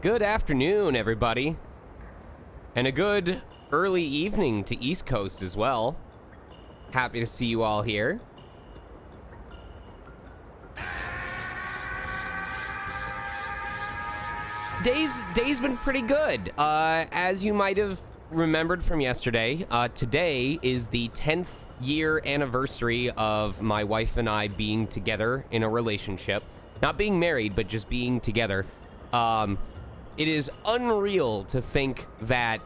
Good afternoon, everybody. And a good early evening to East Coast as well. Happy to see you all here. Day's been pretty good. As you might have remembered from yesterday, today is the 10th year anniversary of my wife and I being together in a relationship. Not being married, but just being together. It is unreal to think that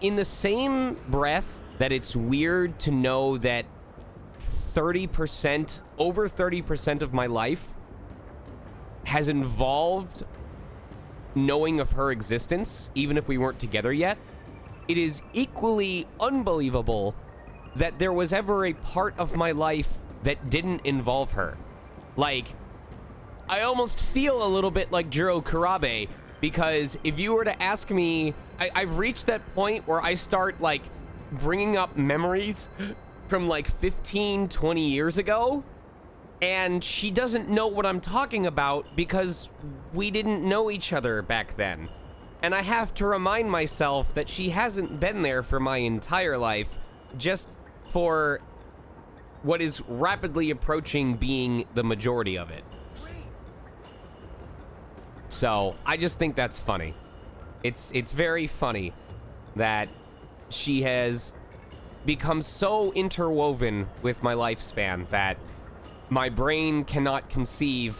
in the same breath that it's weird to know that 30%, over 30% of my life has involved knowing of her existence, even if we weren't together yet. It is equally unbelievable that there was ever a part of my life that didn't involve her. Like, I almost feel a little bit like Jiro Kurabe, because if you were to ask me, I've reached that point where I start, like, bringing up memories from, like, 15, 20 years ago, and she doesn't know what I'm talking about because we didn't know each other back then. And I have to remind myself that she hasn't been there for my entire life, just for what is rapidly approaching being the majority of it. So I just think that's funny. It's very funny that she has become so interwoven with my lifespan that my brain cannot conceive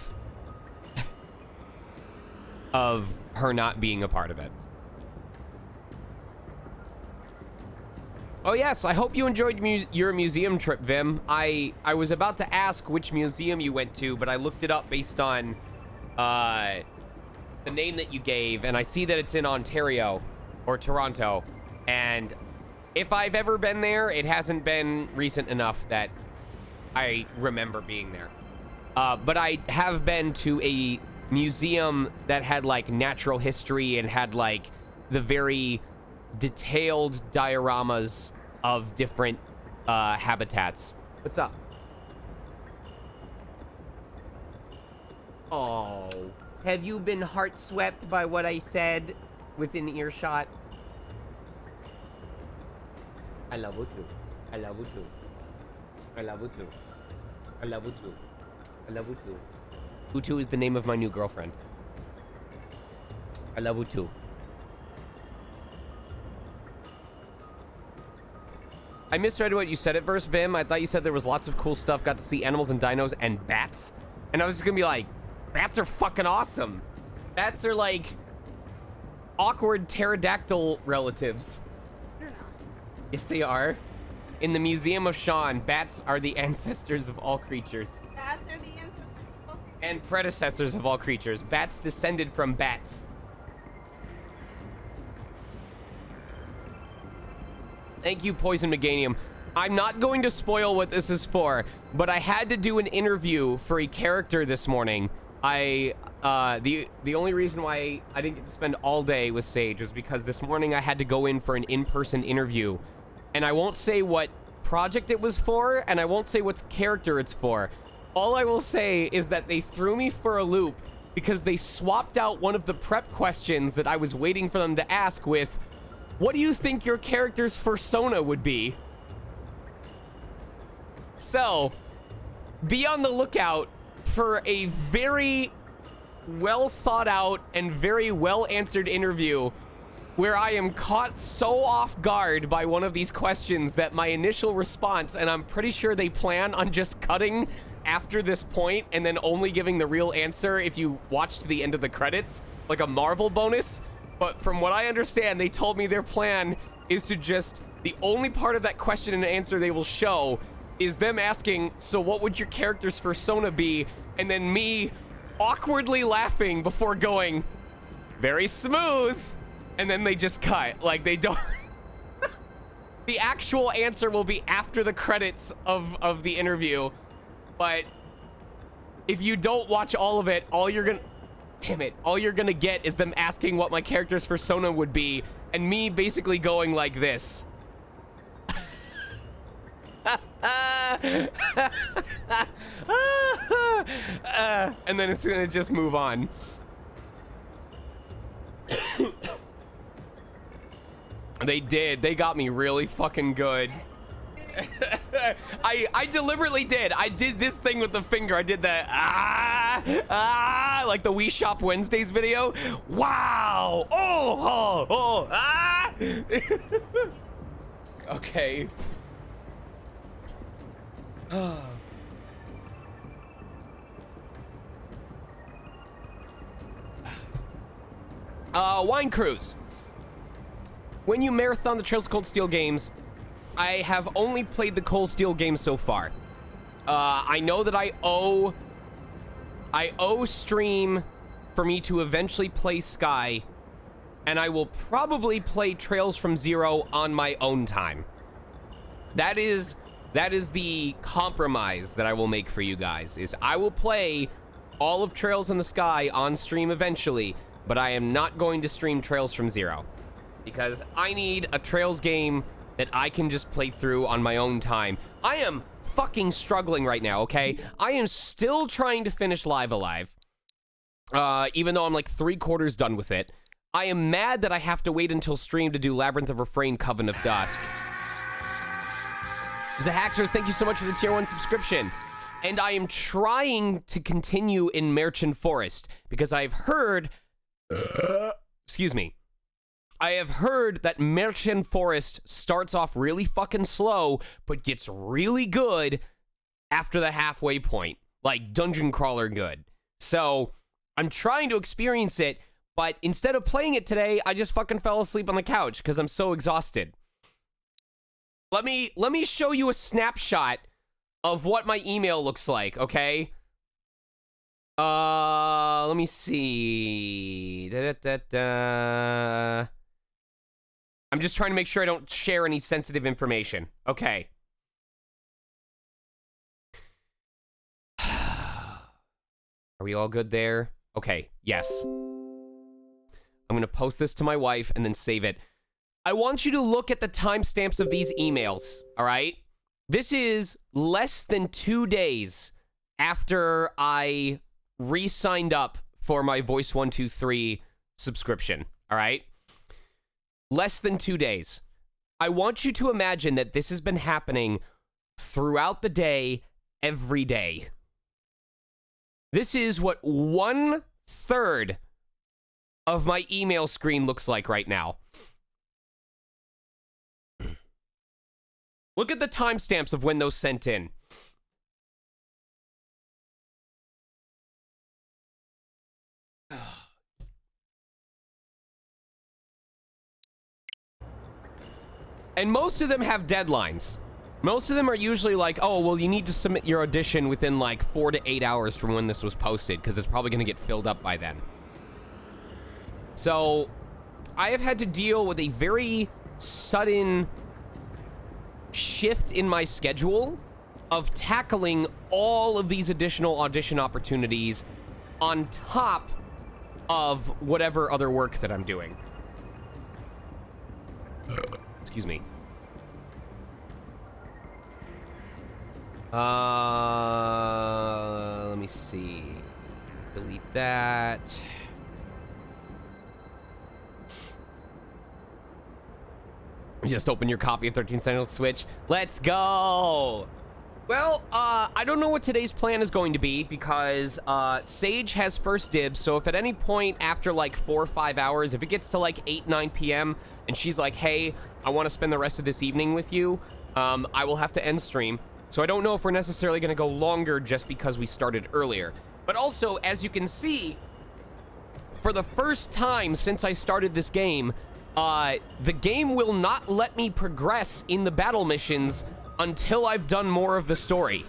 of her not being a part of it. Oh yes, I hope you enjoyed your museum trip, Vim. I was about to ask which museum you went to, but I looked it up based on the name that you gave, and I see that it's in Ontario or Toronto, and if I've ever been there, it hasn't been recent enough that I remember being there. But I have been to a museum that had, like, natural history and had, like, the very detailed dioramas of different habitats. What's up? Oh, have you been heart swept by what I said within earshot? I love you too. I love you too. I love you too. I love you too. I love you too. Utu is the name of my new girlfriend. I love Utu. I misread what you said at first, Vim. I thought you said there was lots of cool stuff. Got to see animals and dinos and bats. And I was just gonna be like, bats are fucking awesome. Bats are like awkward pterodactyl relatives. They're not. Yes, they are. In the Museum of Sean, bats are the ancestors of all creatures. Bats are the ancestors of all creatures. And predecessors of all creatures. Bats descended from bats. Thank you, Poison Meganium. I'm not going to spoil what this is for, but I had to do an interview for a character this morning. The only reason why I didn't get to spend all day with Sage was because this morning I had to go in for an in-person interview. And I won't say what project it was for, and I won't say what character it's for. All I will say is that they threw me for a loop because they swapped out one of the prep questions that I was waiting for them to ask with, what do you think your character's persona would be? So, be on the lookout for a very well thought out and very well answered interview where I am caught so off guard by one of these questions that my initial response, and I'm pretty sure they plan on just cutting after this point and then only giving the real answer if you watch to the end of the credits, like a Marvel bonus. But from what I understand, they told me their plan is to just, the only part of that question and answer they will show is them asking, so what would your character's persona be? And then me awkwardly laughing before going, very smooth. And then they just cut. Like, they don't... The actual answer will be after the credits of the interview. But if you don't watch all of it, all you're gonna... Damn it. All you're gonna get is them asking what my character's persona would be, and me basically going like this. And then it's gonna just move on. They did. They got me really fucking good. I deliberately did. I did this thing with the finger. I did the like the We Shop Wednesdays video. Wow. Okay. Wine Cruise. When you marathon the Trails of Cold Steel games, I have only played the Cold Steel games so far. I know that I owe stream for me to eventually play Sky, and I will probably play Trails from Zero on my own time. That is the compromise that I will make for you guys, is I will play all of Trails in the Sky on stream eventually, but I am not going to stream Trails from Zero, because I need a Trails game that I can just play through on my own time. I am fucking struggling right now, okay? I am still trying to finish Live Alive, even though I'm like 3/4 done with it. I am mad that I have to wait until stream to do Labyrinth of Refrain, Coven of Dusk. Zahaxers, thank you so much for the tier 1 subscription. And I am trying to continue in Merchant Forest, because I've heard... excuse me. I have heard that Merchant Forest starts off really fucking slow, but gets really good after the halfway point. Like, dungeon crawler good. So, I'm trying to experience it, but instead of playing it today, I just fucking fell asleep on the couch because I'm so exhausted. Let me show you a snapshot of what my email looks like, okay? Let me see. I'm just trying to make sure I don't share any sensitive information. Okay. Are we all good there? Okay, yes. I'm gonna post this to my wife and then save it. I want you to look at the timestamps of these emails, all right? This is less than 2 days after I re-signed up for my Voice123 subscription, all right? Less than 2 days. I want you to imagine that this has been happening throughout the day, every day. This is what 1/3 of my email screen looks like right now. Look at the timestamps of when those sent in. And most of them have deadlines. Most of them are usually like, oh, well, you need to submit your audition within like 4 to 8 hours from when this was posted, because it's probably going to get filled up by then. So, I have had to deal with a very sudden shift in my schedule of tackling all of these additional audition opportunities on top of whatever other work that I'm doing. Excuse me. Let me see. Delete that. Just open your copy of 13 Sentinels Switch. Let's go! Well, I don't know what today's plan is going to be because Sage has first dibs, so if at any point after like 4 or 5 hours, if it gets to like 8, 9 p.m. and she's like, hey, I want to spend the rest of this evening with you, I will have to end stream. So I don't know if we're necessarily going to go longer just because we started earlier. But also, as you can see, for the first time since I started this game, the game will not let me progress in the battle missions until I've done more of the story.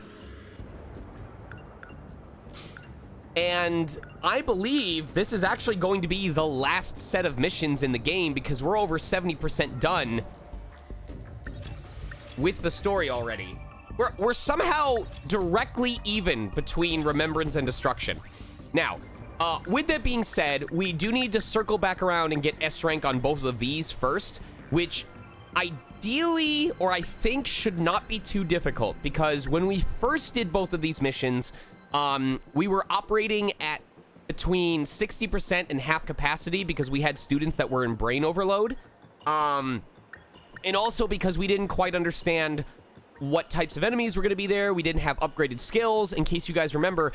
And I believe this is actually going to be the last set of missions in the game because we're over 70% done with the story already. We're somehow directly even between Remembrance and Destruction. Now, with that being said, we do need to circle back around and get S rank on both of these first, which ideally, or I think, should not be too difficult, because when we first did both of these missions, we were operating at between 60% and half capacity because we had students that were in brain overload. And also because we didn't quite understand what types of enemies were going to be there. We didn't have upgraded skills. In case you guys remember,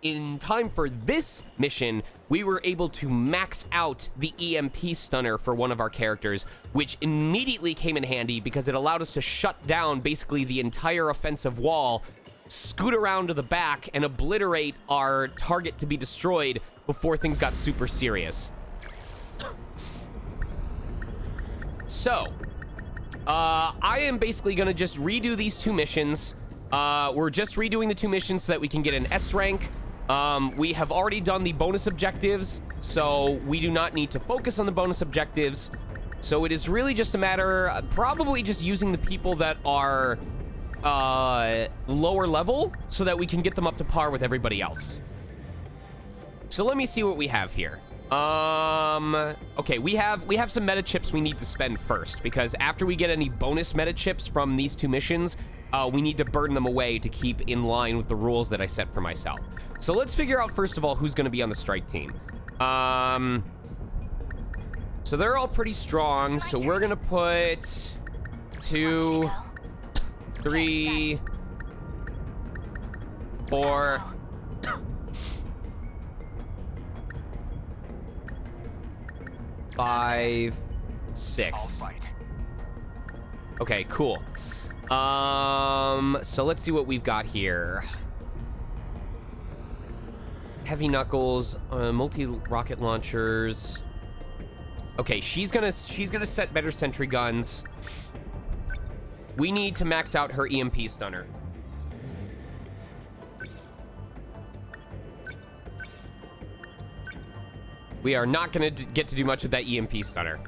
in time for this mission, we were able to max out the EMP stunner for one of our characters, which immediately came in handy because it allowed us to shut down basically the entire offensive wall, scoot around to the back, and obliterate our target to be destroyed before things got super serious. So, I am basically going to just redo these 2 missions. We're just redoing the 2 missions so that we can get an S rank. We have already done the bonus objectives, so we do not need to focus on the bonus objectives. So it is really just a matter, probably just using the people that are lower level so that we can get them up to par with everybody else. So let me see what we have here. Okay, we have some meta chips we need to spend first, because after we get any bonus meta chips from these 2 missions, we need to burn them away to keep in line with the rules that I set for myself. So let's figure out first of all who's going to be on the strike team. So they're all pretty strong, so we're going to put 2, 3, 4, 5, 6. Okay, cool. So let's see what we've got here. Heavy knuckles, multi-rocket launchers. Okay, she's gonna set better sentry guns. We need to max out her EMP stunner. We are not gonna get to do much with that EMP stunner.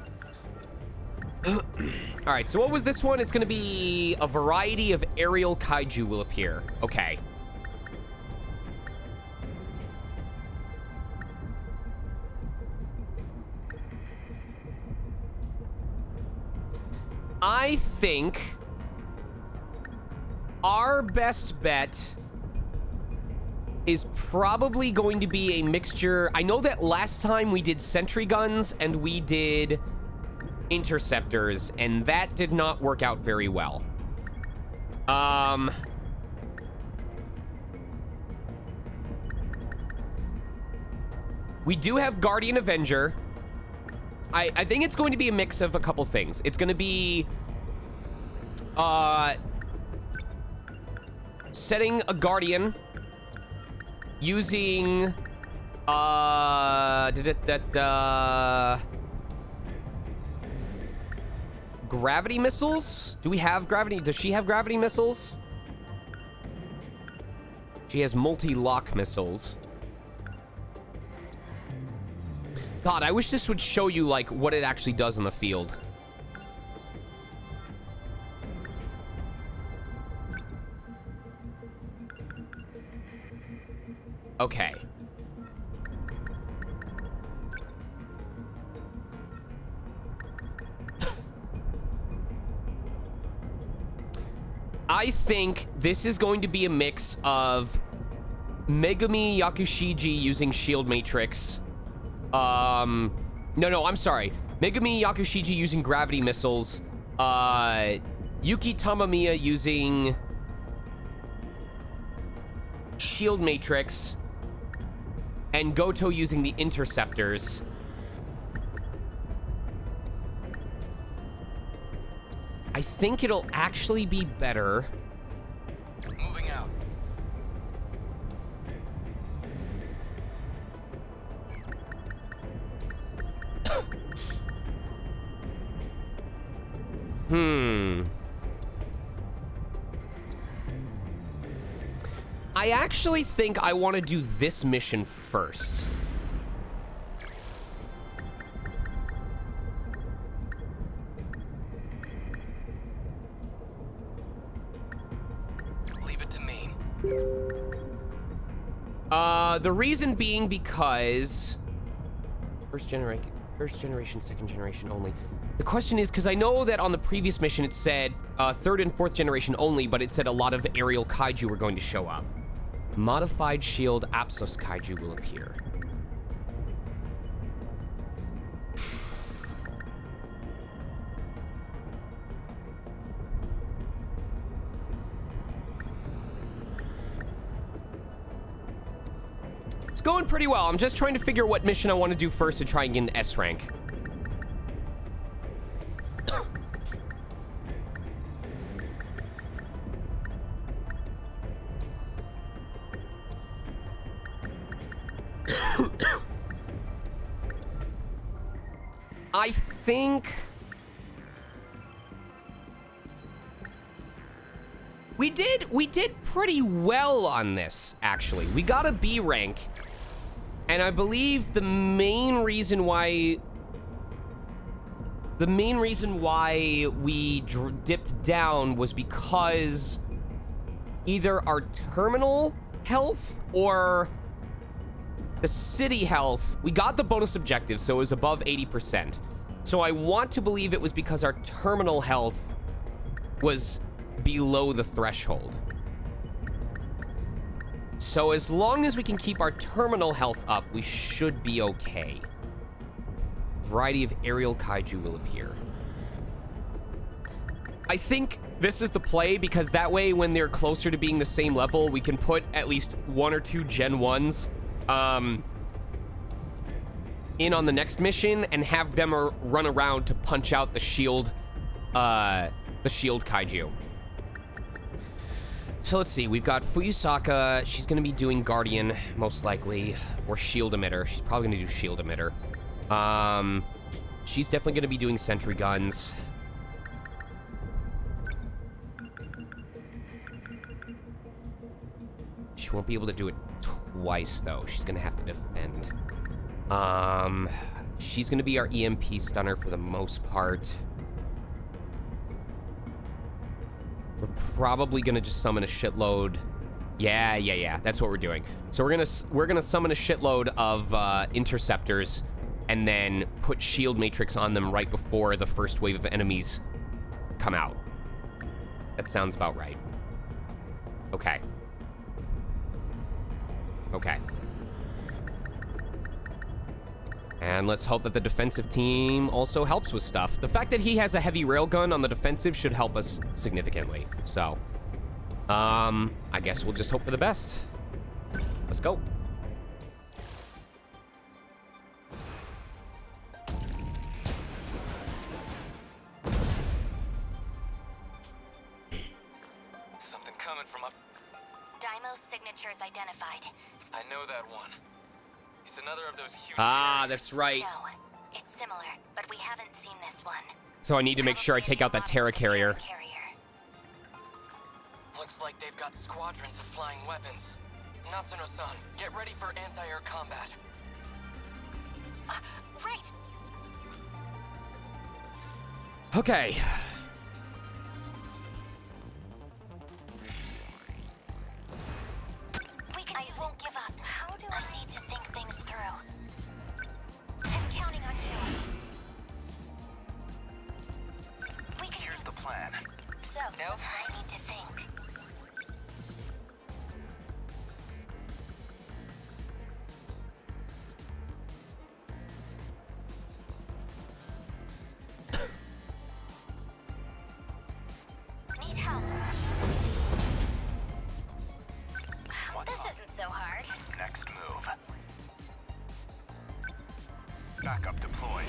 All right, so what was this one? It's gonna be a variety of aerial kaiju will appear. Okay. I think our best bet is probably going to be a mixture. I know that last time we did sentry guns and we did interceptors, and that did not work out very well. We do have Guardian Avenger. I think it's going to be a mix of a couple things. It's going to be setting a Guardian using gravity missiles? Do we have gravity? Does she have gravity missiles? She has multi-lock missiles. God, I wish this would show you, like, what it actually does in the field. Okay. I think this is going to be a mix of Megumi Yakushiji using Shield Matrix. No, I'm sorry. Megumi Yakushiji using gravity missiles. Yuki Tamamiya using Shield Matrix. And Goto using the interceptors. I think it'll actually be better. Moving out. I actually think I want to do this mission first. Leave it to me. The reason being because first generation, second generation only. The question is, because I know that on the previous mission it said third and fourth generation only, but it said a lot of aerial kaiju were going to show up. Modified shield Apsos kaiju will appear. It's going pretty well. I'm just trying to figure what mission I want to do first to try and get an S rank. I think we did pretty well on this, actually. We got a B rank, and I believe the main reason why we dipped down was because either our terminal health or the city health, we got the bonus objective, so it was above 80%. So I want to believe it was because our terminal health was below the threshold. So as long as we can keep our terminal health up, we should be okay. A variety of aerial kaiju will appear. I think this is the play because that way when they're closer to being the same level, we can put at least 1 or 2 Gen 1s in on the next mission and have them run around to punch out the shield kaiju. So let's see, we've got Fuyusaka. She's gonna be doing Guardian, most likely, or Shield Emitter. She's probably gonna do Shield Emitter. She's definitely gonna be doing Sentry Guns. She won't be able to do it twice, though. She's gonna have to defend. She's gonna be our EMP stunner for the most part. We're probably gonna just summon a shitload. Yeah. That's what we're doing. So we're gonna summon a shitload of interceptors, and then put shield matrix on them right before the first wave of enemies come out. That sounds about right. Okay. And let's hope that the defensive team also helps with stuff. The fact that he has a heavy railgun on the defensive should help us significantly. So, I guess we'll just hope for the best. Let's go. Something coming from up. Daimo's signatures identified. I know that one. It's another of those huge. Ah, that's right. No, it's similar, but we haven't seen this one. So I need to make sure I take out that Terra carrier. Looks like they've got squadrons of flying weapons. Natsuno-san, get ready for anti-air combat. Right. Okay. I won't give up. How do I need to think things through? I'm counting on you. Here's the plan. So, nope. I need to think. Need help. This isn't so hard. Next move. Backup deployed.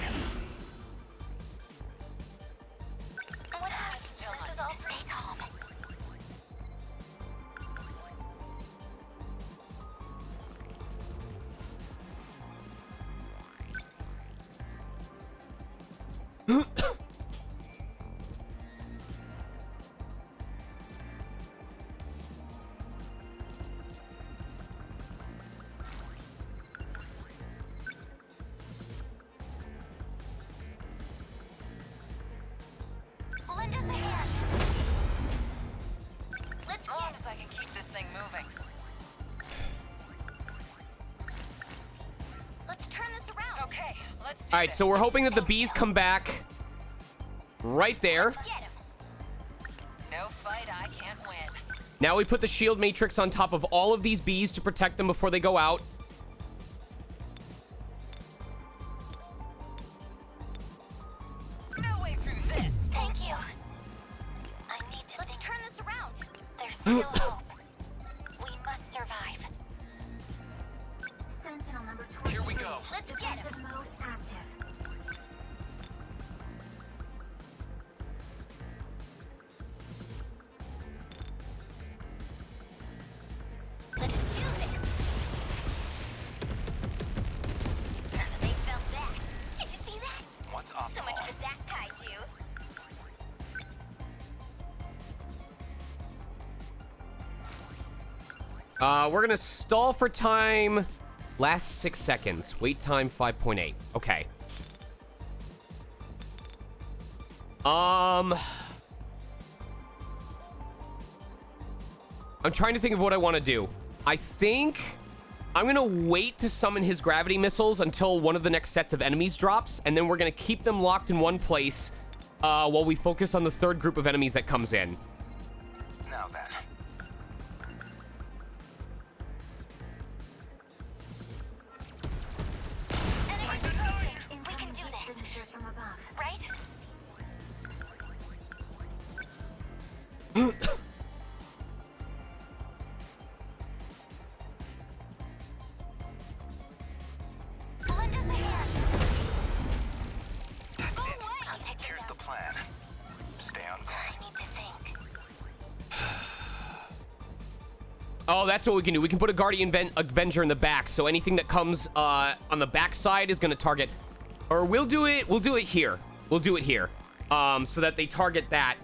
What else? This is all. Stay calm. Lend us a hand. Let's As long as I can keep this thing moving. Let's turn this around. Okay, let's do All right, this. so we're hoping that the bees come back right there. Get him. No fight I can't win. Now we put the shield matrix on top of all of these bees to protect them before they go out. No way through this. Thank you. I need to turn this around. There's still hope. We must survive. we go. Let's get him. Mode active. Let's do this. They felt that. Did you see that? What's So optimal? much for that kaiju. We're gonna stall for time. Last 6 seconds. Wait time 5.8. Okay. I'm trying to think of what I want to do. I think I'm gonna wait to summon his gravity missiles until one of the next sets of enemies drops, and then we're gonna keep them locked in one place while we focus on the third group of enemies that comes in. Now then. Enemy approaching. We can do this. Signatures from above. Right? Lend us a hand. That's All it. right. I'll take Here's the plan. Stay on I guard. need to think. Oh, that's what we can do. We can put a Guardian Avenger in the back, so anything that comes on the back side is going to target. Or we'll do it here. We'll do it here. So that they target that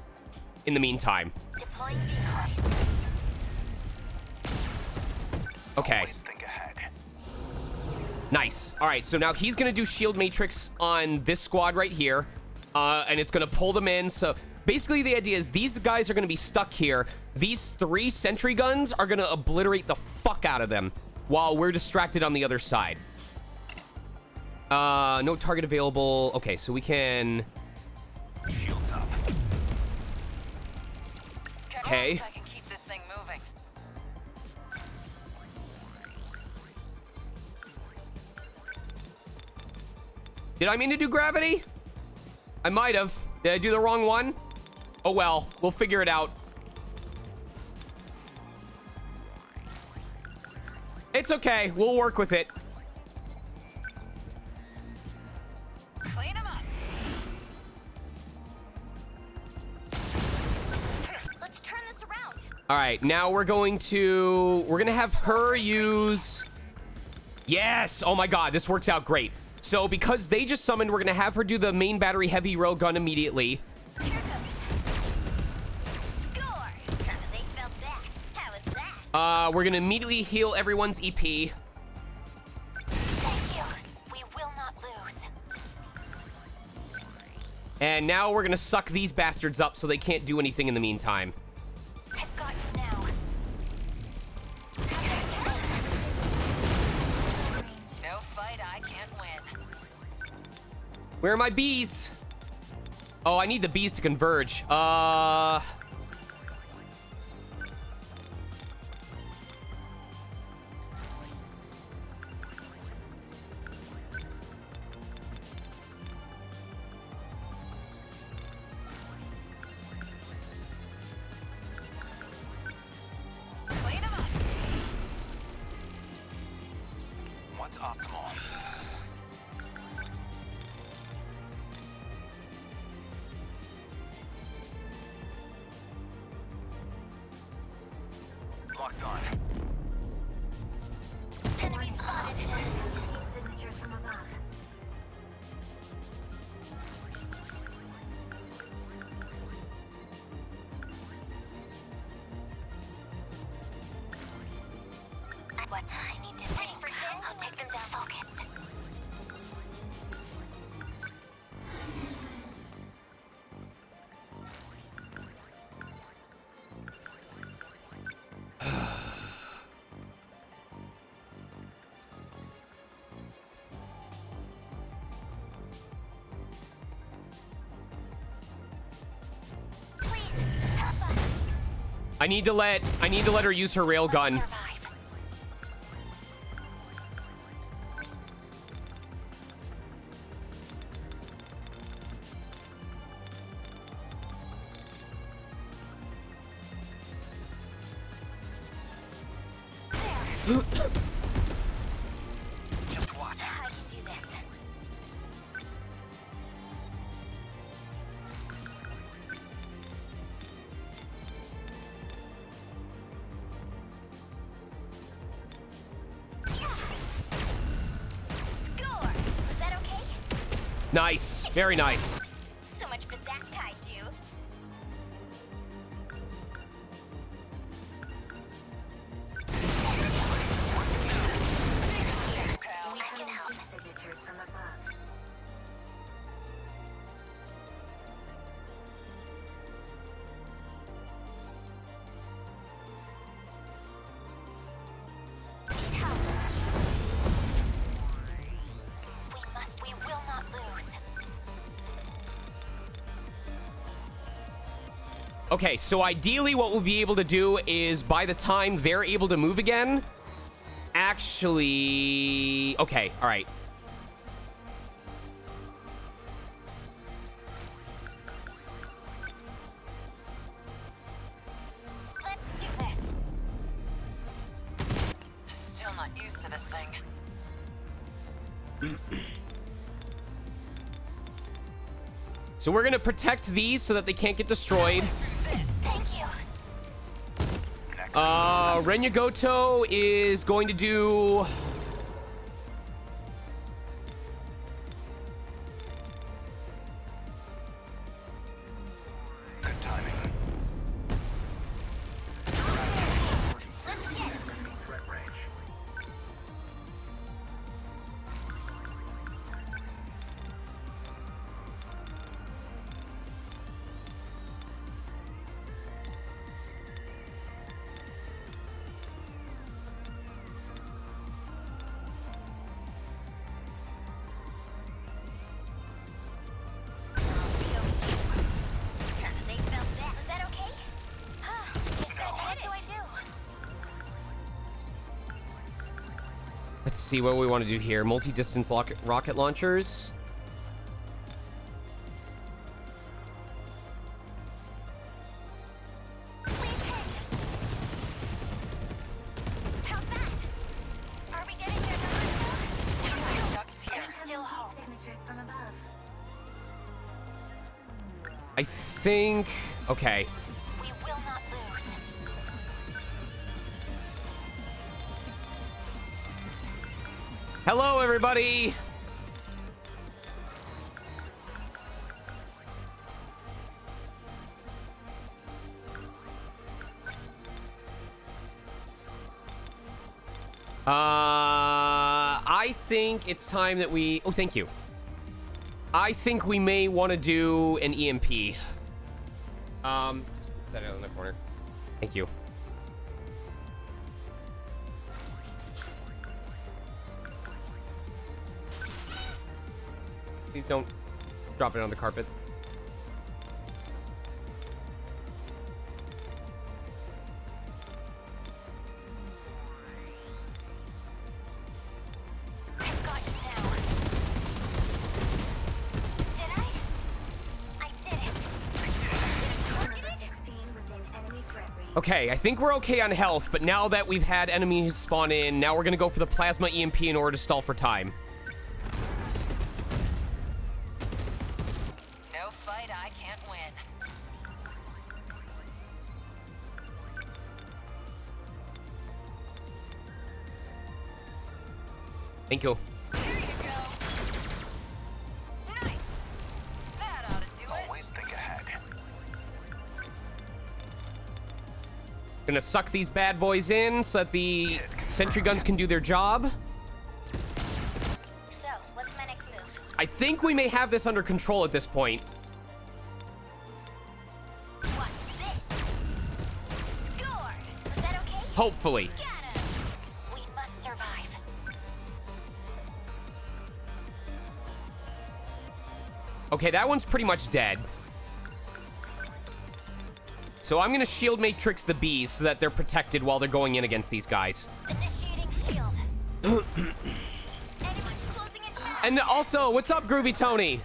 in the meantime. Deploying decoy. Okay. Always think ahead. Nice. All right, so now he's going to do shield matrix on this squad right here. And it's going to pull them in. So basically the idea is these guys are going to be stuck here. These 3 sentry guns are going to obliterate the fuck out of them while we're distracted on the other side. No target available. Okay, so we can... Shields up. Okay. I can keep this thing moving. Did I mean to do gravity? I might have. Did I do the wrong one? Oh well, we'll figure it out. It's okay. We'll work with it. Clean him up. Let's turn this around. All right, now we're gonna have her use... Yes! Oh my god, this works out great. So because they just summoned, we're gonna have her do the main battery heavy railgun immediately. Here goes. Score. They felt that. How was that? We're gonna immediately heal everyone's EP. Thank you. We will not lose. And now we're gonna suck these bastards up so they can't do anything in the meantime. I've got you now. No fight I can't win. Where are my bees? Oh, I need the bees to converge. Clean him up. What's optimal? Locked on. Enemy spotted. Signatures from above. What? I need to think. I'll take them down. Focus. Please help us. I need to let her use her railgun. Survive. Just watch. I Nice. Very nice. So much for that kaiju. I can help. Signatures from above. Need help. We will not lose. Okay, so ideally what we'll be able to do is by the time they're able to move again, actually... Okay, all right. Let's do this. Still not used to this thing. So we're gonna protect these so that they can't get destroyed. Thank you. Renyagoto is going to do... Good timing. Let's get Threat range. They felt that. Was that okay? What do I do? Let's see what we want to do here. Multi-distance rocket launchers. Please hit. How's that? Are we getting there? Ducks here. There's still hope. Signatures from above. I think... Okay. We will not lose. Hello, everybody! I think it's time that we... Oh, thank you. I think we may want to do an EMP. Set it in the corner. Thank you. Please don't drop it on the carpet. I've got you now. Did I? I did it. Targeted? 16 within enemy threat range. Okay, I think we're okay on health, but now that we've had enemies spawn in, now we're gonna go for the plasma EMP in order to stall for time. No fight I can't win. Thank you. Here you go. Nice. That ought to do it. Always think ahead. Gonna suck these bad boys in so that the sentry guns can do their job. So, what's my next move? I think we may have this under control at this point. Watch this. Score! Was that okay? Hopefully. Got him! We must survive. Okay, that one's pretty much dead. So I'm gonna shield matrix the bees so that they're protected while they're going in against these guys. Initiating shield. Enemies closing in fast. And also, what's up, Groovy Tony?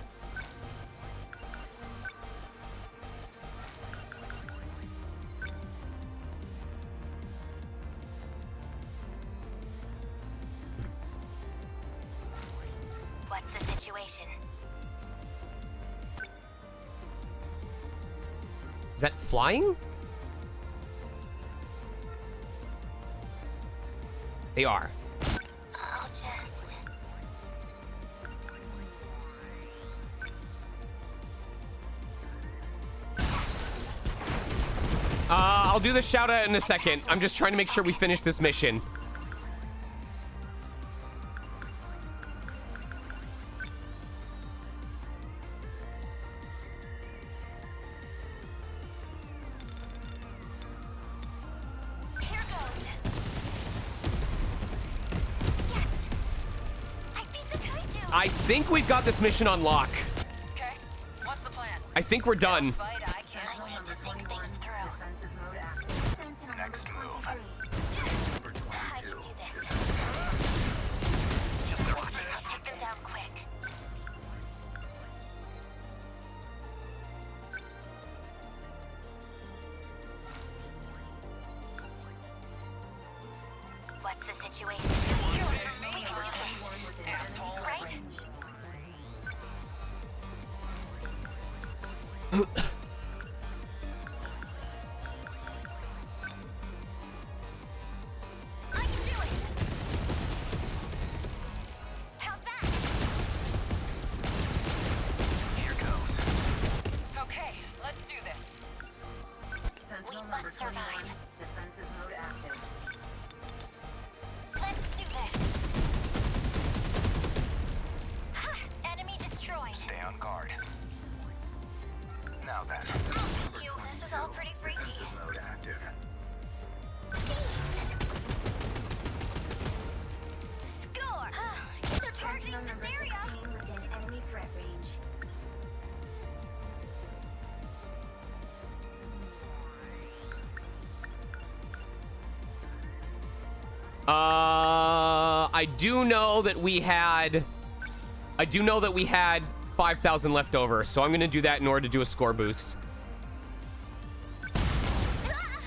What's the situation? Is that flying? They are. I'll just... I'll do the shout out in a second. I'm just trying to make sure we finish this mission. Here goes. Yes. I beat the kaiju. I think we've got this mission on lock. Okay. What's the plan? I think we're done. Fight, I can't I win. need to think things through. Sentinel Next number move. 23. I can do this. Take them down quick. What's the situation? We can do this. Asshole. Right? I can do it. How's that? Here goes. Okay, let's do this. We must survive. Defensive mode active. Let's do this. Ha! Enemy destroyed. Stay on guard. Now then. Oh, thank you. This is all pretty freaky. Mode active. Score! They're targeting Sentinel this number area. 16 within enemy threat range. I do know that we had 5,000 left over, so I'm gonna do that in order to do a score boost.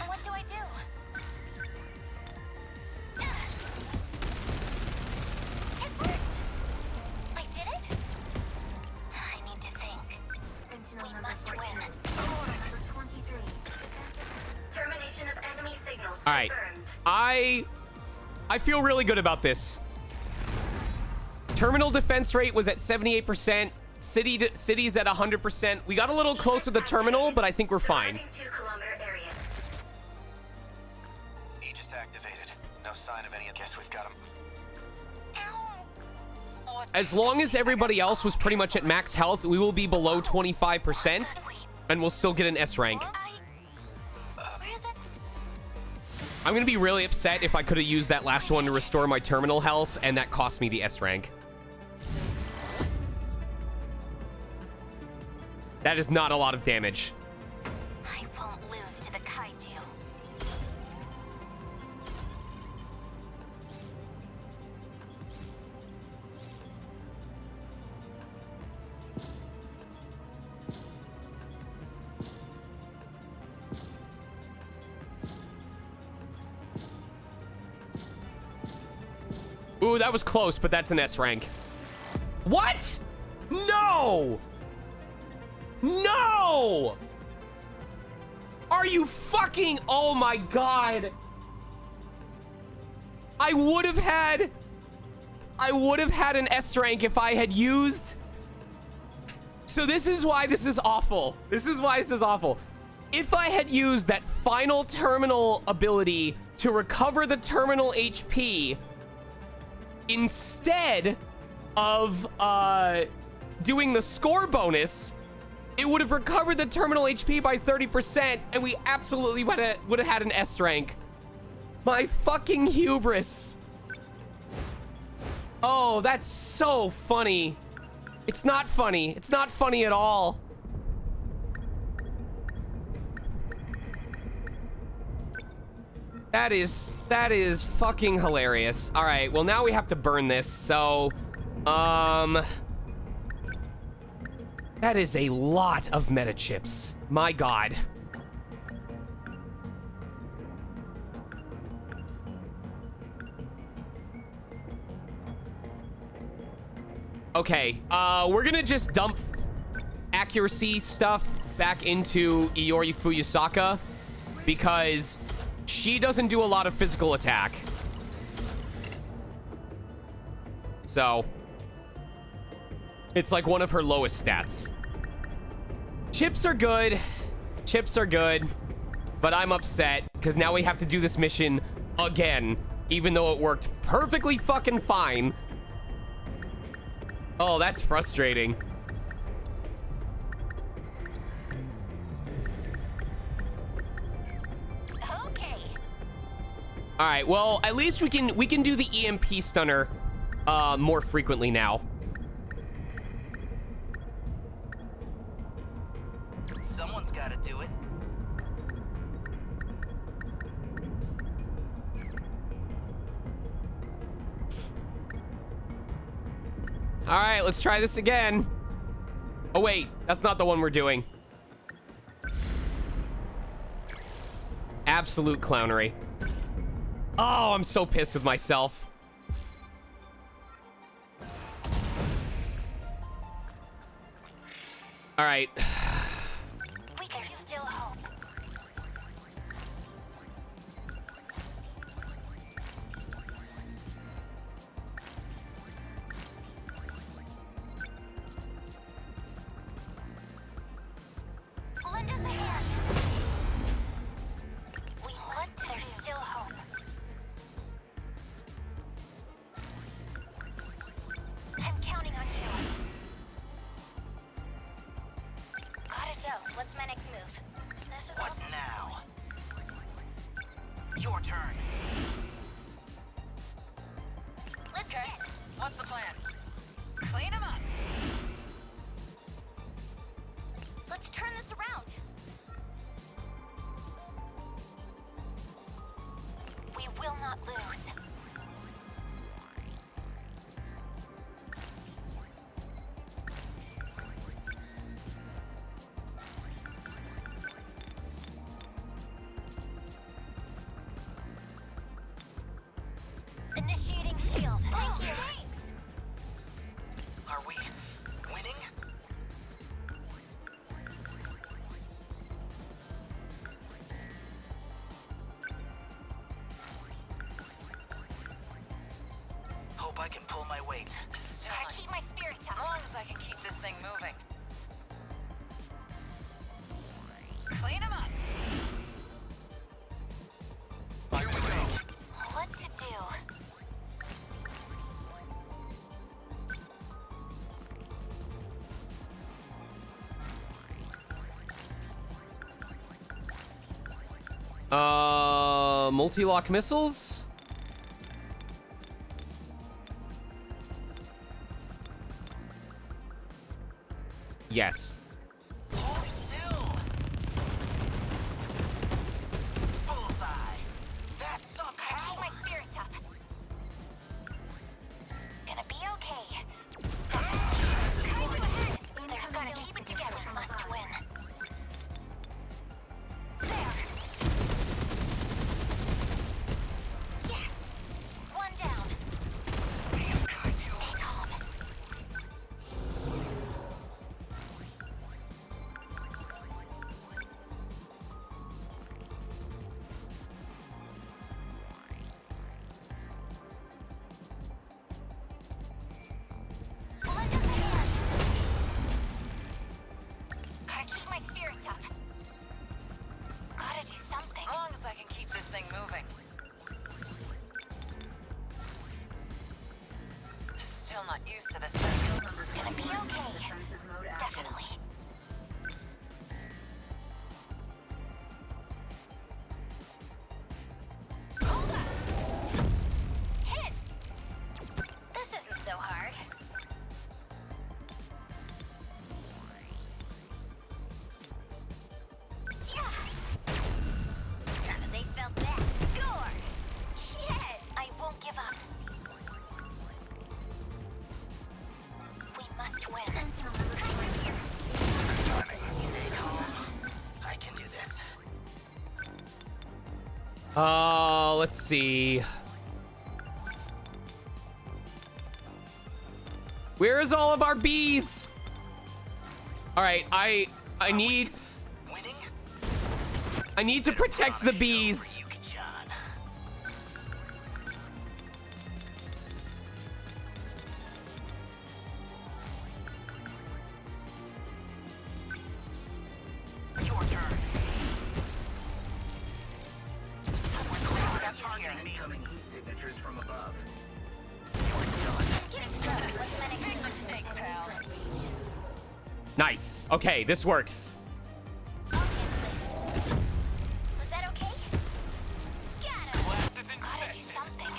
What do I do? It worked! I did it? I need to think. Sentinel We number must 14. win. Number 23. Termination of enemy signals. All right, Confirmed. I feel really good about this. Terminal defense rate was at 78%. Cities at 100%. We got a little close with the terminal, but I think we're fine. Surrounding 2-kilometer area. Aegis activated. No sign of any. Guess we've got him. What? As long as everybody else was pretty much at max health, we will be below 25%, and we'll still get an S rank. Where the... I'm gonna be really upset if I could have used that last one to restore my terminal health, and that cost me the S rank. That is not a lot of damage. I won't lose to the kaiju. Ooh, that was close, but that's an S rank. What? No! No! Are you fucking... Oh my god. I would have had an S rank if I had used... So this is why this is awful. This is why this is awful. If I had used that final terminal ability to recover the terminal HP instead of doing the score bonus, it would have recovered the terminal HP by 30%, and we absolutely would have had an S rank. My fucking hubris. Oh, that's so funny. It's not funny. It's not funny at all. That is fucking hilarious. All right, well now we have to burn this. So, that is a lot of meta chips. My god. Okay, we're gonna just dump accuracy stuff back into Iori Fuyusaka because she doesn't do a lot of physical attack. So, it's like one of her lowest stats. Chips are good. Chips are good. but I'm upset because now we have to do this mission again, even though it worked perfectly fucking fine. Oh, that's frustrating. Okay. All right, well, at least we can do the EMP stunner more frequently now. Someone's got to do it. All right, let's try this again. Oh, wait, that's not the one we're doing. Absolute clownery. Oh, I'm so pissed with myself. All right. There's still hope. Lend us a hand. There's still hope. I'm counting on you. Got it. So, what's my next move? This is What now? Your turn. Let's Okay. get. What's the plan? Clean them up. Let's turn this around. We will not lose. Initiating shield. Thank you. Are we winning? Hope I can pull my weight. Still Gotta not- keep my spirits As up. long as I can keep this thing moving. Clean them up. Here we go. What to do? Multi-lock missiles? Yes. Hold still. Bullseye. That's something. Keep my spirits up. Gonna be okay. Kind of ahead. There's gotta keep it together. Must win. There. Yes. One down. Stay calm. Lend us a hand. Gotta keep my spirits up. Gotta do something. As long as I can keep this thing moving. Still not used to this thing. Gonna be okay. Definitely. Hold up. Hit. This isn't so hard. Yeah. They felt that. Score. Yes. I won't give up. We must win. Come with here. Stay calm. I can do this. Let's see. Where's all of our bees? All right, I need Winning? to protect the bees. Yuki-chan. Your turn. Nice. Okay, this works. Was that okay? Got him. Class is in Gotta do session. something.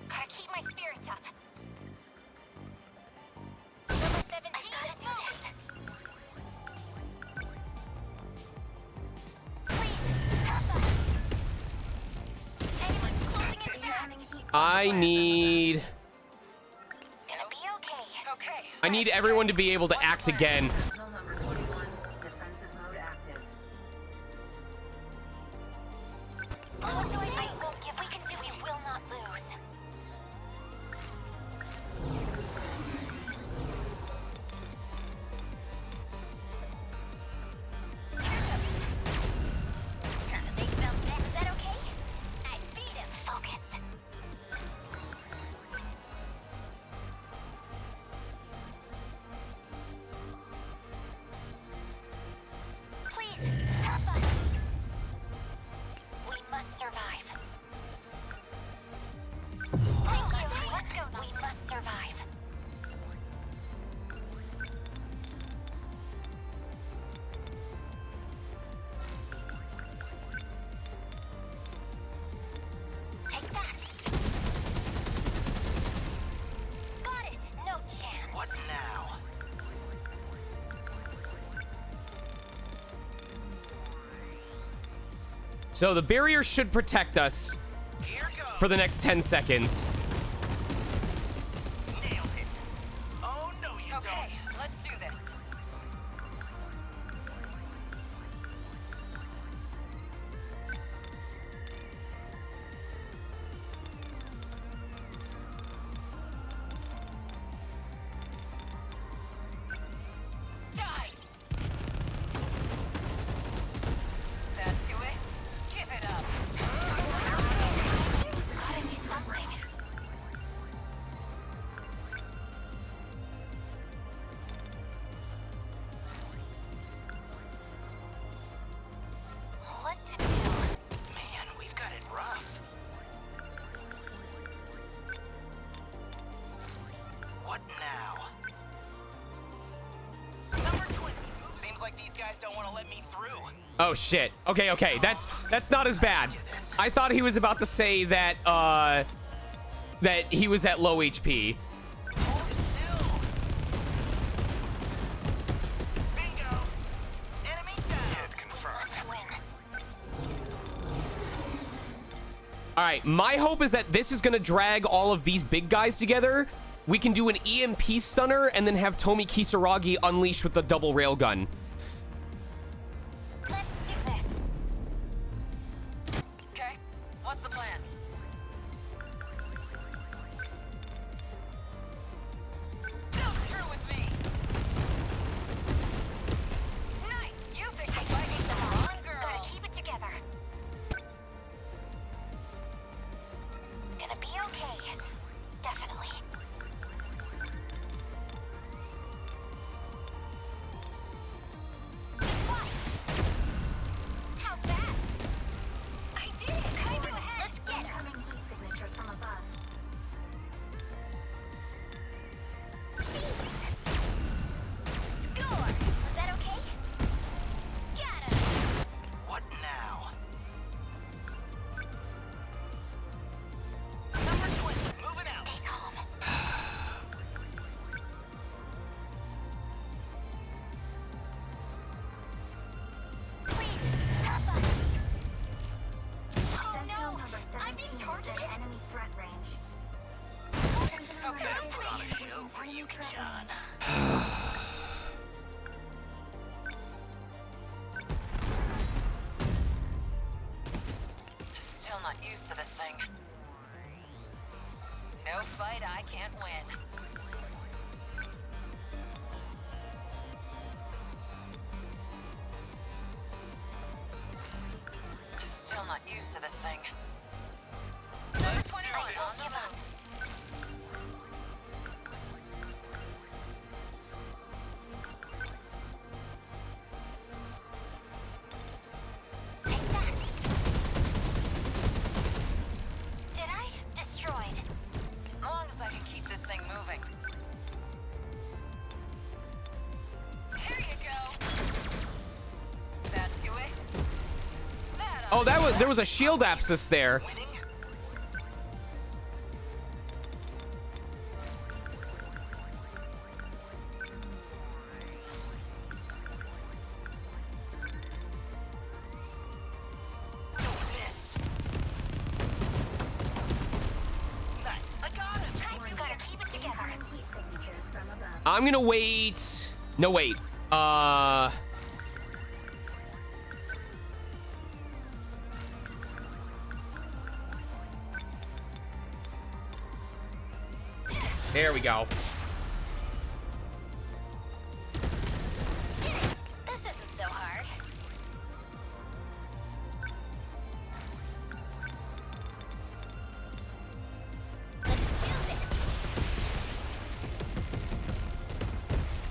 Gotta keep my spirits up. Number 17. I gotta do this. Please, help us. Enemies closing in fast. I need... Gonna be okay. Okay. I need everyone to be able to act again. Sentinel number 41, defensive mode active. What do I won't give. We can do it. We will not lose. They fell back. Is that okay? I beat him. Focus. Please, help us. We must survive. Thank you. Let's go now. We must survive. Take that. Got it. No chance. What now? So the barrier should protect us Here goes. for the next 10 seconds. Nailed it. Oh, no, you Okay, let's do this. Die! That do it? Give it up. Gotta do something. What to do? Man, we've got it rough. What now? Number 20. Seems like these guys don't want to let me through. Oh shit. Okay, okay. That's not as bad. I thought he was about to say that that he was at low HP. Hold still. Bingo. Enemy down. Hit confirmed. Let's win. All right, my hope is that this is going to drag all of these big guys together. We can do an EMP stunner and then have Tomi Kisaragi unleash with the double railgun. Let's do this. Okay, what's the plan? Go through with me! Nice! You picked the fight the wrong girl! Gotta keep it together. Gonna be okay. Definitely. What? How bad? I did it! Kinda ahead. Let's get her. Incoming heat signatures from above. Score! Was that okay? Got him! What now? Number 20. Moving out. Stay calm. Please, help us! Oh Sentinel no! number I'm being 17 targeted! within enemy threat range. Sentinel Okay. number Put on a 18 show within for enemy you, threat John. range. Still not used to this thing. No fight I can't win. Still not used to this thing. Number 21, won't give up. Oh, there was a shield abscess there. Winning? Don't miss. Nice. I got him. You gotta keep it together. Heat signatures from above. I'm gonna wait. No, wait. There we go. This isn't so hard. Let's do this.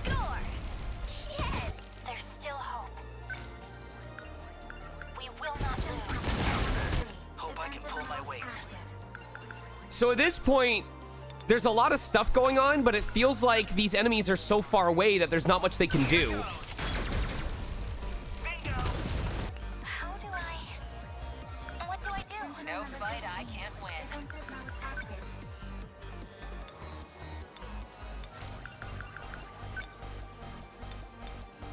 Score! Yes! There's still hope. We will not lose. Hope I can pull my weight. So at this point, there's a lot of stuff going on, but it feels like these enemies are so far away that there's not much they can do. Bingo! How do I... What do I do? No fight I can't win. Defensive mode active.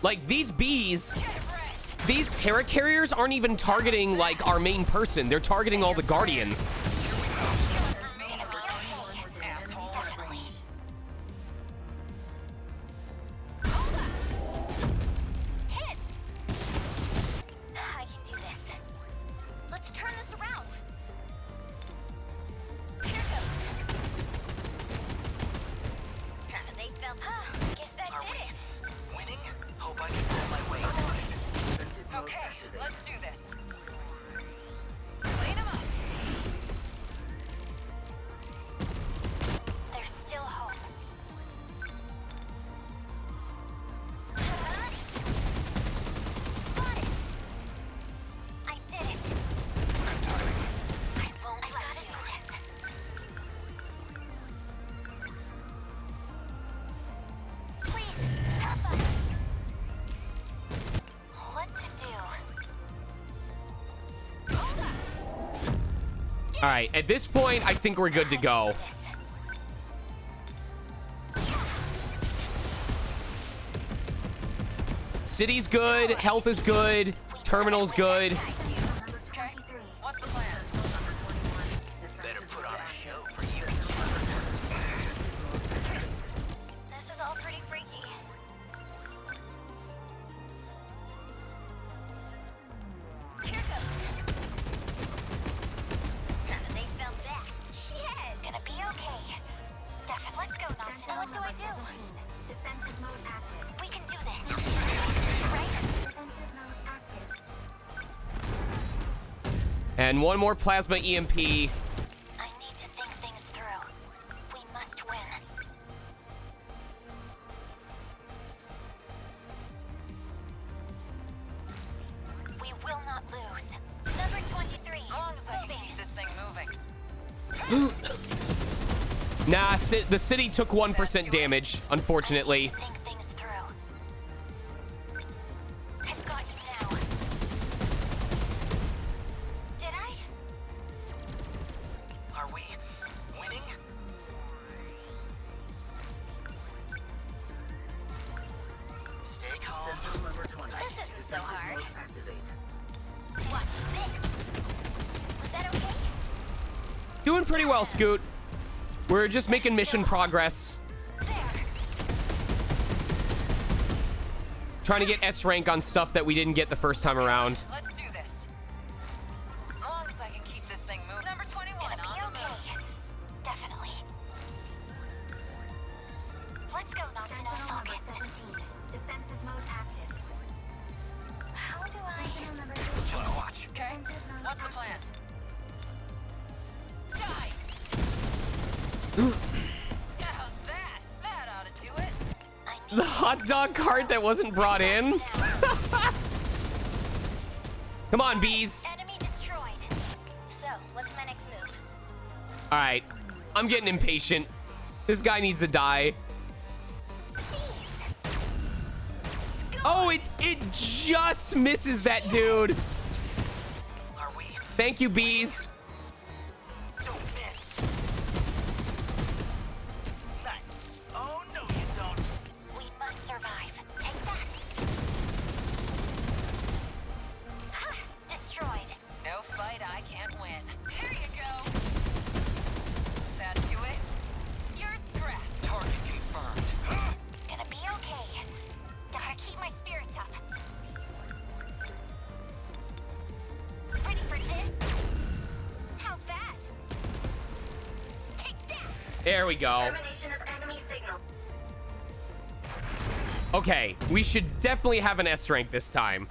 Like, these bees, Get wrecked. these Terra carriers aren't even targeting, like, our main person. They're targeting all the Guardians. Gonna be okay. Asshole. Definitely. Hit! I can do this. Let's turn this around. Here goes. They felt. Guess that Are did we it. winning? Hope I can pull my weight. Okay, let's do this. Clean 'em up. There's still hope. Got it. I did it. I won't. I gotta do this. Please help us. What to do? Hold up. All right, at this point, I think we're good to go. This. City's good, health is good, terminal's good. Number Okay. 23. What's the plan? Number 21. Better Defensive put mode on a active. show for you. This is all pretty freaky. Here goes. They felt that. Yes. Gonna be okay. Definitely. Let's go, Nonsense. So what do I do? Defensive mode active. We can do this. Right? Defensive mode active. And one more plasma EMP. I need to think things through. We must win. We will not lose. Number 23. As long as I can Moving. keep this thing moving. Nah, the city took 1% damage, unfortunately. Think things through. I've got you now. Did I? Are we winning? Stay calm. Sentinel number 20. This isn't so Defensive hard. mode activate. Watch this. Was that okay? Doing pretty well, Scoot. We're just making mission progress. There. Trying to get S rank on stuff that we didn't get the first time around. Let's do this. As long as I can keep this thing moving. Number 21 Gonna be on the move. okay. Definitely. Let's go, Nocturne. Sentinel number Focus. 17. Defensive mode active. How do I... Sentinel number 16. Wanna watch? Okay, Defensive mode what's the active. plan? Die! How's that? That ought to do it. I need The hot dog cart that wasn't brought in. Come on, bees. enemy destroyed. So, what's my next move? All right, I'm getting impatient. This guy needs to die. Oh, it just misses that dude. Thank you, bees. Don't miss. Nice. Oh, no, you don't. We must survive. Take that. Ha! Destroyed. No fight I can't win. Here you go. That do it? You're scrapped. Target confirmed. Gonna be okay. Gotta keep my spirits up. Ready for this? How's that? Take that! There we go. Termination of enemy signal. Okay, we should definitely have an S rank this time.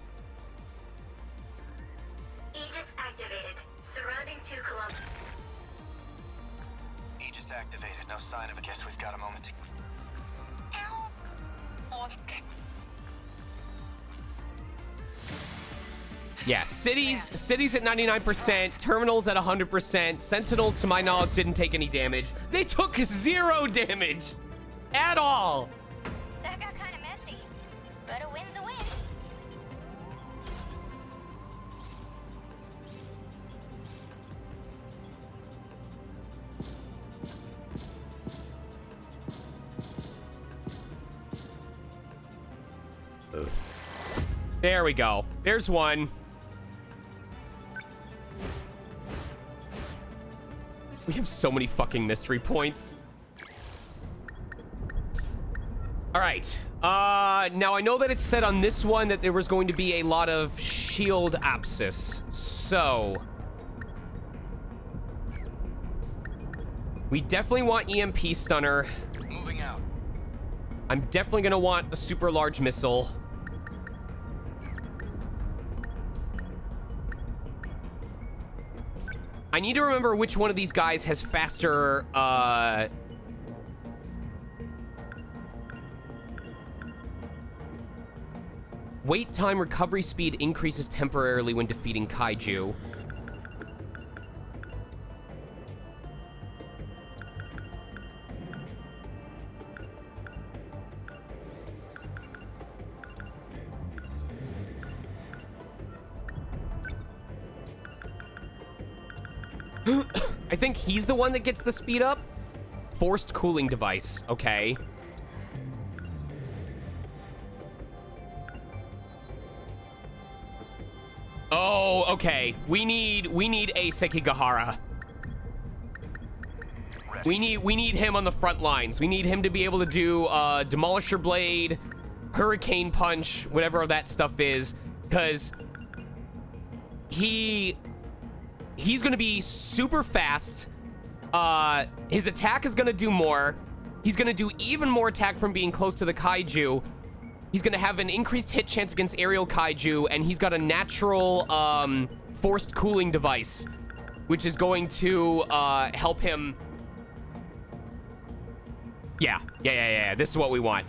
Aegis activated. Surrounding 2 kilometers. Aegis activated. No sign of it. Guess we've got a moment to... Ow! Yeah, cities at 99%, terminals at 100%, sentinels to my knowledge didn't take any damage. They took 0 damage at all. That got kind of messy, but a win's a win. There we go. There's one. We have so many fucking mystery points. All right. Now I know that it said on this one that there was going to be a lot of shield abscess. So we definitely want EMP stunner. Moving out. I'm definitely gonna want the super large missile. I need to remember which one of these guys has faster, wait time recovery speed increases temporarily when defeating kaiju. I think he's the one that gets the speed up. Forced cooling device. Okay. Oh, okay. We need a Sekigahara. We need him on the front lines. We need him to be able to do Demolisher Blade, Hurricane Punch, whatever that stuff is, because he's gonna be super fast. His attack is gonna do more. He's gonna do even more attack from being close to the kaiju. He's gonna have an increased hit chance against aerial kaiju, and he's got a natural forced cooling device, which is going to help him. Yeah. This is what we want.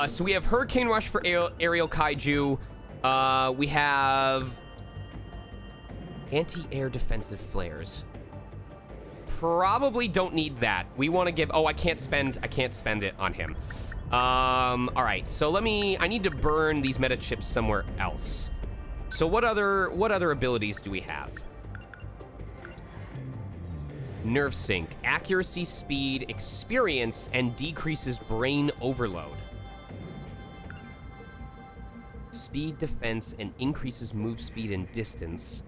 So we have Hurricane Rush for aerial kaiju. We have anti-air defensive flares. Probably don't need that. We want to give... Oh, I can't spend it on him. All right. So I need to burn these meta chips somewhere else. So what other abilities do we have? Nerve sync, accuracy, speed, experience, and decreases brain overload. Speed, defense, and increases move speed and distance.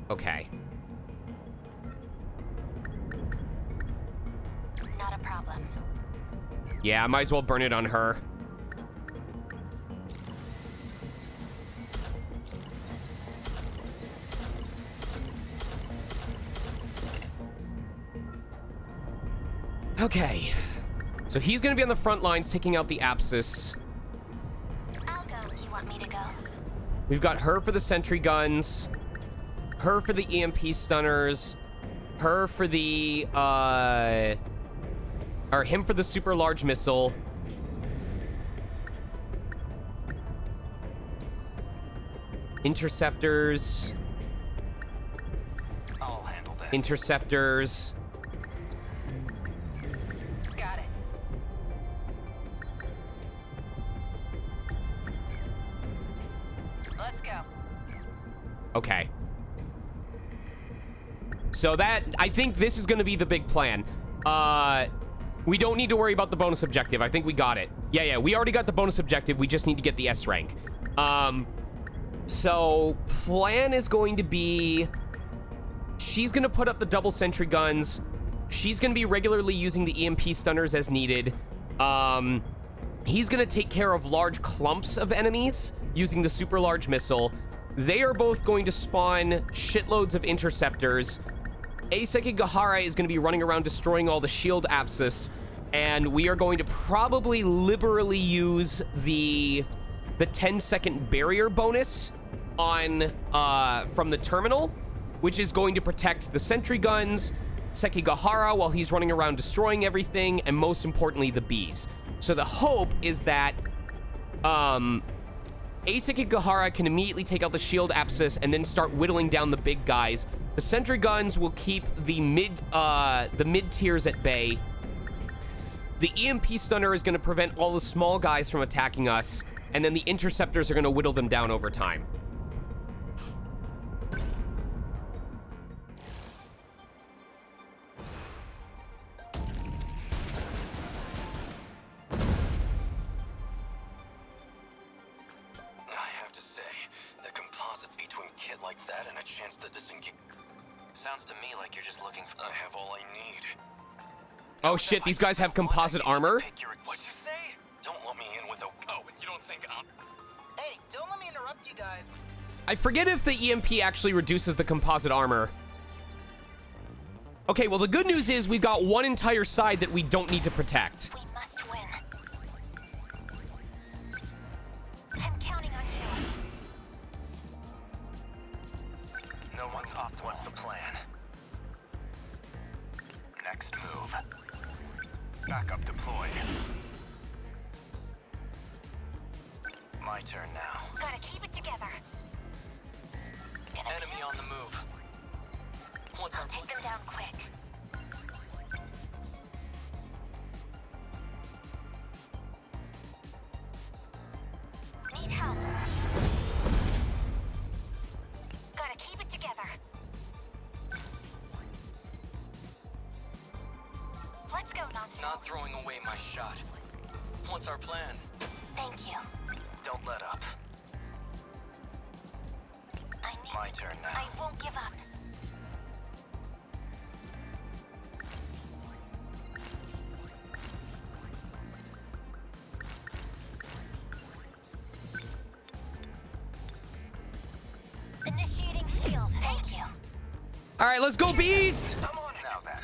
Okay. Not a problem. Yeah, I might as well burn it on her. Okay. So he's gonna be on the front lines taking out the Apsis. I'll go. You want me to go? We've got her for the sentry guns, her for the EMP stunners, her for the, or him for the super large missile. Interceptors. I'll handle this. Interceptors. Got it. Okay. So that, I think this is going to be the big plan. We don't need to worry about the bonus objective. I think we got it. Yeah, we already got the bonus objective. We just need to get the S rank. So plan is going to be, she's going to put up the double sentry guns. She's going to be regularly using the EMP stunners as needed. He's going to take care of large clumps of enemies using the super large missile. They are both going to spawn shitloads of interceptors. Aeseki Gahara is going to be running around destroying all the shield apsis, and we are going to probably liberally use the 10-second barrier bonus on from the terminal, which is going to protect the sentry guns, Sekigahara while he's running around destroying everything, and most importantly, the bees. So the hope is that Sekigahara can immediately take out the shield apsis and then start whittling down the big guys. The sentry guns will keep the mid tiers at bay. The EMP stunner is going to prevent all the small guys from attacking us, and then the interceptors are going to whittle them down over time. I have to say, the composites between kit like that and a chance to disengage. Sounds to me like you're just looking for. I have all I need. Oh shit, these guys have composite armor? What'd you say? Don't let me in with a. Oh, and you don't think I'm. Hey, don't let me interrupt you guys. I forget if the EMP actually reduces the composite armor. Okay, well the good news is we've got one entire side that we don't need to protect. We must win. I'm counting on you. No one's off. What's the plan? Next move. Backup deployed. My turn now. Gotta keep it together. Enemy on the move. What's I'll our take them down quick. Need help. Gotta keep it together. Let's go, Natsu. Not throwing away my shot. What's our plan? Thank you. Don't let up. I need My turn now. I won't give up. Initiating shield. Thank you. All right, let's go, bees! I'm on it. Now then.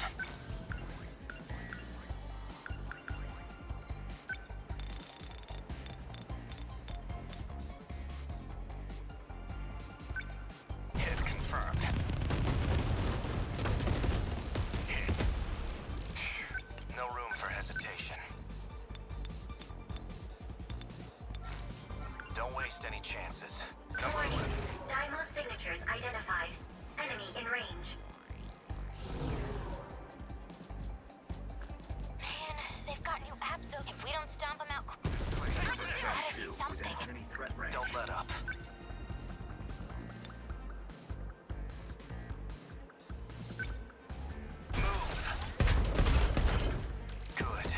Hit confirmed. Hit. No room for hesitation. Don't waste any chances. Warning. Daimo signatures identified. Enemy in range. Man, they've got new apps, so if we don't stomp them out, gotta do something. Don't let up. Good.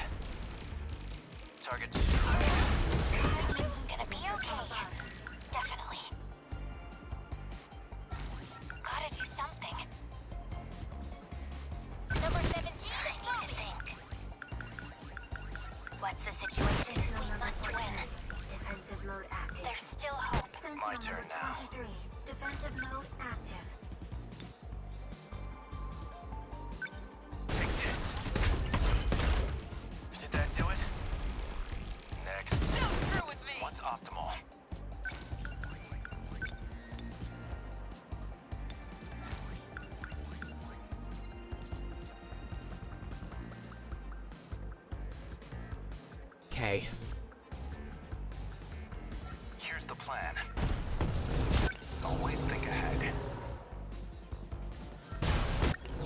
Target destroyed. Gonna be okay. Definitely. Gotta do something. Number 17, I need to think. What's the situation? We must win. Defensive mode active. There's still hope. My turn now. 23. Defensive mode active. Take this. Did that do it? Next. Don't screw with me. What's optimal? Okay. Here's the plan. Always think ahead.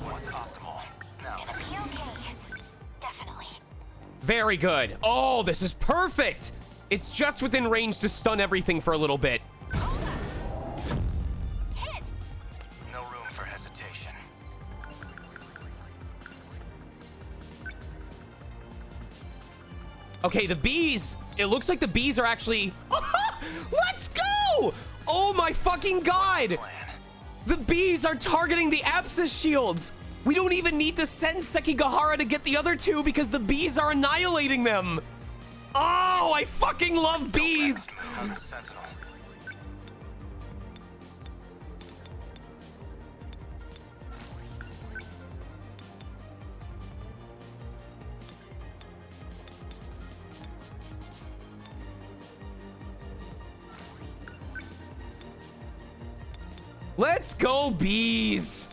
What's optimal? Now. Gonna be okay. Definitely. Very good. Oh, this is perfect! It's just within range to stun everything for a little bit. Hit! Okay, the bees. It looks like the bees are actually... Let's go! Oh my fucking god! The bees are targeting the Apsis shields. We don't even need to send Sekigahara to get the other two because the bees are annihilating them. Oh, I fucking love bees. How's the Sentinel? Let's go, bees.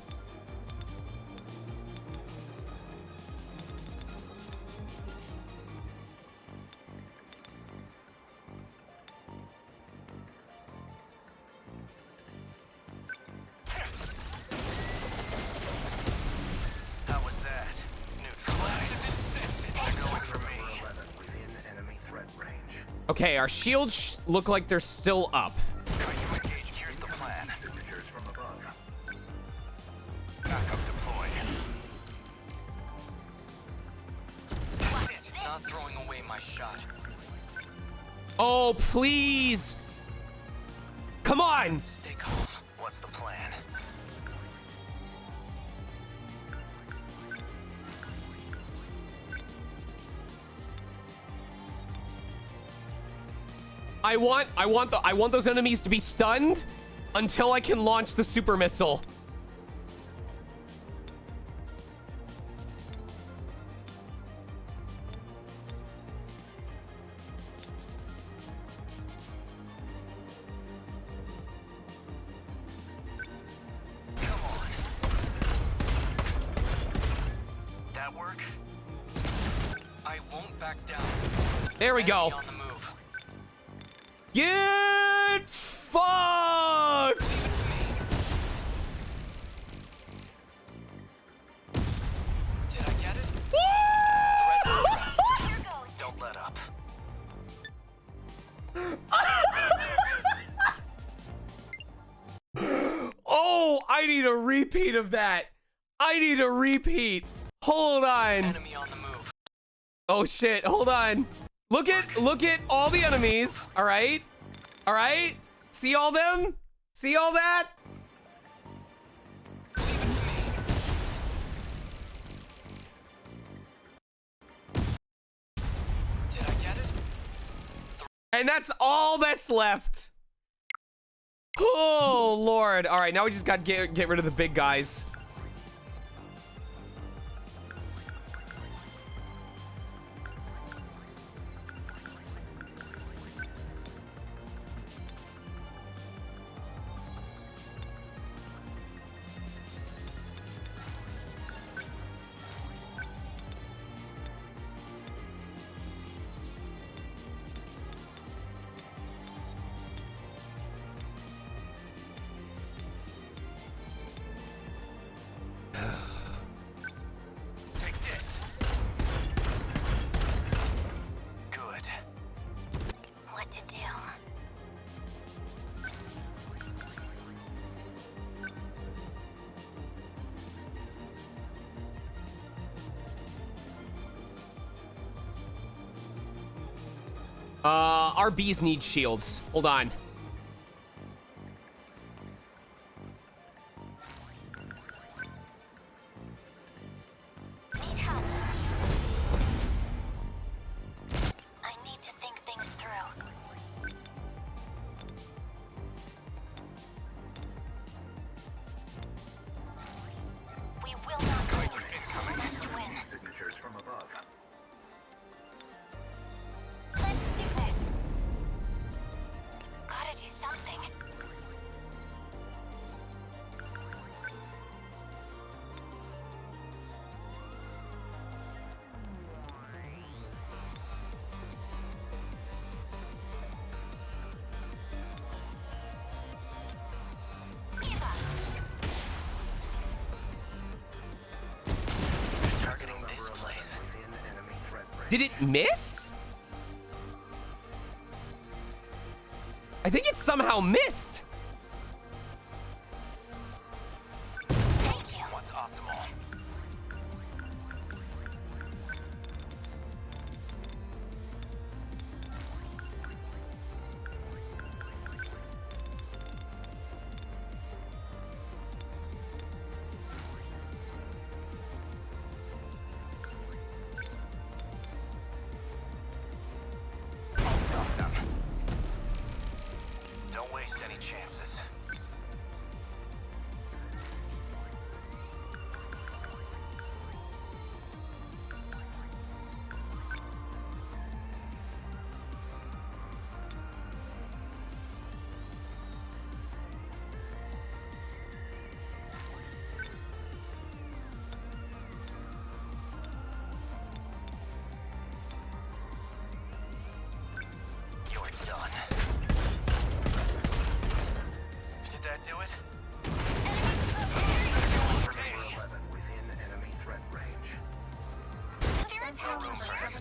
How was that? Neutralized. They're going for me. Within enemy threat range. Okay, our shields look like they're still up. Trying to engage. Here's the plan. Signatures from above. Backup deployed. Not throwing away my shot. Oh, please. Come on. Stay calm. What's the plan? I want those enemies to be stunned until I can launch the super missile. Come on. That work? I won't back down. There we go. Enemy on the move. Get fucked! Did I get it? Woo! Here goes. Don't let up. Oh, I need a repeat of that. I need a repeat. Hold on. Enemy on the move. Oh shit, hold on. Look at all the enemies. All right. All right. See all them? See all that? Did I get it? And that's all that's left. Oh Lord. All right, now we just got to get rid of the big guys. Take this. Good. What to do? Our bees need shields. Hold on. Need help. I need to think things through. We will not lose. We must win. Signatures from above. Let's do this. Gotta do something. Give up. Targeting this place. Within enemy threat range. Did it miss? I think it somehow missed. Thank you. What's optimal?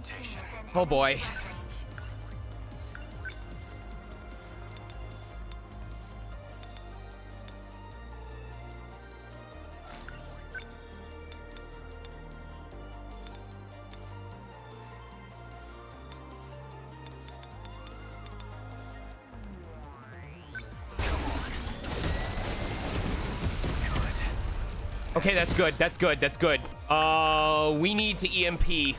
hesitation. Oh boy. Okay, that's good. That's good. That's good. We need to EMP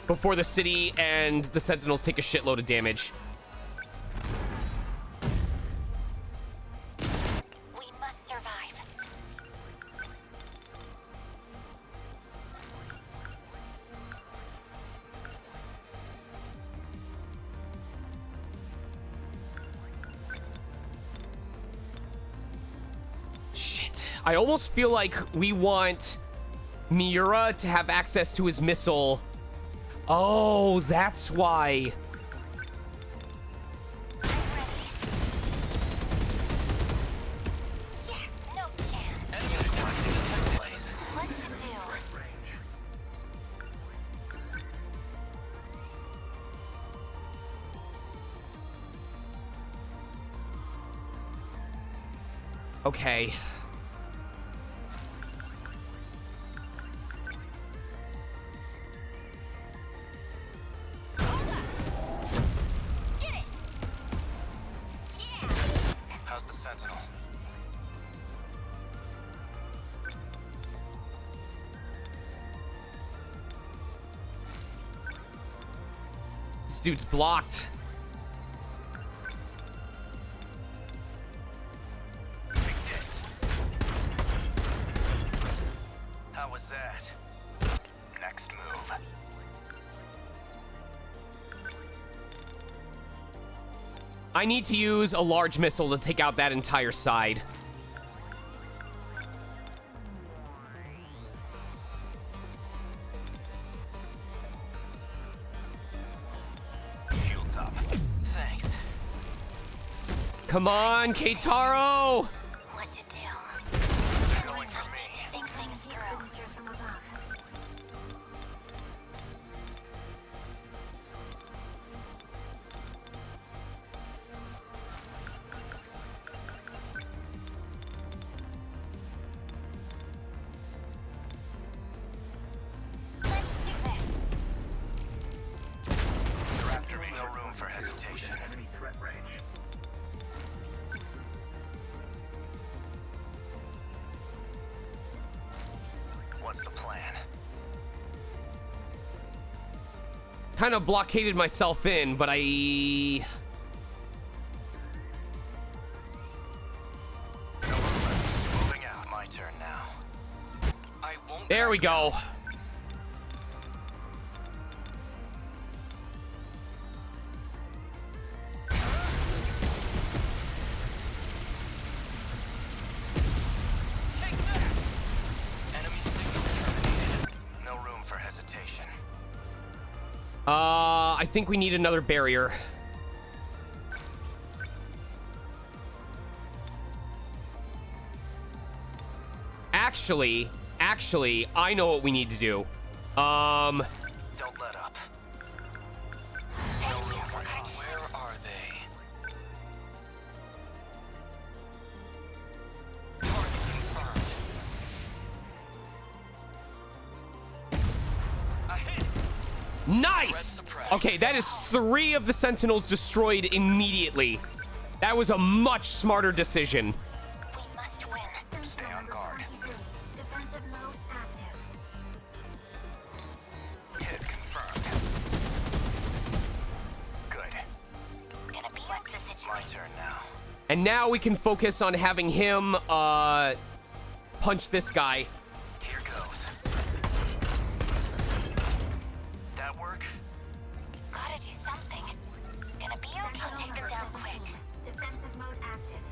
before the city and the Sentinels take a shitload of damage. We must survive. Shit. I almost feel like we want Miura to have access to his missile. Oh, that's why. I'm ready. Yes, no chance. Enemy attacking the test place. What to do? Okay. Get it! Yeah! How's the Sentinel? This dude's blocked. Big hit. How was that? Next move. I need to use a large missile to take out that entire side. Shields up. Thanks. Come on, Keitaro! What to do? They're going for I me. need to think things through. Signatures from above. Let's do this. They're after me. No room for hesitation. Enemy threat range. What's the plan? Kind of blockaded myself in, but I... Moving out. My turn now. I won't. There we go. Take that! Enemy signal terminated. No room for hesitation. I think we need another barrier. Actually, I know what we need to do. Don't let up. No room for hesitation. Where are they? Target confirmed. I hit. Nice! Okay, that is 3 of the Sentinels destroyed immediately. That was a much smarter decision. We must win. Stay on guard. Defensive mode active. Hit confirmed. Good. Gonna be what's the My situation? turn now. And now we can focus on having him, punch this guy. Here goes. That work? Gotta do something. Gonna be okay. I'll take them down quick. Defensive mode active.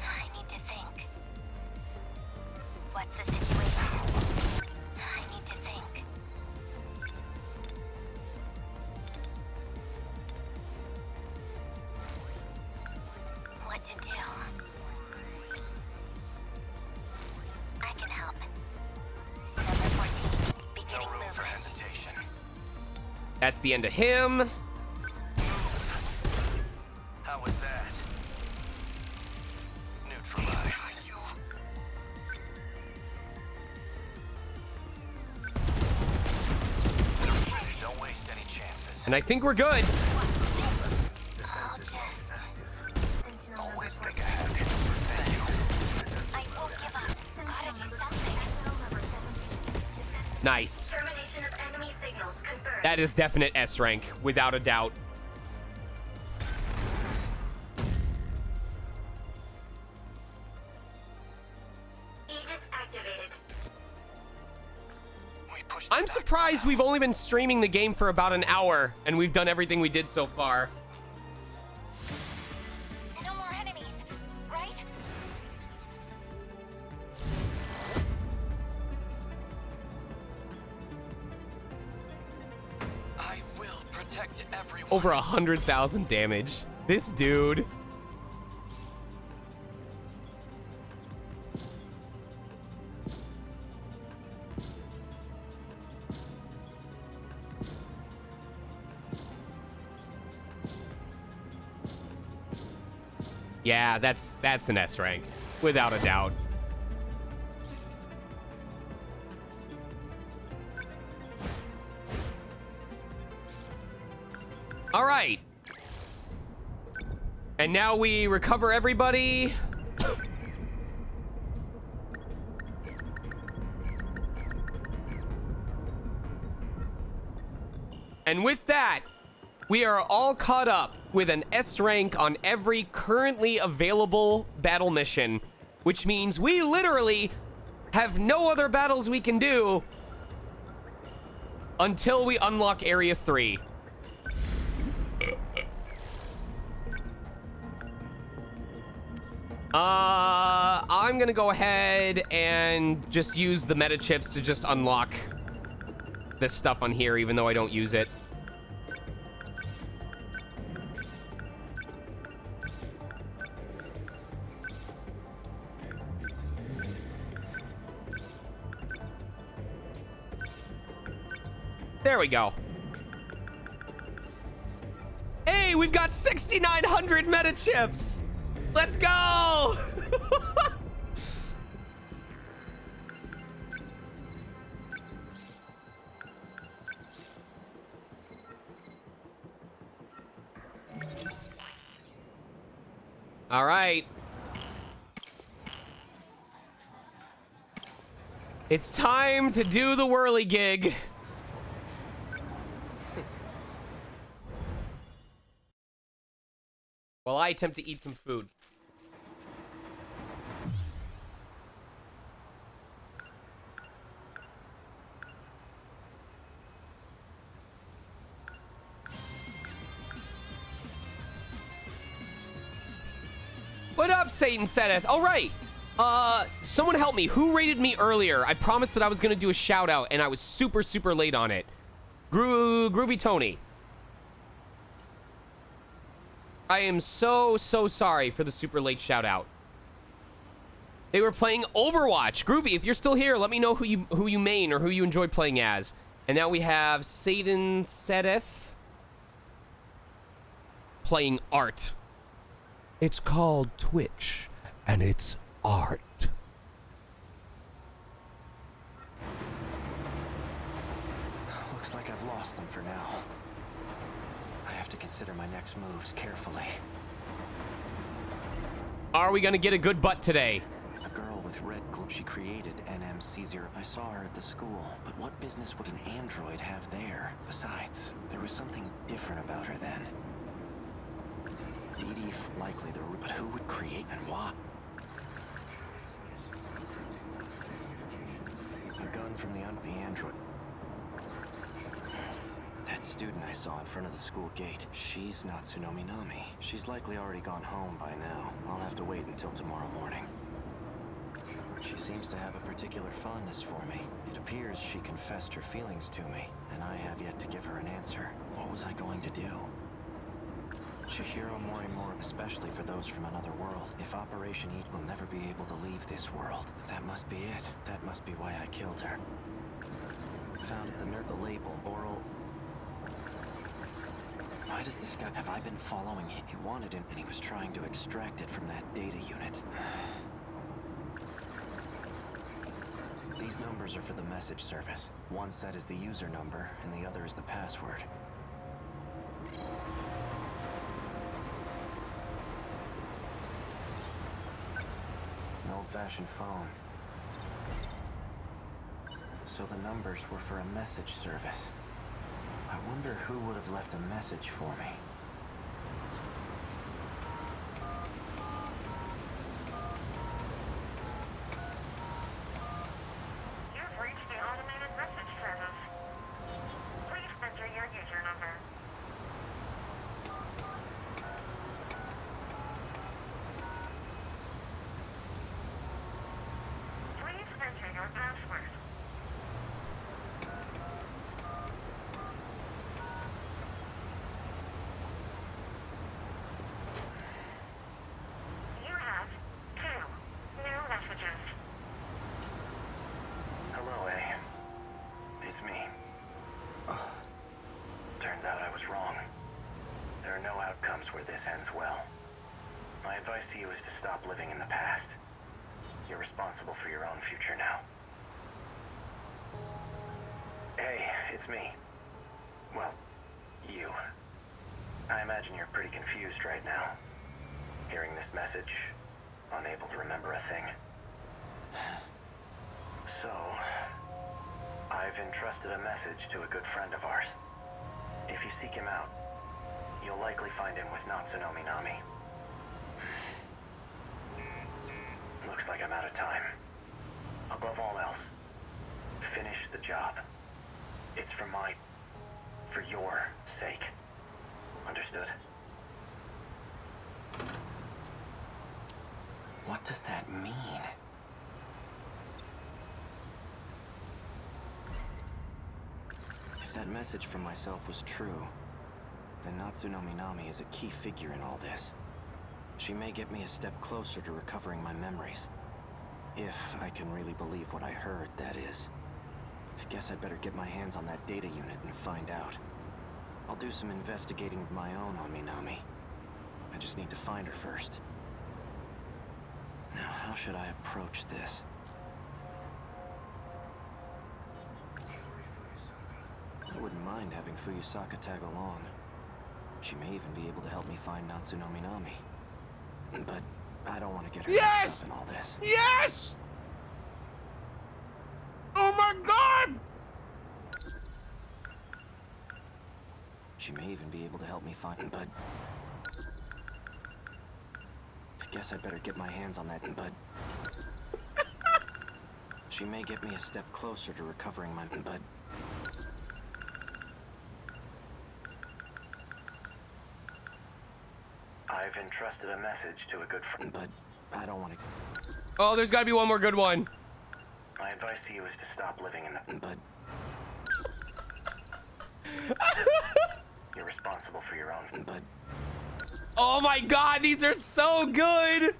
I need to think. What's the situation? I need to think. What to do? I can help. Number 14. No Beginning room for movement. hesitation. That's the end of him. How was that? Neutralized. Don't waste any chances. And I think we're good. Always think ahead. Thank you. I won't give up. Gotta do something. Nice. Termination of enemy signals confirmed. That is definite S rank, without a doubt. Aegis activated. We pushed I'm it back surprised somehow. we've only been streaming the game for about an hour, and we've done everything we did so far. No more enemies, right? I will protect everyone. Over 100,000 damage. This dude. Yeah, that's an S rank, without a doubt. All right. And now we recover everybody. And with that, we are all caught up with an S rank on every currently available battle mission, which means we literally have no other battles we can do until we unlock Area 3. I'm gonna go ahead and just use the meta chips to just unlock this stuff on here, even though I don't use it. There we go. Hey, we've got 6,900 meta chips. Let's go. All right. It's time to do the whirligig. While I attempt to eat some food. What up, Satan Seth? All right. Someone help me. Who rated me earlier? I promised that I was going to do a shout out, and I was super, super late on it. Groovy Tony. I am so sorry for the super late shout out. They were playing Overwatch. Groovy, if you're still here, let me know who you main or who you enjoy playing as. And now we have Satan Seth playing art. It's called Twitch, and it's art. Looks like I've lost them for now. I have to consider my next moves carefully. Are we gonna get a good butt today? A girl with red glow. She created NMC0. I saw her at the school, but what business would an android have there? Besides, there was something different about her then. DD likely the root, but who would create and why? A gun from the android. That student I saw in front of the school gate, she's not Tsunomi Nami. She's likely already gone home by now. I'll have to wait until tomorrow morning. She seems to have a particular fondness for me. It appears she confessed her feelings to me, and I have yet to give her an answer. What was I going to do? Chihiro Morimura, especially for those from another world. If Operation Eat will never be able to leave this world, that must be it. That must be why I killed her. Found the label, oral Why does this guy... Have I been following him? He wanted it, and he was trying to extract it from that data unit. These numbers are for the message service. One set is the user number, and the other is the password. An old-fashioned phone. So the numbers were for a message service. I wonder who would have left a message for me. You've reached the automated message service. Please enter your user number. Please enter your password. You have 2 new messages. Hello, A. It's me. Turns out I was wrong. There are no outcomes where this ends well. My advice to you is to stop living in the past. You're responsible for your own future now. Hey, it's me. Well, you. I imagine you're pretty confused right now. Hearing this message, unable to remember a thing. So, I've entrusted a message to a good friend of ours. If you seek him out, you'll likely find him with Natsunomi Nami. Looks like I'm out of time. Above all else, finish the job. It's for your sake. Understood? What does that mean? If that message from myself was true, then Natsunomi Nami is a key figure in all this. She may get me a step closer to recovering my memories. If I can really believe what I heard, that is. I guess I'd better get my hands on that data unit and find out. I'll do some investigating of my own on Minami. I just need to find her first. Now, how should I approach this? I wouldn't mind having Fuyusaka tag along. She may even be able to help me find Natsunomi Nami. But I don't want to get her mixed up in all this. Yes! Oh my god! She may even be able to help me find, but... I guess I'd better get my hands on that, but... She may get me a step closer to recovering my, but... I've entrusted a message to a good friend, but I don't want to... Oh, there's gotta be one more good one. My advice to you is to stop living in the... But... You're responsible for your own... But... Oh my god, these are so good!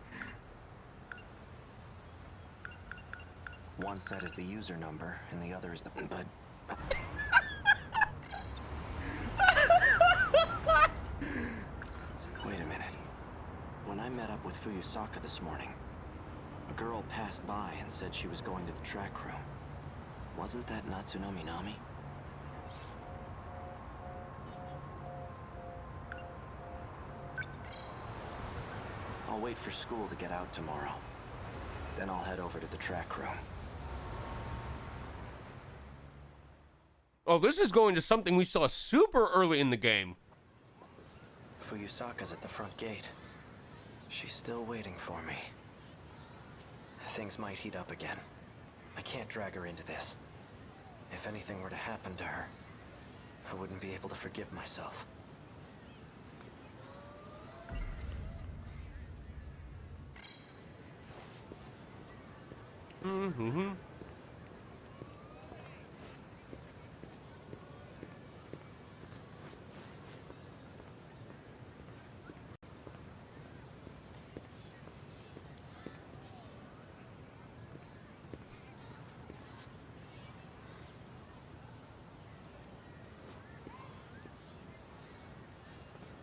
One set is the user number, and the other is the... But... Wait a minute. When I met up with Fuyusaka this morning, a girl passed by and said she was going to the track room. Wasn't that Natsunomi Nami? I'll wait for school to get out tomorrow. Then I'll head over to the track room. Oh, this is going to something we saw super early in the game. Fuyusaka's at the front gate. She's still waiting for me. Things might heat up again. I can't drag her into this. If anything were to happen to her, I wouldn't be able to forgive myself. Mm-hmm.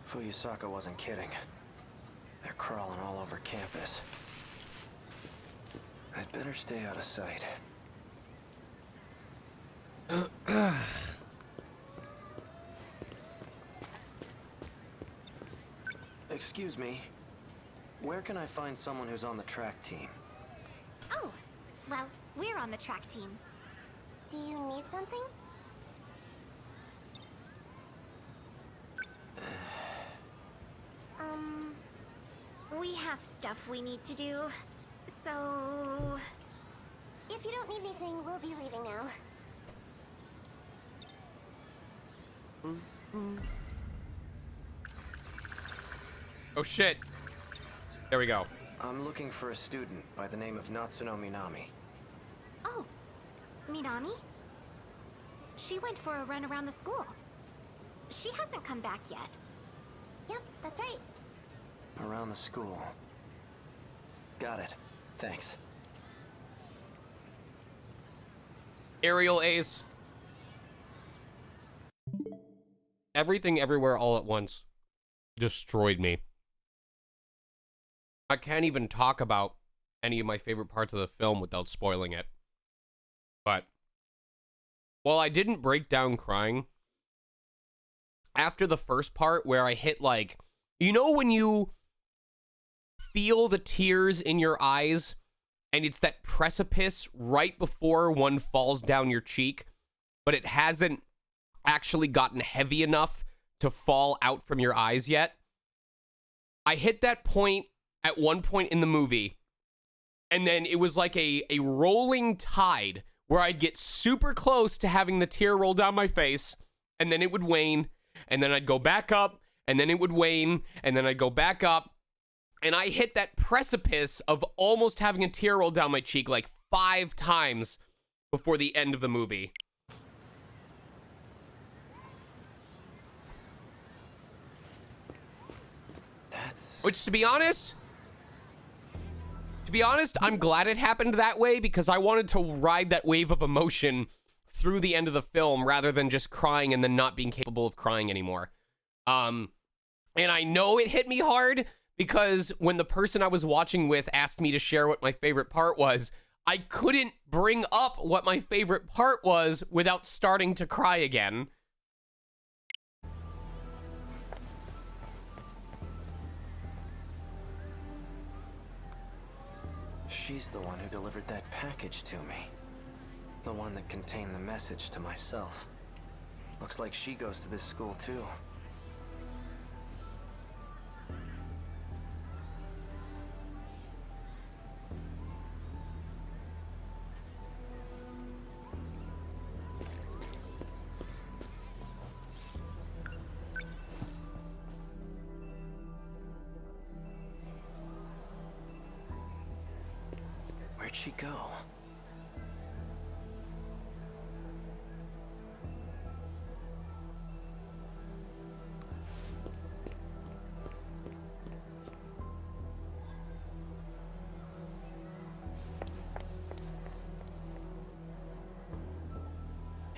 Fuyusaka wasn't kidding. They're crawling all over campus. I'd better stay out of sight. Excuse me. Where can I find someone who's on the track team? Oh, well, we're on the track team. Do you need something? We have stuff we need to do, so... If you don't need anything, we'll be leaving now. Oh shit. There we go. I'm looking for a student by the name of Natsuno Minami. Oh, Minami? She went for a run around the school. She hasn't come back yet. Yep, that's right. Around the school. Got it. Thanks. Aerial Ace. Everything Everywhere All at Once destroyed me. I can't even talk about any of my favorite parts of the film without spoiling it. But while I didn't break down crying, after the first part where I hit like, you know when you feel the tears in your eyes and it's that precipice right before one falls down your cheek, but it hasn't actually gotten heavy enough to fall out from your eyes yet? I hit that point at one point in the movie, and then it was like a rolling tide where I'd get super close to having the tear roll down my face, and then it would wane, and then I'd go back up, and then it would wane, and then I'd go back up, and I hit that precipice of almost having a tear roll down my cheek like 5 times before the end of the movie. Which, to be honest, I'm glad it happened that way, because I wanted to ride that wave of emotion through the end of the film rather than just crying and then not being capable of crying anymore. And I know it hit me hard because when the person I was watching with asked me to share what my favorite part was, I couldn't bring up what my favorite part was without starting to cry again. She's the one who delivered that package to me. The one that contained the message to myself. Looks like she goes to this school too. Where'd she go?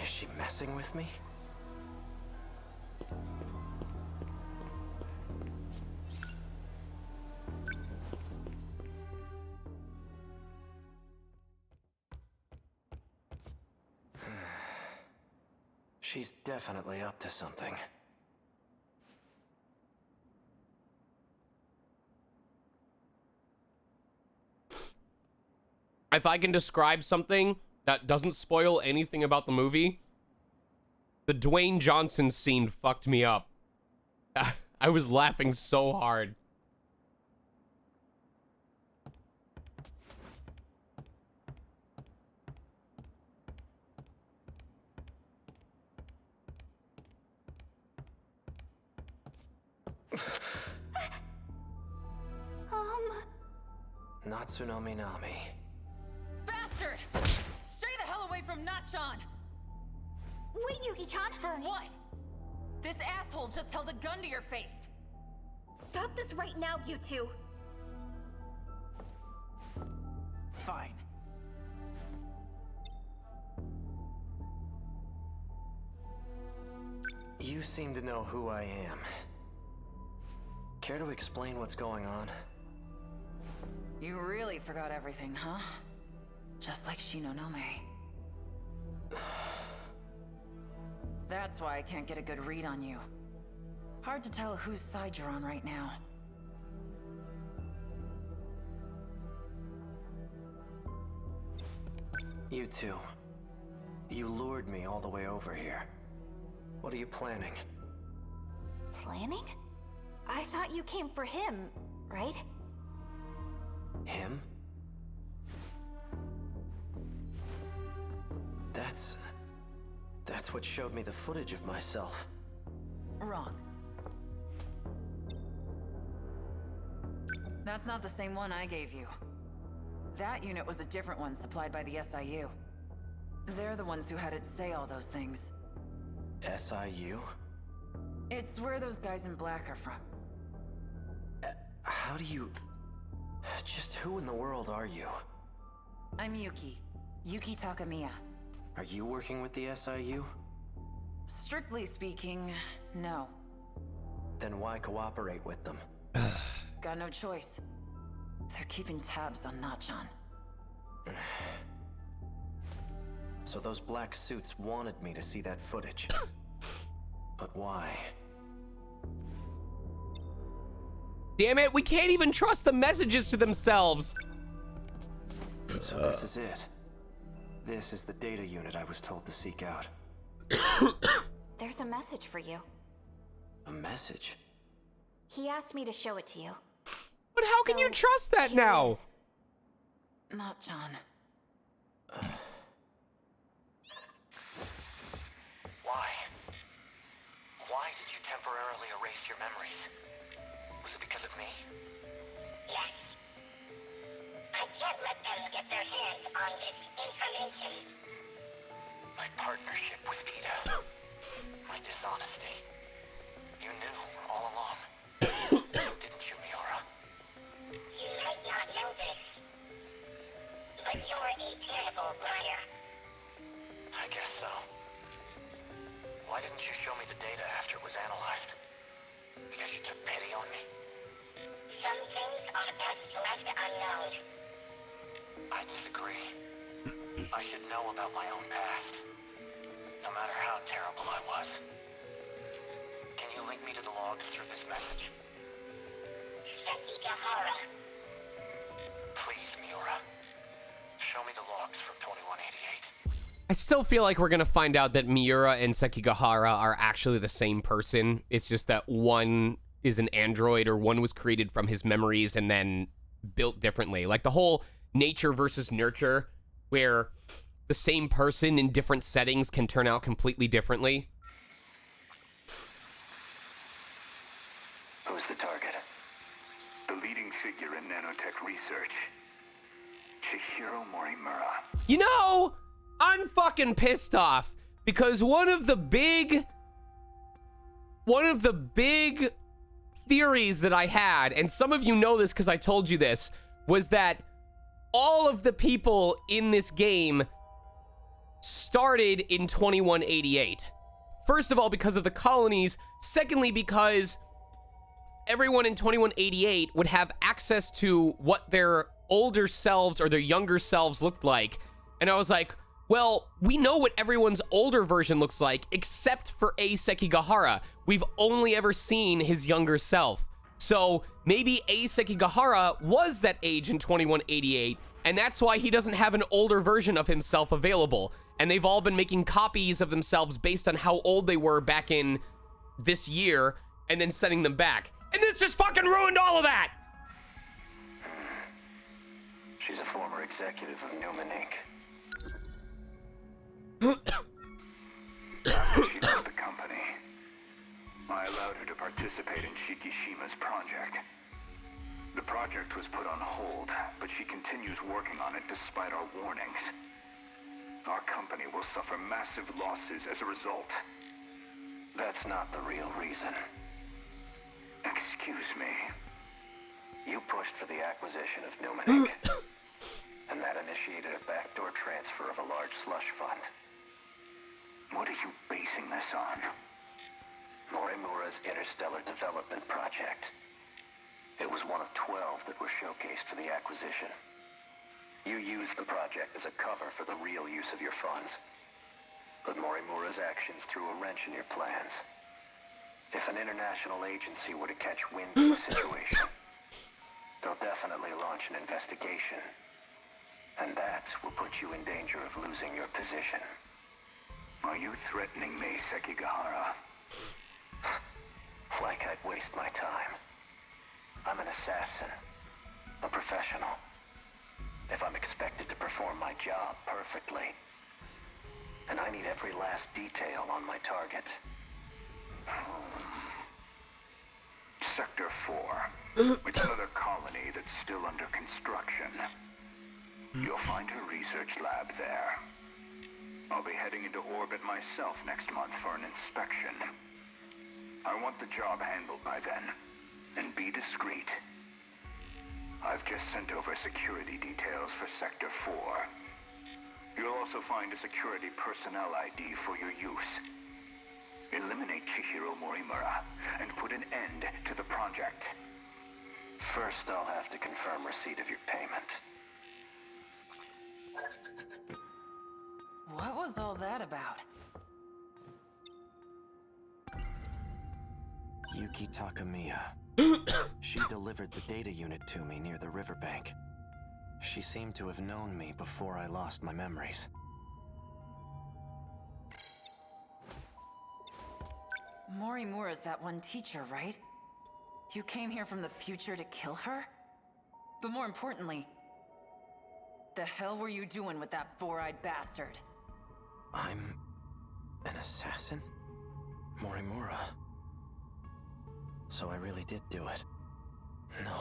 Is she messing with me? She's definitely up to something. If I can describe something that doesn't spoil anything about the movie, the Dwayne Johnson scene fucked me up. I was laughing so hard. Natsuno Minami. Bastard! Stay the hell away from Natchan! Wait, Yuki-chan! For what? This asshole just held a gun to your face. Stop this right now, you two! Fine. You seem to know who I am. Care to explain what's going on? You really forgot everything, huh? Just like Shinonome. That's why I can't get a good read on you. Hard to tell whose side you're on right now. You two. You lured me all the way over here. What are you planning? Planning? I thought you came for him, right? Him? That's what showed me the footage of myself. Wrong. That's not the same one I gave you. That unit was a different one supplied by the SIU. They're the ones who had it say all those things. SIU? It's where those guys in black are from. How do you... Just who in the world are you? I'm Yuki. Yuki Takamiya. Are you working with the SIU? Strictly speaking, no. Then why cooperate with them? Got no choice. They're keeping tabs on Nachan. So those black suits wanted me to see that footage. But why? Damn it, we can't even trust the messages to themselves. So this is it. This is the data unit I was told to seek out. There's a message for you. A message? He asked me to show it to you. But how can you trust that now? Nachan. Why? Why did you temporarily erase your memories? Was it because of me? Yes. I can't let them get their hands on this information. My partnership with Ida. My dishonesty. You knew all along. Didn't you, Miura? You might not know this, but you're a terrible liar. I guess so. Why didn't you show me the data after it was analyzed? Because you took pity on me? Some things are best left unknown. I disagree. I should know about my own past. No matter how terrible I was. Can you link me to the logs through this message? Sekigahara. Please, Miura. Show me the logs from 2188. I still feel like we're gonna find out that Miura and Sekigahara are actually the same person. It's just that one is an android, or one was created from his memories and then built differently. Like the whole nature versus nurture, where the same person in different settings can turn out completely differently. Who's the target? The leading figure in nanotech research. Chihiro Morimura. You know, I'm fucking pissed off because one of the big theories that I had, and some of you know this because I told you this, was that all of the people in this game started in 2188. First of all, because of the colonies. Secondly, because everyone in 2188 would have access to what their older selves or their younger selves looked like. And I was like, well, we know what everyone's older version looks like, except for A. Sekigahara. We've only ever seen his younger self. So maybe A. Sekigahara was that age in 2188, and that's why he doesn't have an older version of himself available. And they've all been making copies of themselves based on how old they were back in this year, and then sending them back. And this just fucking ruined all of that! She's a former executive of Newman Inc. After she left the company, I allowed her to participate in Shikishima's project. The project was put on hold, but she continues working on it despite our warnings. Our company will suffer massive losses as a result. That's not the real reason. Excuse me. You pushed for the acquisition of Newman Inc. And that initiated a backdoor transfer of a large slush fund. What are you basing this on? Morimura's interstellar development project. It was one of 12 that were showcased for the acquisition. You used the project as a cover for the real use of your funds. But Morimura's actions threw a wrench in your plans. If an international agency were to catch wind of the situation, they'll definitely launch an investigation. And that will put you in danger of losing your position. Are you threatening me, Sekigahara? Like I'd waste my time. I'm an assassin. A professional. If I'm expected to perform my job perfectly, and I need every last detail on my target. Sector 4. It's another colony that's still under construction. You'll find a research lab there. I'll be heading into orbit myself next month for an inspection. I want the job handled by then, and be discreet. I've just sent over security details for Sector 4. You'll also find a security personnel ID for your use. Eliminate Chihiro Morimura and put an end to the project. First, I'll have to confirm receipt of your payment. What was all that about? Yuki Takamiya. She delivered the data unit to me near the riverbank. She seemed to have known me before I lost my memories. Morimura's that one teacher, right? You came here from the future to kill her? But more importantly, the hell were you doing with that four-eyed bastard? I'm an assassin? Morimura. So I really did do it. No.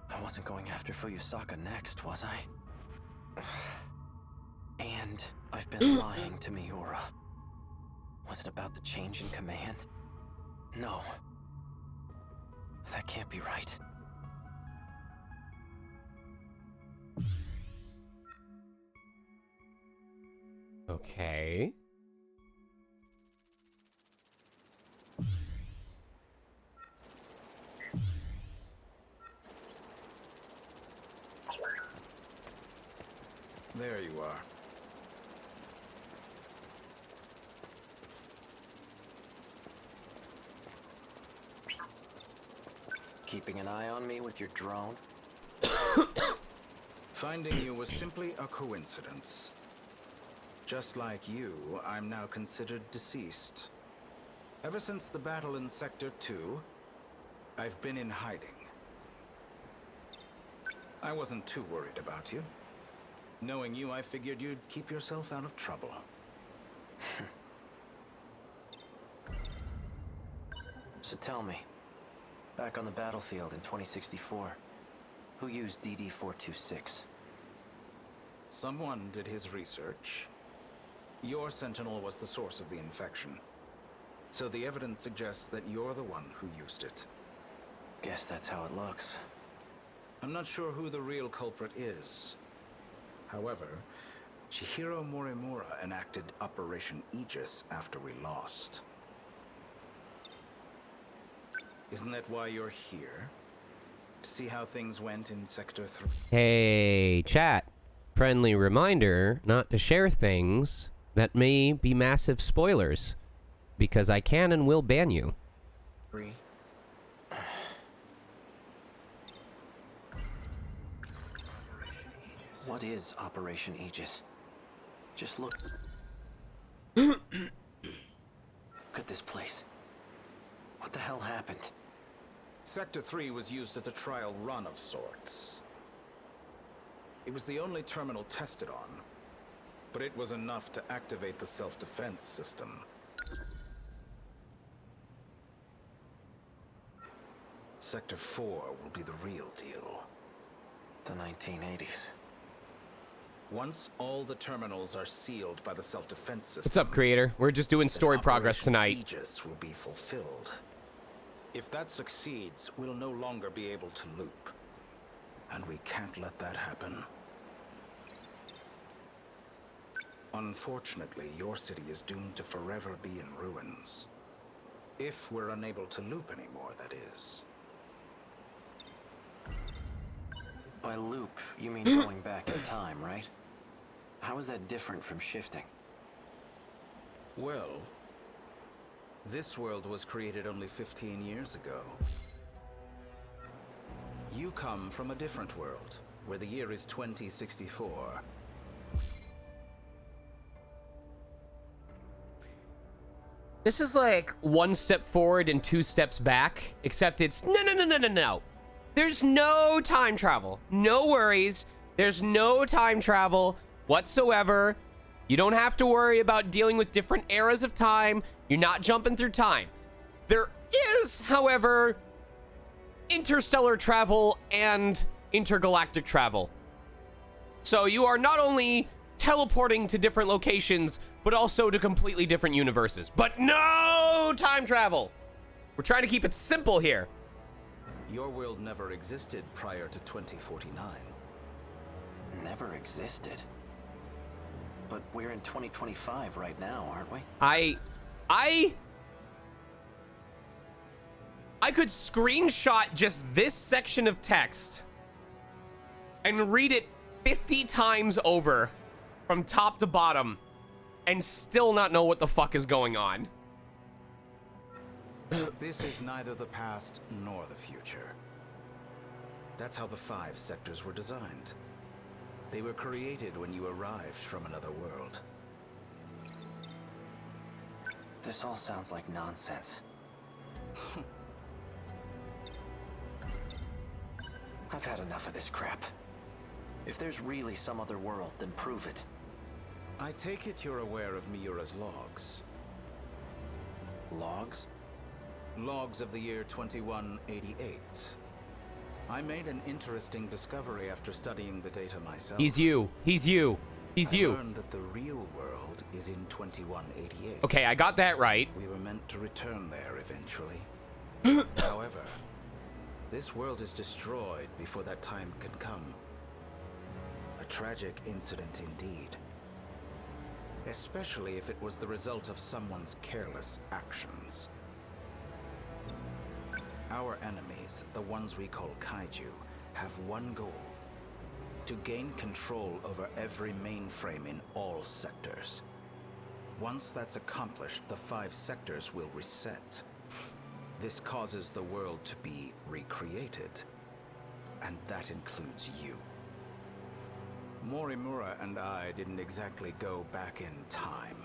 I wasn't going after Fuyusaka next, was I? And I've been lying to Miura. Was it about the change in command? No. That can't be right. Okay. There you are. Keeping an eye on me with your drone? Finding you was simply a coincidence. Just like you, I'm now considered deceased. Ever since the battle in Sector 2, I've been in hiding. I wasn't too worried about you. Knowing you, I figured you'd keep yourself out of trouble. So tell me, back on the battlefield in 2064, who used DD-426? Someone did his research. Your Sentinel was the source of the infection. So the evidence suggests that you're the one who used it. Guess that's how it looks. I'm not sure who the real culprit is. However, Chihiro Morimura enacted Operation Aegis after we lost. Isn't that why you're here? To see how things went in Sector 3? Hey, chat. Friendly reminder not to share things that may be massive spoilers, because I can and will ban you. What is Operation Aegis? Just look. Look at this place. What the hell happened? Sector 3 was used as a trial run of sorts. It was the only terminal tested on, but it was enough to activate the self-defense system. Sector 4 will be the real deal. The 1980s. Once all the terminals are sealed by the self-defense system... What's up, creator? We're just doing story progress Operation tonight. Aegis will be fulfilled. If that succeeds, we'll no longer be able to loop. And we can't let that happen. Unfortunately, your city is doomed to forever be in ruins. If we're unable to loop anymore, that is. By loop, you mean going back in time, right? How is that different from shifting? Well, this world was created only 15 years ago. You come from a different world, where the year is 2064. This is like 1 step forward and 2 steps back, except it's no. There's no time travel. No worries. There's no time travel whatsoever. You don't have to worry about dealing with different eras of time. You're not jumping through time. There is, however, interstellar travel and intergalactic travel. So you are not only teleporting to different locations, but also to completely different universes. But no time travel. We're trying to keep it simple here. Your world never existed prior to 2049. Never existed. But we're in 2025 right now, aren't we? I could screenshot just this section of text and read it 50 times over from top to bottom and still not know what the fuck is going on. This is neither the past nor the future. That's how the 5 sectors were designed. They were created when you arrived from another world. This all sounds like nonsense. I've had enough of this crap. If there's really some other world, then prove it. I take it you're aware of Miura's logs. Logs? Logs of the year 2188. I made an interesting discovery after studying the data myself. He's you. He's you. He's you. I learned that the real world is in 2188. Okay, I got that right. We were meant to return there eventually. However, this world is destroyed before that time can come. A tragic incident indeed. Especially if it was the result of someone's careless actions. Our enemies, the ones we call kaiju, have one goal: to gain control over every mainframe in all sectors. Once that's accomplished, the 5 sectors will reset. This causes the world to be recreated, and that includes you. Morimura and I didn't exactly go back in time.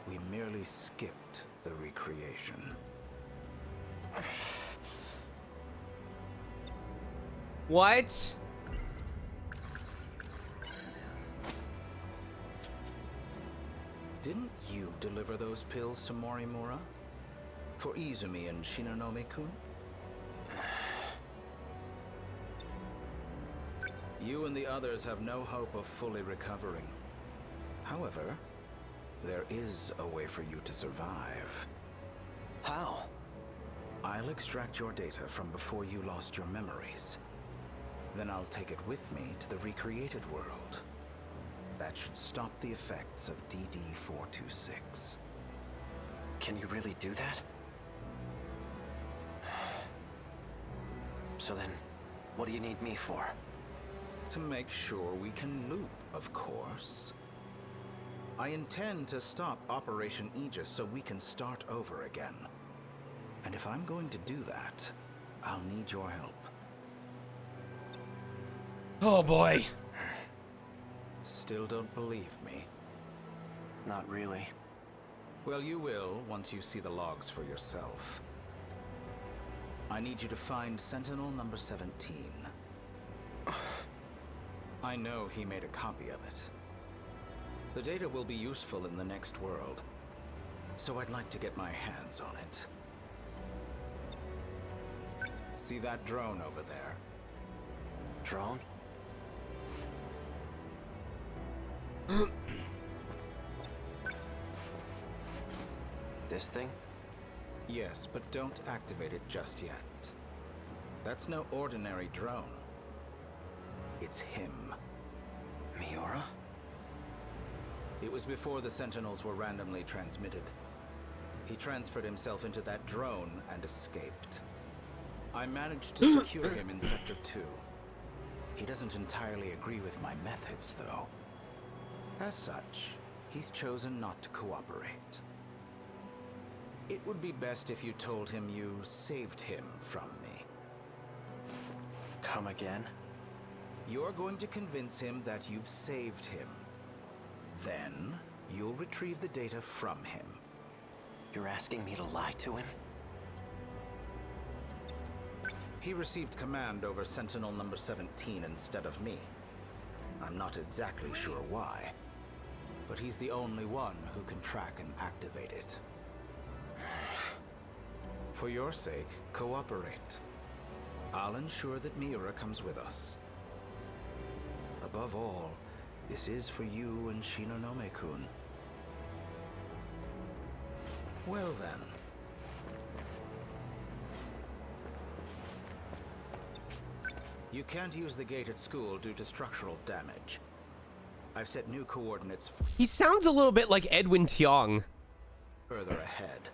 We merely skipped the recreation. What? Didn't you deliver those pills to Morimura? For Izumi and Shinonome-kun? You and the others have no hope of fully recovering. However, there is a way for you to survive. How? I'll extract your data from before you lost your memories. Then I'll take it with me to the recreated world. That should stop the effects of DD-426. Can you really do that? So then, what do you need me for? To make sure we can loop, of course. I intend to stop Operation Aegis so we can start over again. And if I'm going to do that, I'll need your help. Oh boy. Still don't believe me? Not really. Well, you will once you see the logs for yourself. I need you to find Sentinel number 17. I know he made a copy of it. The data will be useful in the next world, so I'd like to get my hands on it. See that drone over there? Drone? This thing? Yes, but don't activate it just yet. That's no ordinary drone. It's him. Miura? It was before the Sentinels were randomly transmitted. He transferred himself into that drone and escaped. I managed to secure him in Sector 2. He doesn't entirely agree with my methods, though. As such, he's chosen not to cooperate. It would be best if you told him you saved him from me. Come again? You're going to convince him that you've saved him. Then, you'll retrieve the data from him. You're asking me to lie to him? He received command over Sentinel number 17 instead of me. I'm not exactly sure why, but he's the only one who can track and activate it. For your sake, cooperate. I'll ensure that Miura comes with us. Above all, this is for you and Shinonome-kun. Well then. You can't use the gate at school due to structural damage. I've set new coordinates He sounds a little bit like Edwin Tiong. further ahead.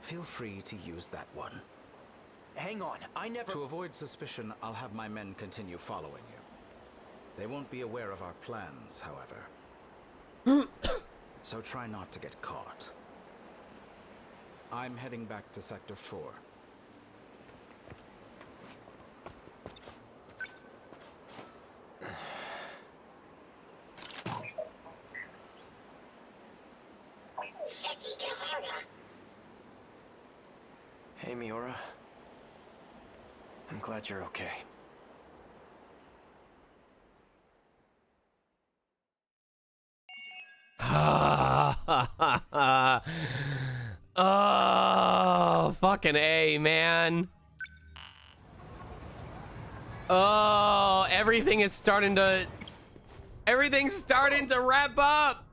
Feel free to use that one. Hang on, I never... To avoid suspicion, I'll have my men continue following you. They won't be aware of our plans, however. So try not to get caught. I'm heading back to Sector 4. Hey, Miura. I'm glad you're okay. Oh, fucking A, man. Oh, everything's starting to wrap up.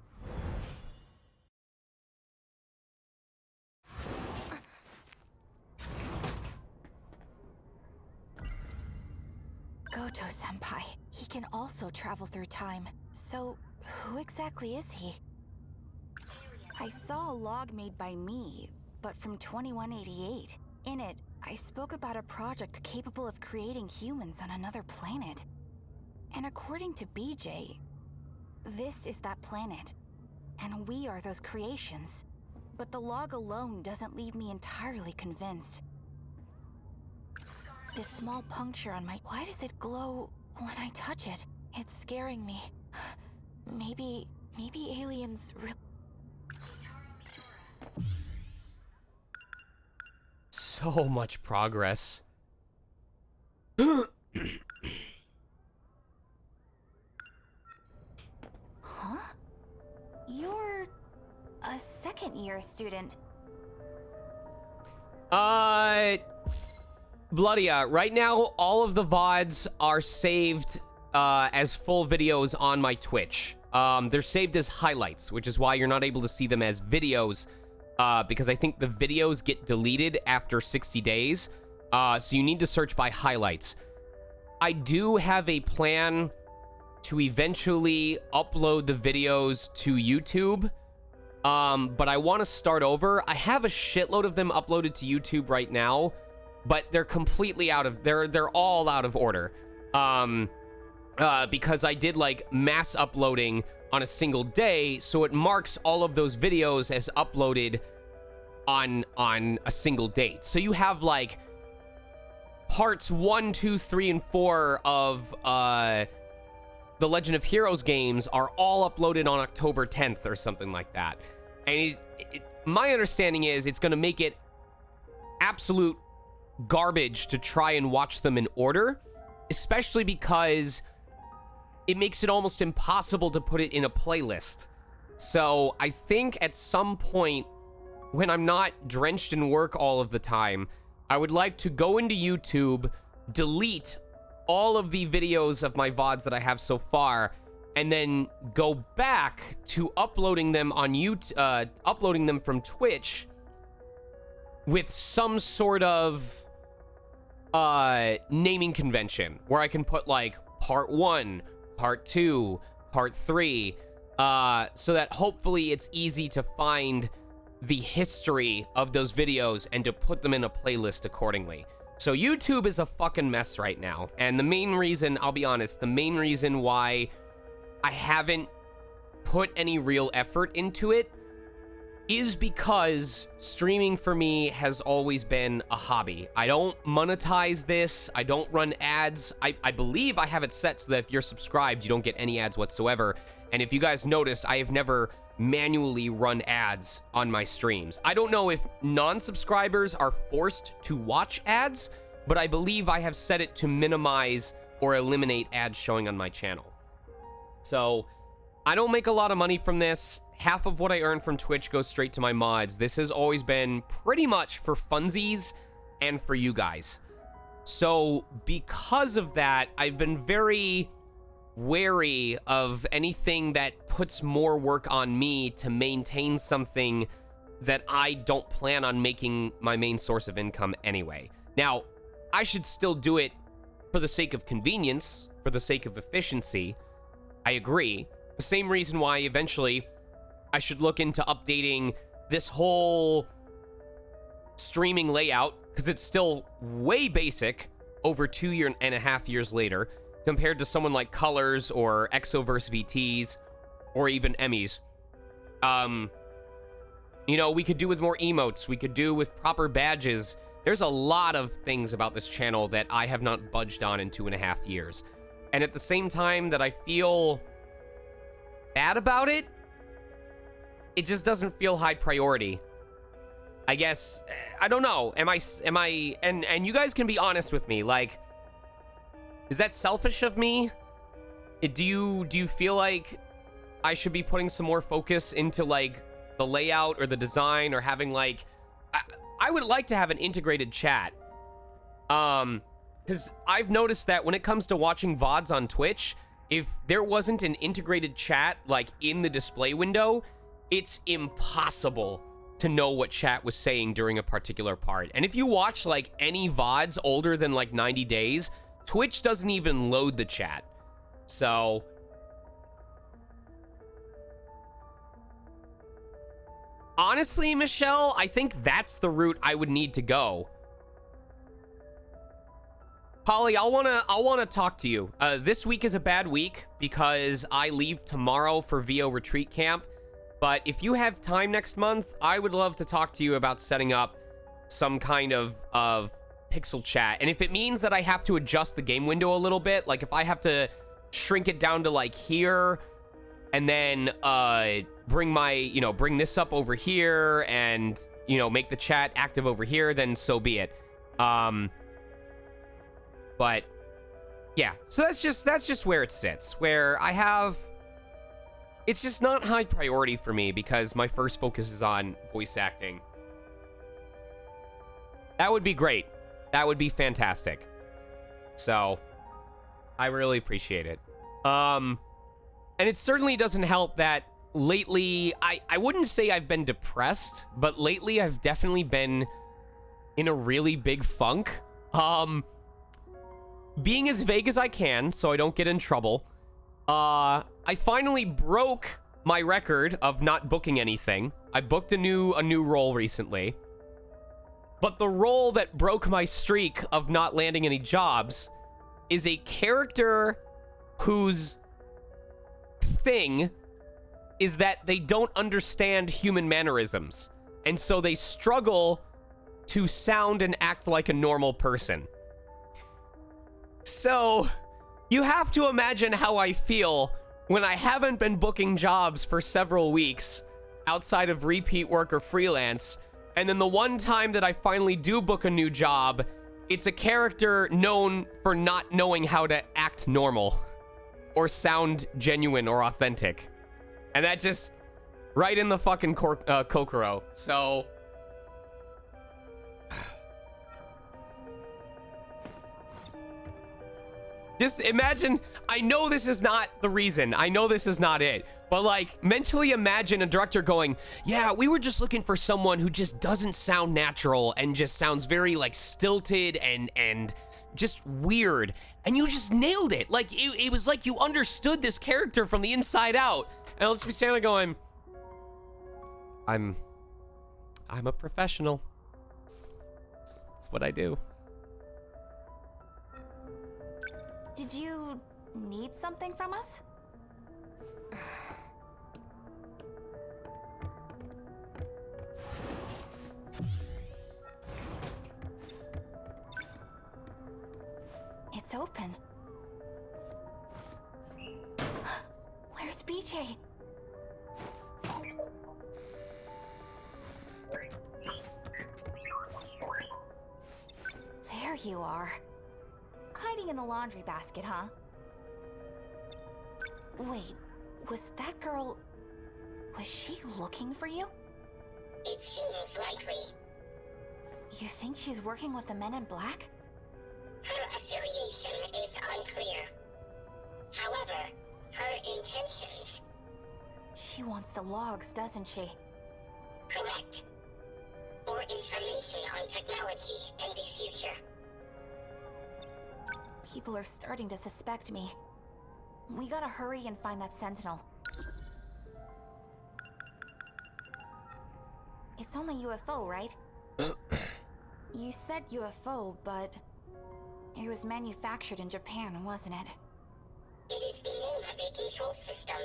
Goto-senpai. He can also travel through time. So, who exactly is he? I saw a log made by me, but from 2188. In it, I spoke about a project capable of creating humans on another planet. And according to BJ, this is that planet. And we are those creations. But the log alone doesn't leave me entirely convinced. This small puncture on my... Why does it glow when I touch it? It's scaring me. Maybe aliens really... So much progress. Huh? You're a second-year student. Bloodia, right now, all of the VODs are saved as full videos on my Twitch. They're saved as highlights, which is why you're not able to see them as videos, because I think the videos get deleted after 60 days. So you need to search by highlights. I do have a plan to eventually upload the videos to YouTube, but I want to start over. I have a shitload of them uploaded to YouTube right now, but they're completely out of... They're all out of order. Because I did, like, mass uploading on a single day, so it marks all of those videos as uploaded on a single date. So you have, like, parts 1, 2, 3, and 4 of the Legend of Heroes games are all uploaded on October 10th or something like that. And my understanding is it's going to make it absolute garbage to try and watch them in order, especially because it makes it almost impossible to put it in a playlist. So I think at some point, when I'm not drenched in work all of the time, I would like to go into YouTube, delete all of the videos of my VODs that I have so far, and then go back to uploading them on YouTube, uploading them from Twitch with some sort of naming convention where I can put, like, part 1, part 2, part 3, so that hopefully it's easy to find the history of those videos and to put them in a playlist accordingly. So YouTube is a fucking mess right now. And the main reason, I'll be honest, the main reason why I haven't put any real effort into it is because streaming for me has always been a hobby. I don't monetize this. I don't run ads. I believe I have it set so that if you're subscribed, you don't get any ads whatsoever. And if you guys notice, I have never manually run ads on my streams. I don't know if non-subscribers are forced to watch ads, but I believe I have set it to minimize or eliminate ads showing on my channel. So I don't make a lot of money from this. Half of what I earn from Twitch goes straight to my mods. This has always been pretty much for funsies and for you guys. So because of that, I've been very wary of anything that puts more work on me to maintain something that I don't plan on making my main source of income anyway. Now, I should still do it for the sake of convenience, for the sake of efficiency. I agree. The same reason why eventually I should look into updating this whole streaming layout, because it's still way basic over 2.5 years later, compared to someone like Colors or Exoverse VTs or even Emmys. You know, we could do with more emotes. We could do with proper badges. There's a lot of things about this channel that I have not budged on in 2.5 years. And at the same time that I feel bad about it, it just doesn't feel high priority. I guess, I don't know. Am I, and you guys can be honest with me, like, is that selfish of me? Do you feel like I should be putting some more focus into, like, the layout or the design, or having, like, I would like to have an integrated chat. Because I've noticed that when it comes to watching VODs on Twitch, if there wasn't an integrated chat, like, in the display window, it's impossible to know what chat was saying during a particular part. And if you watch, like, any VODs older than, like, 90 days, Twitch doesn't even load the chat. So honestly, Michelle, I think that's the route I would need to go. Polly, I'll wanna talk to you. This week is a bad week because I leave tomorrow for VO retreat camp. But if you have time next month, I would love to talk to you about setting up some kind of pixel chat. And if it means that I have to adjust the game window a little bit, like if I have to shrink it down to like here and then bring this up over here and, you know, make the chat active over here, then so be it. But yeah, so that's just where it sits, where I have, it's just not high priority for me because my first focus is on voice acting. That would be great. That would be fantastic. So I really appreciate it. And it certainly doesn't help that lately, I wouldn't say I've been depressed, but lately I've definitely been in a really big funk. Being as vague as I can so I don't get in trouble. I finally broke my record of not booking anything. I booked a new role recently. But the role that broke my streak of not landing any jobs is a character whose thing is that they don't understand human mannerisms. And so they struggle to sound and act like a normal person. So you have to imagine how I feel when I haven't been booking jobs for several weeks outside of repeat work or freelance. And then the one time that I finally do book a new job, it's a character known for not knowing how to act normal or sound genuine or authentic. And that just right in the fucking Kokoro. So just imagine, I know this is not the reason. I know this is not it. But like, mentally imagine a director going, yeah, we were just looking for someone who just doesn't sound natural and just sounds very like stilted and just weird. And you just nailed it. Like, it was like you understood this character from the inside out. And I'll just be standing there going, I'm a professional. It's what I do. Did you need something from us? It's open. Where's BJ? There you are. Hiding in the laundry basket, huh? Wait, was that girl... was she looking for you? It seems likely. You think she's working with the men in black? Her affiliation is unclear. However, her intentions... She wants the logs, doesn't she? correct. Or information on technology and the future. People are starting to suspect me. We gotta hurry and find that Sentinel. It's only UFO, right? You said UFO, but... it was manufactured in Japan, wasn't it? It is the name of a control system.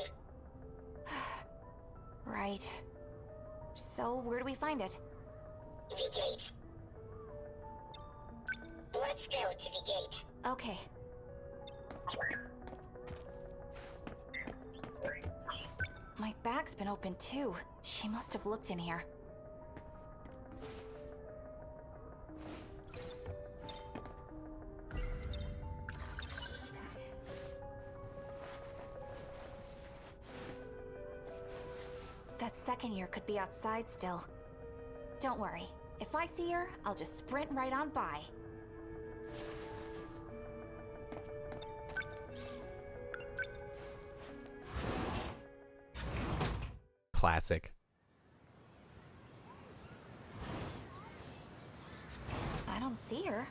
Right. So, where do we find it? The gate. Let's go to the gate. Okay. My bag's been open too. She must have looked in here. That second year could be outside still. Don't worry. If I see her, I'll just sprint right on by. Classic. I don't see her.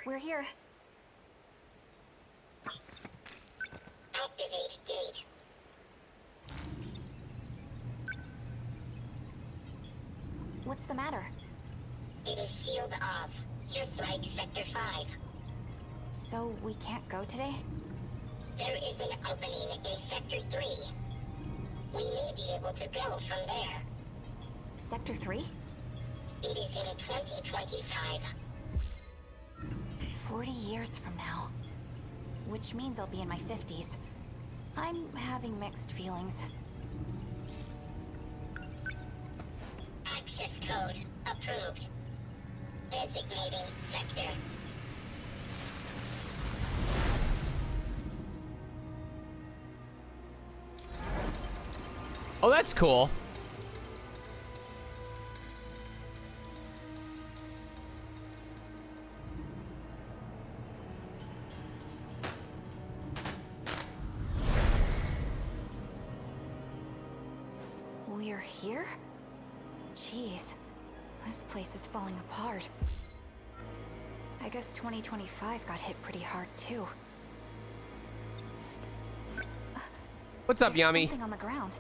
We're here. Activate gate. What's the matter? It is sealed off, just like Sector 5. So we can't go today? There is an opening in Sector 3. We may be able to go from there. Sector 3? It is in 2025. 40 years from now. Which means I'll be in my 50s. I'm having mixed feelings. Access code approved. Designating sector. Oh, that's cool. We're here? Jeez, this place is falling apart. I guess 2025 got hit pretty hard too. What's up, There's Yami? something on the ground.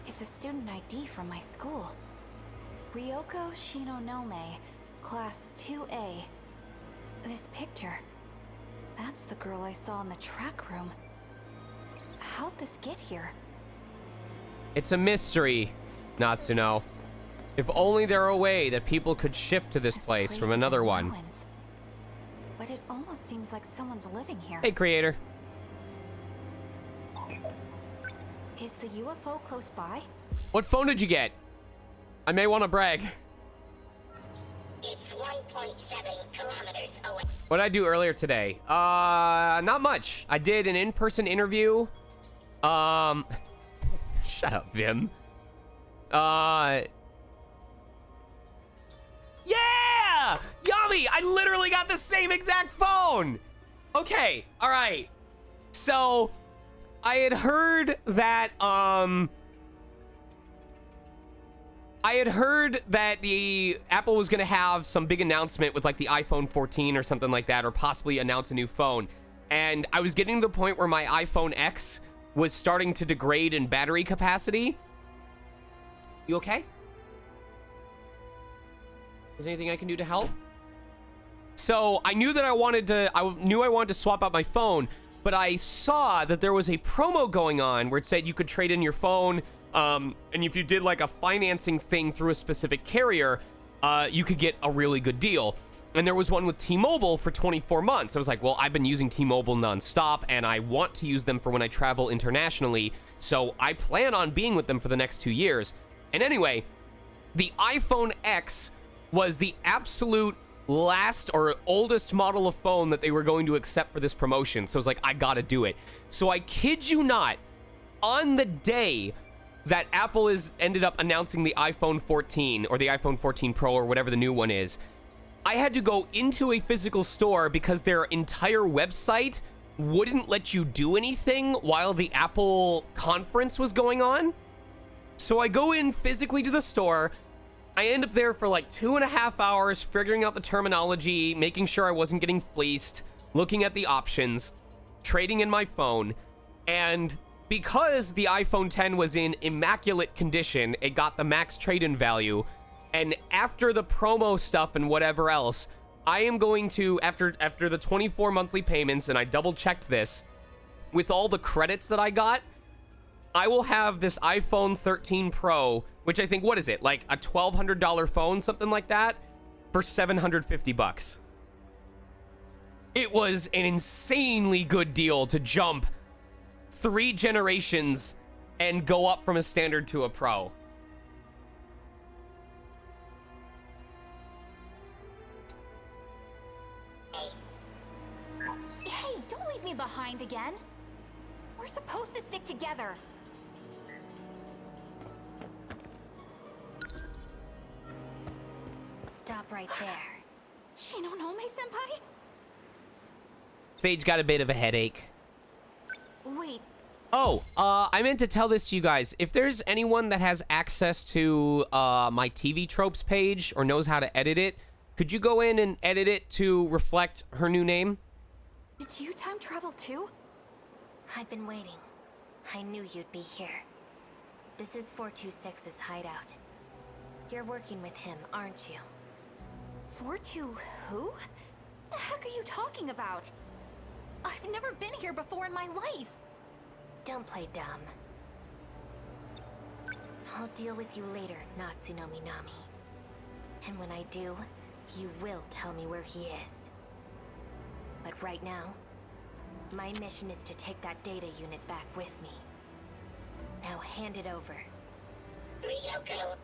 It's a student ID from my school. Ryoko Shinonome, Class 2A. This picture. That's the girl I saw in the track room. How'd this get here? It's a mystery, Natsuno. If only there were a way that people could shift to this place from is another in one. ruins. But it almost seems like someone's living here. Hey, creator. Is the UFO close by? What phone did you get? I may want to brag. It's 1.7 kilometers away. What did I do earlier today? Not much. I did an in-person interview. Shut up, Vim. Yeah! Yummy! I literally got the same exact phone! Okay, alright. So I had heard that the Apple was going to have some big announcement with like the iPhone 14 or something like that, or possibly announce a new phone. And I was getting to the point where my iPhone X was starting to degrade in battery capacity. You okay? Is there anything I can do to help? So I knew that I wanted to swap out my phone, but I saw that there was a promo going on where it said you could trade in your phone, and if you did like a financing thing through a specific carrier, you could get a really good deal. And there was one with T-Mobile for 24 months. I was like, well, I've been using T-Mobile nonstop, and I want to use them for when I travel internationally, so I plan on being with them for the next 2 years. And anyway, the iPhone X was the absolute last or oldest model of phone that they were going to accept for this promotion. So I was like, I gotta do it. So I kid you not, on the day that Apple ended up announcing the iPhone 14 or the iPhone 14 Pro or whatever the new one is, I had to go into a physical store because their entire website wouldn't let you do anything while the Apple conference was going on. So I go in physically to the store. I end up there for like 2.5 hours figuring out the terminology, making sure I wasn't getting fleeced, looking at the options, trading in my phone. And because the iPhone 10 was in immaculate condition, it got the max trade-in value. And after the promo stuff and whatever else, I am going to, after the 24 monthly payments, and I double-checked this, with all the credits that I got, I will have this iPhone 13 Pro, which I think, what is it? Like a $1,200 phone, something like that, for $750. It was an insanely good deal to jump 3 generations and go up from a standard to a Pro. Hey, don't leave me behind again. We're supposed to stick together. Stop right there. Shinonome-senpai? Sage got a bit of a headache. Wait, Oh, I meant to tell this to you guys. If there's anyone that has access to my TV tropes page or knows how to edit it, could you go in and edit it to reflect her new name? did you time travel too? I've been waiting. I knew you'd be here. This is 426's hideout. You're working with him, aren't you? 42 who? The heck are you talking about? I've never been here before in my life. Don't play dumb. I'll deal with you later, Natsunomi Nami. And when I do, you will tell me where he is. But right now, my mission is to take that data unit back with me. Now hand it over. Ryoko.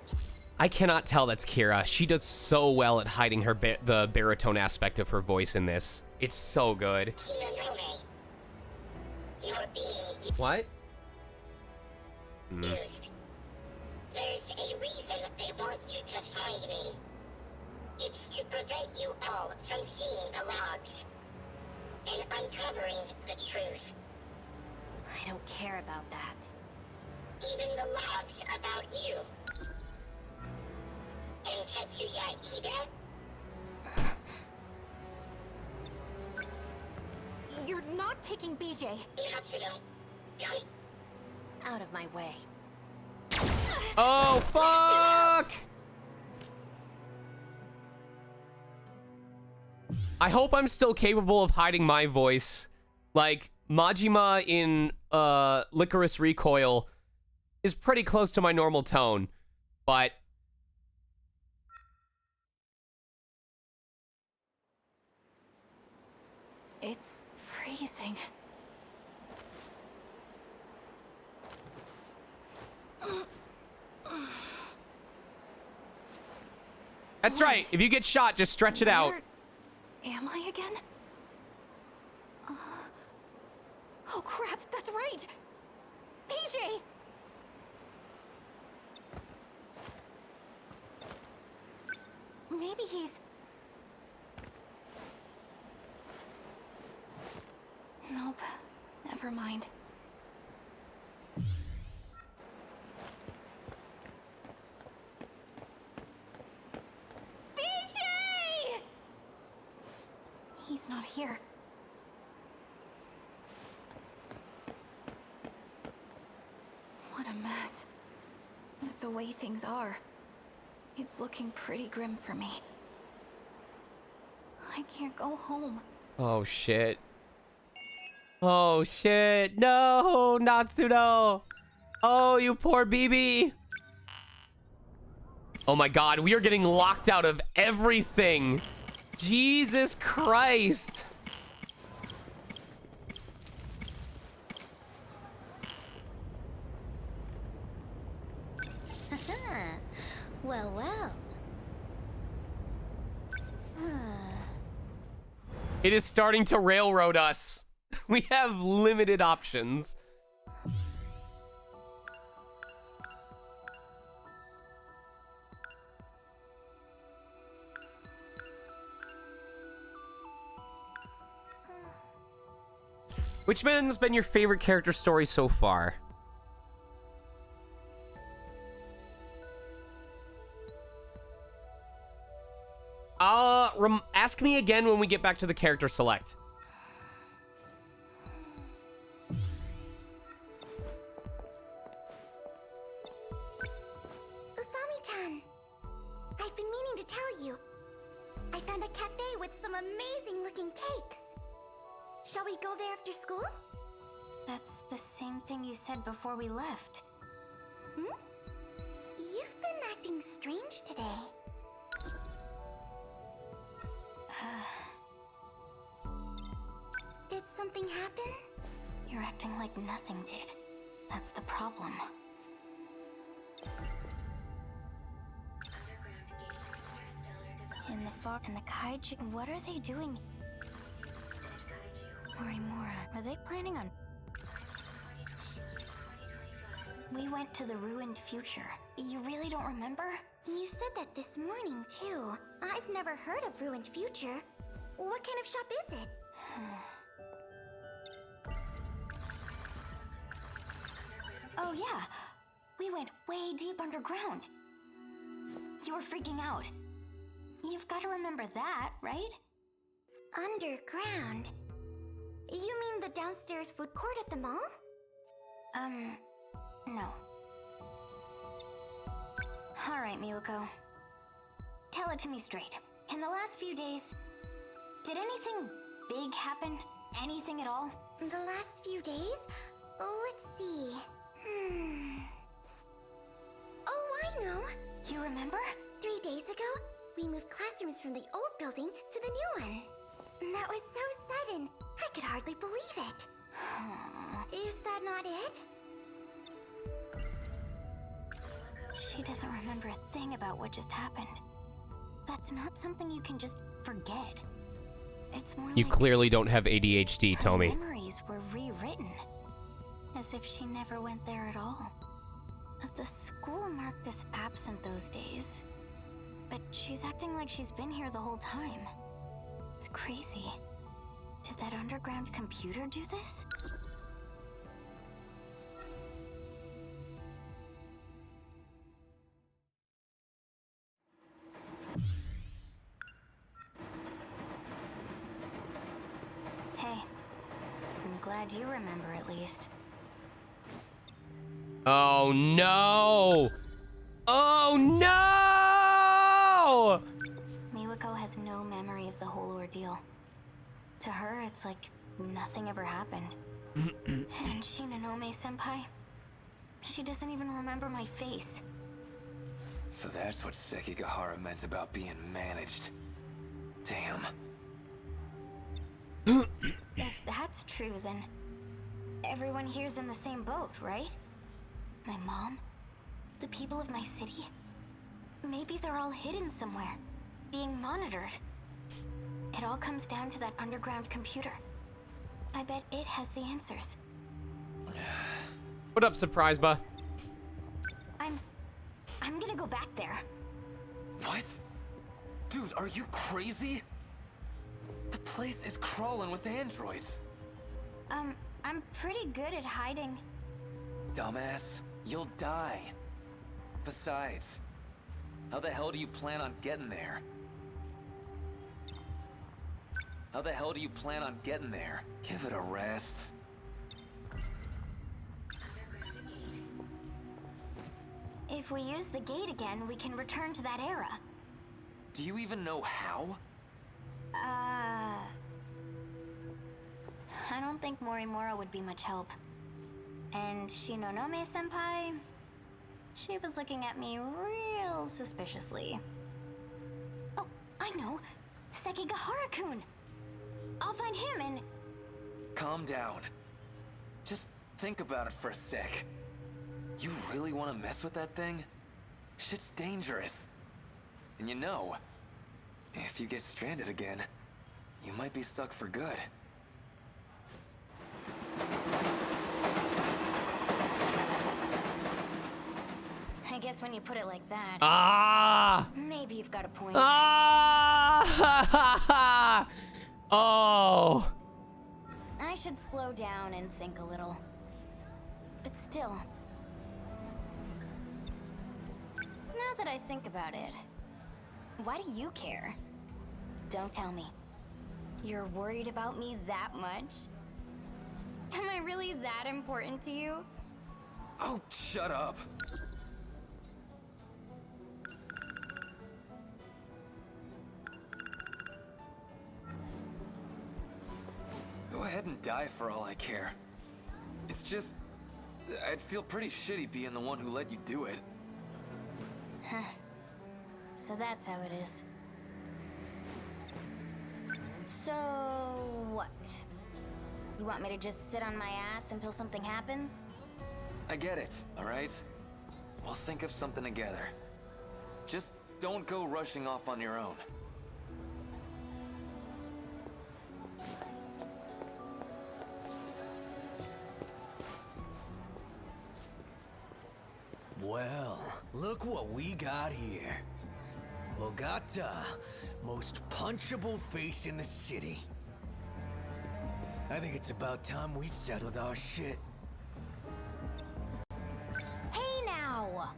I cannot tell that's Kira. She does so well at hiding her the baritone aspect of her voice in this. It's so good. Shinonome. You're being What? used. There's a reason they want you to find me. It's to prevent you all from seeing the logs and uncovering the truth. I don't care about that. Even the logs about you. And Tetsuya Ida? You're not taking BJ. Natsuno. Don't. Out of my way. Oh, fuck! I hope I'm still capable of hiding my voice. Like, Majima in Licorice Recoil is pretty close to my normal tone, but... It's freezing. That's right. If you get shot, just stretch it out. Where am I again? Oh crap, that's right! PJ! Maybe he's... Nope, never Never mind. BJ! He's not here. What a mess. With the way things are, it's looking pretty grim for me. I can't go home. Oh, shit. Oh, shit. No, Natsuno. Oh, you poor BB. Oh, my God. We are getting locked out of everything. Jesus Christ. Well, well. It is starting to railroad us. We have limited options. Which one's been your favorite character story so far? Ask me again when we get back to the character select. Usami-chan, I've been meaning to tell you. I found a cafe with some amazing-looking cakes. Shall we go there after school? That's the same thing you said before we left. Hmm? You've been acting strange today. Did something happen? You're acting like nothing did. That's the problem. In the fog and the kaiju, what are they doing? Morimura, are they planning on... We went to the ruined future. You really don't remember? You said that this morning, too. I've never heard of ruined future. What kind of shop is it? Oh yeah, we went way deep underground. You were freaking out. You've got to remember that, right? Underground? You mean the downstairs food court at the mall? No. Alright, Miwako. Tell it to me straight. In the last few days, did anything big happen? Anything at all? The last few days? Let's see. Oh, I know. You remember? 3 days ago, we moved classrooms from the old building to the new one. That was so sudden, I could hardly believe it. Is that not it? She doesn't remember a thing about what just happened. That's not something you can just forget. It's more You like clearly don't have ADHD, her Tommy. memories were rewritten. As if she never went there at all. The school marked us absent those days. But she's acting like she's been here the whole time. It's crazy. Did that underground computer do this? Hey, I'm glad you remember at least. Oh no! Oh no! Miwako has no memory of the whole ordeal. To her, it's like nothing ever happened. And Shinonome-senpai? She doesn't even remember my face. So that's what Sekigahara meant about being managed. Damn. If that's true, then everyone here's in the same boat, right? My mom? The people of my city? Maybe they're all hidden somewhere, being monitored. It all comes down to that underground computer. I bet it has the answers. What up, Surprise Ba? I'm gonna go back there. What? Dude, are you crazy? The place is crawling with androids. I'm pretty good at hiding. Dumbass, you'll die. Besides, how the hell do you plan on getting there? How the hell do you plan on getting there? Give it a rest. If we use the gate again, we can return to that era. Do you even know how? I don't think Morimura would be much help. And Shinonome-senpai? She was looking at me real suspiciously. Oh, I know! Sekigahara-kun! I'll find him and... Calm down. Just think about it for a sec. You really want to mess with that thing? Shit's dangerous. And you know, if you get stranded again, you might be stuck for good. I guess when you put it like that... Ah! Maybe you've got a point. Ah! Oh! I should slow down and think a little. But still... Now that I think about it, why do you care? Don't tell me. You're worried about me that much? Am I really that important to you? Oh, shut up. Go ahead and die for all I care. It's just... I'd feel pretty shitty being the one who let you do it. Huh. So that's how it is. So... what? You want me to just sit on my ass until something happens? I get it, alright? We'll think of something together. Just don't go rushing off on your own. Well, look what we got here. Ogata, most punchable face in the city. I think it's about time we settled our shit. Hey now!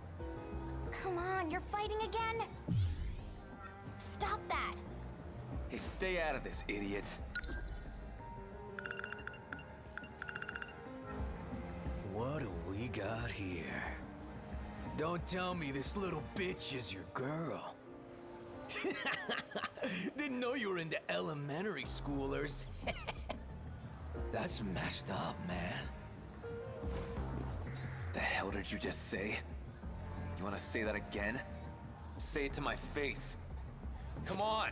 Come on, you're fighting again? Stop that! Hey, stay out of this, idiot. What do we got here? Don't tell me this little bitch is your girl. Didn't know you were into elementary schoolers. That's messed up, man. The hell did you just say? You wanna say that again? Say it to my face. Come on!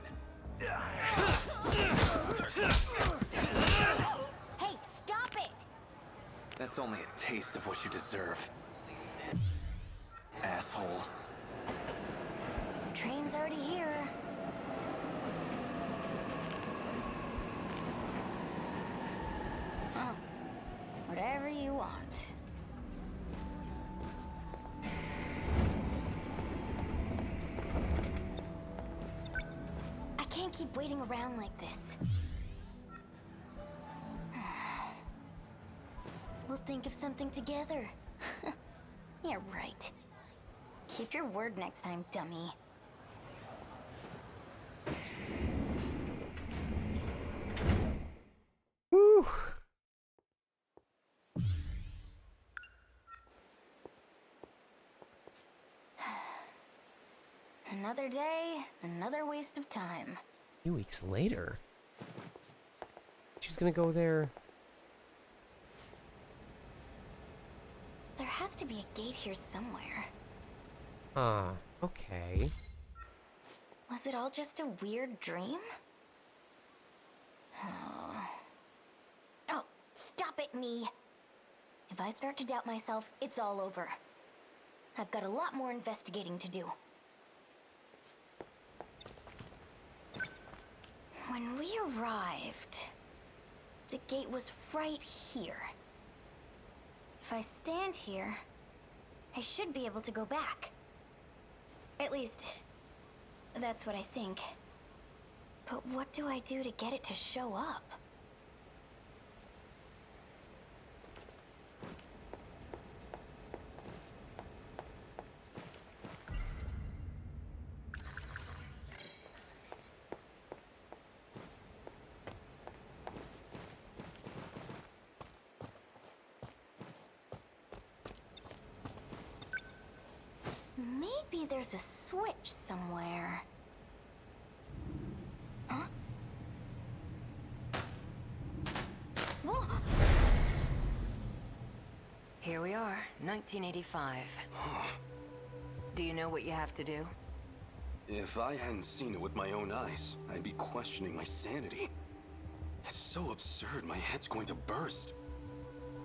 Hey, stop it! That's only a taste of what you deserve. Asshole. Train's already here. Oh, whatever you want. I can't keep waiting around like this. We'll think of something together. Yeah, right. Keep your word next time, dummy. Woo! Another day, another waste of time. A few weeks later. She's gonna go there. There has to be a gate here somewhere. Okay. Was it all just a weird dream? Oh, stop it, me. If I start to doubt myself, it's all over. I've got a lot more investigating to do. When we arrived, the gate was right here. If I stand here, I should be able to go back. At least, that's what I think. But what do I do to get it to show up? Maybe there's a switch somewhere. Huh? Whoa! Here we are, 1985. Do you know what you have to do? If I hadn't seen it with my own eyes, I'd be questioning my sanity. It's so absurd, my head's going to burst.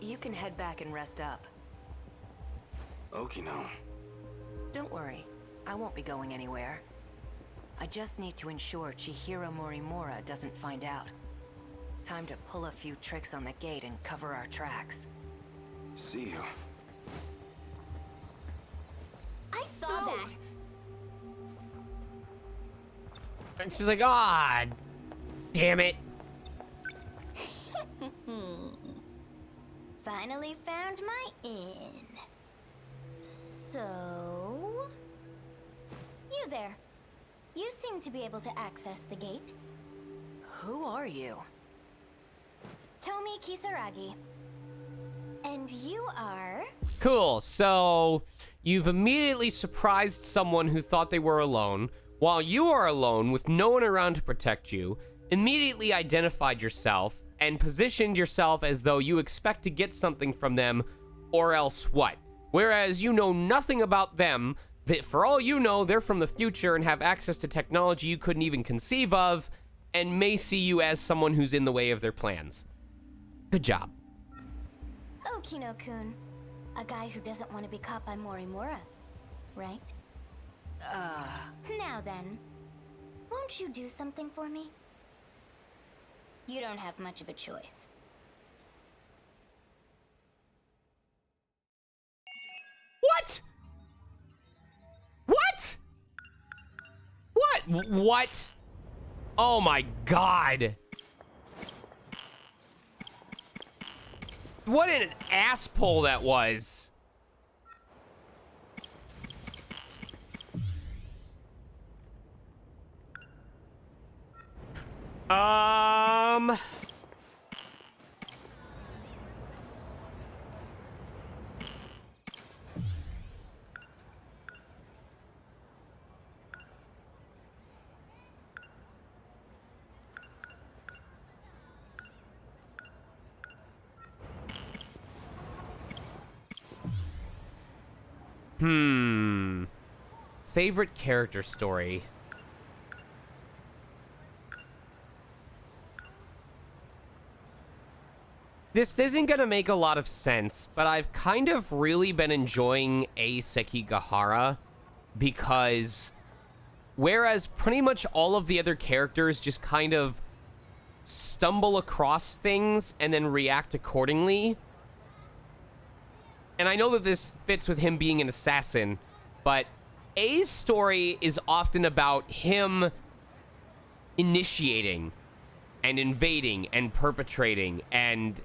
You can head back and rest up. Okay, now. Don't worry, I won't be going anywhere. I just need to ensure Chihiro Morimura doesn't find out. Time to pull a few tricks on the gate and cover our tracks. See you. I saw that. And she's like, ah, damn it. Finally found my inn. So... You there. You seem to be able to access the gate. Who are you? Tomi Kisaragi. And you are... Cool, so you've immediately surprised someone who thought they were alone, while you are alone with no one around to protect you, immediately identified yourself, and positioned yourself as though you expect to get something from them, or else what? Whereas you know nothing about them, that for all you know, they're from the future and have access to technology you couldn't even conceive of, and may see you as someone who's in the way of their plans. Good job. Okino-kun. A guy who doesn't want to be caught by Morimura, right? Now then, won't you do something for me? You don't have much of a choice. What? What? What? What? Oh my god. What an ass pull that was. Favorite character story. This isn't gonna make a lot of sense, but I've kind of really been enjoying Ei Sekigahara because whereas pretty much all of the other characters just kind of stumble across things and then react accordingly. And I know that this fits with him being an assassin, but Ei's story is often about him initiating and invading and perpetrating and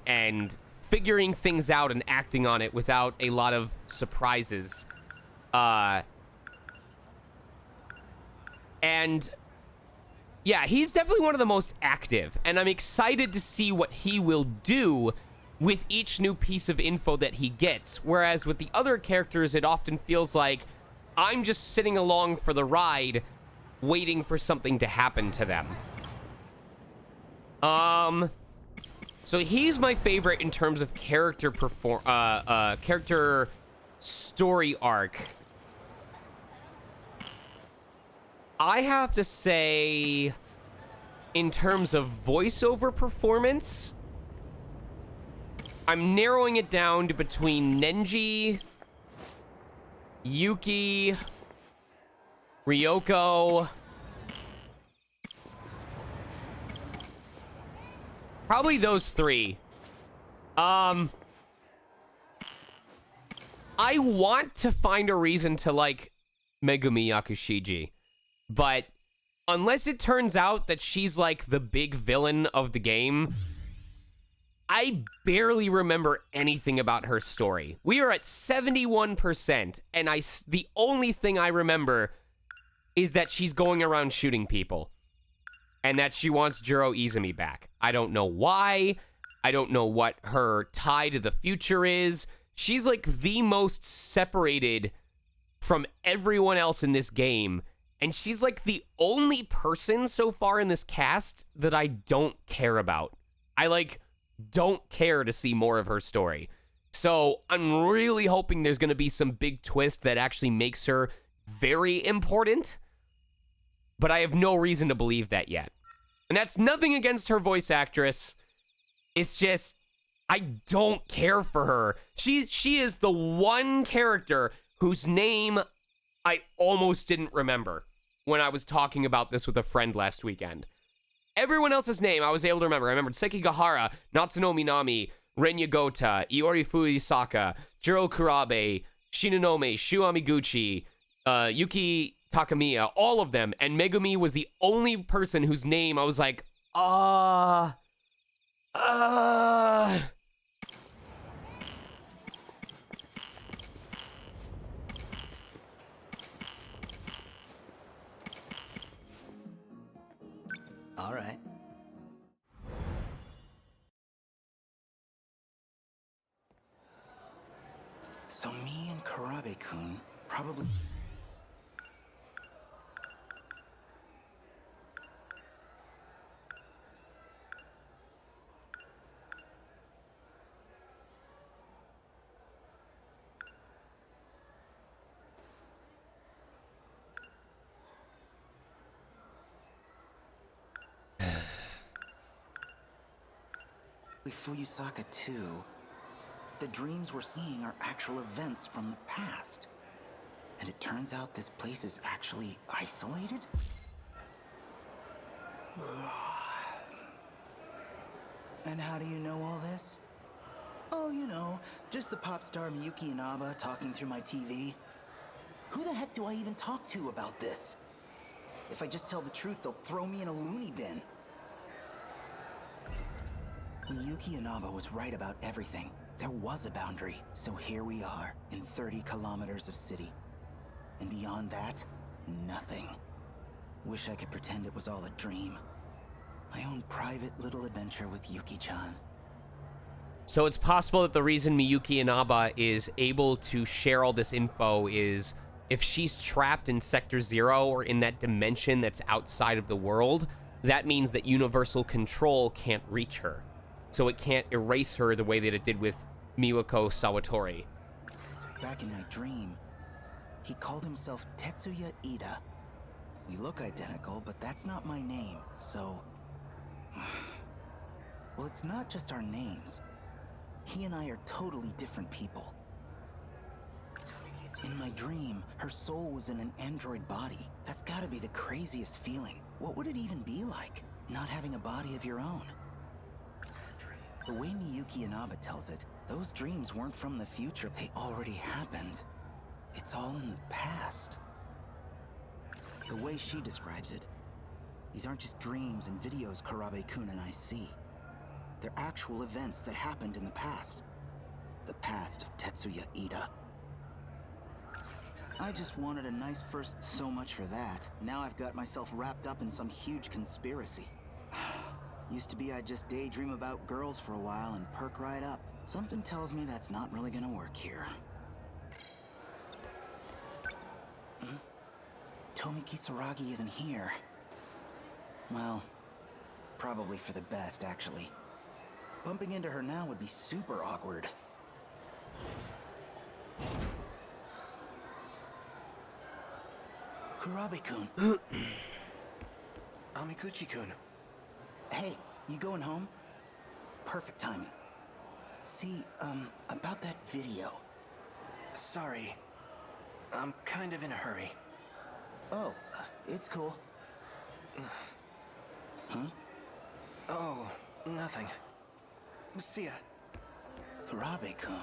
figuring things out and acting on it without a lot of surprises. And yeah, he's definitely one of the most active, and I'm excited to see what he will do with each new piece of info that he gets. Whereas with the other characters, it often feels like I'm just sitting along for the ride, waiting for something to happen to them. So he's my favorite in terms of character character story arc. I have to say, in terms of voiceover performance, I'm narrowing it down to between Nenji, Yuki, Ryoko. Probably those three. I want to find a reason to like Megumi Yakushiji, but unless it turns out that she's like the big villain of the game, I barely remember anything about her story. We are at 71%, and the only thing I remember is that she's going around shooting people, and that she wants Juro Izumi back. I don't know why. I don't know what her tie to the future is. She's like the most separated from everyone else in this game, and she's like the only person so far in this cast that I don't care about. I like don't care to see more of her story. So I'm really hoping there's going to be some big twist that actually makes her very important, but I have no reason to believe that yet. And that's nothing against her voice actress. It's just, I don't care for her. She is the one character whose name I almost didn't remember when I was talking about this with a friend last weekend. Everyone else's name I was able to remember. I remembered Sekigahara, Natsuno Minami, Renya Gota, Iori Fuyusaka, Jiro Kurabe, Shinonome, Shu Amiguchi, Yuki Takamiya, all of them. And Megumi was the only person whose name I was like, All right. So me and Karabe-kun probably... Fuyusaka too. The dreams we're seeing are actual events from the past. And it turns out this place is actually isolated? And how do you know all this? Oh, you know, just the pop star Miyuki Inaba talking through my TV. Who the heck do I even talk to about this? If I just tell the truth, they'll throw me in a loony bin. Miyuki Inaba was right about everything. There was a boundary, so here we are, in 30 kilometers of city. And beyond that, nothing. Wish I could pretend it was all a dream. My own private little adventure with Yuki-chan. So it's possible that the reason Miyuki Inaba is able to share all this info is if she's trapped in Sector 0 or in that dimension that's outside of the world, that means that universal control can't reach her. So it can't erase her the way that it did with Miwako Sawatori. Back in my dream, he called himself Tetsuya Ida. We look identical, but that's not my name, so... Well, it's not just our names. He and I are totally different people. In my dream, her soul was in an android body. That's gotta be the craziest feeling. What would it even be like, not having a body of your own? The way Miyuki Inaba tells it, those dreams weren't from the future, they already happened. It's all in the past. The way she describes it, these aren't just dreams and videos Karabe-kun and I see. They're actual events that happened in the past. The past of Tetsuya Ida. I just wanted a nice first... So much for that. Now I've got myself wrapped up in some huge conspiracy. Used to be I'd just daydream about girls for a while and perk right up. Something tells me that's not really gonna work here. Tomi Kisaragi isn't here. Well, probably for the best, actually. Bumping into her now would be super awkward. Kurabe-kun. Amikuchi-kun. Hey, you going home? Perfect timing. See, about that video. Sorry. I'm kind of in a hurry. Oh, it's cool. Huh? Oh, nothing. See ya. Kurabe-kun.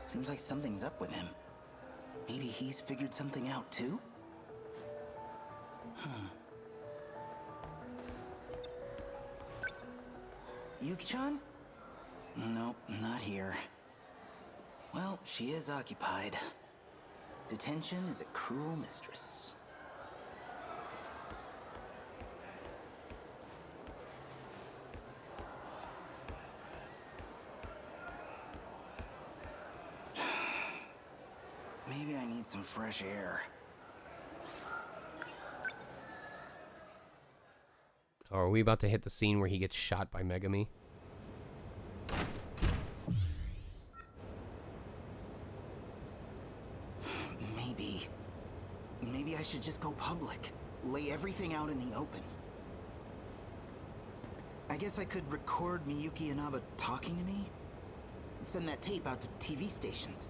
Seems like something's up with him. Maybe he's figured something out too? Yuki-chan? Nope, not here. Well, she is occupied. Detention is a cruel mistress. Maybe I need some fresh air. Oh, are we about to hit the scene where he gets shot by Megami? Maybe I should just go public. Lay everything out in the open. I guess I could record Miyuki Inaba talking to me? Send that tape out to TV stations.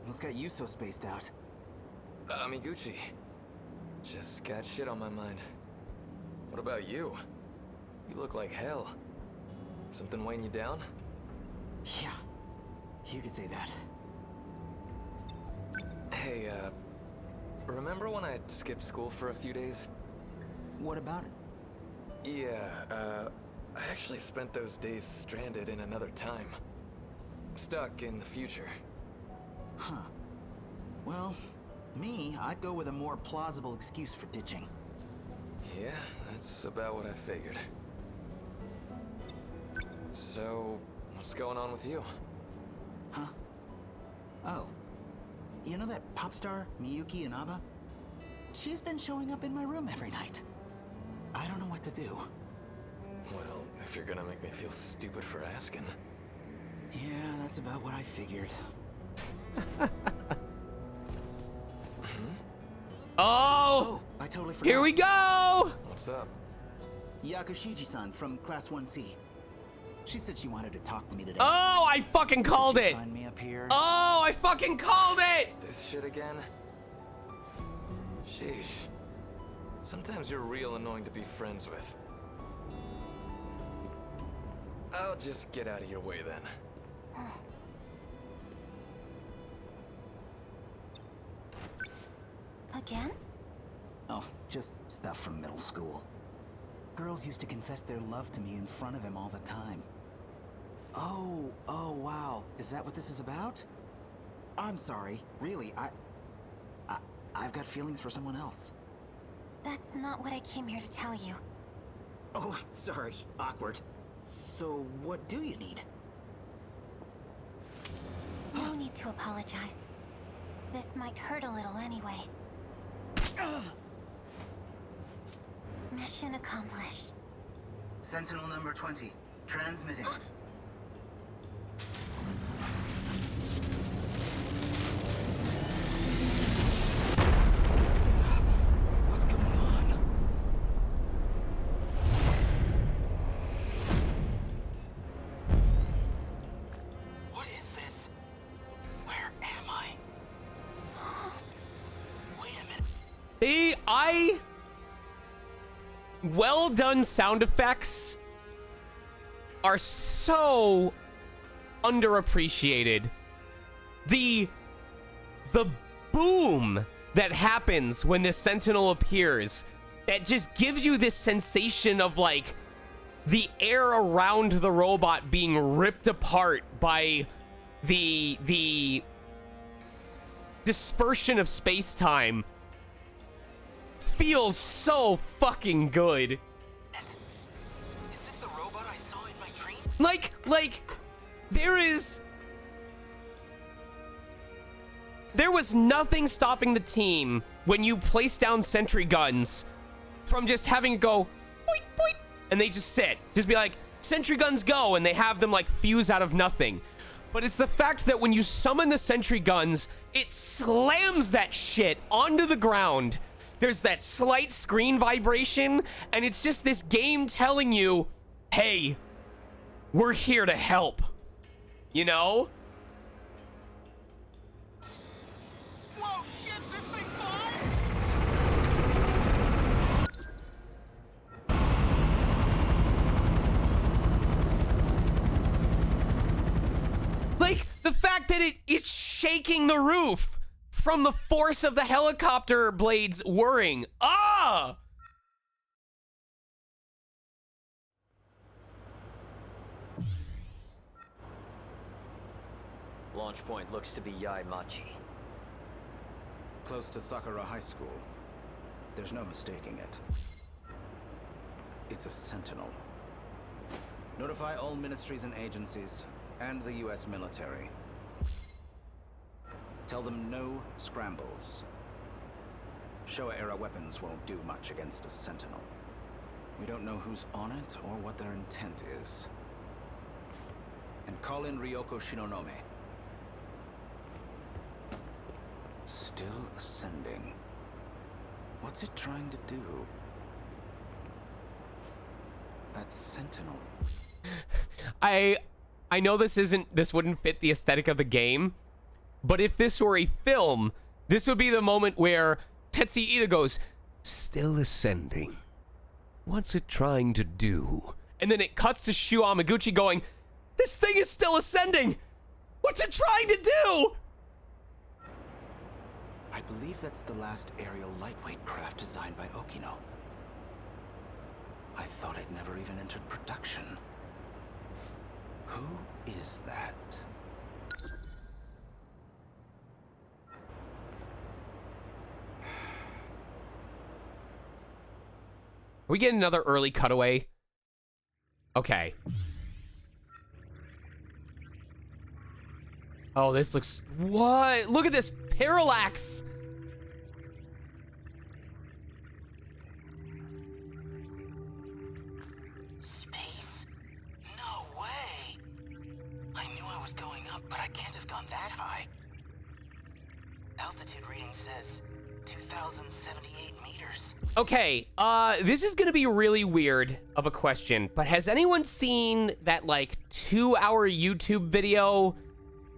What's got you so spaced out? Amiguchi. Just got shit on my mind. What about you? You look like hell. Something weighing you down? Yeah, you could say that. Hey, remember when I skipped school for a few days? What about it? Yeah, I actually spent those days stranded in another time. Stuck in the future. Huh. Well, me, I'd go with a more plausible excuse for ditching. Yeah, that's about what I figured. So, what's going on with you? Huh? Oh. You know that pop star, Miyuki Inaba? She's been showing up in my room every night. I don't know what to do. Well, if you're gonna make me feel stupid for asking. Yeah, that's about what I figured. Oh! I totally forgot. Here we go! What's up? Yakushiji-san from Class 1C. She said she wanted to talk to me today. Oh, I fucking called it! Find me up here. Oh, I fucking called it! This shit again? Sheesh. Sometimes you're real annoying to be friends with. I'll just get out of your way then. Again? Oh, just stuff from middle school. Girls used to confess their love to me in front of him all the time. Oh, wow. Is that what this is about? I'm sorry. Really, I've got feelings for someone else. That's not what I came here to tell you. Oh, sorry. Awkward. So, what do you need? No need to apologize. This might hurt a little anyway. Mission accomplished. Sentinel number 20. Transmitting. What's going on? What is this? Where am I? Wait a minute. Well done sound effects are so underappreciated. The boom that happens when this Sentinel appears, that just gives you this sensation of like the air around the robot being ripped apart by the dispersion of space-time. Feels so fucking good. Is this the robot I saw in my dream? Like, there was nothing stopping the team when you place down sentry guns from just having it go, boink, boink, and they just sit. Just be like, sentry guns go, and they have them like fuse out of nothing. But it's the fact that when you summon the sentry guns, it slams that shit onto the ground. There's that slight screen vibration, and it's just this game telling you, hey, we're here to help. You know? Whoa, shit, this thing flies! Like, the fact that it's shaking the roof from the force of the helicopter blades whirring. Ah! Launch point looks to be Yaimachi. Close to Sakura High School. There's no mistaking it. It's a Sentinel. Notify all ministries and agencies, and the US military. Tell them no scrambles. Showa-era weapons won't do much against a Sentinel. We don't know who's on it or what their intent is. And call in Ryoko Shinonome. Still ascending. What's it trying to do? That Sentinel. I know this wouldn't fit the aesthetic of the game, but if this were a film, this would be the moment where Tetsuya Ida goes, still ascending. What's it trying to do? And then it cuts to Shu Amaguchi going, this thing is still ascending! What's it trying to do? I believe that's the last aerial lightweight craft designed by Okino. I thought it never even entered production. Who is that? We get another early cutaway. Okay. Oh, this looks... What? Look at this parallax! Space? No way! I knew I was going up, but I can't have gone that high. Altitude reading says 2,078 meters. Okay, this is gonna be really weird of a question, but has anyone seen that, like, 2-hour YouTube video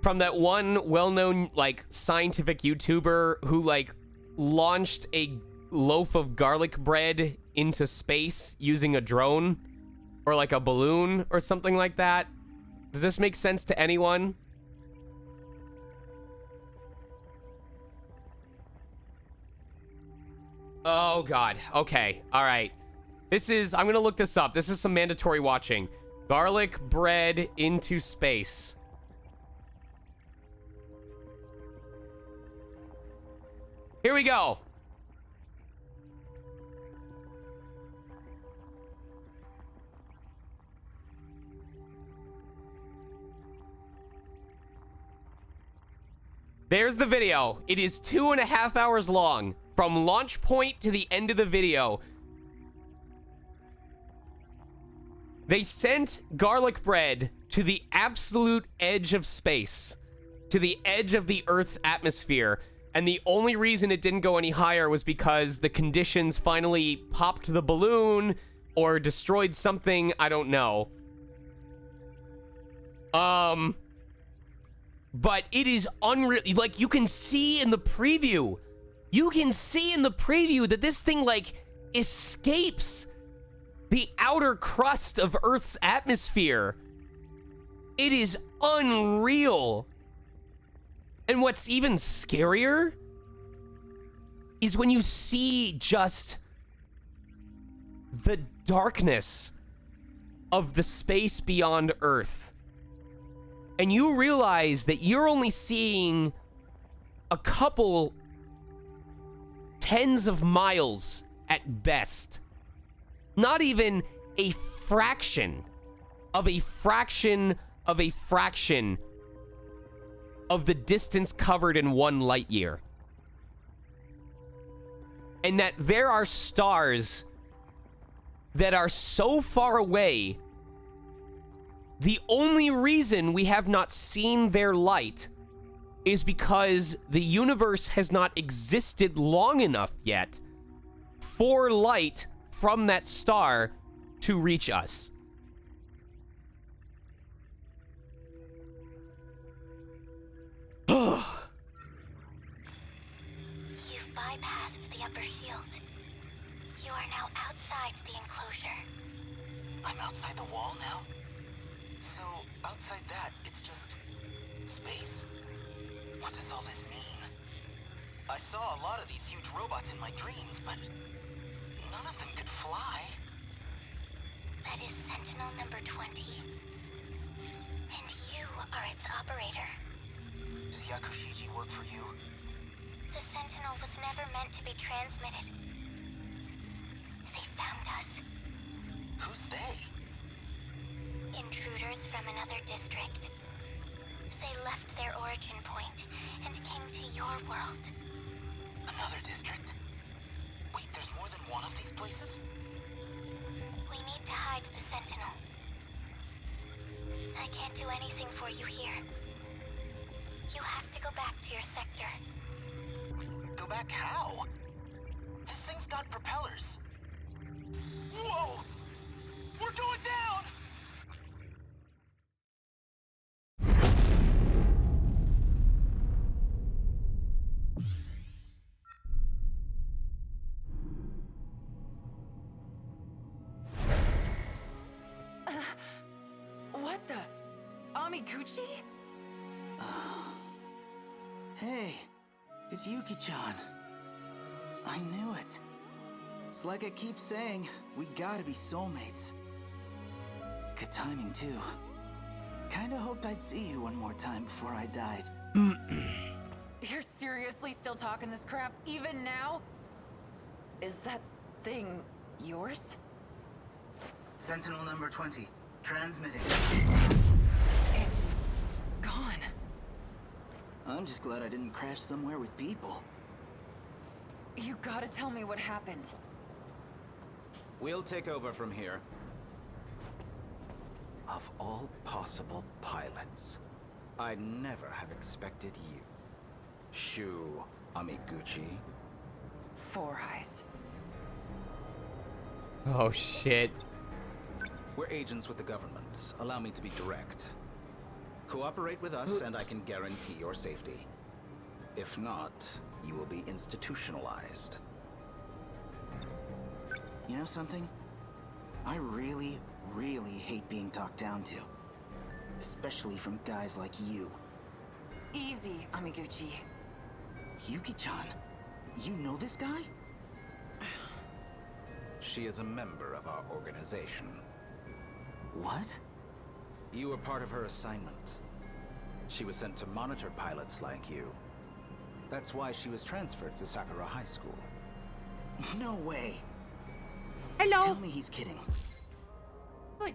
from that one well-known, like, scientific YouTuber who, like, launched a loaf of garlic bread into space using a drone? Or, like, a balloon or something like that? Does this make sense to anyone? Oh, God. Okay. All right. This is... I'm gonna look this up. This is some mandatory watching. Garlic bread into space. Here we go. There's the video. It is 2.5 hours long. From launch point to the end of the video. They sent garlic bread to the absolute edge of space. To the edge of the Earth's atmosphere. And the only reason it didn't go any higher was because the conditions finally popped the balloon or destroyed something. I don't know. But it is unreal. Like, you can see in the preview. You can see in the preview that this thing, like, escapes the outer crust of Earth's atmosphere. It is unreal. And what's even scarier is when you see just the darkness of the space beyond Earth. And you realize that you're only seeing a couple tens of miles at best. Not even a fraction of a fraction of a fraction of the distance covered in 1 light year. And that there are stars that are so far away, the only reason we have not seen their light is because the universe has not existed long enough yet for light from that star to reach us. You've bypassed the upper shield. You are now outside the enclosure. I'm outside the wall now? So, outside that, it's just space? What does all this mean? I saw a lot of these huge robots in my dreams, but none of them could fly. That is Sentinel number 20. And you are its operator. Does Yakushiji work for you? The Sentinel was never meant to be transmitted. They found us. Who's they? Intruders from another district. They left their origin point and came to your world. Another district? Wait, there's more than one of these places? We need to hide the Sentinel. I can't do anything for you here. You have to go back to your sector. Go back how? This thing's got propellers. Whoa! We're going down! What the? Amiguchi? Hey, it's Yuki-chan. I knew it. It's like I keep saying, we gotta be soulmates. Good timing, too. Kinda hoped I'd see you one more time before I died. You're seriously still talking this crap, even now? Is that thing yours? Sentinel number 20, transmitting. It's gone. I'm just glad I didn't crash somewhere with people. You gotta tell me what happened. We'll take over from here. Of all possible pilots, I'd never have expected you. Shu Amiguchi. Four Eyes. Oh shit. We're agents with the government. Allow me to be direct. Cooperate with us and I can guarantee your safety. If not, you will be institutionalized. You know something? I really, really hate being talked down to. Especially from guys like you. Easy, Amiguchi. Yuki-chan, you know this guy? She is a member of our organization. What? You were part of her assignment. She was sent to monitor pilots like you. That's why she was transferred to Sakura High School. No way. Hello. Tell me he's kidding. Good.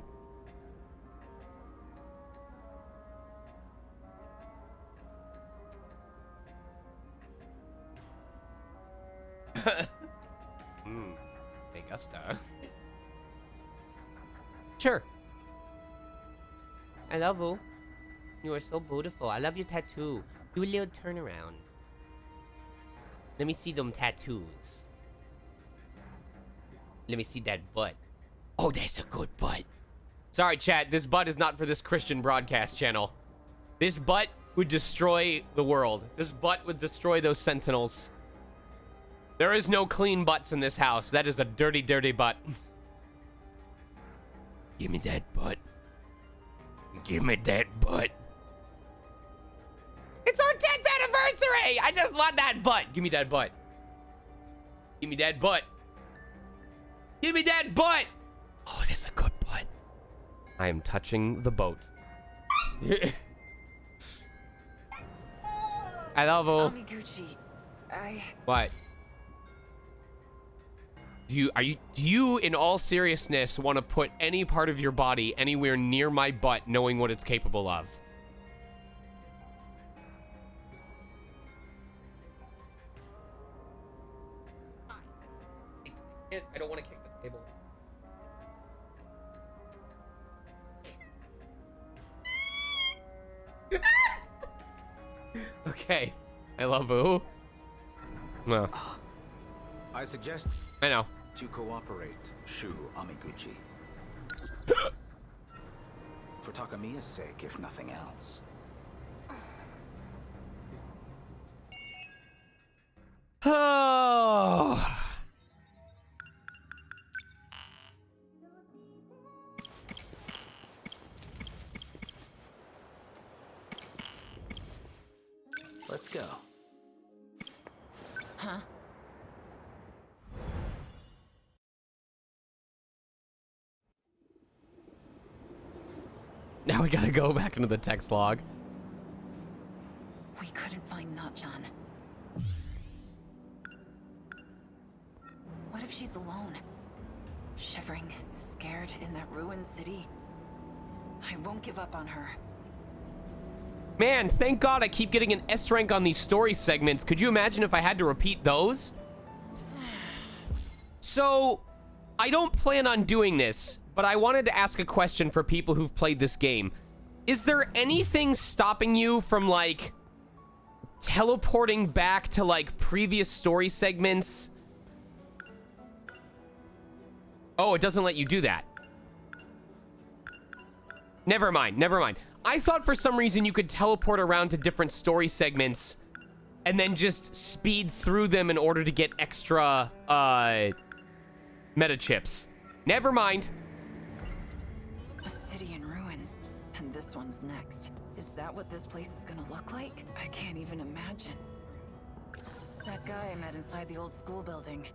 Augusta. Sure. I love you. You are so beautiful. I love your tattoo. Do a little turnaround. Let me see them tattoos. Let me see that butt. Oh, that's a good butt. Sorry, chat. This butt is not for this Christian broadcast channel. This butt would destroy the world. This butt would destroy those Sentinels. There is no clean butts in this house. That is a dirty, dirty butt. Give me that butt. Give me that butt. It's our 10th anniversary! I just want that butt. Give me that butt. Give me that butt. Give me that butt. Oh, this is a good butt. I am touching the boat. I love you. Amiguchi, What? Do you in all seriousness want to put any part of your body anywhere near my butt knowing what it's capable of? I don't want to kick the table. Okay. I love you. No. I suggest I know. you cooperate, Shu Amiguchi. For Takamiya's sake, if nothing else. Oh. Let's go. huh? Now we gotta go back into the text log. We couldn't find Natchan. What if she's alone? shivering, scared in that ruined city. I won't give up on her. Man, thank God I keep getting an S rank on these story segments. Could you imagine if I had to repeat those? So, I don't plan on doing this, but I wanted to ask a question for people who've played this game. Is there anything stopping you from, like, teleporting back to, like, previous story segments? Oh, it doesn't let you do that. Never mind, never mind. I thought for some reason you could teleport around to different story segments and then just speed through them in order to get extra, meta chips. Never mind. A city in ruins, and this one's next. Is that what this place is gonna look like? I can't even imagine. It's that guy I met inside the old school building.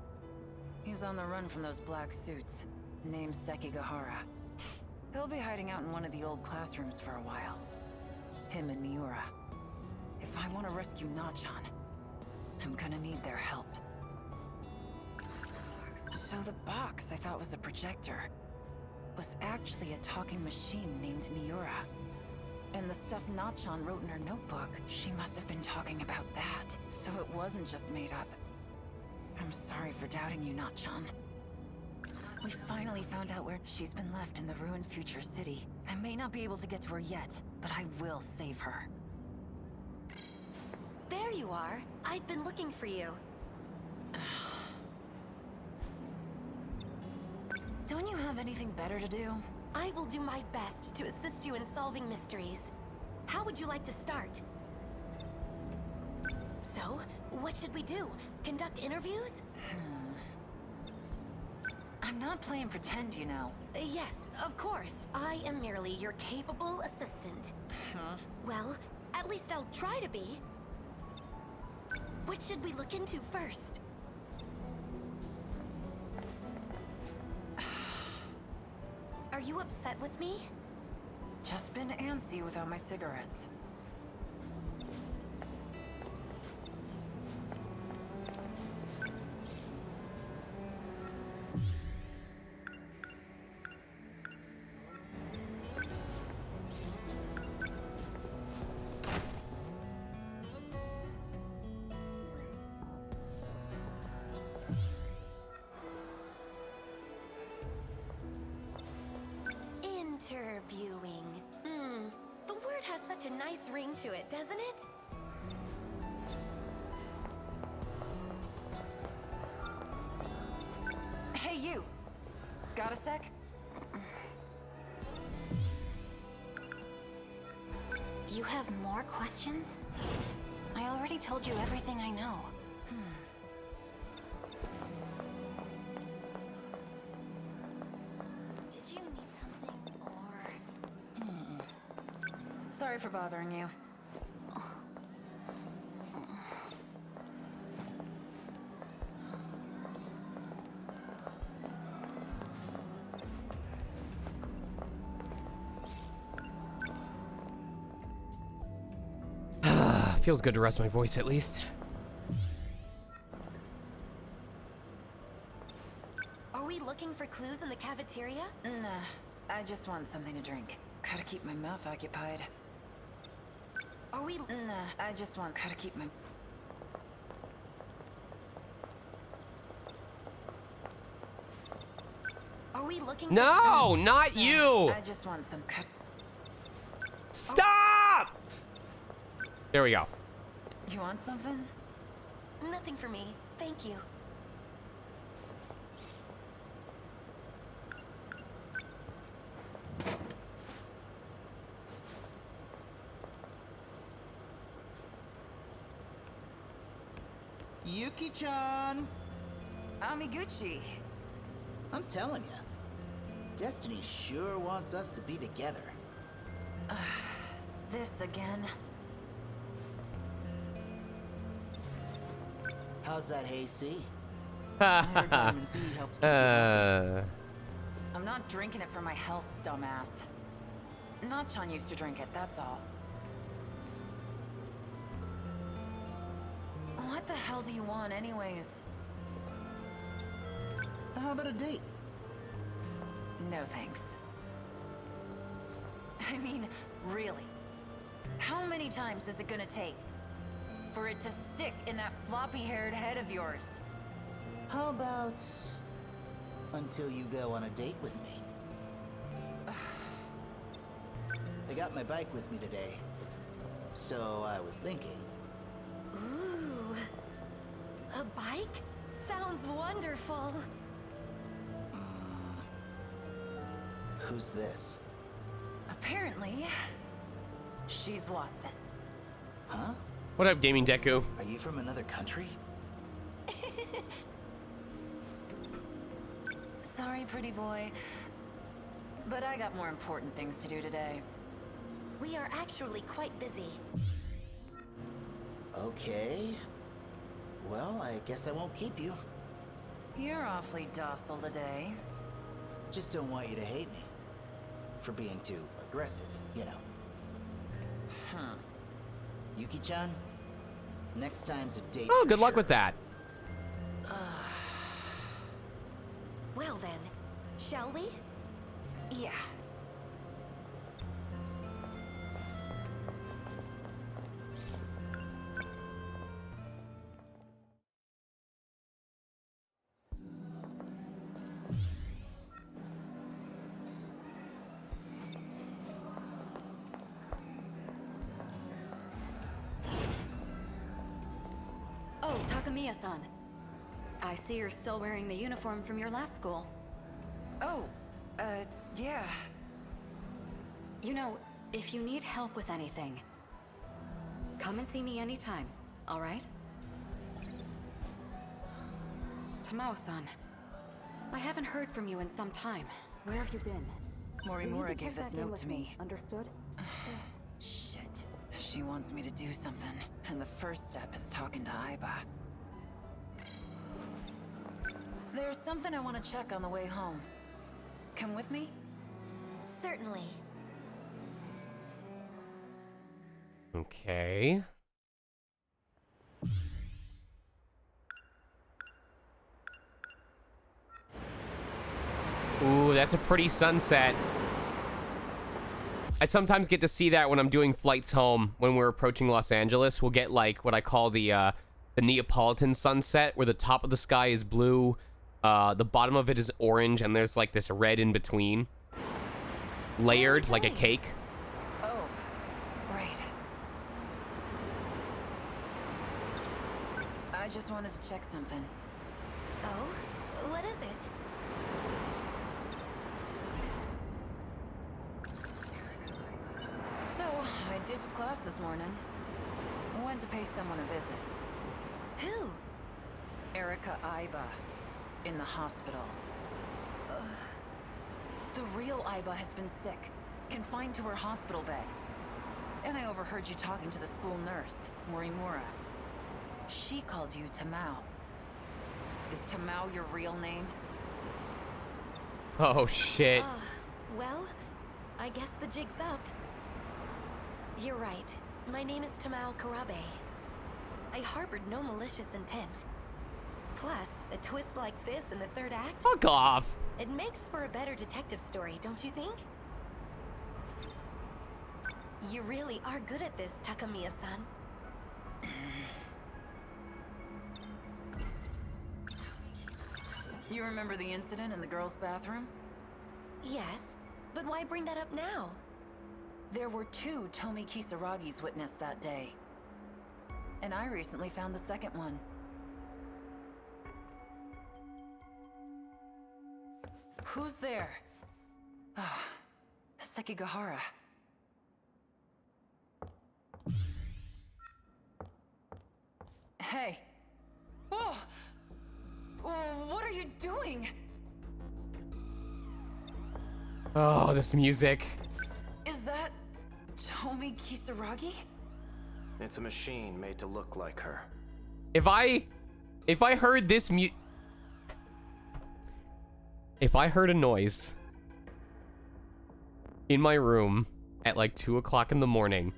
He's on the run from those black suits, named Sekigahara. He'll be hiding out in one of the old classrooms for a while. Him and Miura. If I want to rescue Nachan, I'm gonna need their help. So the box I thought was a projector was actually a talking machine named Miura. And the stuff Nachan wrote in her notebook, she must have been talking about that. So it wasn't just made up. I'm sorry for doubting you, Nachan. We finally found out where she's been left in the ruined future city. I may not be able to get to her yet, but I will save her. There you are. I've been looking for you. Don't you have anything better to do? I will do my best to assist you in solving mysteries. How would you like to start? So, what should we do? Conduct interviews? I'm not playing pretend, you know. Yes, of course. I am merely your capable assistant. Well, at least I'll try to be. What should we look into first? Are you upset with me? Just been antsy without my cigarettes. Interviewing. The word has such a nice ring to it, doesn't it? Hey, you! Got a sec? You have more questions? I already told you everything I know. Did you need something, or... Sorry for bothering you. Feels good to rest my voice at least. Are we looking for clues in the cafeteria? Nah, I just want something to drink. Gotta keep my mouth occupied. Are we... Nah, I just want... Gotta keep my... Are we looking No, for... not you! I just want some... Stop! There we go. You want something? Nothing for me. Thank you. Yuki-chan! Amiguchi. I'm telling you, Destiny sure wants us to be together. This again? How's that hazy? I heard vitamin C helps keep you healthy. I'm not drinking it for my health, dumbass. Nachan used to drink it, that's all. What the hell do you want anyways? How about a date? No thanks. I mean, really? How many times is it gonna take for it to stick in that floppy-haired head of yours? How about until you go on a date with me? I got my bike with me today, so I was thinking. Ooh, a bike? Sounds wonderful. Who's this? Apparently, she's Watson. Huh? What up, Gaming Deku? Are you from another country? Sorry, pretty boy, but I got more important things to do today. We are actually quite busy. Okay. Well, I guess I won't keep you. You're awfully docile today. Just don't want you to hate me. For being too aggressive, you know. Yuki-chan, next time's a date. Oh, for good luck sure. with that. Well then, shall we? Yeah. Oh, Takamiya-san. I see you're still wearing the uniform from your last school. Oh, yeah. You know, if you need help with anything, come and see me anytime, all right? Tamao-san, I haven't heard from you in some time. Where have you been? Morimura gave this note to me. Understood? Shit. She wants me to do something, and the first step is talking to Aiba. There's something I want to check on the way home. Come with me? Certainly. Okay. Ooh, that's a pretty sunset. I sometimes get to see that when I'm doing flights home. When we're approaching Los Angeles, we'll get like what I call the Neapolitan sunset, where the top of the sky is blue, the bottom of it is orange, and there's like this red in between, layered like a cake. Oh, right. I just wanted to check something. Oh? What is it? So, I ditched class this morning. Went to pay someone a visit. Who? Erika Aiba. In the hospital. The real Aiba has been sick. Confined to her hospital bed. And I overheard you talking to the school nurse, Morimura. She called you Tamao. Is Tamao your real name? Oh, shit. Well, I guess the jig's up. You're right. My name is Tamao Karabe. I harbored no malicious intent. Plus, a twist like this in the third act? Fuck off. It makes for a better detective story, don't you think? You really are good at this, Takamiya-san. You remember the incident in the girls' bathroom? Yes, but why bring that up now? There were 2 Tomi Kisaragis witnessed that day. And I recently found the second one. Who's there? Ah, Sekigahara. Hey. Oh! What are you doing? Oh, this music. Is that Tomi Kisaragi? It's a machine made to look like her. If I heard this if I heard a noise in my room at like 2 o'clock in the morning,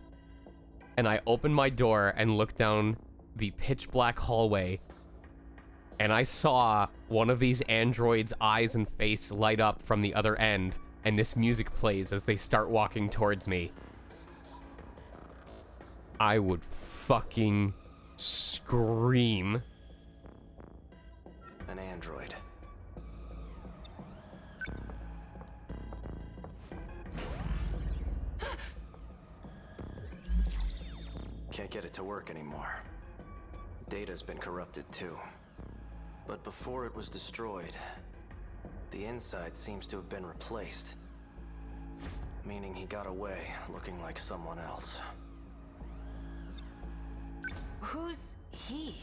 and I opened my door and looked down the pitch black hallway, and I saw one of these androids' eyes and face light up from the other end, and this music plays as they start walking towards me, I would fucking scream. An android. Can't get it to work anymore. Data's been corrupted too. But before it was destroyed, the inside seems to have been replaced. Meaning he got away looking like someone else. Who's he?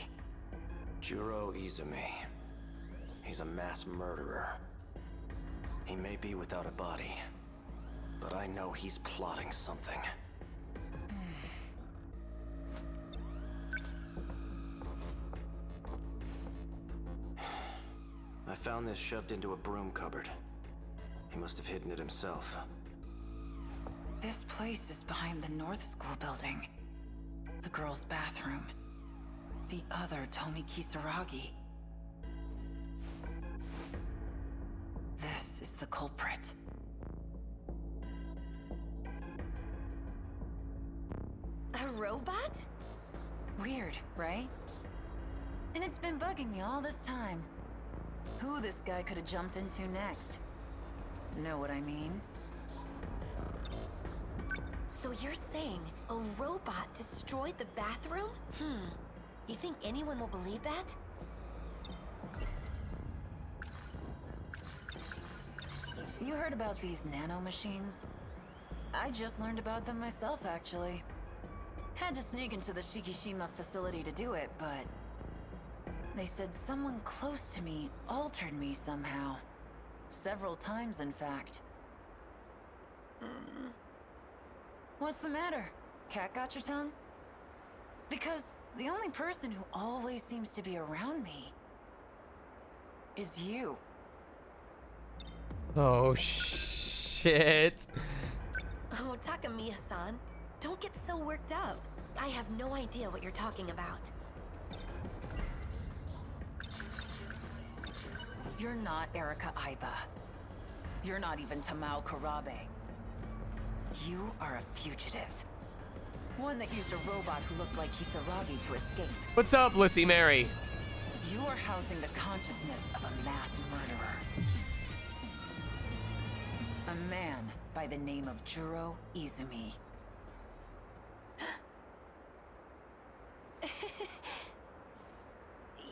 Juro Izumi. He's a mass murderer. He may be without a body, but I know he's plotting something. I found this shoved into a broom cupboard. He must have hidden it himself. This place is behind the North School building. The girls' bathroom. The other Tomi Kisaragi. This is the culprit. A robot? Weird, right? And it's been bugging me all this time. Who this guy could have jumped into next? Know what I mean? So you're saying a robot destroyed the bathroom? You think anyone will believe that? You heard about these nano machines? I just learned about them myself, actually. Had to sneak into the Shikishima facility to do it, but they said someone close to me altered me somehow. Several times, in fact. What's the matter? Cat got your tongue? Because the only person who always seems to be around me is you. Oh, shit. Oh, Takamiya-san, don't get so worked up. I have no idea what you're talking about. You're not Erika Aiba. You're not even Tamao Karabe. You are a fugitive. One that used a robot who looked like Kisaragi to escape. What's up, Lissy Mary? You are housing the consciousness of a mass murderer. A man by the name of Juro Izumi.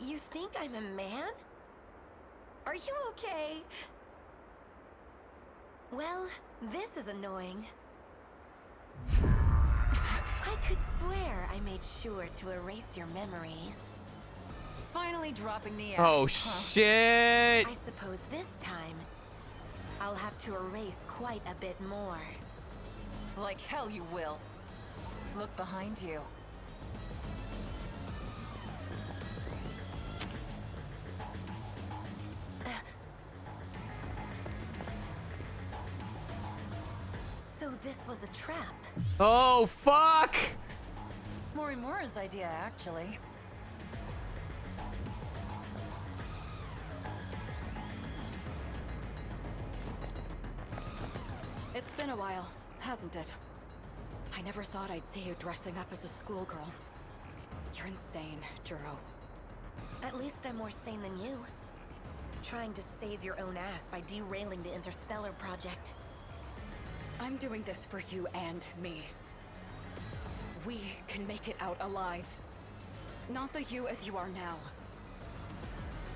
You think I'm a man? Are you okay? Well, this is annoying. I could swear I made sure to erase your memories. Finally dropping the Oh, huh? shit. I suppose this time, I'll have to erase quite a bit more. Like hell you will. Look behind you. So this was a trap. Oh, fuck. Morimura's idea, actually. It's been a while, hasn't it? I never thought I'd see you dressing up as a schoolgirl. You're insane, Juro. At least I'm more sane than you. Trying to save your own ass by derailing the Interstellar project. I'm doing this for you and me. We can make it out alive. Not the you as you are now,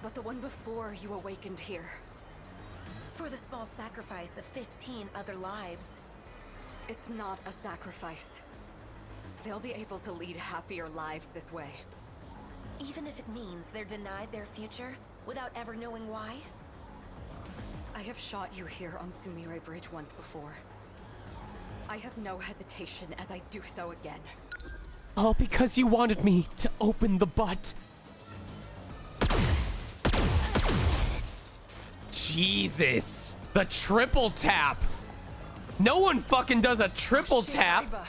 but the one before you awakened here. For the small sacrifice of 15 other lives. It's not a sacrifice. They'll be able to lead happier lives this way. Even if it means they're denied their future without ever knowing why? I have shot you here on Sumire Bridge once before. I have no hesitation as I do so again. All because you wanted me to open the butt. Jesus. The triple tap. No one fucking does a triple tap. Aiba.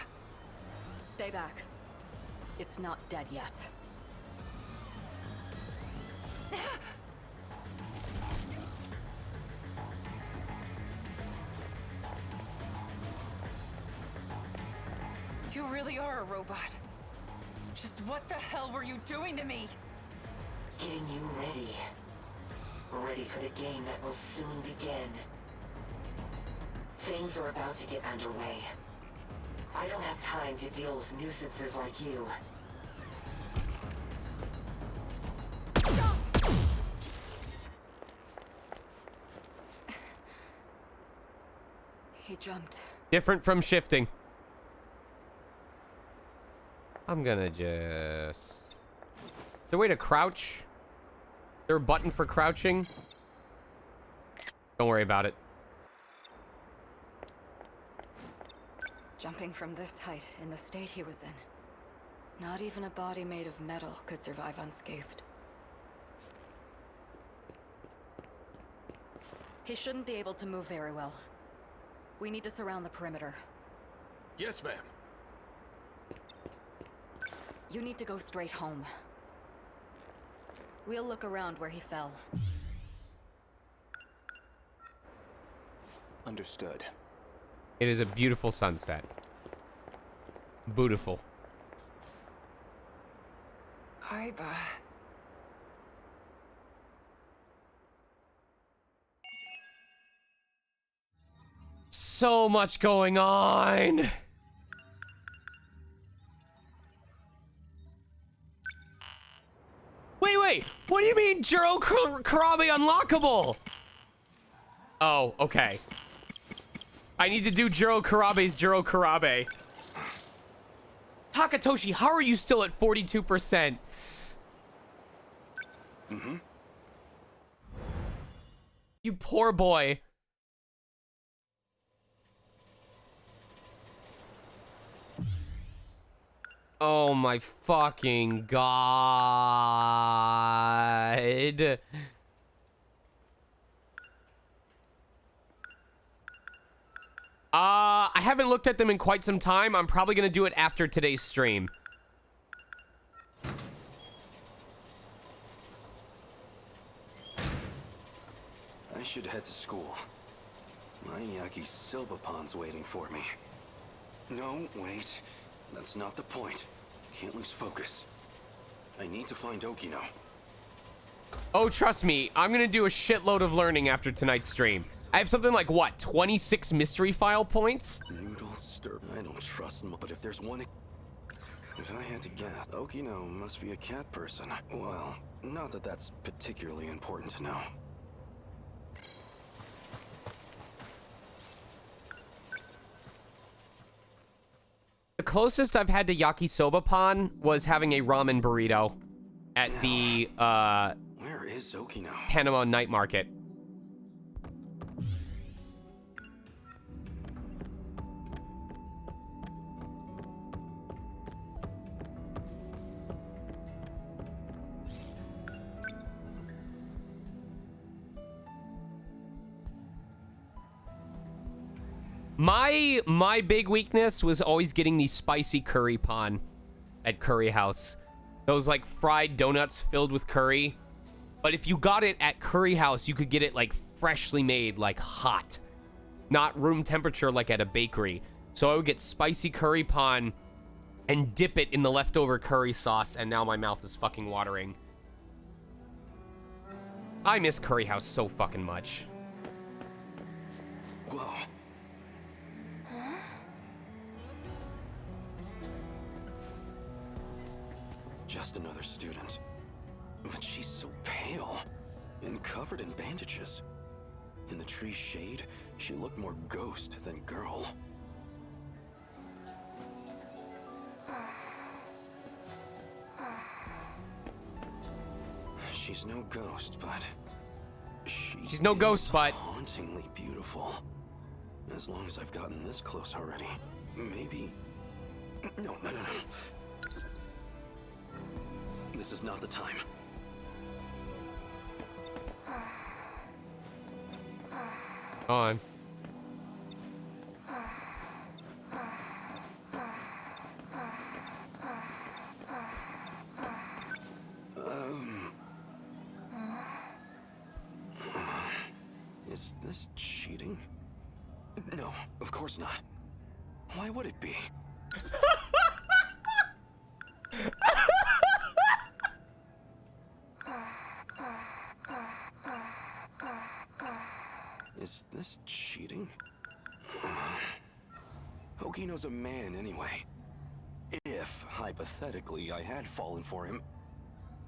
Stay back. It's not dead yet. You really are a robot. Just what the hell were you doing to me? Getting you ready. Ready for the game that will soon begin. Things are about to get underway. I don't have time to deal with nuisances like you. He jumped. Different from shifting. I'm gonna just... Is there a way to crouch? Is there a button for crouching? Don't worry about it. Jumping from this height in the state he was in. Not even a body made of metal could survive unscathed. He shouldn't be able to move very well. We need to surround the perimeter. Yes, ma'am. You need to go straight home. We'll look around where he fell. Understood. It is a beautiful sunset. Beautiful. Aiba. So much going on. Wait. What do you mean Juro Karabe unlockable? Oh, okay. I need to do Juro Karabe's Juro Karabe. Takatoshi, how are you still at 42%? Mm-hmm. You poor boy. Oh my fucking god. I haven't looked at them in quite some time. I'm probably gonna do it after today's stream. I should head to school. My Yakisobapon's waiting for me. No, wait. That's not the point. Can't lose focus. I need to find Okino. Oh, trust me, I'm gonna do a shitload of learning after tonight's stream. I have something like, what, 26 mystery file points? Noodle stir. I don't trust him, but if there's one... If I had to guess, Okino must be a cat person. Well, not that that's particularly important to know. The closest I've had to Yakisoba-pan was having a ramen burrito at the, Where is Okino? Panama night market. My big weakness was always getting the spicy curry pan at Curry House. Those like fried donuts filled with curry. But if you got it at Curry House, you could get it like freshly made, like hot. Not room temperature like at a bakery. So I would get spicy curry pan and dip it in the leftover curry sauce, and now my mouth is fucking watering. I miss Curry House so fucking much. Whoa. Just another student. But she's so pale and covered in bandages. In the tree's shade, she looked more ghost than girl. She's no ghost, but she's no ghost, but hauntingly beautiful. As long as I've gotten this close already, maybe. No. This is not the time. On. Of course not. Why would it be? Is this cheating? Okino's a man anyway. If, hypothetically, I had fallen for him,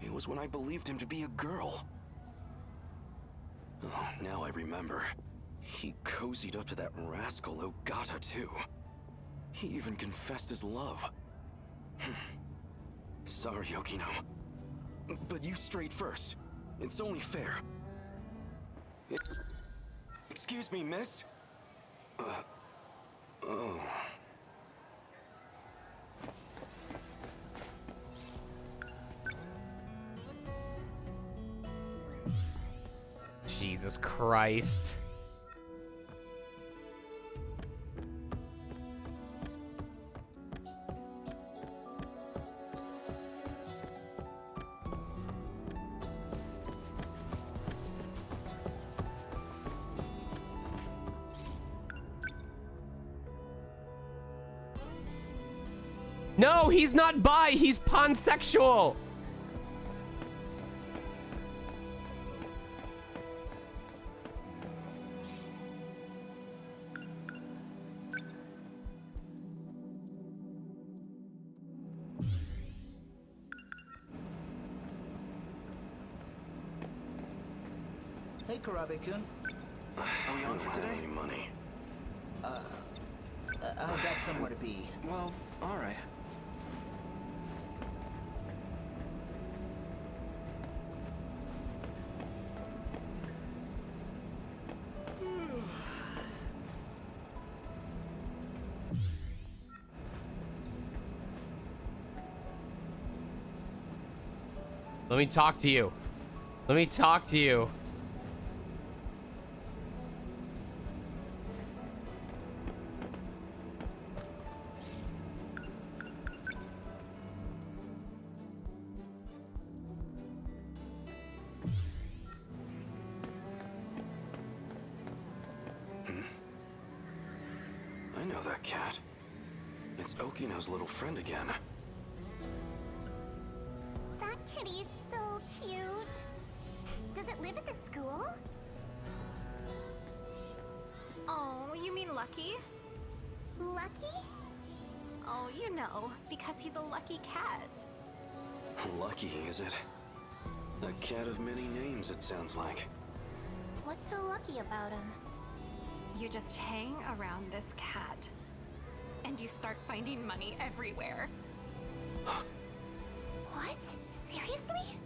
it was when I believed him to be a girl. Oh, now I remember. He cozied up to that rascal Ogata, too. He even confessed his love. Sorry, Okino. But you strayed first. It's only fair. Excuse me, miss? Oh. Jesus Christ. No, he's not bi, he's pansexual. Hey, Karabe-kun. Are we on for today? Any money? I've got somewhere to be. Well, all right. Let me talk to you. Let me talk to you. I know that cat. It's Okino's little friend again. That kitty is so cute. Does it live at the school? Oh, you mean Lucky? Lucky? Oh, you know, because he's a lucky cat. Lucky, is it? A cat of many names, it sounds like. What's so lucky about him? You just hang around this cat, and you start finding money everywhere. What? Seriously?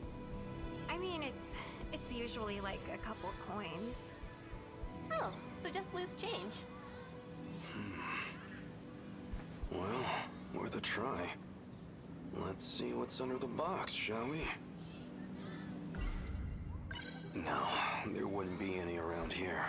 I mean, it's usually like a couple coins. Oh, so just loose change. Well, worth a try. Let's see what's under the box, shall we? No, there wouldn't be any around here.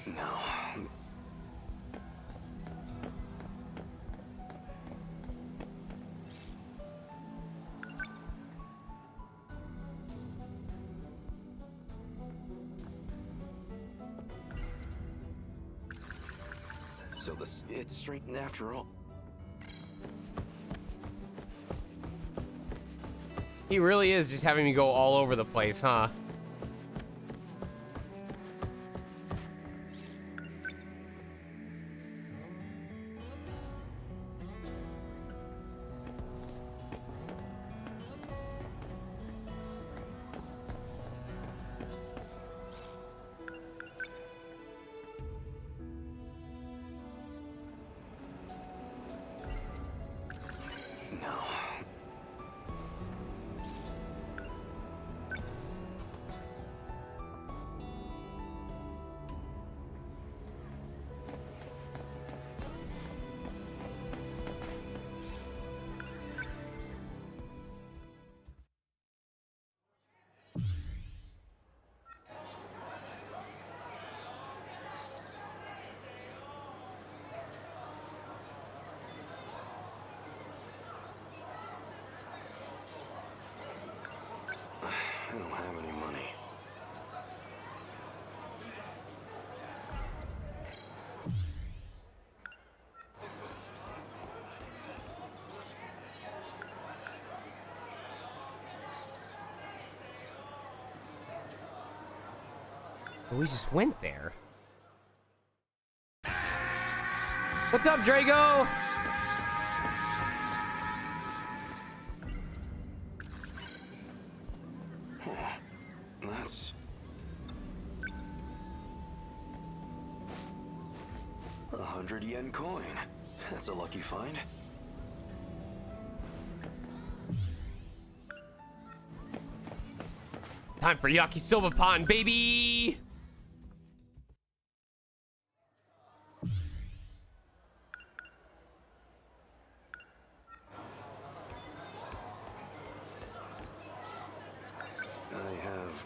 No. So it's straight after all. He really is just having me go all over the place, huh? I don't have any money. We just went there. What's up, Drago? That's 100 yen coin. That's a lucky find. Time for Yakisoba Pond, baby! I have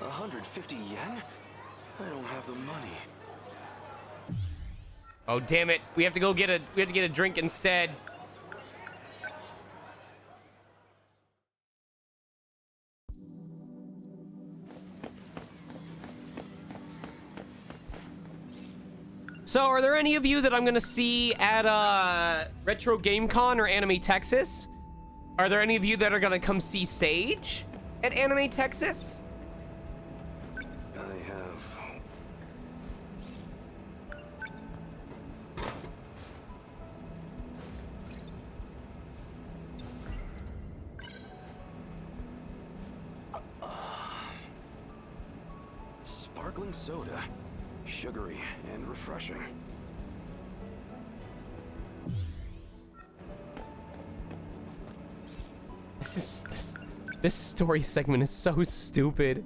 150 yen? I don't have the money. Oh damn it! We have to go get a drink instead. So, are there any of you that I'm gonna see at Retro Game Con or Anime Texas? Are there any of you that are gonna come see Sage at Anime Texas? I have sparkling soda, sugary and refreshing. This story segment is so stupid.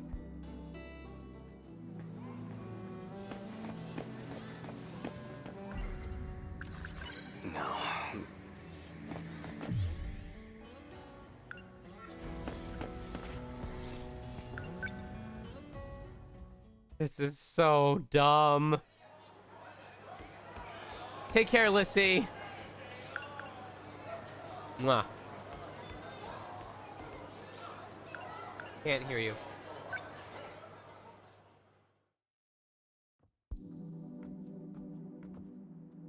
No. This is so dumb. Take care, Lissy. Mwah. Can't hear you.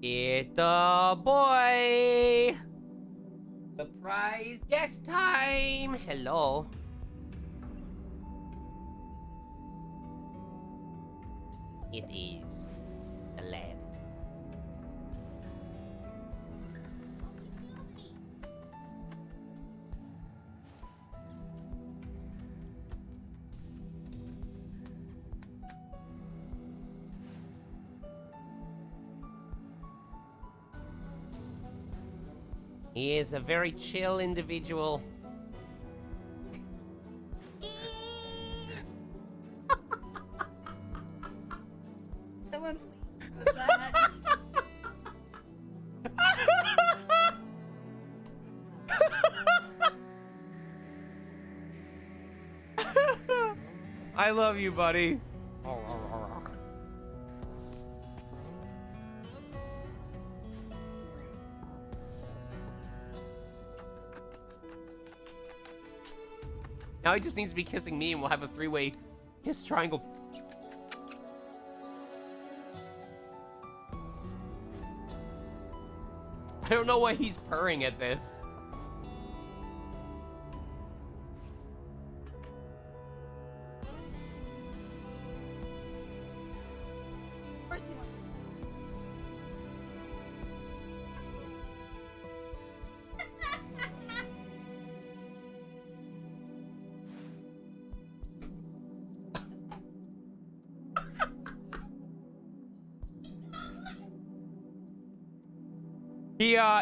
It's the boy. Surprise guest time. Hello. It is the land. He is a very chill individual. Someone please put that. I love you, buddy. Now he just needs to be kissing me and we'll have a three-way kiss triangle. I don't know why he's purring at this. Of course you want.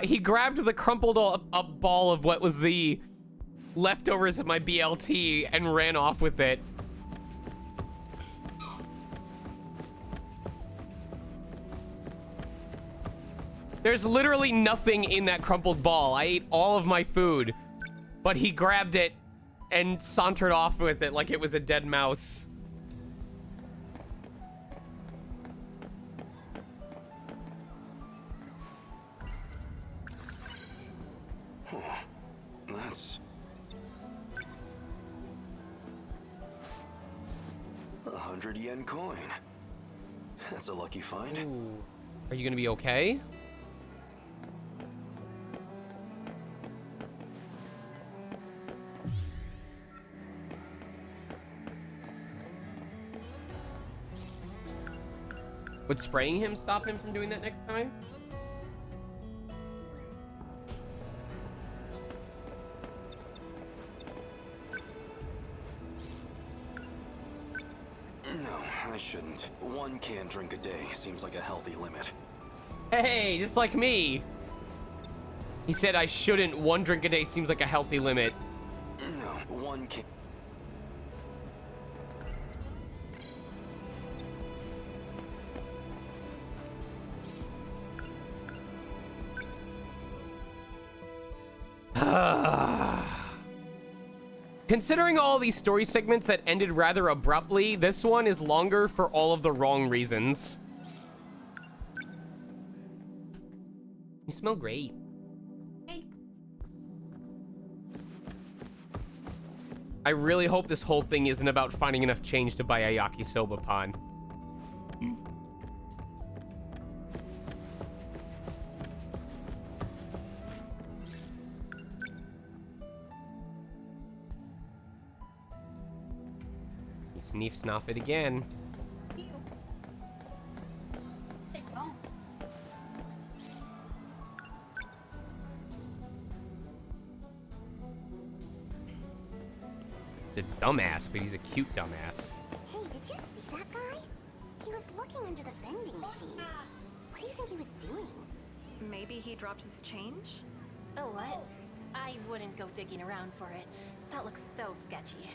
He grabbed the crumpled up ball of what was the leftovers of my BLT and ran off with it. There's literally nothing in that crumpled ball. I ate all of my food, but he grabbed it and sauntered off with it like it was a dead mouse. That's 100 yen coin. That's a lucky find. Ooh. Are you gonna be okay? Would spraying him stop him from doing that next time? No, I shouldn't. One can drink a day seems like a healthy limit. Hey, just like me. He said I shouldn't. One drink a day seems like a healthy limit. No, one can. Considering all these story segments that ended rather abruptly, this one is longer for all of the wrong reasons. You smell great. Hey. I really hope this whole thing isn't about finding enough change to buy a yakisoba pan. Sniff snuff it again. Ew. Hey, oh. It's a dumbass, but he's a cute dumbass. Hey, did you see that guy? He was looking under the vending machines. What do you think he was doing? Maybe he dropped his change? Oh, what? I wouldn't go digging around for it. That looks so sketchy.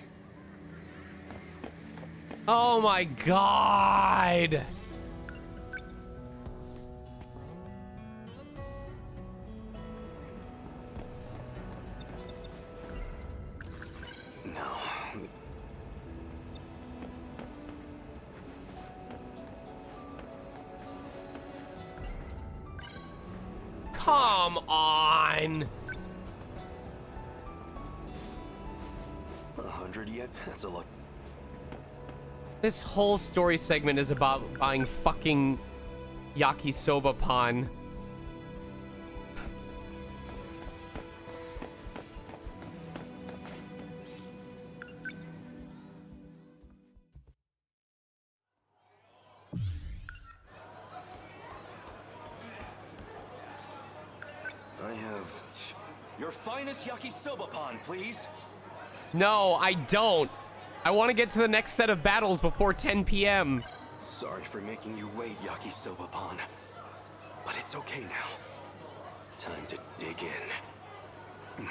Oh my god! No. Come on! 100 yen? That's a lot. This whole story segment is about buying fucking yakisoba pan. I have your finest yakisoba pan, please. No, I don't. I want to get to the next set of battles before 10 p.m. Sorry for making you wait, yakisoba pan. But it's okay now. Time to dig in.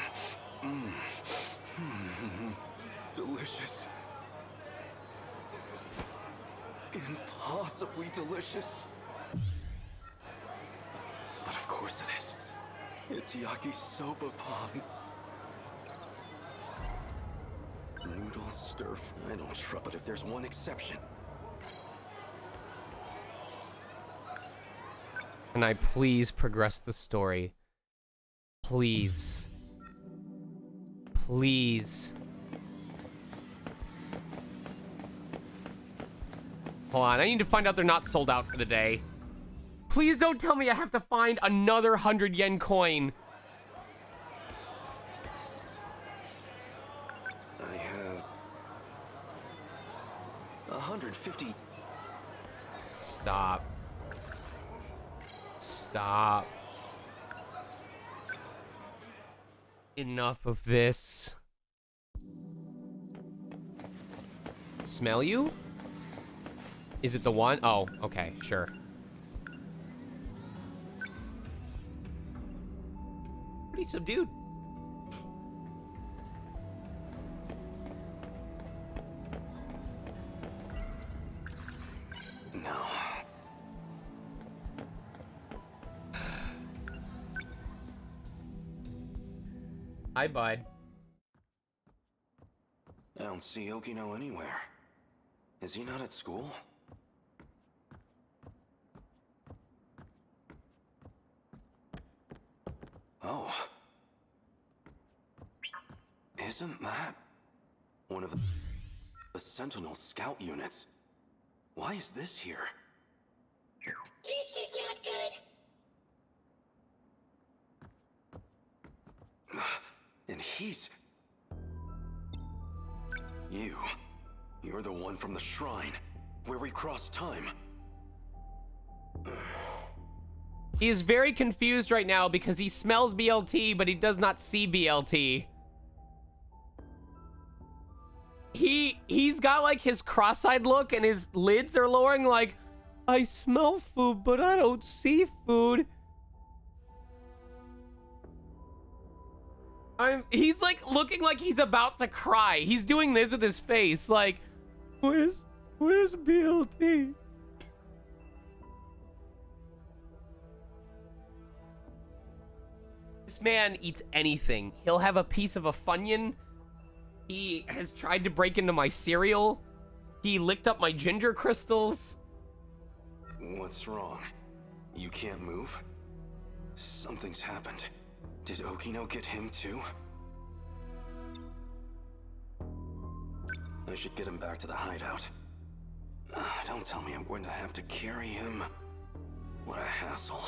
Delicious. Impossibly delicious. But of course it is. It's yakisoba pan. Noodles stir. I don't trust, but if there's one exception. Can I please progress the story? Please. Please. Hold on, I need to find out they're not sold out for the day. Please don't tell me I have to find another 100 yen coin. I have 150. Stop. Stop. Enough of this. Smell you? Is it the one? Oh, okay, sure. Pretty subdued. No. Hi, bud. I don't see Okino anywhere. Is he not at school? Oh. Isn't that one of the Sentinel scout units? Why is this here? This is not good. And he's... You're the one from the shrine, where we crossed time. He is very confused right now because he smells BLT, but he does not see BLT. He's got like his cross-eyed look and his lids are lowering like, I smell food, but I don't see food. He's like looking like he's about to cry. He's doing this with his face like, where's BLT? This man eats anything. He'll have a piece of a Funyun. He has tried to break into my cereal. He licked up my ginger crystals. What's wrong? You can't move? Something's happened. Did Okino get him too? I should get him back to the hideout. Don't tell me I'm going to have to carry him. What a hassle.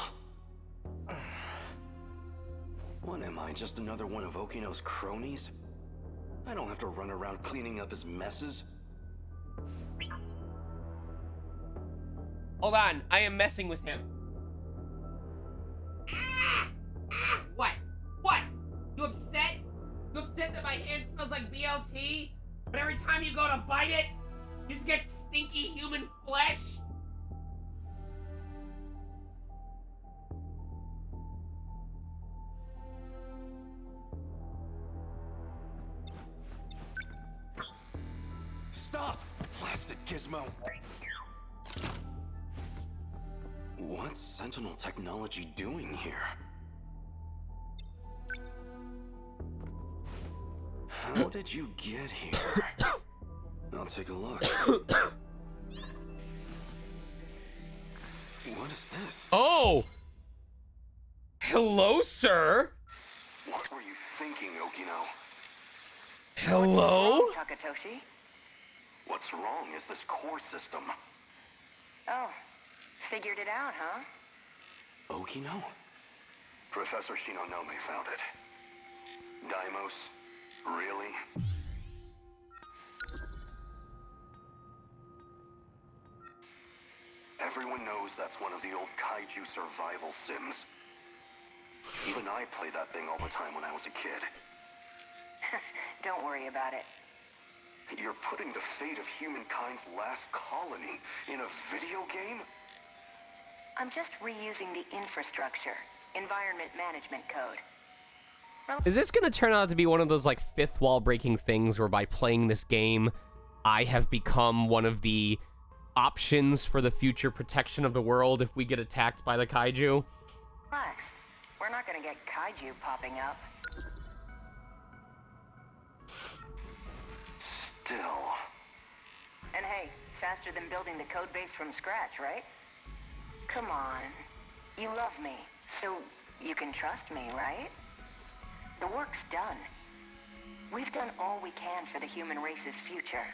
What am I, just another one of Okino's cronies? I don't have to run around cleaning up his messes. Hold on, I am messing with him. What? What? You upset? You upset that my hand smells like BLT? But every time you go to bite it, you just get stinky human flesh? Stop! Plastic gizmo! What's Sentinel technology doing here? How did you get here? I'll take a look. What is this? Oh! Hello, sir? What were you thinking, Okino? Hello? Takatoshi? What's wrong is this core system. Oh, figured it out, huh? Okino? Professor Shinonome found it. Daimos? Really? Everyone knows that's one of the old kaiju survival sims. Even I played that thing all the time when I was a kid. Don't worry about it. You're putting the fate of humankind's last colony in a video game? I'm just reusing the infrastructure, environment management code. Is this gonna turn out to be one of those like fifth wall breaking things where by playing this game, I have become one of the options for the future protection of the world if we get attacked by the kaiju? Relax. We're not gonna get kaiju popping up. Still. And hey, faster than building the code base from scratch, right? Come on. You love me, so you can trust me, right? The work's done. We've done all we can for the human race's future.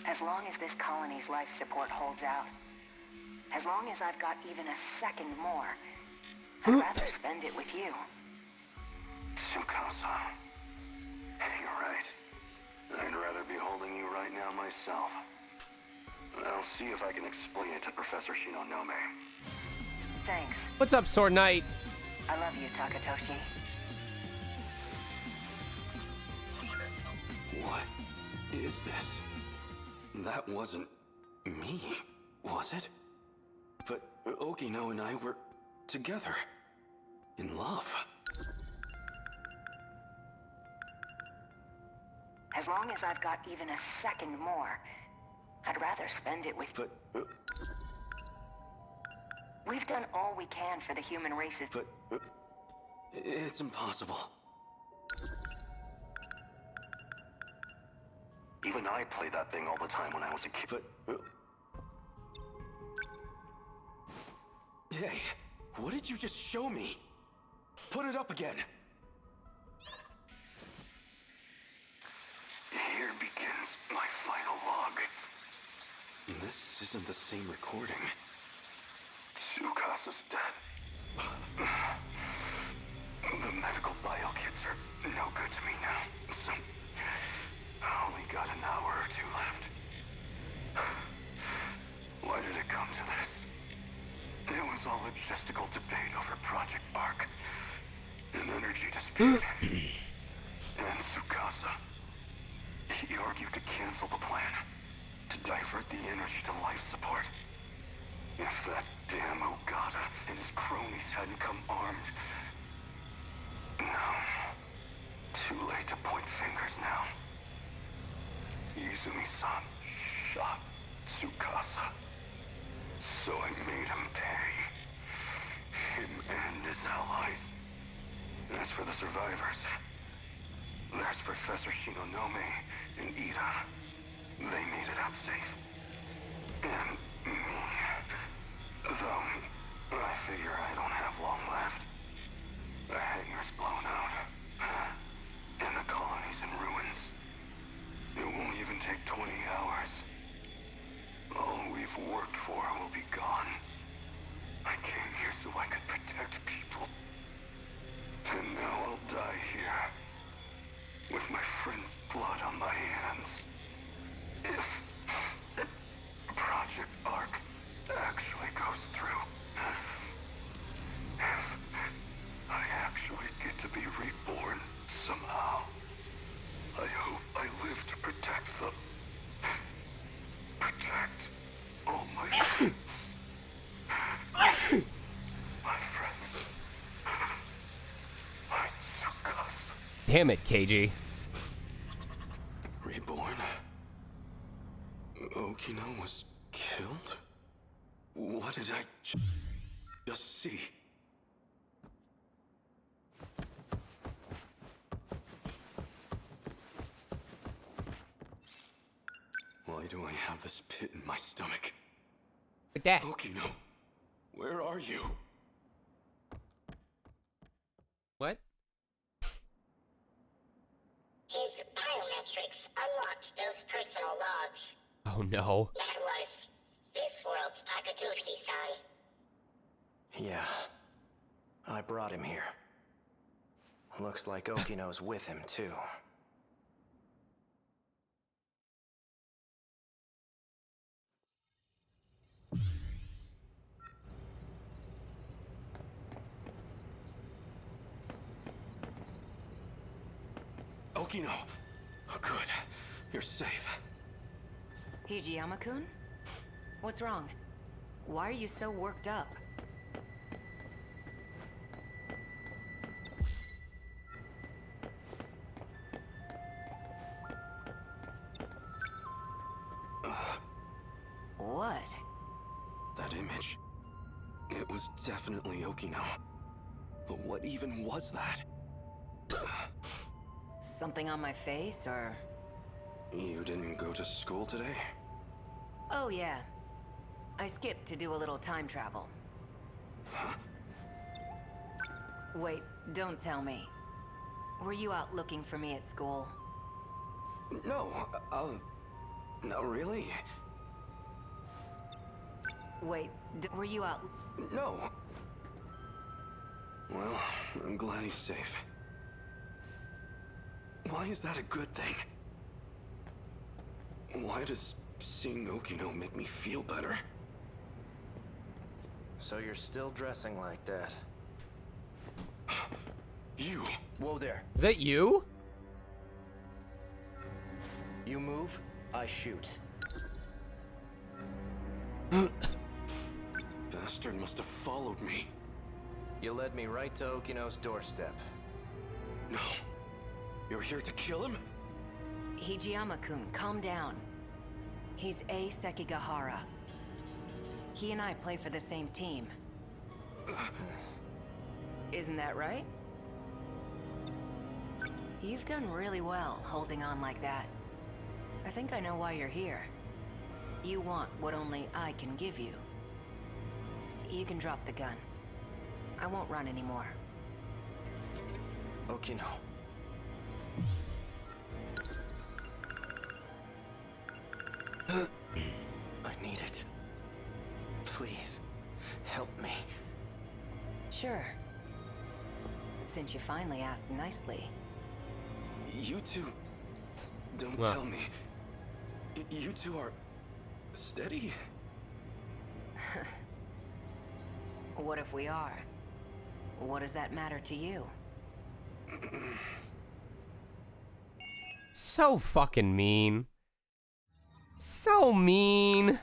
As long as this colony's life support holds out, as long as I've got even a second more, I'd rather spend it with you. Tsukasa. You're right. I'd rather be holding you right now myself. I'll see if I can explain it to Professor Shinonome. Thanks. What's up, Sword Knight? I love you, Takatoshi. What is this? That wasn't me, was it? But Okino and I were together. In love. As long as I've got even a second more, I'd rather spend it with... But... We've done all we can for the human race's... But... it's impossible. Even I played that thing all the time when I was a kid. But... Hey, what did you just show me? Put it up again. Here begins my final log. This isn't the same recording. Tsukasa's dead. The medical bio kits are no good to me now, so I only got an hour or two left. Why did it come to this? It was all logistical debate over Project Arc. An energy dispute. And Tsukasa. He argued to cancel the plan. To divert the energy to life support. If that damn Ogata and his cronies hadn't come armed. No. Too late to point fingers now. Izumi-san shot Tsukasa. So I made him pay. Him and his allies. As for the survivors, there's Professor Shinonome and Ida. They made it out safe. And me. Though, I figure I don't have long left. The hangar's blown out. And the colony's in ruins. It won't even take 20 hours. All we've worked for will be gone. I came here so I could protect people. And now I'll die here. With my friend's blood on my hands. If Project Arc actually goes through. If I actually get to be reborn somehow. I hope I live to protect them. Protect all my friends. My friends. My Tsukasa. Damn it, KG. Reborn? Okino was killed? What did I just see? Why do I have this pit in my stomach? Like that. Okino, where are you? What? His biometrics unlocked those personal logs. Oh no. That was this world's Akaduki-san. Yeah. I brought him here. Looks like Okino's with him, too. Okino! Oh, good. You're safe. Hijiyama-kun? What's wrong? Why are you so worked up? What? That image. It was definitely Okino. But what even was that? Something on my face, or...? You didn't go to school today? Oh yeah. I skipped to do a little time travel. Huh? Wait, don't tell me. Were you out looking for me at school? No, no, really? Wait, were you out... No. Well, I'm glad he's safe. Why is that a good thing? Why does seeing Okino make me feel better? So you're still dressing like that. You! Whoa there. Is that you? You move, I shoot. Bastard must have followed me. You led me right to Okino's doorstep. No. You're here to kill him? Hijiyama-kun, calm down. He's A. Sekigahara. He and I play for the same team. Isn't that right? You've done really well holding on like that. I think I know why you're here. You want what only I can give you. You can drop the gun. I won't run anymore. Okino. I need it. Sure. Since you finally asked nicely. You two... Don't Well. tell me. You two are... steady? What if we are? What does that matter to you? So fucking mean. So mean.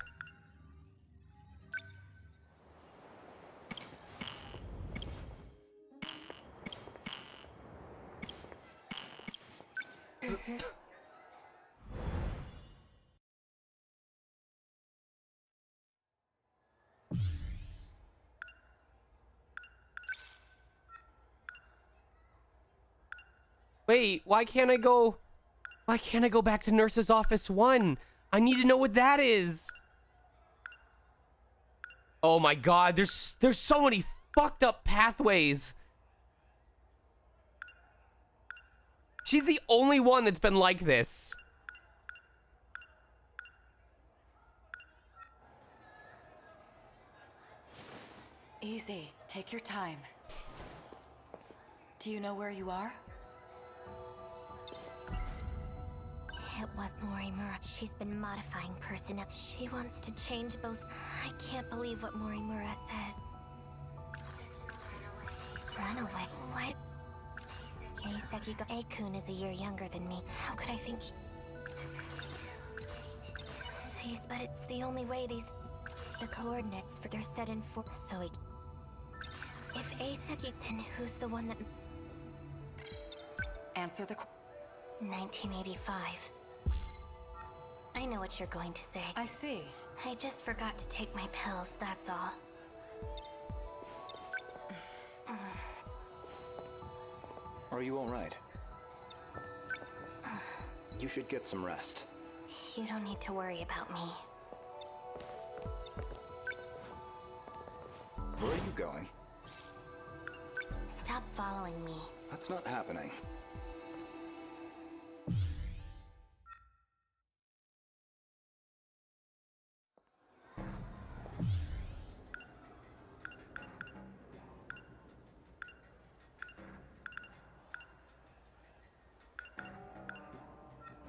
Wait, why can't I go back to Nurse's Office 1? I need to know what that is. Oh my god, there's so many fucked up pathways. She's the only one that's been like this. Easy. Take your time. Do you know where you are? It was Morimura. She's been modifying personnel. She wants to change both. I can't believe what Morimura says. Run away. What? Eiseki Eikun is a year younger than me. How could I think Cease, but it's the only way the coordinates for they're set in for so if Eiseki, then who's the one that Answer the 1985. I know what you're going to say. I see. I just forgot to take my pills, that's all. Are you all right? You should get some rest. You don't need to worry about me. Where are you going? Stop following me. That's not happening.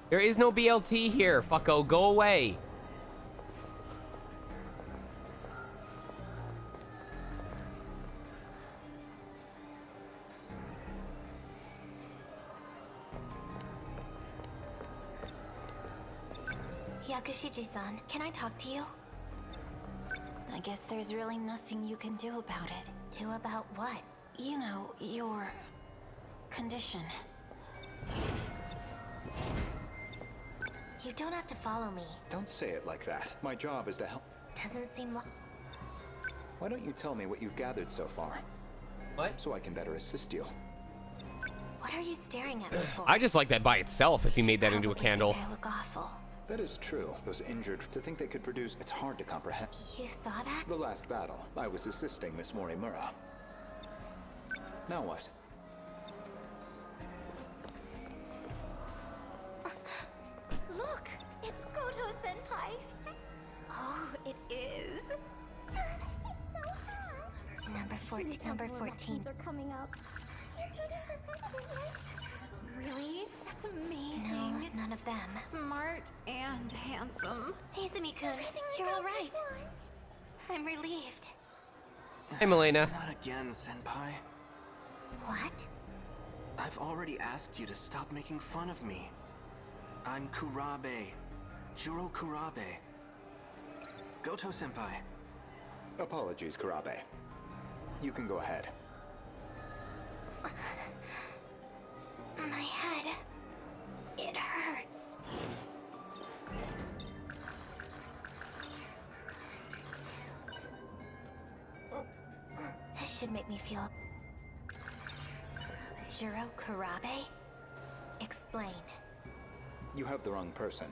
There is no BLT here, fucko. Go away. Yakushiji-san, can I talk to you? I guess there's really nothing you can do about it. Do about what? You know, your condition. You don't have to follow me. Don't say it like that. My job is to help. Doesn't seem like... Why don't you tell me what you've gathered so far? What? So I can better assist you. What are you staring at me for? I just like that by itself if you made that into a Probably candle. think I look awful. That is true. Those injured, to think they could produce, it's hard to comprehend. You saw that? The last battle, I was assisting Miss Morimura. Now what? Look! It's Goto-senpai! Oh, it is! Number 14. Are coming up. Really? That's amazing. No, none of them. Smart and handsome. Izumi-kun, you're all right. I'm relieved. Hey, Milena. Not again, Senpai. What? I've already asked you to stop making fun of me. I'm Kurabe. Juro Kurabe. Goto-senpai. Apologies, Kurabe. You can go ahead. My head. It hurts. This should make me feel... Juro Kurabe? Explain. You have the wrong person.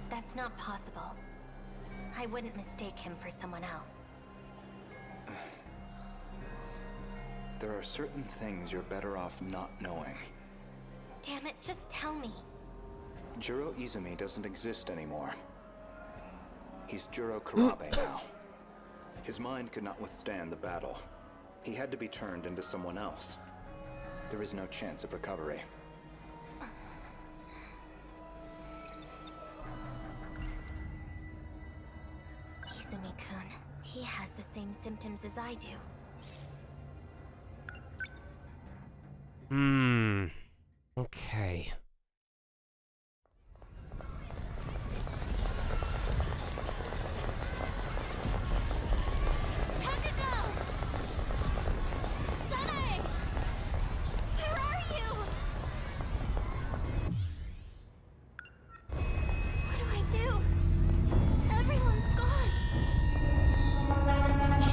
That's not possible. I wouldn't mistake him for someone else. There are certain things you're better off not knowing. Damn it, just tell me. Juro Izumi doesn't exist anymore. He's Juro Kurabe now. His mind could not withstand the battle. He had to be turned into someone else. There is no chance of recovery. Izumi-kun, he has the same symptoms as I do. Okay. Where are you? What do I do? Everyone's gone.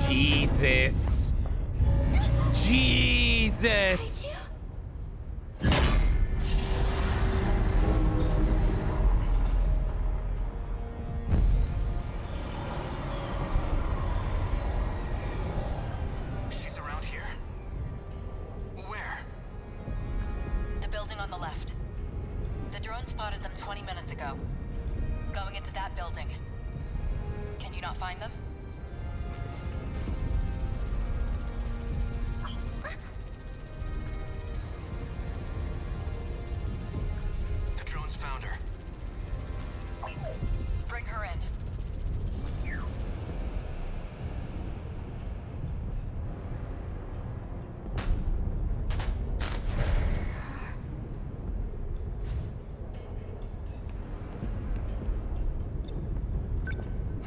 Jesus. Jesus. She's around here? Where? The building on the left. The drone spotted them 20 minutes ago. Going into that building. Can you not find them? The drone's found her. Bring her in.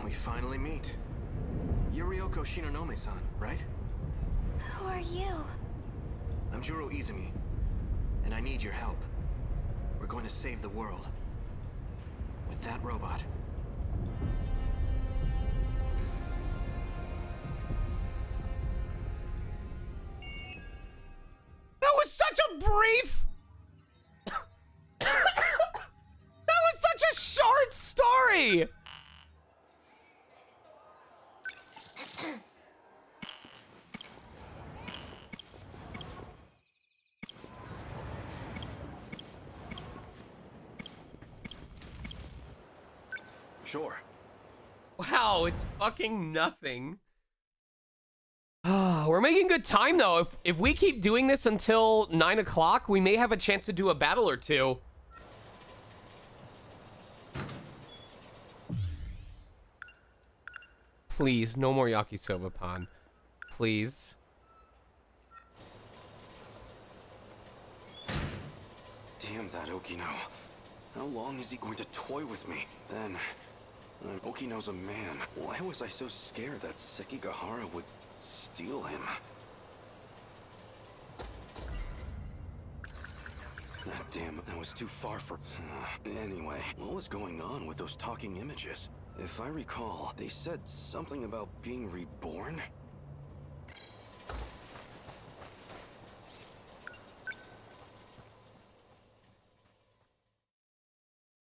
We finally meet. You're Ryoko Shinonome-san, right? Who are you? I'm Juro Izumi, and I need your help. We're going to save the world. With that robot. That was such a brief... That was such a short story! Sure. Wow, it's fucking nothing. We're making good time, though. If we keep doing this until 9 o'clock, we may have a chance to do a battle or two. Please, no more yakisoba pan. Please. Damn that Okino. How long is he going to toy with me? Then, Okino's a man. Why was I so scared that Sekigahara would steal him? Damn, that was too far for... Anyway, what was going on with those talking images? If I recall, they said something about being reborn?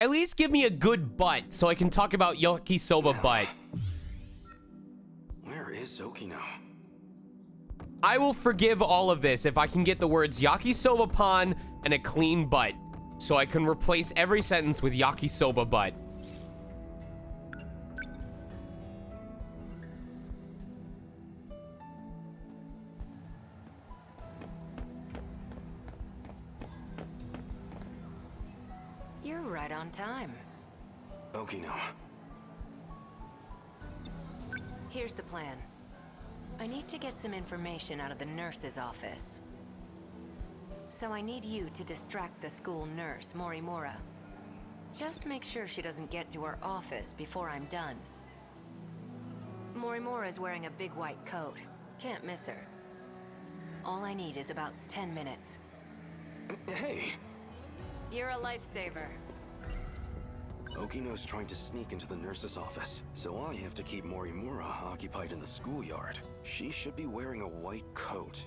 At least give me a good butt so I can talk about yakisoba butt. Where is Okino? I will forgive all of this if I can get the words yakisoba pan and a clean butt, so I can replace every sentence with yakisoba butt. You're right on time. Okino. Here's the plan. I need to get some information out of the nurse's office. So I need you to distract the school nurse, Morimura. Just make sure she doesn't get to her office before I'm done. Morimura is wearing a big white coat. Can't miss her. All I need is about 10 minutes. Hey! You're a lifesaver. Okino's trying to sneak into the nurse's office, so I have to keep Morimura occupied in the schoolyard. She should be wearing a white coat.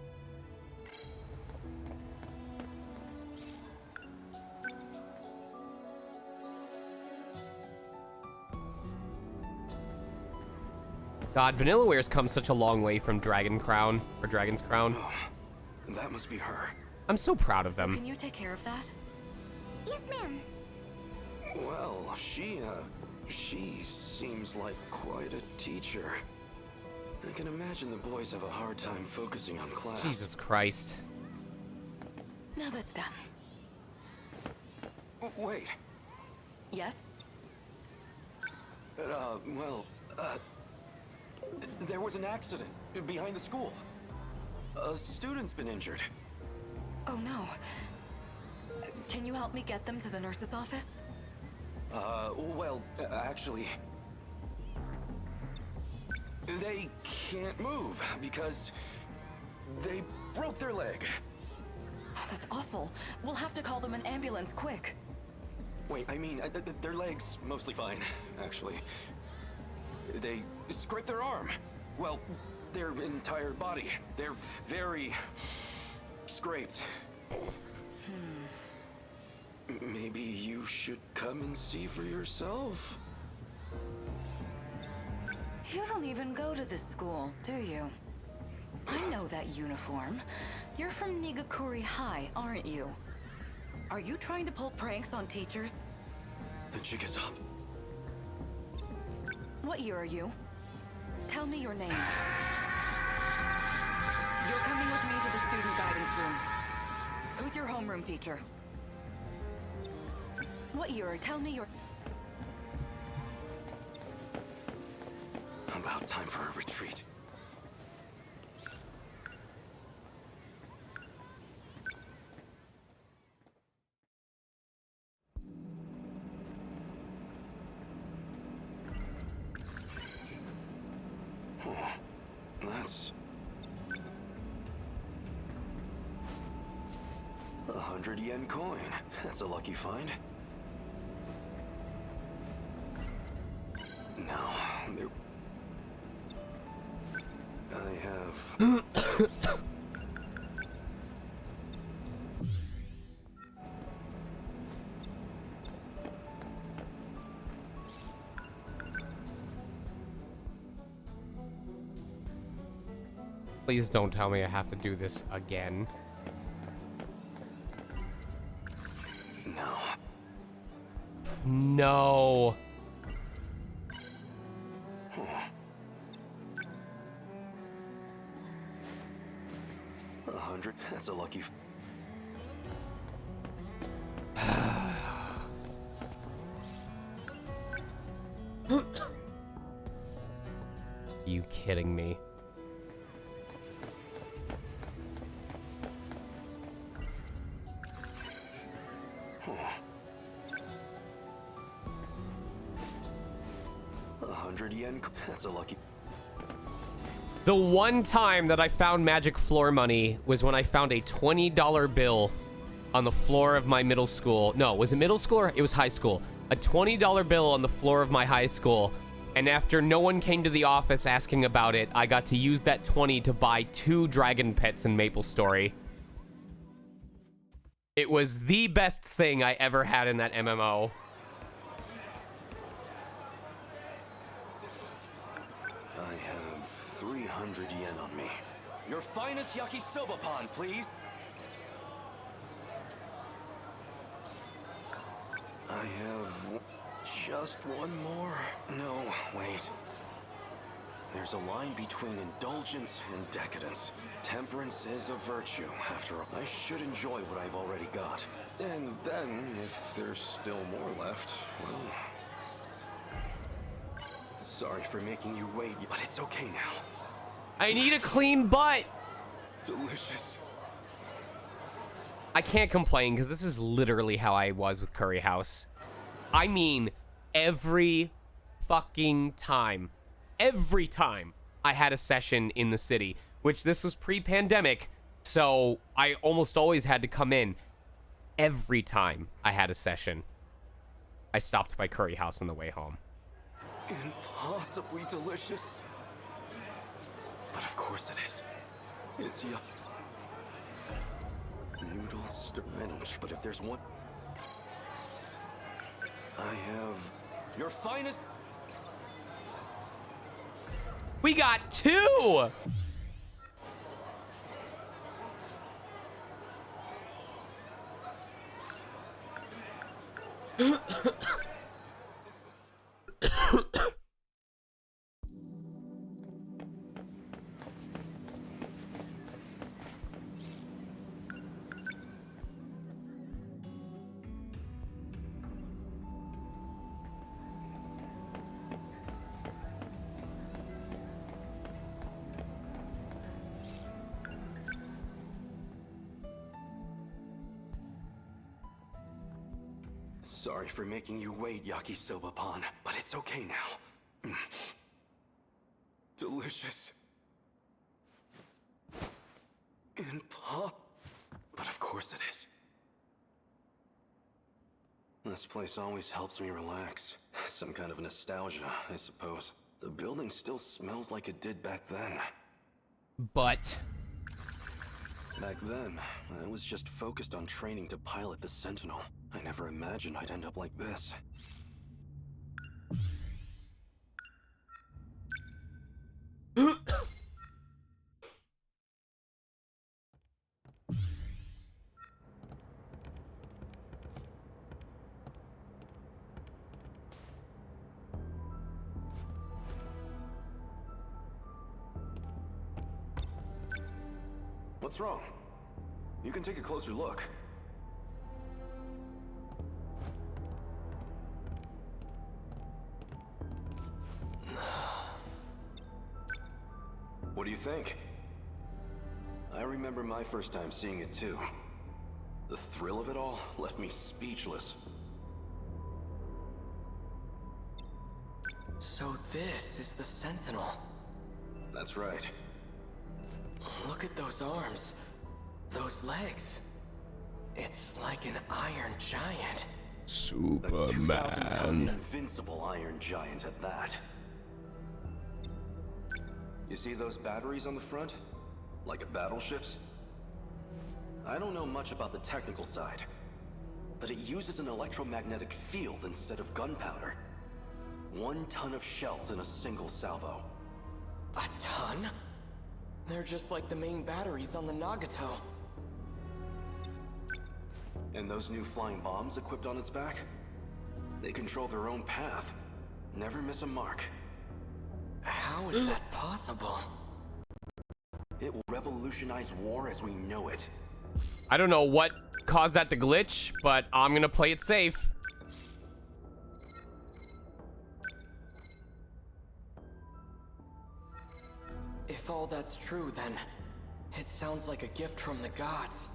God, Vanillaware's come such a long way from Dragon Crown, or Dragon's Crown. Oh, that must be her. I'm so proud of them. Can you take care of that? Yes, ma'am. Well, she seems like quite a teacher. I can imagine the boys have a hard time focusing on class. Jesus Christ. Now that's done. Wait. Yes? There was an accident behind the school. A student's been injured. Oh no. Can you help me get them to the nurse's office? Actually... They can't move because they broke their leg. Oh, that's awful. We'll have to call them an ambulance, quick. Wait, I mean, their leg's mostly fine, actually. They scraped their arm. Well, their entire body. They're very scraped. Maybe you should come and see for yourself. You don't even go to this school, do you? I know that uniform. You're from Nigakuri High, aren't you? Are you trying to pull pranks on teachers? The jig is up. What year are you? Tell me your name. You're coming with me to the student guidance room. Who's your homeroom teacher? What year? Tell me your... About time for a retreat. That's 100 yen coin. That's a lucky find. Now, there... I have... Please don't tell me I have to do this again. No. No. 100. That's a lucky... You kidding me? Yen. That's a lucky... The one time that I found magic floor money was when I found a $20 bill on the floor of my middle school. No, was it middle school or it was high school? A $20 bill on the floor of my high school. And after no one came to the office asking about it, I got to use that 20 to buy 2 dragon pets in MapleStory. It was the best thing I ever had in that MMO. I have 300 yen on me. Your finest yakisoba pan, please. I have just one more. No, wait. There's a line between indulgence and decadence. Temperance is a virtue, after all. I should enjoy what I've already got. And then, if there's still more left, well... Sorry for making you wait, but it's okay now. I need a clean butt! Delicious. I can't complain, because this is literally how I was with Curry House. I mean, every fucking time. Every time I had a session in the city, which this was pre-pandemic, so I almost always had to come in. Every time I had a session, I stopped by Curry House on the way home. Impossibly delicious. But of course it is. It's noodles, I don't, but if there's one... I have... Your finest... We got 2! Sorry for making you wait, Yakisoba-pan, but it's okay now. Delicious. And pop. But of course it is. This place always helps me relax. Some kind of nostalgia, I suppose. The building still smells like it did back then. But Back then, I was just focused on training to pilot the Sentinel. I never imagined I'd end up like this. What's wrong? You can take a closer look. What do you think? I remember my first time seeing it too. The thrill of it all left me speechless. So this is the Sentinel. That's right. Look at those arms. Those legs. It's like an iron giant. A 2,000-ton Superman. invincible iron giant at that. You see those batteries on the front? Like a battleship's? I don't know much about the technical side, but it uses an electromagnetic field instead of gunpowder. 1 ton of shells in a single salvo. A ton? They're just like the main batteries on the Nagato. And those new flying bombs equipped on its back? They control their own path. Never miss a mark. How is that possible? It will revolutionize war as we know it. I don't know what caused that to glitch, but I'm gonna play it safe. If all that's true, then it sounds like a gift from the gods.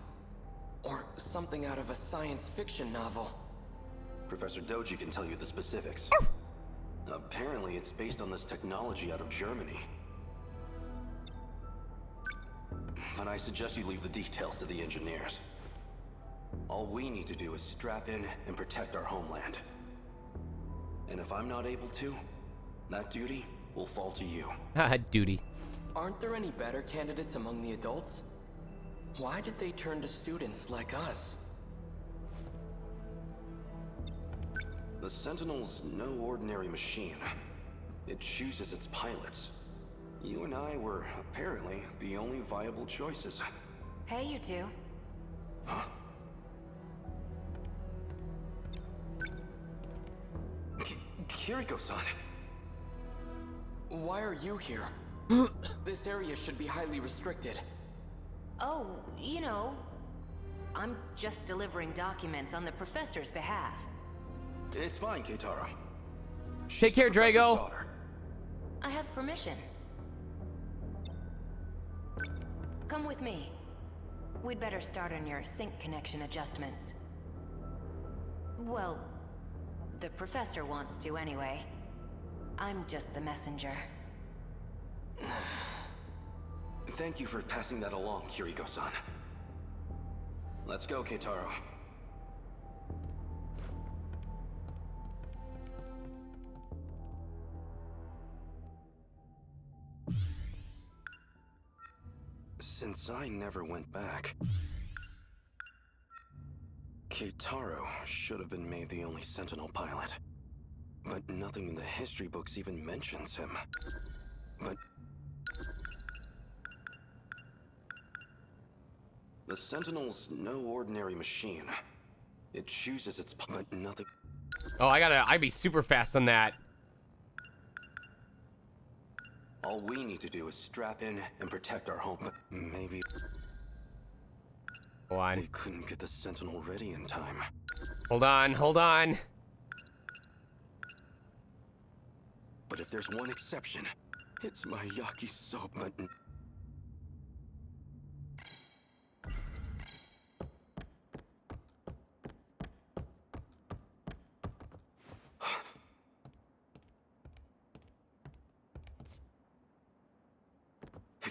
Or something out of a science fiction novel. Professor Doji can tell you the specifics. Apparently, it's based on this technology out of Germany. But I suggest you leave the details to the engineers. All we need to do is strap in and protect our homeland. And if I'm not able to, that duty will fall to you. Duty. Aren't there any better candidates among the adults? Why did they turn to students like us? The Sentinel's no ordinary machine. It chooses its pilots. You and I were, apparently, the only viable choices. Hey, you two. Huh? Kiriko-san! Why are you here? This area should be highly restricted. Oh, you know, I'm just delivering documents on the professor's behalf. It's fine, Keitaro. Take care, Drago. I have permission. Come with me. We'd better start on your sync connection adjustments. Well, the professor wants to anyway. I'm just the messenger. Thank you for passing that along, Kiriko-san. Let's go, Keitaro. Since I never went back, Keitaro should have been made the only Sentinel pilot. But nothing in the history books even mentions him. But the Sentinel's no ordinary machine. It chooses its but nothing. Oh, I'd be super fast on that. All we need to do is strap in and protect our home. But maybe they couldn't get the Sentinel ready in time. Hold on, hold on. But if there's one exception, it's my yakisoba button.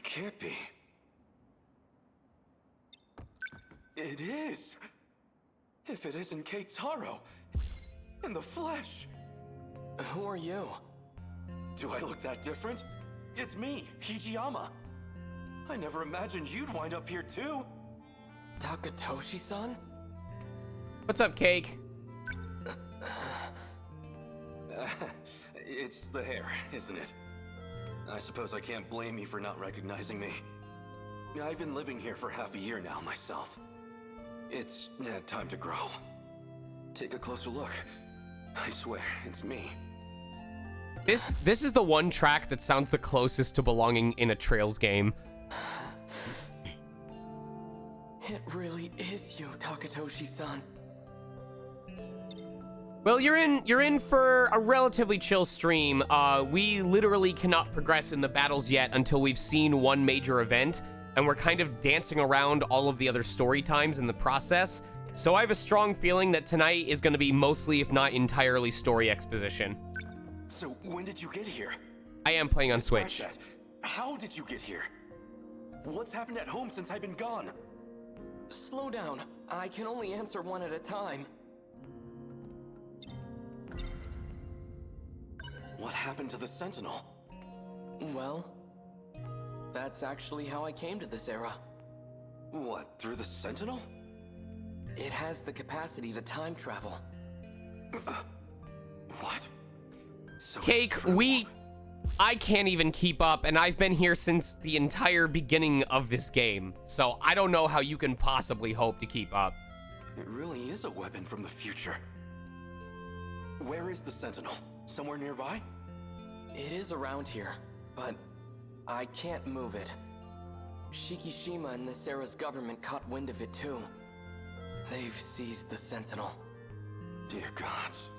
can't be. It is! If it isn't Keitaro, in the flesh! Who are you? Do I look that different? It's me, Hijiyama. I never imagined you'd wind up here too. Takatoshi-san? What's up, Cake? It's the hair, isn't it? I suppose I can't blame you for not recognizing me. I've been living here for half a year now myself. It's time to grow. Take a closer look. I swear, it's me. This is the one track that sounds the closest to belonging in a Trails game. It really is you, Takatoshi-san. Well, you're in for a relatively chill stream. We literally cannot progress in the battles yet until we've seen one major event, and we're kind of dancing around all of the other story times in the process. So I have a strong feeling that tonight is going to be mostly, if not entirely, story exposition. So when did you get here? I am playing on Switch. How did you get here? What's happened at home since I've been gone? Slow down. I can only answer one at a time. What happened to the Sentinel? Well, that's actually how I came to this era. What, through the Sentinel? It has the capacity to time travel. What? So Cake, I can't even keep up, and I've been here since the entire beginning of this game, so I don't know how you can possibly hope to keep up. It really is a weapon from the future. Where is the Sentinel? Somewhere nearby? It is around here, but I can't move it. Shikishima and this era's government caught wind of it too. They've seized the Sentinel. Dear gods.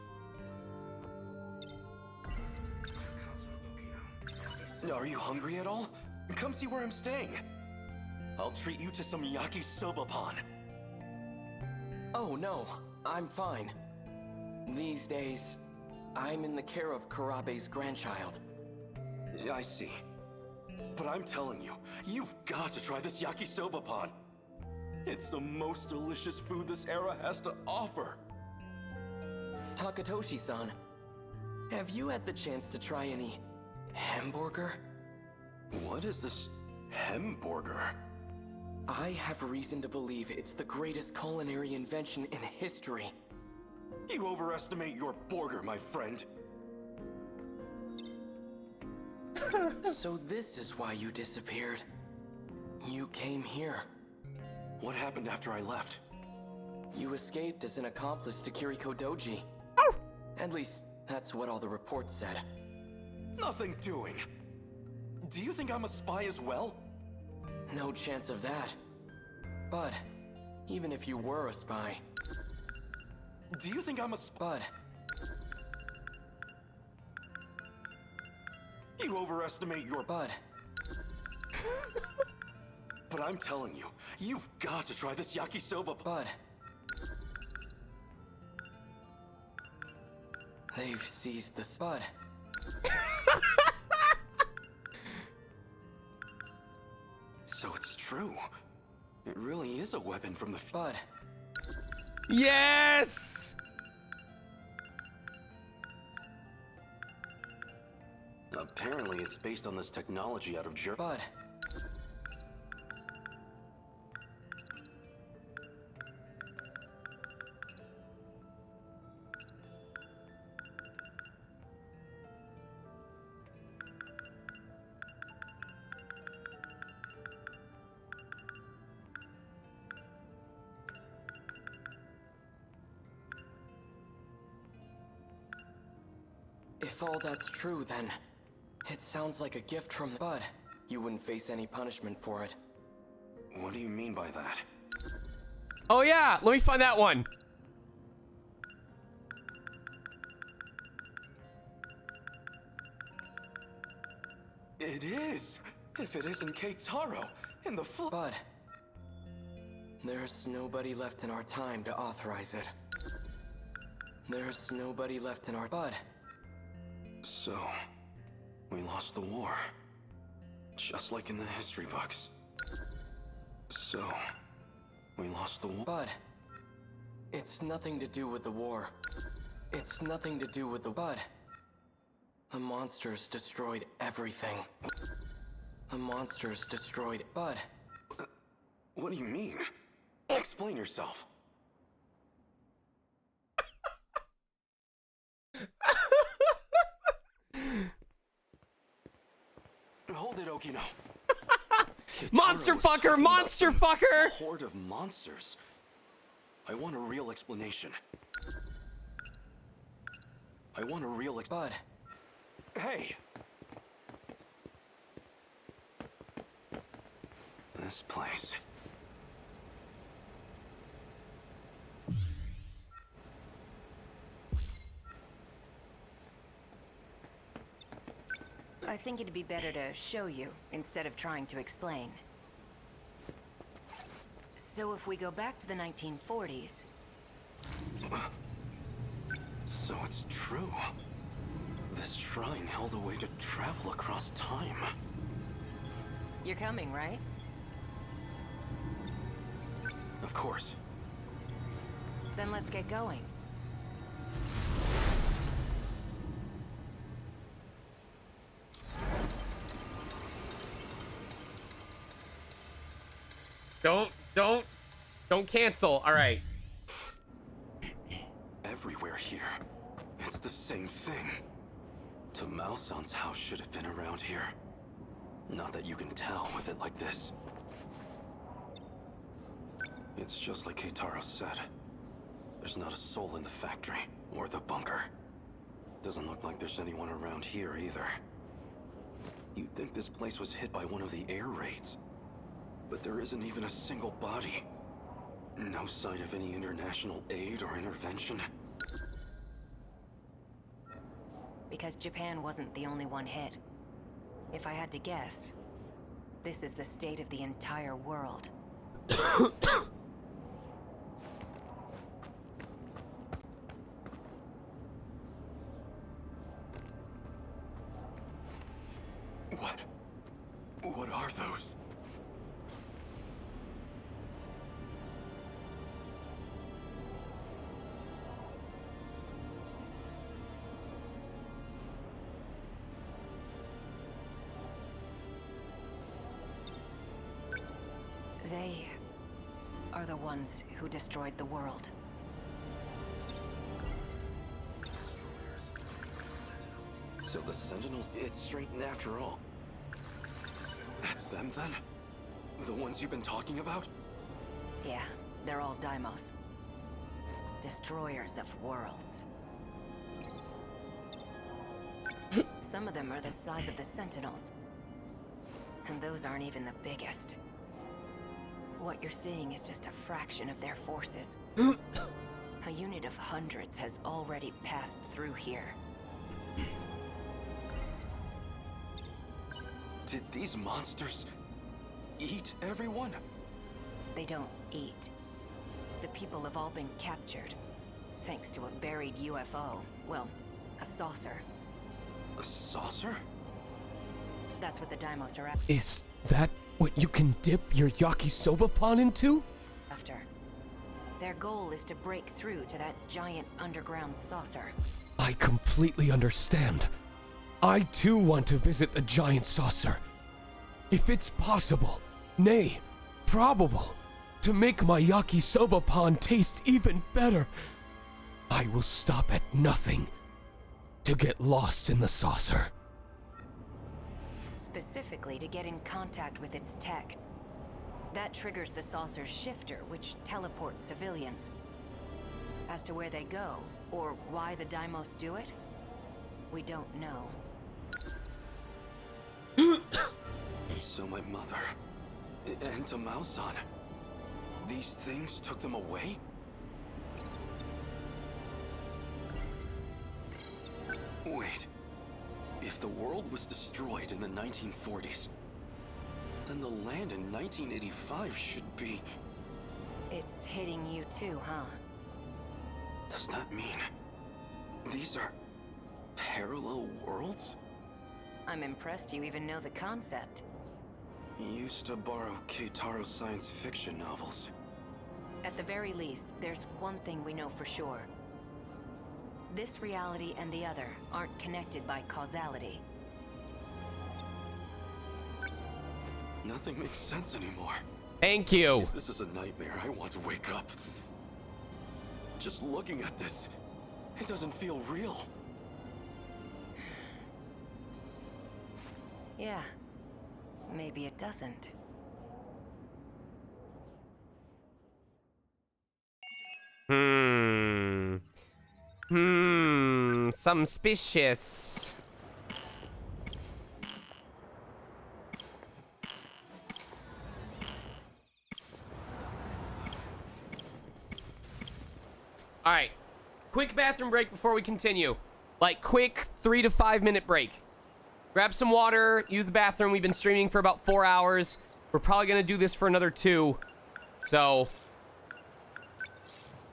Are you hungry at all? Come see where I'm staying. I'll treat you to some yakisoba pan. Oh no, I'm fine. These days, I'm in the care of Kurabe's grandchild. I see. But I'm telling you, you've got to try this yakisoba pan. It's the most delicious food this era has to offer. Takatoshi-san, have you had the chance to try any hamburger? What is this hamburger? I have reason to believe it's the greatest culinary invention in history. You overestimate your burger, my friend. So this is why you disappeared. You came here. What happened after I left? You escaped as an accomplice to Kiriko Doji. At least, that's what all the reports said. Nothing doing. Do you think I'm a spy as well? No chance of that. But, even if you were a spy... Do you think I'm a spy? You overestimate your... But I'm telling you, you've got to try this yakisoba... But... They've seized the spud. So it's true. It really is a weapon from the... But... Yes! Apparently it's based on this technology out of Germany. But... If all that's true, then it sounds like a gift from the Bud. You wouldn't face any punishment for it. What do you mean by that? Oh yeah, let me find that one. It is! If it isn't Keitaro in the Bud, there's nobody left in our time to authorize it. There's nobody left in our Bud. So, we lost the war. Just like in the history books. So, we lost the war. Bud, it's nothing to do with the war. It's nothing to do with the Bud. The monsters destroyed everything. The monsters destroyed Bud. What do you mean? Explain yourself. Hold it, Okino. Monster fucker! Monster fucker! A horde of monsters. I want a real explanation. I want a real Bud. Hey! This place. I think it'd be better to show you instead of trying to explain. So if we go back to the 1940s... So it's true. This shrine held a way to travel across time. You're coming, right? Of course. Then let's get going. Don't cancel. All right. Everywhere here, it's the same thing. Tamao-san's house should have been around here. Not that you can tell with it like this. It's just like Keitaro said. There's not a soul in the factory or the bunker. Doesn't look like there's anyone around here either. You'd think this place was hit by one of the air raids. But there isn't even a single body. No sign of any international aid or intervention. Because Japan wasn't the only one hit. If I had to guess, this is the state of the entire world. What are those? They are the ones who destroyed the world. So the Sentinels, it's straightened after all. That's them then? The ones you've been talking about? Yeah, they're all Daimos. Destroyers of worlds. Some of them are the size of the Sentinels. And those aren't even the biggest. What you're seeing is just a fraction of their forces. A unit of hundreds has already passed through here. Did these monsters eat everyone? They don't eat. The people have all been captured, thanks to a buried UFO. Well, a saucer. A saucer? That's what the Daimos are after. Is that what you can dip your yakisoba pan into? Their goal is to break through to that giant underground saucer. I completely understand. I too want to visit the giant saucer. If it's possible, nay, probable, to make my yakisoba pan taste even better, I will stop at nothing to get lost in the saucer. Specifically to get in contact with its tech. That triggers the saucer's shifter, which teleports civilians. As to where they go, or why the Daimos do it, we don't know. So my mother, and Tamao-san, these things took them away? Wait, if the world was destroyed in the 1940s, then the land in 1985 should be... It's hitting you too, huh? Does that mean these are parallel worlds? I'm impressed you even know the concept. He used to borrow Keitaro's science fiction novels. At the very least, there's one thing we know for sure. This reality and the other aren't connected by causality. Nothing makes sense anymore. Thank you. If this is a nightmare, I want to wake up. Just looking at this, it doesn't feel real. Yeah. Maybe it doesn't. Suspicious. All right. Quick bathroom break before we continue. Like, quick 3 to 5 minute break. Grab some water, use the bathroom. We've been streaming for about 4 hours. We're probably going to do this for another 2. So,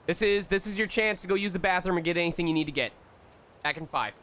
this is your chance to go use the bathroom and get anything you need to get. Back in 5.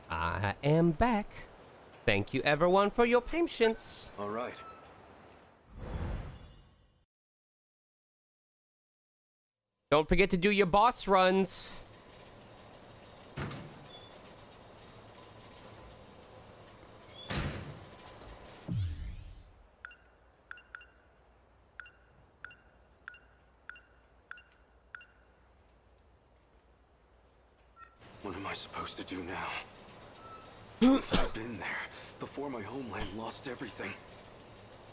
I am back. Thank you, everyone, for your patience. All right. Don't forget to do your boss runs. What am I supposed to do now? If I'd been there before my homeland lost everything,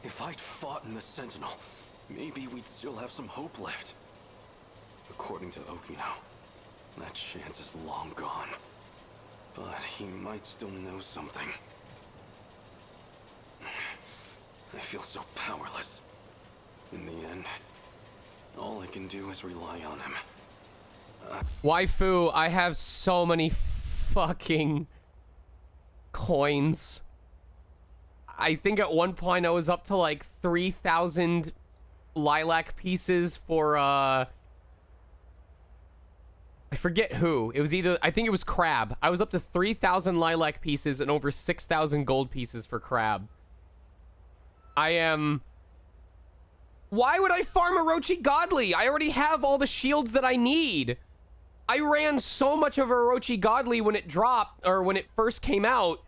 if I'd fought in the Sentinel, maybe we'd still have some hope left. According to Okino, that chance is long gone. But he might still know something. I feel so powerless. In the end, all I can do is rely on him. Waifu, I have so many fucking coins. I think at one point I was up to like 3,000 lilac pieces for, I forget who. It was either, I think it was Crab. I was up to 3,000 lilac pieces and over 6,000 gold pieces for Crab. I am... Why would I farm Orochi Godly? I already have all the shields that I need. I ran so much of Orochi Godly when it dropped, or when it first came out.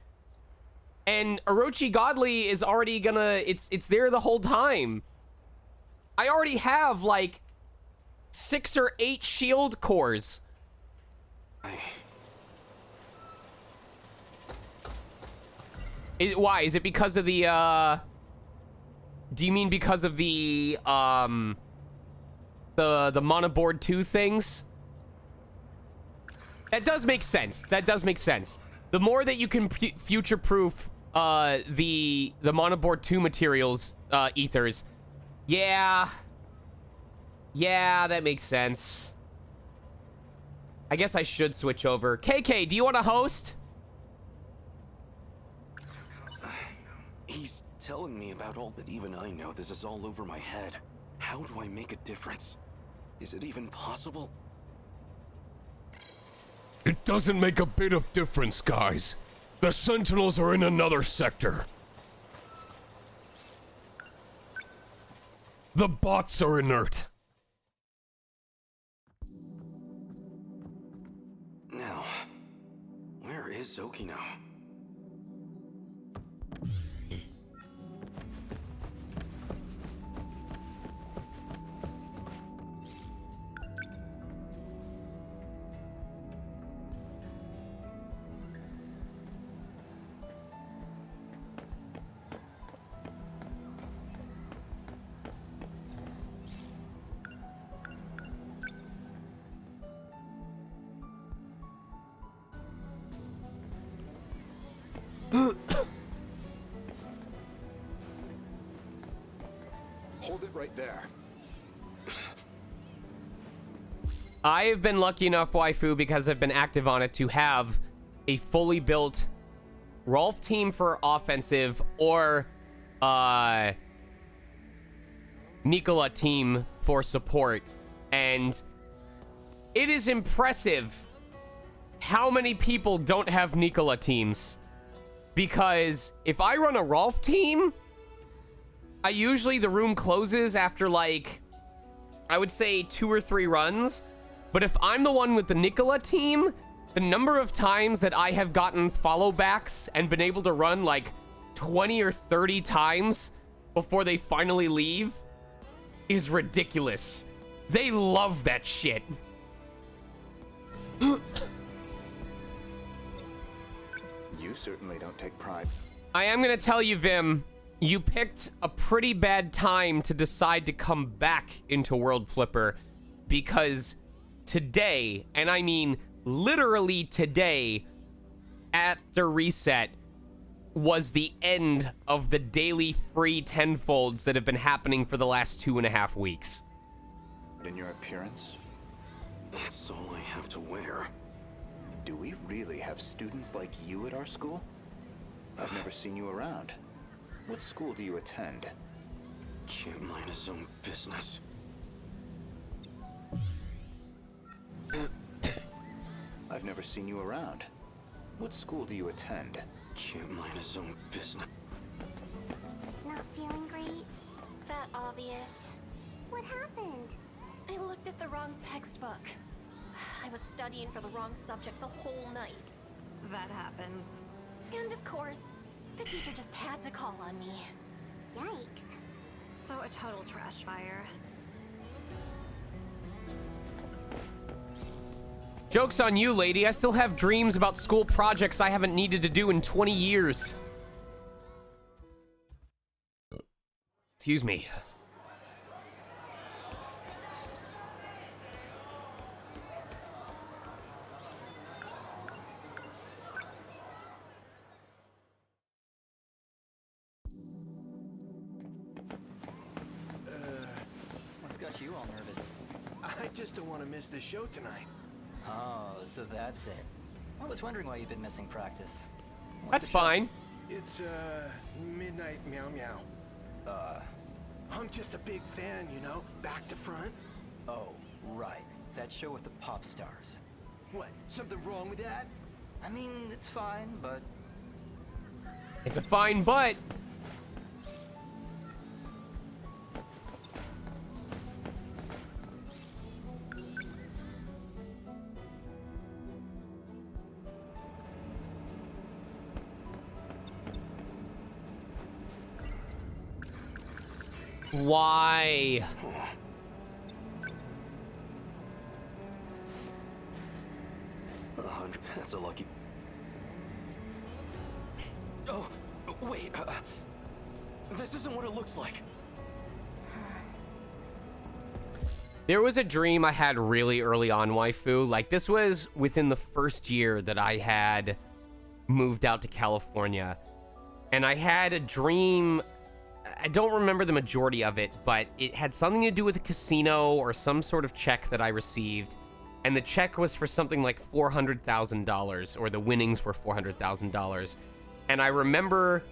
And Orochi Godly is already gonna, it's there the whole time. I already have like 6 or 8 shield cores. Why? Is it because of the, do you mean because of the monoboard 2 things? That does make sense. That does make sense. The more that you can future-proof the monoboard 2 materials, ethers, yeah, that makes sense. I guess I should switch over. KK, do you want to host? He's telling me about all that even I know. This is all over my head. How do I make a difference? Is it even possible? It doesn't make a bit of difference, guys. The Sentinels are in another sector. The bots are inert. Now, where is Okino? Hold it right there. I have been lucky enough, Waifu, because I've been active on it, to have a fully built Rolf team for offensive or Nicola team for support. And it is impressive how many people don't have Nicola teams. Because if I run a Rolf team, the room closes after like, I would say 2 or 3 runs. But if I'm the one with the Nicola team, the number of times that I have gotten follow backs and been able to run like 20 or 30 times before they finally leave is ridiculous. They love that shit. You certainly don't take pride. I am gonna tell you, Vim, you picked a pretty bad time to decide to come back into World Flipper, because today, and I mean literally today, after reset, was the end of the daily free tenfolds that have been happening for the last 2.5 weeks. In your appearance? That's all I have to wear. Do we really have students like you at our school? I've never seen you around. What school do you attend? Can't mind his own business. never seen you around. What school do you attend? Can't mind his own business. Not feeling great? That obvious. What happened? I looked at the wrong textbook. I was studying for the wrong subject the whole night. That happens. And of course, the teacher just had to call on me. Yikes. So a total trash fire. Joke's on you, lady. I still have dreams about school projects I haven't needed to do in 20 years. Excuse me. What's got you all nervous? I just don't want to miss the show tonight. Oh, so that's it. I was wondering why you've been missing practice. That's fine. It's, midnight meow meow. I'm just a big fan, you know, back to front. Oh, right. That show with the pop stars. What, something wrong with that? I mean, it's fine, but... It's a fine butt. Why? That's a lucky... Oh, wait. This isn't what it looks like. There was a dream I had really early on, waifu. Like, this was within the first year that I had moved out to California. And I had a dream... I don't remember the majority of it, but it had something to do with a casino or some sort of check that I received. And the check was for something like $400,000, or the winnings were $400,000. And I remember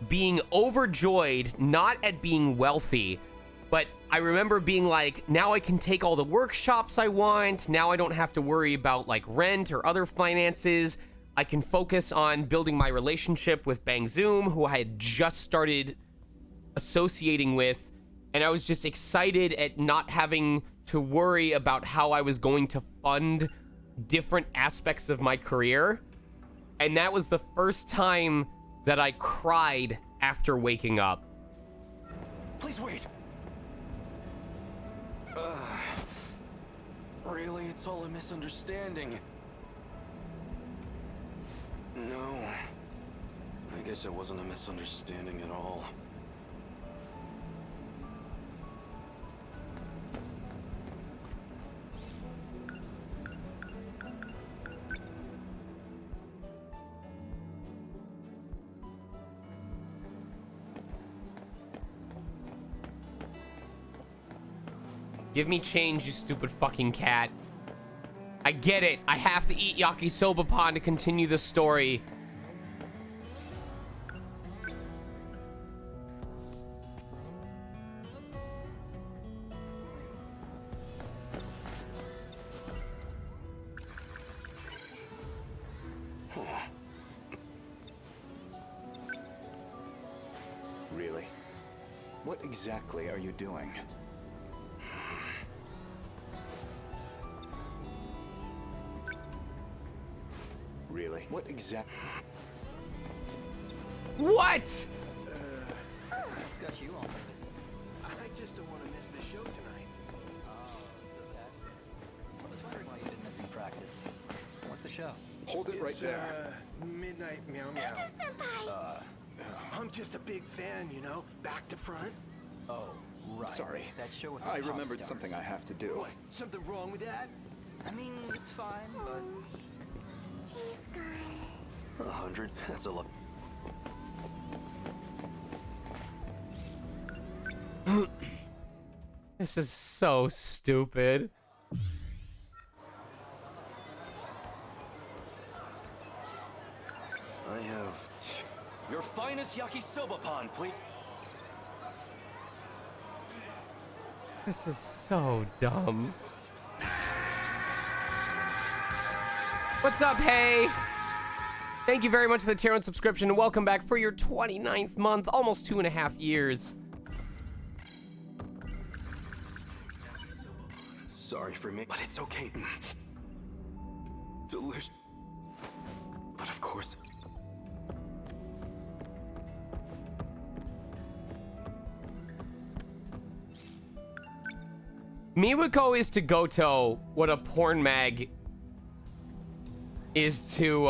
being overjoyed, not at being wealthy, but I remember being like, now I can take all the workshops I want. Now I don't have to worry about like rent or other finances. I can focus on building my relationship with Bang Zoom, who I had just started associating with, and I was just excited at not having to worry about how I was going to fund different aspects of my career. And that was the first time that I cried after waking up. Please wait. Really, it's all a misunderstanding. No, I guess it wasn't a misunderstanding at all. Give me change, you stupid fucking cat. I get it. I have to eat yakisoba pan to continue the story. Really? What exactly are you doing? Really? What exactly? What? What's got you all nervous? I just don't want to miss the show tonight. Oh, so that's it. I was wondering why you've been missing practice. What's the show? Hold it right there. Midnight meow meow. I'm just a big fan, you know, back to front. Oh, right. Sorry. That show with the I pop remembered stars. something I have to do. What, something wrong with that? I mean, it's fine, but... He's gone. 100. That's a lot. This is so stupid. I have your finest yakisoba pan, please. This is so dumb. What's up, hey? Thank you very much for the tier 1 subscription and welcome back for your 29th month, almost 2.5 years. Sorry for me, but it's okay. Delicious. But of course. Miwako is to Goto what a porn mag is to,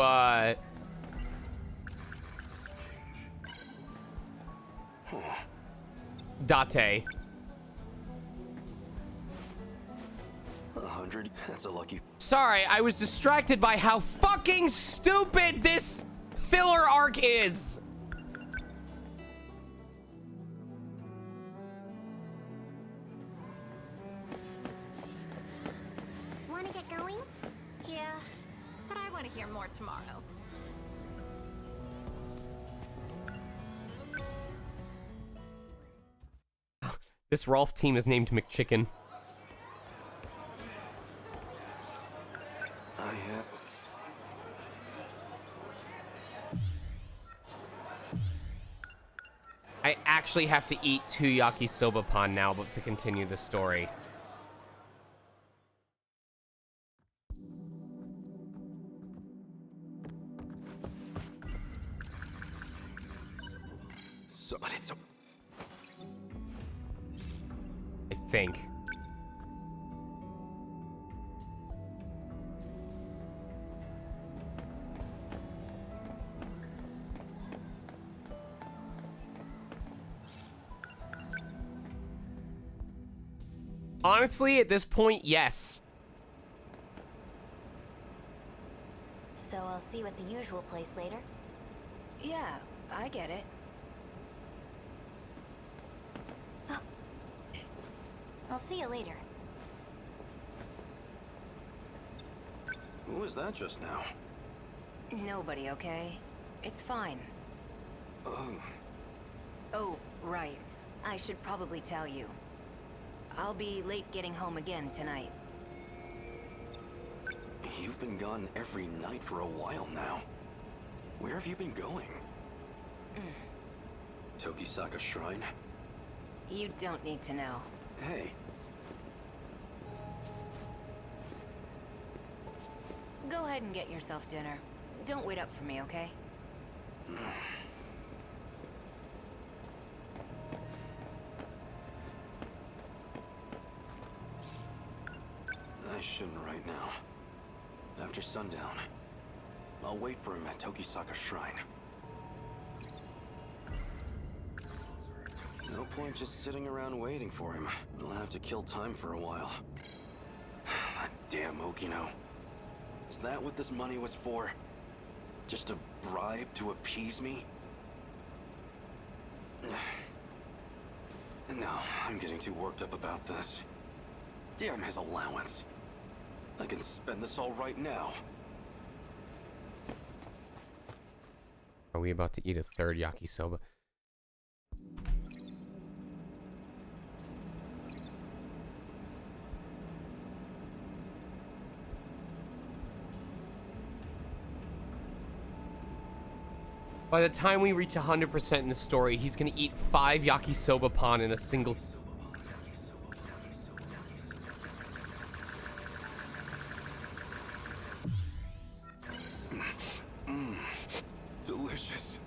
Date. 100, that's a lucky. Sorry, I was distracted by how fucking stupid this filler arc is. Wanna get going? Yeah, but I want to hear more tomorrow. This Rolf team is named McChicken. I actually have to eat 2 yakisoba pan now, but to continue the story. So, but it's a... I think. Honestly, at this point, yes. So I'll see you at the usual place later? Yeah, I get it. I'll see you later. Who was that just now? Nobody, okay? It's fine. Oh, right. I should probably tell you. I'll be late getting home again tonight. You've been gone every night for a while now. Where have you been going? Tokisaka Shrine? You don't need to know. Hey. Go ahead and get yourself dinner. Don't wait up for me, okay? I shouldn't right now. After sundown, I'll wait for him at Tokisaka Shrine. No point just sitting around waiting for him. I'll have to kill time for a while. That damn Okino. Is that what this money was for? Just a bribe to appease me? No, I'm getting too worked up about this. Damn his allowance. I can spend this all right now. Are we about to eat a 3rd yakisoba? By the time we reach 100% in the story, he's gonna eat 5 yakisoba pan in a single... Delicious.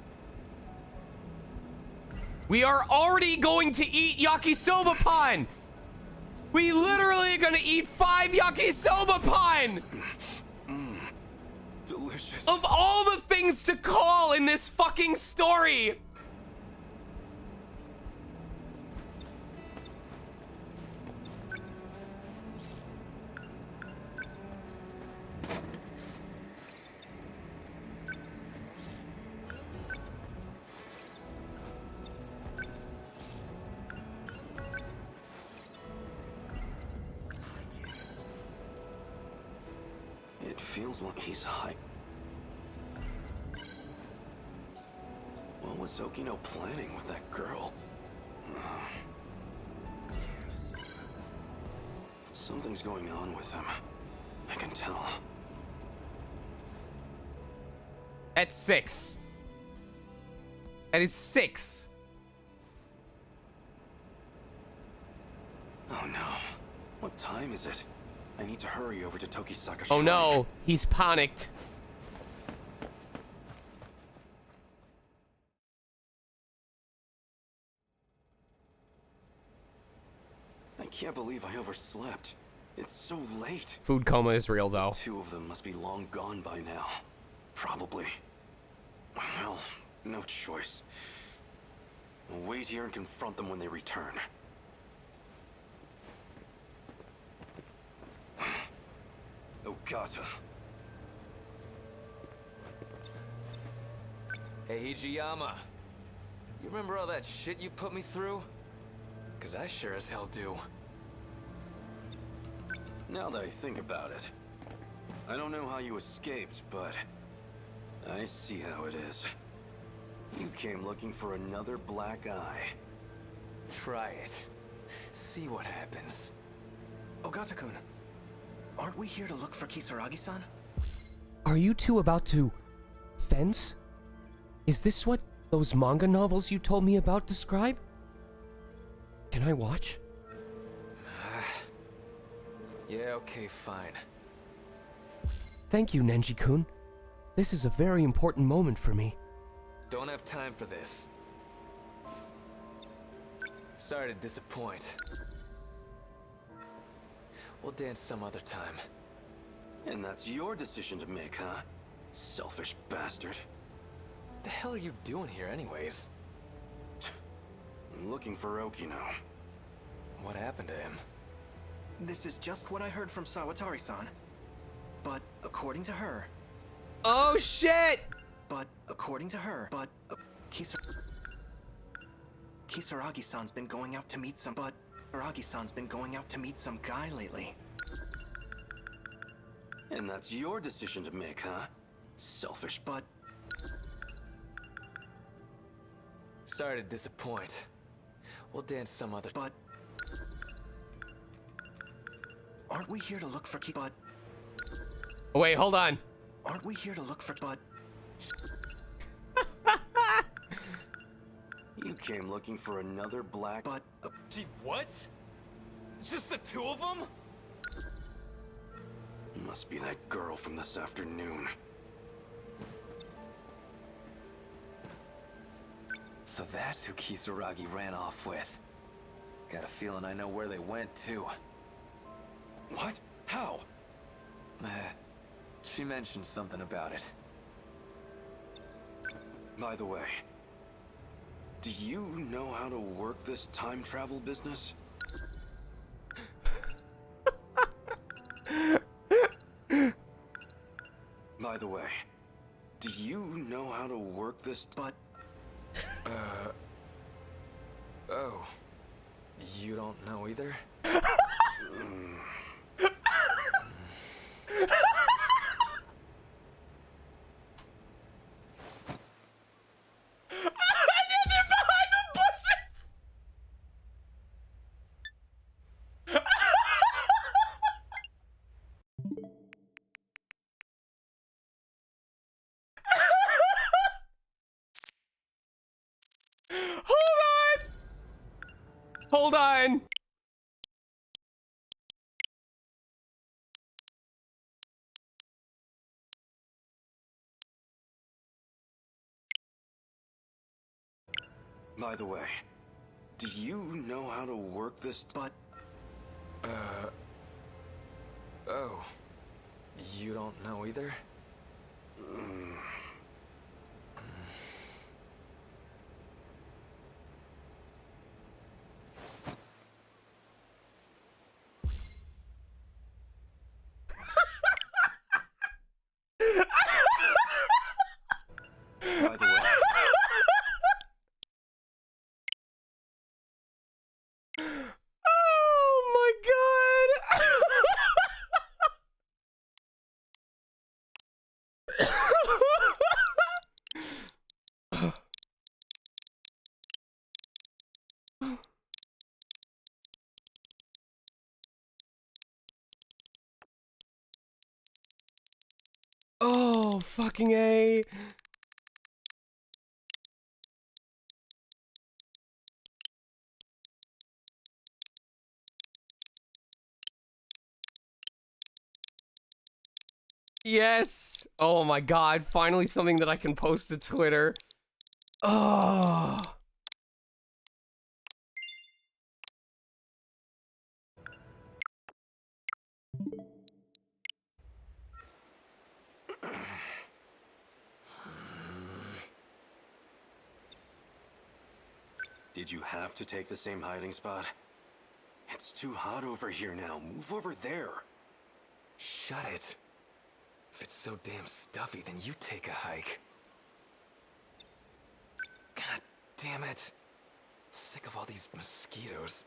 We are already going to eat yakisoba pan! We literally are gonna eat 5 yakisoba pan! Delicious. Of all the things to call in this fucking story! It feels like he's high. What was Okino planning with that girl? Something's going on with him. I can tell. That's 6. That is 6. Oh no. What time is it? I need to hurry over to Tokisaka Oh Shrine. no, he's panicked. I can't believe I overslept. It's so late. Food coma is real though. 2 of them must be long gone by now. Probably. Well, no choice. I'll wait here and confront them when they return. Ogata. Hey, Hijiyama. You remember all that shit you put me through? Cause I sure as hell do. Now that I think about it, I don't know how you escaped, but I see how it is. You came looking for another black eye. Try it. See what happens. Ogata-kun, aren't we here to look for Kisaragi-san? Are you two about to fence? Is this what those manga novels you told me about describe? Can I watch? Yeah, okay, fine. Thank you, Nenji-kun. This is a very important moment for me. Don't have time for this. Sorry to disappoint. We'll dance some other time. And that's your decision to make, huh? Selfish bastard. The hell are you doing here anyways? I'm looking for Okino. What happened to him? This is just what I heard from Sawatari-san. But according to her... Oh shit! But according to her... Kisaragi-san's been going out to meet some... But Kisaragi-san's been going out to meet some guy lately. And that's your decision to make, huh? Selfish. But... Sorry to disappoint. We'll dance some other... But... Aren't we here to look for But... Oh, wait, hold on. Aren't we here to look for... But... You came looking for another black... But... Gee, what? Just the 2 of them? Must be that girl from this afternoon. So that's who Kisaragi ran off with. Got a feeling I know where they went, too. What? How? She mentioned something about it. By the way, do you know how to work this time travel business? By the way, do you know how to work this... But... Oh. You don't know either? Hold on! By the way, do you know how to work this... But... Oh. You don't know either? By the way... Oh my god! Oh, fucking A. Yes! Oh my god, finally something that I can post to Twitter. Oh. Did you have to take the same hiding spot? It's too hot over here now. Move over there. Shut it. If it's so damn stuffy, then you take a hike. God damn it. Sick of all these mosquitoes.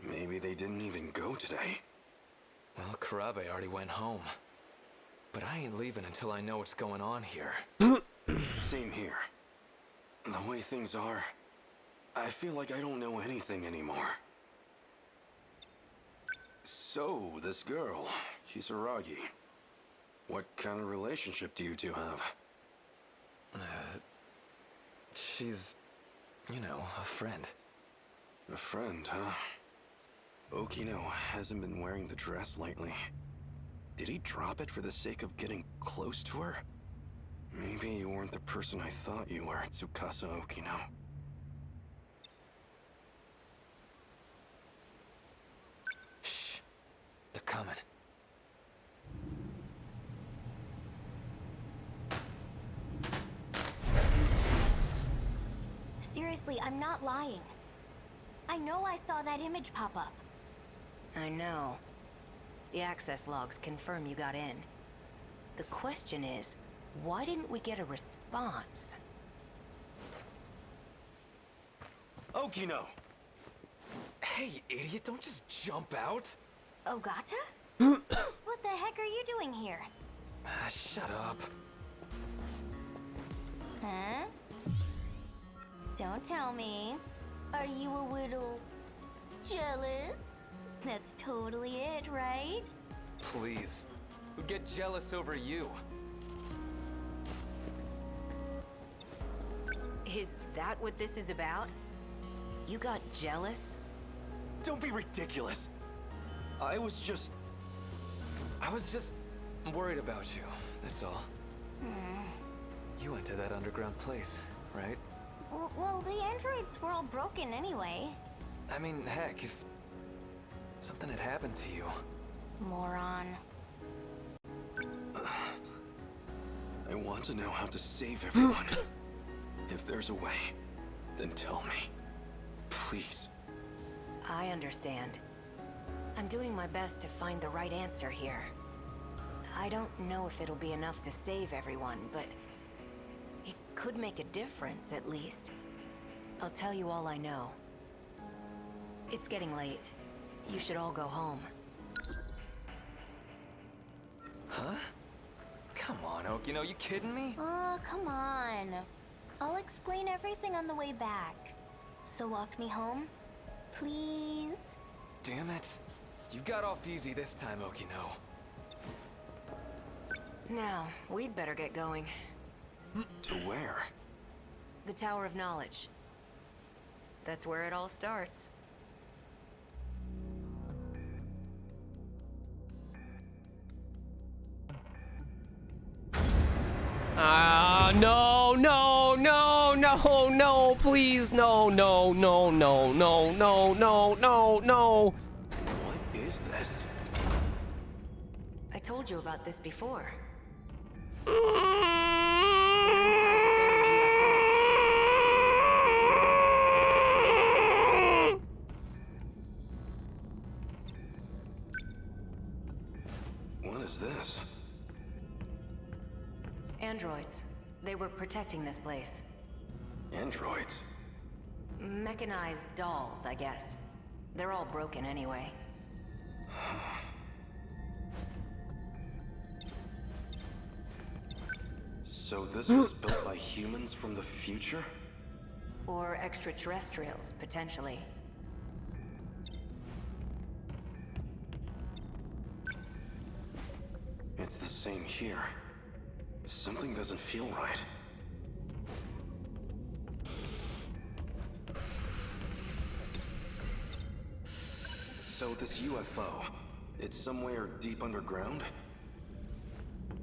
Maybe they didn't even go today. Well, Karabe already went home. But I ain't leaving until I know what's going on here. Same here. The way things are, I feel like I don't know anything anymore. So, this girl, Kisaragi, what kind of relationship do you two have? She's, you know, a friend. A friend, huh? Okino hasn't been wearing the dress lately. Did he drop it for the sake of getting close to her? Maybe you weren't the person I thought you were, Tsukasa Okino. Shh. They're coming. Seriously, I'm not lying. I know I saw that image pop up. I know. The access logs confirm you got in. The question is, why didn't we get a response? Okino! Hey, idiot, don't just jump out. Ogata? What the heck are you doing here? Shut up. Huh? Don't tell me. Are you a little jealous? That's totally it, right? Please. Who'd get jealous over you? Is that what this is about? You got jealous? Don't be ridiculous! I was just worried about you, that's all. You went to that underground place, right? Well, the androids were all broken anyway. I mean, heck, if something had happened to you. Moron. I want to know how to save everyone. If there's a way, then tell me. Please. I understand. I'm doing my best to find the right answer here. I don't know if it'll be enough to save everyone, but it could make a difference, at least. I'll tell you all I know. It's getting late. You should all go home. Huh? Come on, Okino, you kidding me? Oh, come on. I'll explain everything on the way back. So walk me home, please? Damn it. You got off easy this time, Okino. Now, we'd better get going. To where? The Tower of Knowledge. That's where it all starts. No, no, no, no, no, please, no, no, no, no, no, no, no, no, no. What is this? I told you about this before. What is this? Androids. They were protecting this place. Androids? Mechanized dolls, I guess. They're all broken anyway. So this was built by humans from the future? Or extraterrestrials, potentially. It's the same here. Something doesn't feel right. So this UFO, it's somewhere deep underground?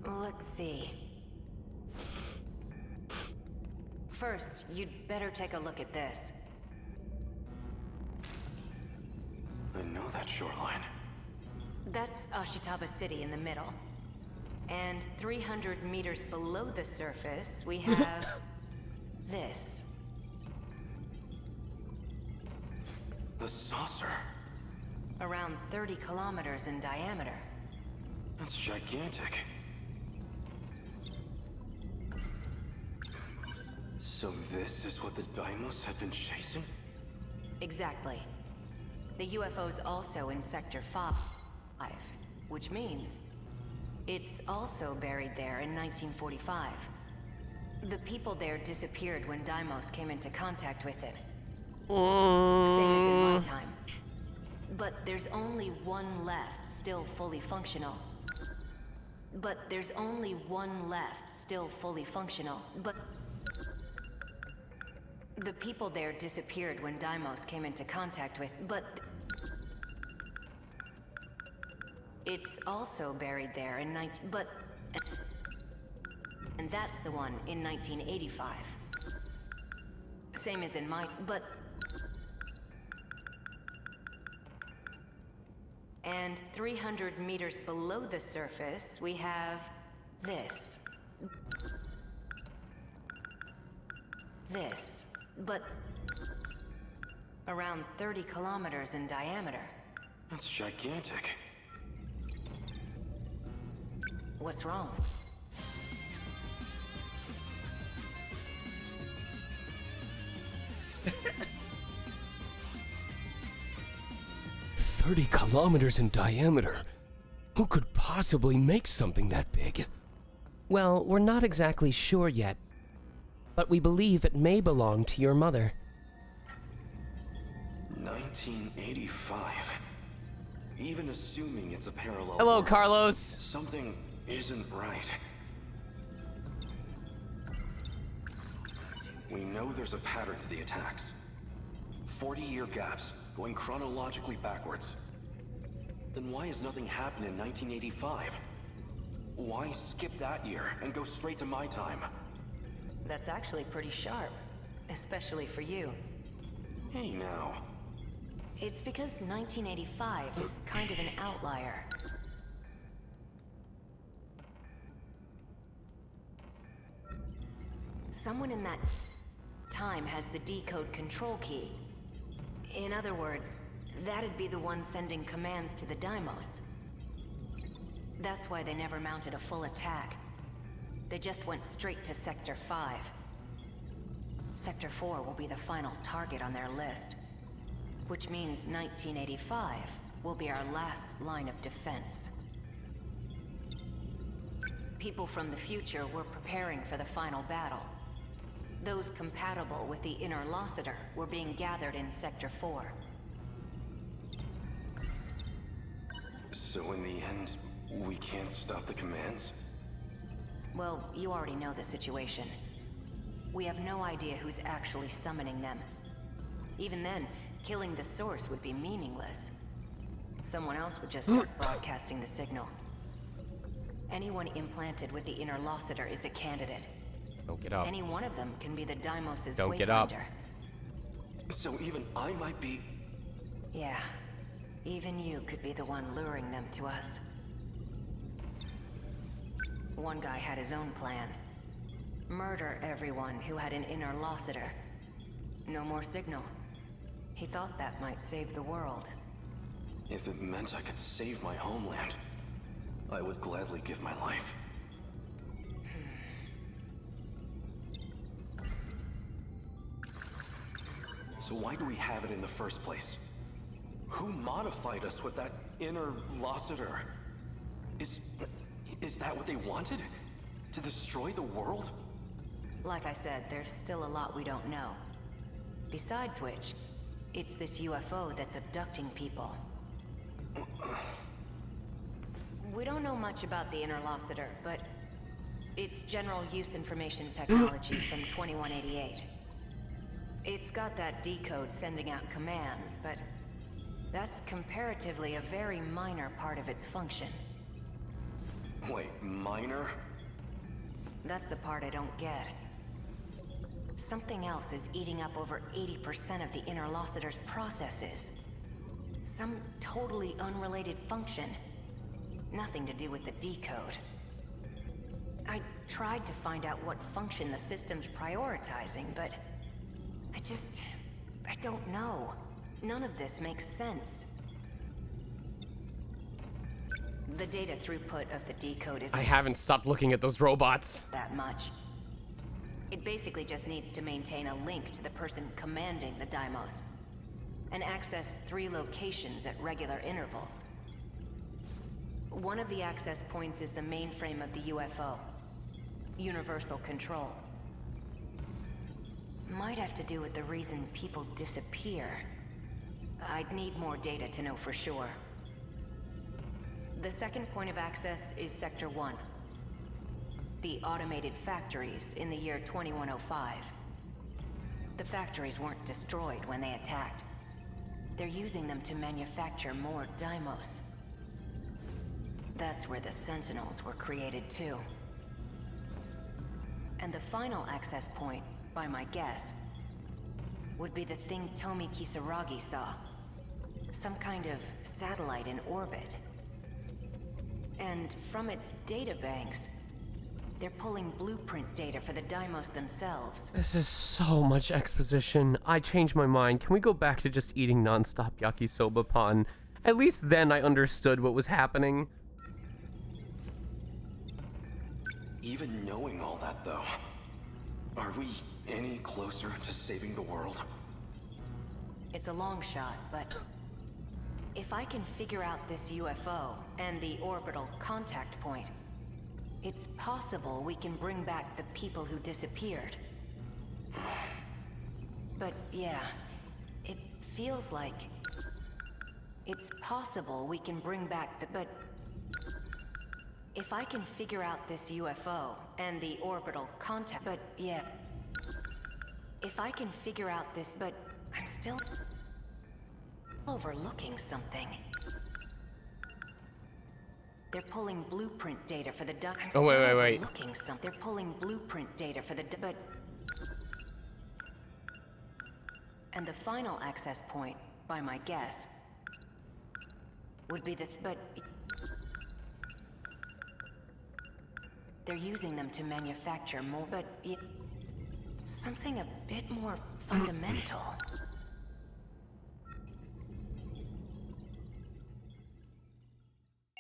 Let's see. First, you'd better take a look at this. I know that shoreline. That's Ashitaba City in the middle. And 300 meters below the surface, we have this. The saucer. Around 30 kilometers in diameter. That's gigantic. So this is what the Deimos have been chasing? Exactly. The UFO's also in Sector 5, which means it's also buried there in 1945. The people there disappeared when Deimos came into contact with it. Same as in my time. But there's only one left, still fully functional. But the people there disappeared when Deimos came into contact with, it's also buried there in and that's the one in 1985. Same as in my, and 300 meters below the surface, we have this. But around 30 kilometers in diameter. That's gigantic. What's wrong? "30 kilometers in diameter? Who could possibly make something that big?" "Well, we're not exactly sure yet, but we believe it may belong to your mother." 1985. Even assuming it's a parallel Hello, world, Carlos. something isn't right. We know there's a pattern to the attacks. 40-year gaps, going chronologically backwards. Then why has nothing happened in 1985? Why skip that year and go straight to my time? That's actually pretty sharp, especially for you. Hey now. It's because 1985 is kind of an outlier. Someone in that time has the decode control key. In other words, that'd be the one sending commands to the Deimos. That's why they never mounted a full attack. They just went straight to Sector 5. Sector 4 will be the final target on their list. Which means 1985 will be our last line of defense. People from the future were preparing for the final battle. Those compatible with the inner Lossiter were being gathered in Sector 4. So in the end, we can't stop the commands? Well, you already know the situation. We have no idea who's actually summoning them. Even then, killing the source would be meaningless. Someone else would just start broadcasting the signal. Anyone implanted with the inner Lossiter is a candidate. Don't get up. Any one of them can be the Deimos' Don't wayfinder. get up. So even I might be... Yeah. Even you could be the one luring them to us. One guy had his own plan. Murder everyone who had an inner Lossiter. No more signal. He thought that might save the world. If it meant I could save my homeland, I would gladly give my life. So why do we have it in the first place? Who modified us with that inner Lossiter? Is that what they wanted? To destroy the world? Like I said, there's still a lot we don't know. Besides which, it's this UFO that's abducting people. We don't know much about the inner Lossiter, but it's general use information technology from 2188. It's got that decode sending out commands, but that's comparatively a very minor part of its function. Wait, minor? That's the part I don't get. Something else is eating up over 80% of the Interlocutor's processes. Some totally unrelated function. Nothing to do with the decode. I tried to find out what function the system's prioritizing, but I don't know. None of this makes sense. The data throughput of the decode is... I haven't stopped looking at those robots. ...that much. It basically just needs to maintain a link to the person commanding the Deimos, and access 3 locations at regular intervals. One of the access points is the mainframe of the UFO. Universal control. Might have to do with the reason people disappear. I'd need more data to know for sure. The second point of access is Sector 1. The automated factories in the year 2105. The factories weren't destroyed when they attacked. They're using them to manufacture more Deimos. That's where the Sentinels were created too. And the final access point, by my guess, would be the thing Tomi Kisaragi saw. Some kind of satellite in orbit. And from its databanks, they're pulling blueprint data for the Deimos themselves. This is so much exposition. I changed my mind. Can we go back to just eating nonstop yakisoba pan? At least then I understood what was happening. Even knowing all that, though, are we any closer to saving the world? It's a long shot, but if I can figure out this UFO and the orbital contact point, it's possible we can bring back the people who disappeared. But yeah, it feels like it's possible we can bring back the... But if I can figure out this UFO and the orbital contact... But yeah, if I can figure out this... But I'm still overlooking something. They're pulling blueprint data for the I'm Oh, wait. overlooking something. They're pulling blueprint data for the but... And the final access point, by my guess, would be the... But... They're using them to manufacture more, but... Something a bit more fundamental.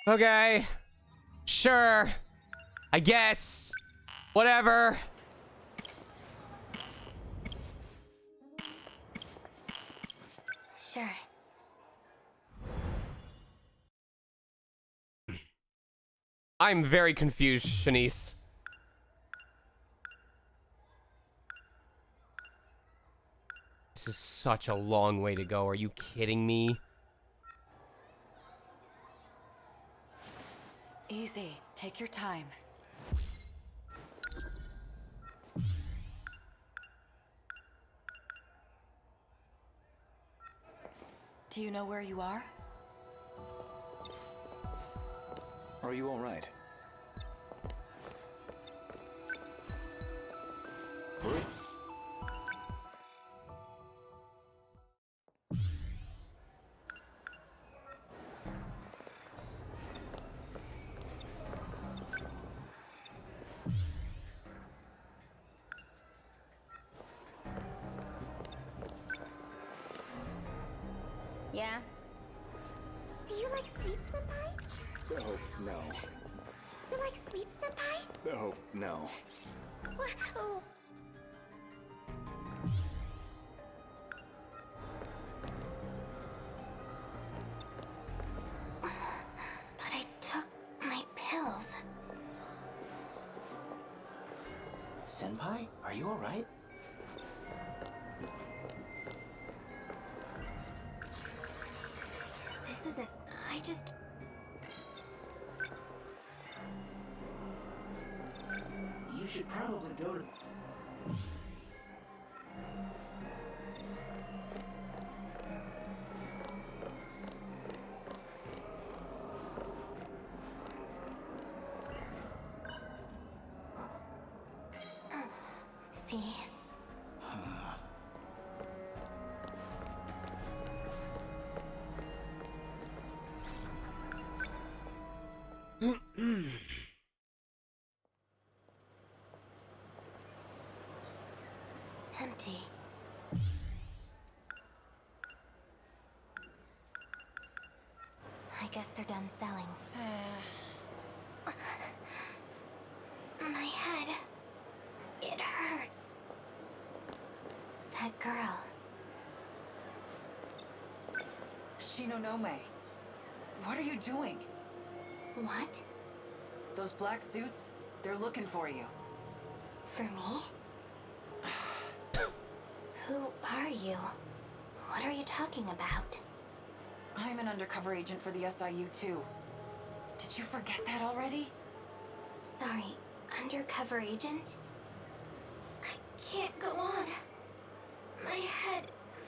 Okay. Sure. I guess. Whatever. Sure. I'm very confused, Shanice. This is such a long way to go. Are you kidding me? Easy. Take your time. Do you know where you are? Are you all right? Yeah? Do you like sweets, Senpai? Oh, no. You like sweets, Senpai? Oh, no. What? Oh. But I took my pills. Senpai, are you all right? This isn't... I just... You should probably go to... see. Empty. I guess they're done selling. My head. It hurts. That girl. Shinonome, what are you doing? What? Those black suits, they're looking for you. For me? Who are you? What are you talking about? I'm an undercover agent for the SIU too. Did you forget that already? Sorry, undercover agent? I can't go on. My head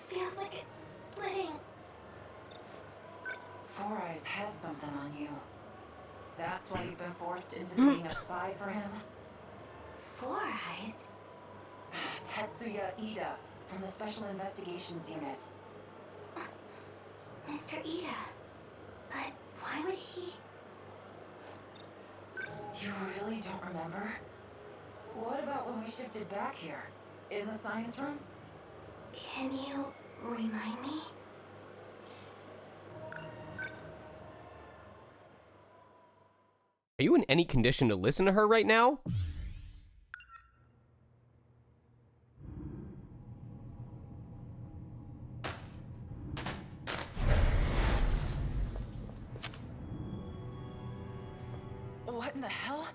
feels like it's splitting. Four Eyes has something on you. That's why you've been forced into being a spy for him? Four Eyes? Tetsuya Ida, from the Special Investigations Unit. Mr. Ida. But why would he? You really don't remember? What about when we shifted back here? In the science room? Can you remind me? Are you in any condition to listen to her right now? What in the hell?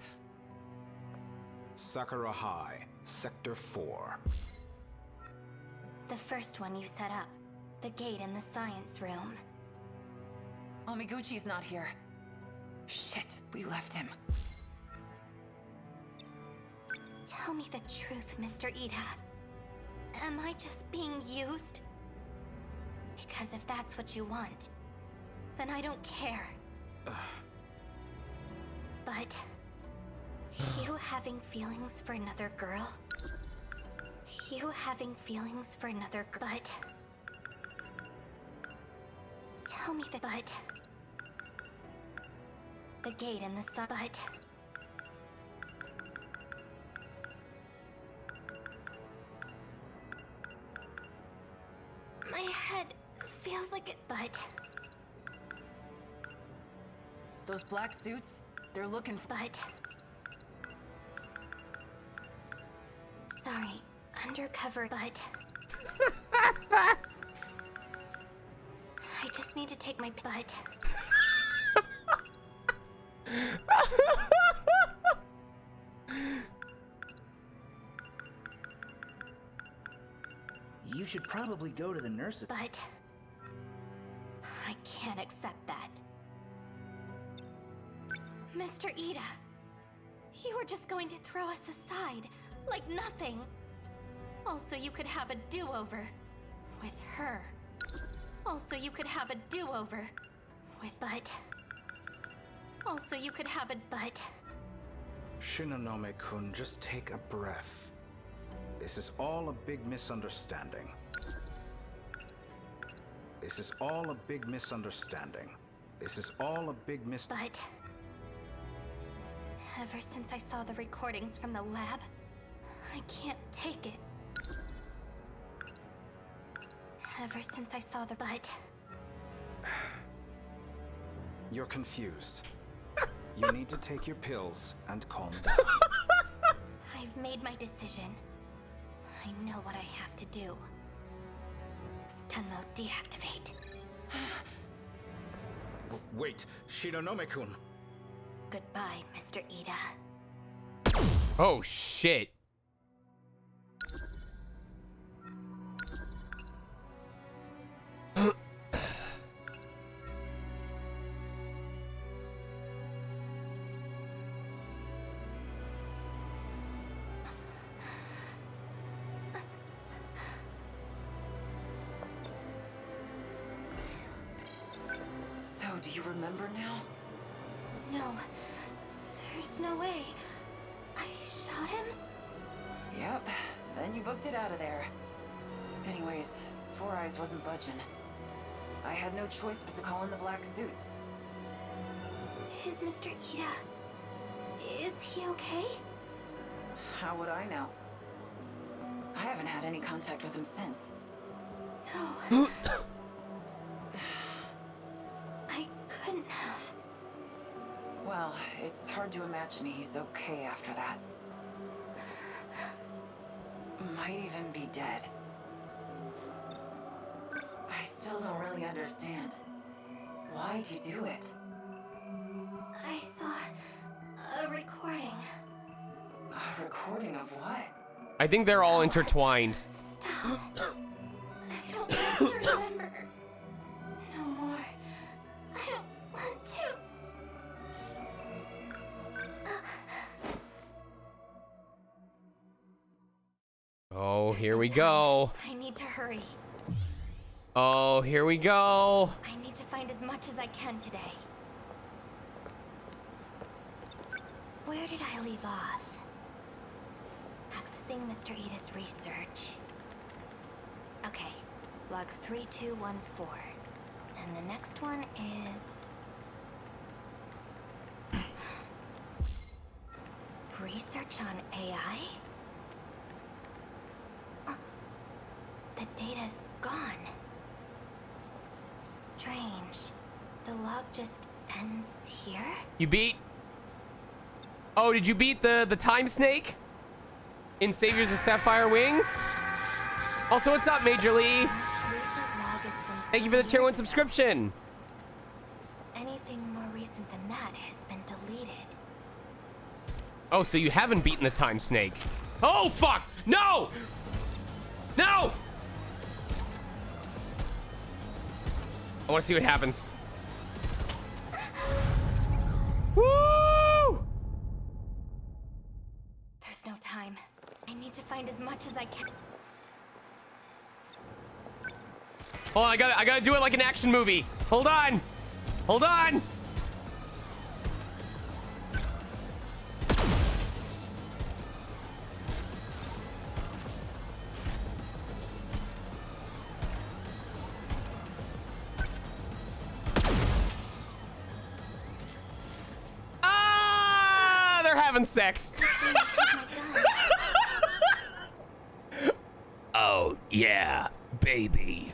Sakura High, Sector 4. The first one you set up. The gate in the science room. Omiguchi's not here. Shit, we left him. Tell me the truth, Mr. Ida. Am I just being used? Because if that's what you want, then I don't care. But you having feelings for another girl? You having feelings for another girl? But tell me but the gate in the sun. But my head feels like it. But those black suits, they're looking for. But sorry, undercover. But I just need to take my butt. You should probably go to the nurse's. But I can't accept that. Mr. Ida, you were just going to throw us aside like nothing. Also, you could have a do-over with her. Also, you could have a do-over with. But also, you could have a. But Shinonome-kun, just take a breath. This is all a big misunderstanding. This is all a big misunderstanding. This is all a big But ever since I saw the recordings from the lab, I can't take it. Ever since I saw the. But You're confused. You need to take your pills and calm down. I've made my decision. I know what I have to do. Stun mode deactivate. Wait, Shinonome-kun. Goodbye, Mr. Ida. Oh, shit. So, do you remember now? No, there's no way. I shot him? Yep, Then you booked it out of there. Anyways, Four Eyes wasn't budging. I had no choice but to call in the black suits. Is Mr. Ida... is he okay? How would I know? I haven't had any contact with him since. No. I couldn't have. Well, it's hard to imagine he's okay after that. Might even be dead. I still don't really understand. Why'd you do it? I saw a recording. A recording of what? I think they're all intertwined. Stop. I don't want to remember. No more. I don't want to. Oh, here we go. I need to hurry. Oh, here we go. I need to find as much as I can today. Where did I leave off? Accessing Mr. Ida's research. Okay, log 3214. And the next one is... research on AI? The data's gone. Strange. The log just ends here? You beat... Oh, did you beat the time snake? In Saviors of Sapphire Wings? Also, what's up, Major Lee? Thank you for the tier 1 subscription. Anything more recent than that has been deleted. Oh, so you haven't beaten the time snake. Oh, fuck! No! No! I want to see what happens. Woo! There's no time. I need to find as much as I can. Oh, I gotta do it like an action movie. Hold on. Hold on. Ah, they're having sex. Oh, yeah, baby.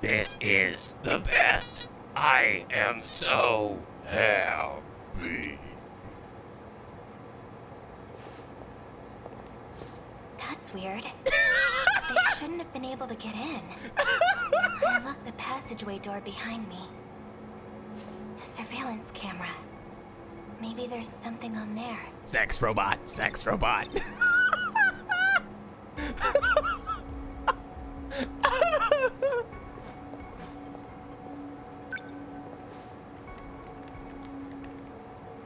This is the best. I am so happy. That's weird. They shouldn't have been able to get in. I locked the passageway door behind me. The surveillance camera. Maybe there's something on there. Sex robot, sex robot.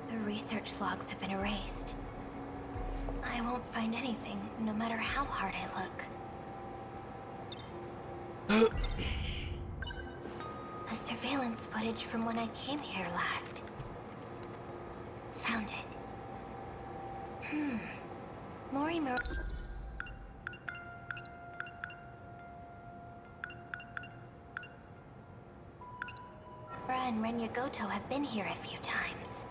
The research logs have been erased. I won't find anything, no matter how hard I look. The surveillance footage from when I came here last. Found it. Morimer. And Renya Goto have been here a few times.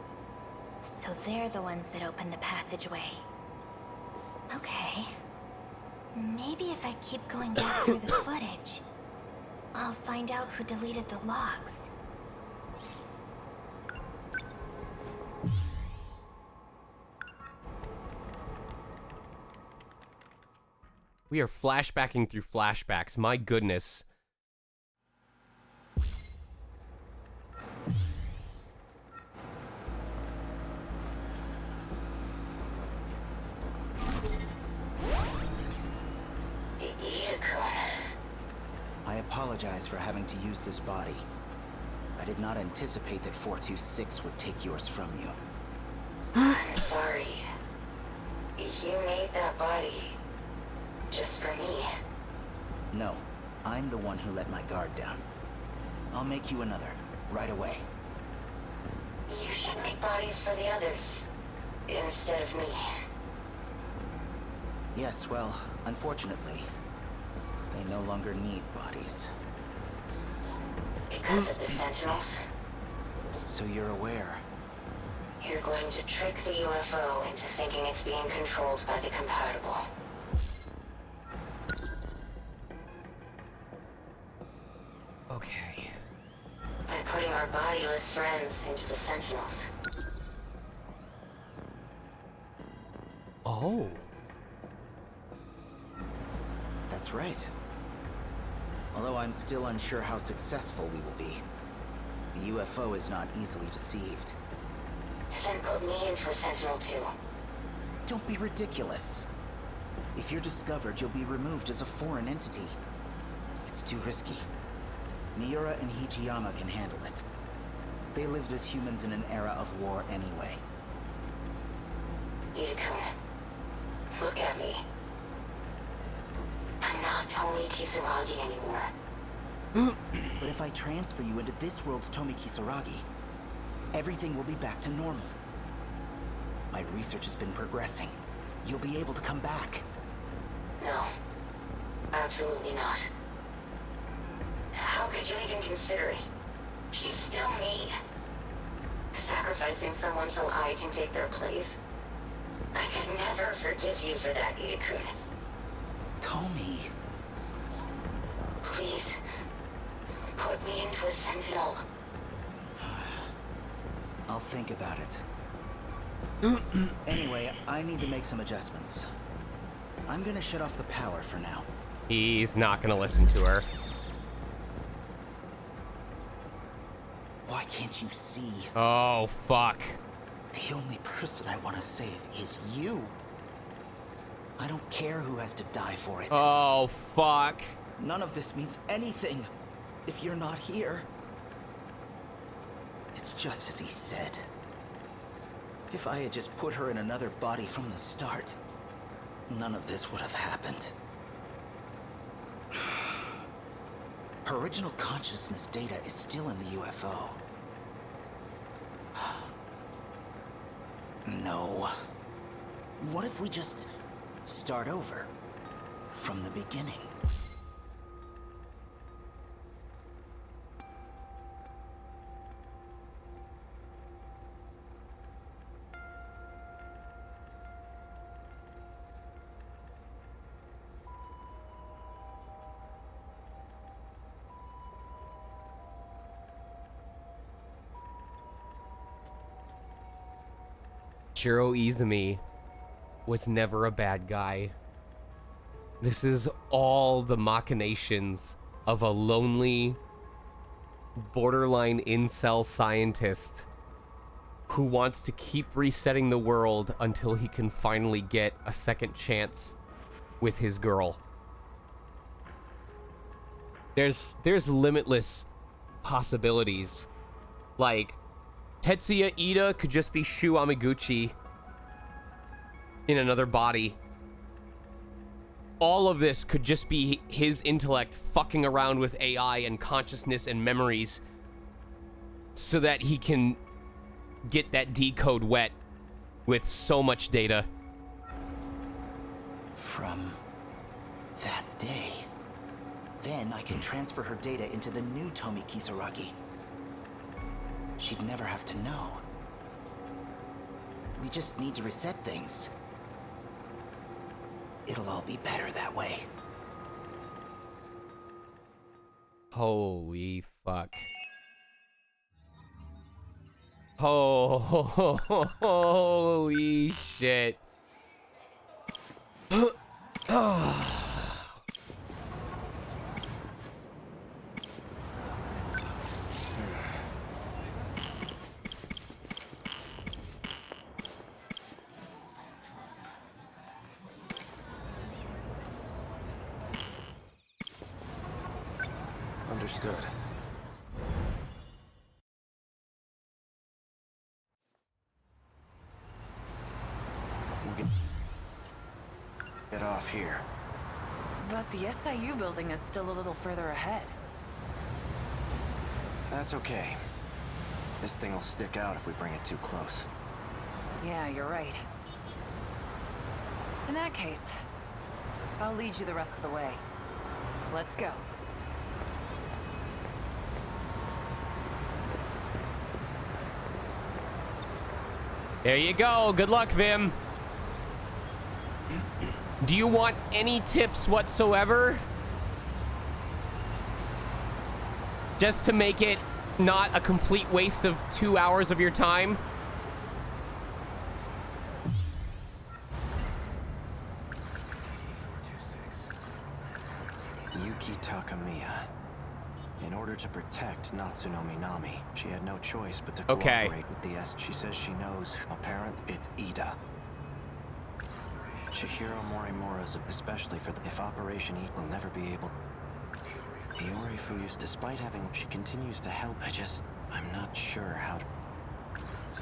So they're the ones that opened the passageway. Okay. Maybe if I keep going back through the footage, I'll find out who deleted the logs. We are flashbacking through flashbacks. My goodness. I apologize for having to use this body. I did not anticipate that 426 would take yours from you. Sorry. You made that body just for me. No, I'm the one who let my guard down. I'll make you another, right away. You should make bodies for the others. instead of me. Yes, well, unfortunately, they no longer need bodies. Because of the Sentinels? So you're aware. You're going to trick the UFO into thinking it's being controlled by the compatible. Okay. By putting our bodiless friends into the Sentinels. Oh. That's right. Although I'm still unsure how successful we will be. The UFO is not easily deceived. Then put me into a Sentinel too. Don't be ridiculous. If you're discovered, you'll be removed as a foreign entity. It's too risky. Miura and Hijiyama can handle it. They lived as humans in an era of war anyway. Itakun, look at me. I'm not Tomi Kisaragi anymore. But if I transfer you into this world's Tomi Kisaragi, everything will be back to normal. My research has been progressing. You'll be able to come back. No. Absolutely not. How could you even consider it? She's still me. Sacrificing someone so I can take their place. I could never forgive you for that, Itakun. Tomi. Please. Put me into a Sentinel. I'll think about it. Anyway, I need to make some adjustments. I'm gonna shut off the power for now. He's not gonna listen to her. Why can't you see? Oh, fuck. The only person I want to save is you. I don't care who has to die for it. Oh, fuck. None of this means anything if you're not here. It's just as he said. If I had just put her in another body from the start, none of this would have happened. Her original consciousness data is still in the UFO. No. What if we just start over from the beginning? Shiro Izumi was never a bad guy. This is all the machinations of a lonely, borderline incel scientist who wants to keep resetting the world until he can finally get a second chance with his girl. There's limitless possibilities. Like, Tetsuya Ida could just be Shu Amiguchi in another body. All of this could just be his intellect fucking around with AI and consciousness and memories so that he can get that decode wet with so much data. From that day, then I can transfer her data into the new Tomi Kisaragi. She'd never have to know. We just need to reset things. It'll all be better that way. Holy fuck. Holy shit. Understood. We can get off here. But the SIU building is still a little further ahead. That's okay. This thing will stick out if we bring it too close. Yeah, you're right. In that case, I'll lead you the rest of the way. Let's go. There you go. Good luck, Vim. Do you want any tips whatsoever? Just to make it not a complete waste of 2 hours of your time? Yuki Takamiya. In order to protect Natsunomi Nami, she had no choice but to cooperate with the S. She says she knows, apparent, it's Ida. Chihiro Morimura's, especially for the, if Operation E will never be able. Iori Fuyus, despite having, she continues to help. I'm not sure how to.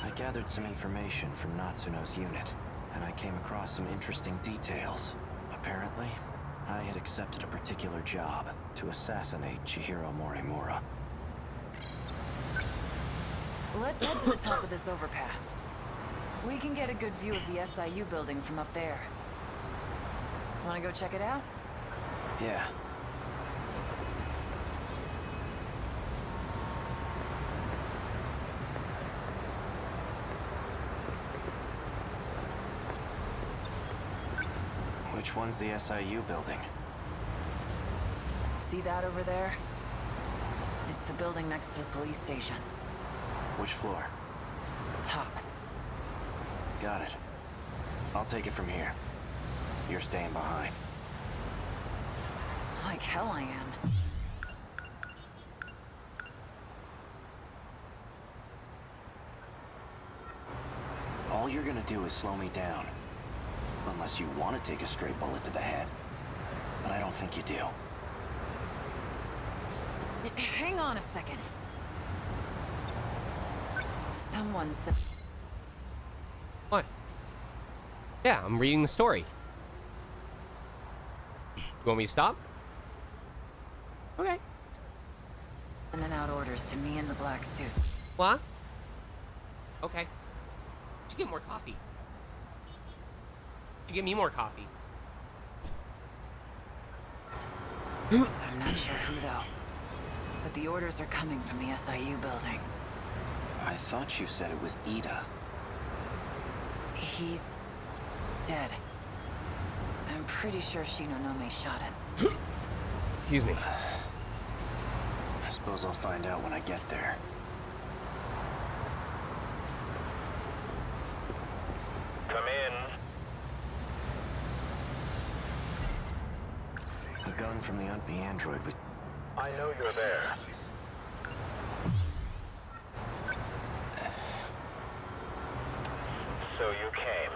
I gathered some information from Natsuno's unit, and I came across some interesting details. Apparently, I had accepted a particular job to assassinate Chihiro Morimura. Let's head to the top of this overpass. We can get a good view of the SIU building from up there. Wanna go check it out? Yeah. Which one's the SIU building? See that over there? It's the building next to the police station. Which floor? Top. Got it. I'll take it from here. You're staying behind. Like hell I am. All you're gonna do is slow me down. Unless you want to take a straight bullet to the head. But I don't think you do. Hang on a second. Someone said... What? Yeah, I'm reading the story. You want me to stop? Okay. And then out orders to me in the black suit. What? Okay. Did you get more coffee? Did you get me more coffee? I'm not sure who though. But the orders are coming from the SIU building. I thought you said it was Ida. He's dead. I'm pretty sure Shinonome shot him. Excuse me. I suppose I'll find out when I get there. Come in. The gun from the android was... I know you're there. So you came.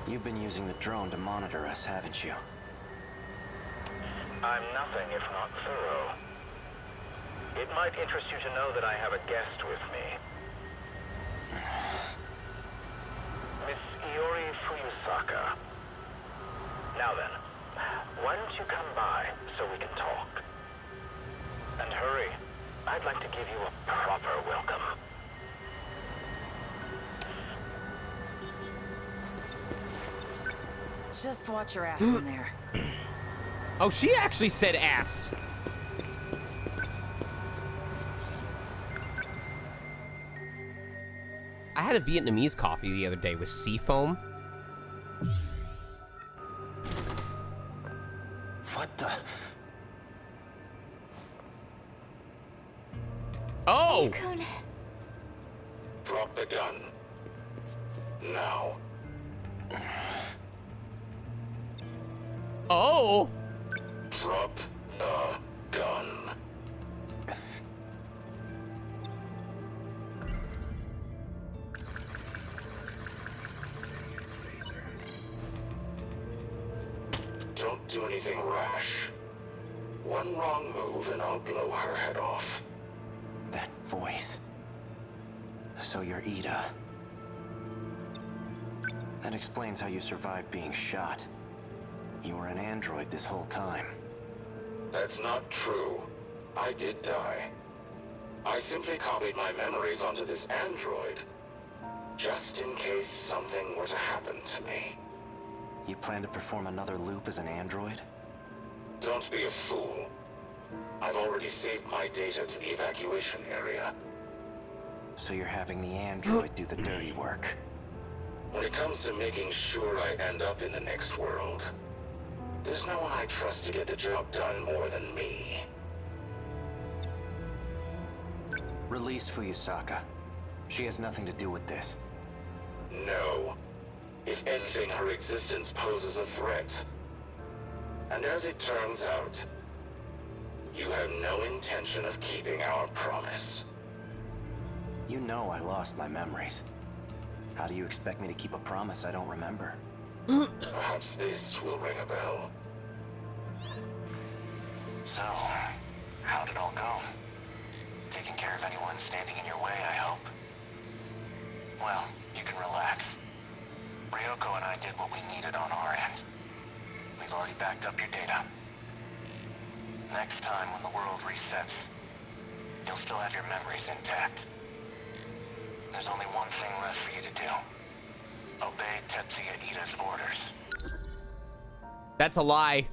You've been using the drone to monitor us, haven't you? I'm nothing if not thorough. It might interest you to know that I have a guest with me. Miss Iori Fuyusaka. Now then, why don't you come by so we can talk? And hurry. I'd like to give you a proper welcome. Just watch your ass in there. Oh, she actually said ass. I had a Vietnamese coffee the other day with sea foam. What the? Oh! Drop the gun. Now. Oh! Drop the gun. Don't do anything rash. One wrong move and I'll blow her head off. That voice. So you're Ida. That explains how you survived being shot. You were an android this whole time. That's not true. I did die. I simply copied my memories onto this android. just in case something were to happen to me. You plan to perform another loop as an android? Don't be a fool. I've already saved my data to the evacuation area. So you're having the android do the dirty work? When it comes to making sure I end up in the next world, there's no one I trust to get the job done more than me. Release Fuyusaka. She has nothing to do with this. No. If anything, her existence poses a threat. And as it turns out, you have no intention of keeping our promise. You know I lost my memories. How do you expect me to keep a promise I don't remember? Perhaps this will ring a bell. So, how'd it all go? Taking care of anyone standing in your way, I hope. Well, you can relax. Ryoko and I did what we needed on our end. We've already backed up your data. Next time when the world resets, you'll still have your memories intact. There's only one thing left for you to do. Obey Tetsuya Ida's orders. That's a lie.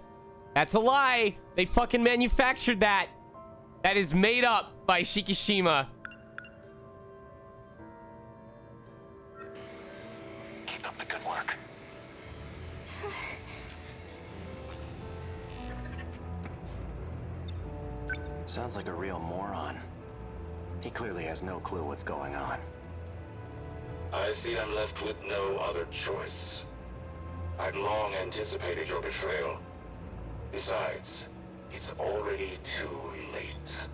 That's a lie. They fucking manufactured that. That is made up by Shikishima. Keep up the good work. Sounds like a real moron. He clearly has no clue what's going on. I see I'm left with no other choice. I'd long anticipated your betrayal. Besides, it's already too late.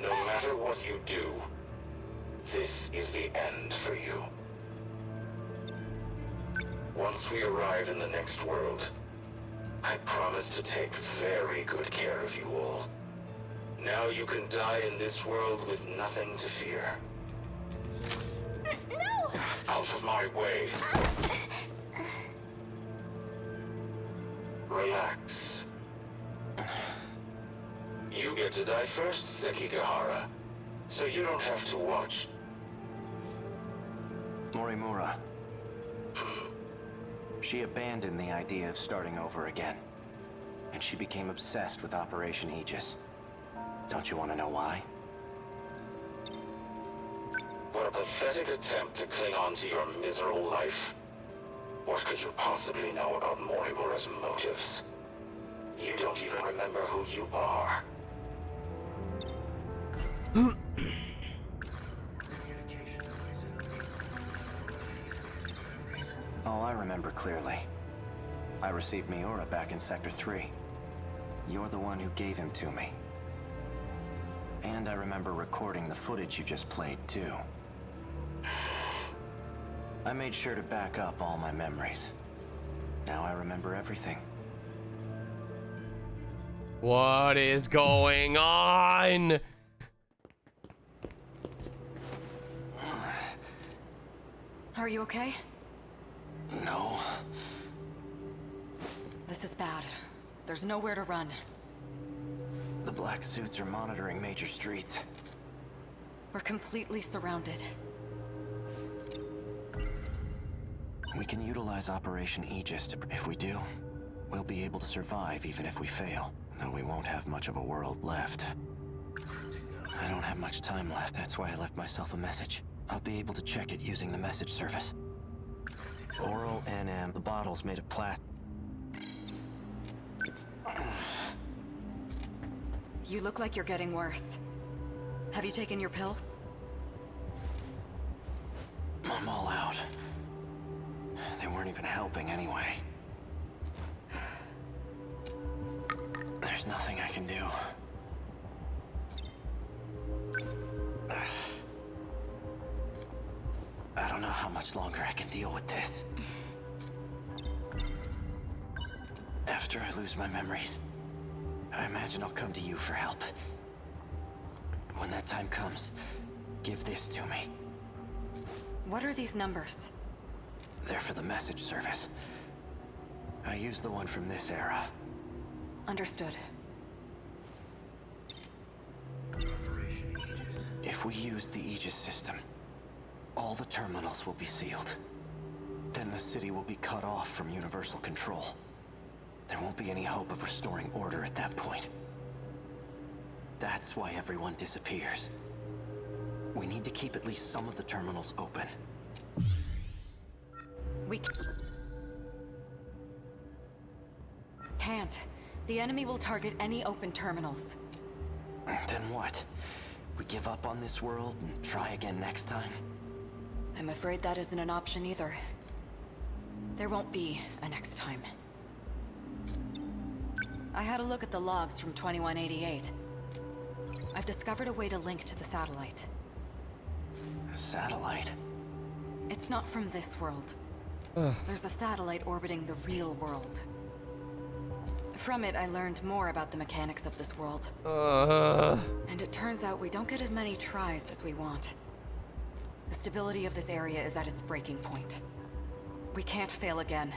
No matter what you do, this is the end for you. Once we arrive in the next world, I promise to take very good care of you all. Now you can die in this world with nothing to fear. No! Out of my way. Relax. You get to die first, Sekigahara, so you don't have to watch. Morimura. She abandoned the idea of starting over again. And she became obsessed with Operation Aegis. Don't you want to know why? What a pathetic attempt to cling on to your miserable life. What could you possibly know about Morimura's motives? You don't even remember who you are. Oh, I remember clearly. I received Miura back in Sector 3. You're the one who gave him to me. And I remember recording the footage you just played, too. I made sure to back up all my memories. Now I remember everything. What is going on? Are you okay? No. This is bad. There's nowhere to run. The black suits are monitoring major streets. We're completely surrounded. We can utilize Operation Aegis if we do, we'll be able to survive even if we fail. Though we won't have much of a world left. I don't have much time left, that's why I left myself a message. I'll be able to check it using the message service. Oral NM, the bottle's made of plastic. You look like you're getting worse. Have you taken your pills? I'm all out. They weren't even helping anyway. There's nothing I can do. I don't know how much longer I can deal with this. After I lose my memories, I imagine I'll come to you for help. When that time comes, give this to me. What are these numbers? They're for the message service. I use the one from this era. Understood. If we use the Aegis system, all the terminals will be sealed. Then the city will be cut off from universal control. There won't be any hope of restoring order at that point. That's why everyone disappears. We need to keep at least some of the terminals open. We can't. The enemy will target any open terminals. Then what? We give up on this world and try again next time? I'm afraid that isn't an option either. There won't be a next time. I had a look at the logs from 2188. I've discovered a way to link to the satellite. Satellite? It's not from this world. There's a satellite orbiting the real world. From it, I learned more about the mechanics of this world. And it turns out we don't get as many tries as we want. The stability of this area is at its breaking point. We can't fail again.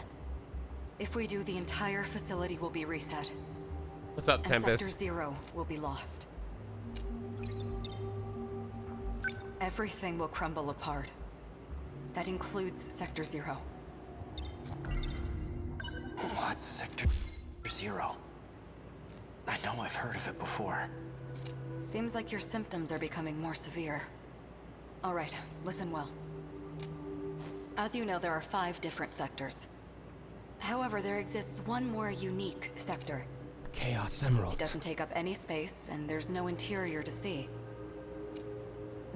If we do, the entire facility will be reset. What's up, and Tempest? Sector 0 will be lost. Everything will crumble apart. That includes Sector 0. What's Sector 0? I know I've heard of it before. Seems like your symptoms are becoming more severe. All right, listen well. As you know, there are 5 different sectors. However, there exists one more unique sector. Chaos Emeralds. It doesn't take up any space, and there's no interior to see.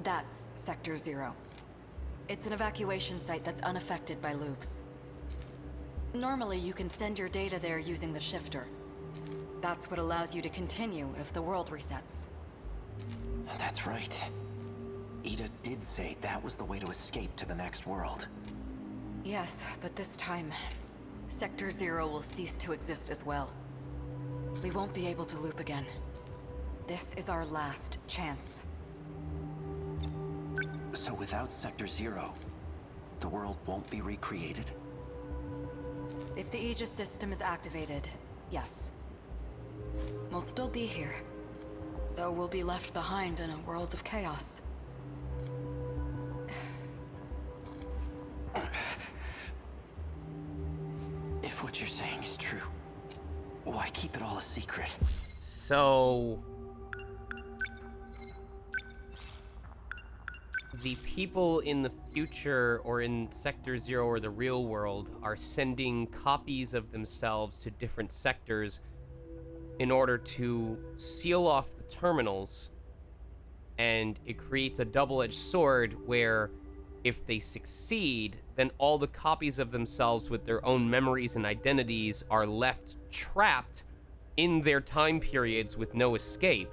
That's Sector 0. It's an evacuation site that's unaffected by loops. Normally, you can send your data there using the shifter. That's what allows you to continue if the world resets. That's right. Ida did say that was the way to escape to the next world. Yes, but this time, Sector 0 will cease to exist as well. We won't be able to loop again. This is our last chance. So without Sector 0, the world won't be recreated? If the Aegis system is activated, yes. We'll still be here, though we'll be left behind in a world of chaos. If what you're saying is true, why keep it all a secret? So... the people in the future or in Sector 0 or the real world are sending copies of themselves to different sectors in order to seal off the terminals, and it creates a double-edged sword where if they succeed, then all the copies of themselves with their own memories and identities are left trapped in their time periods with no escape.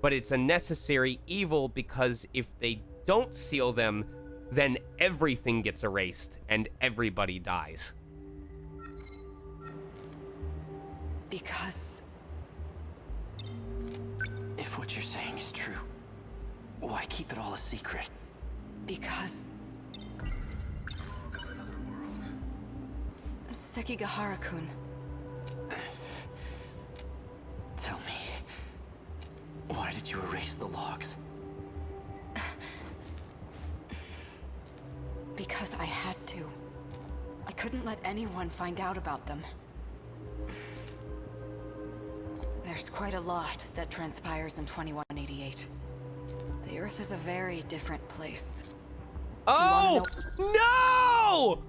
But it's a necessary evil because if they don't seal them, then everything gets erased and everybody dies. Because... if what you're saying is true, why keep it all a secret? Because... Sekigahara-kun. Tell me, why did you erase the logs? Because I had to. I couldn't let anyone find out about them. There's quite a lot that transpires in 2188. The Earth is a very different place. Oh! No!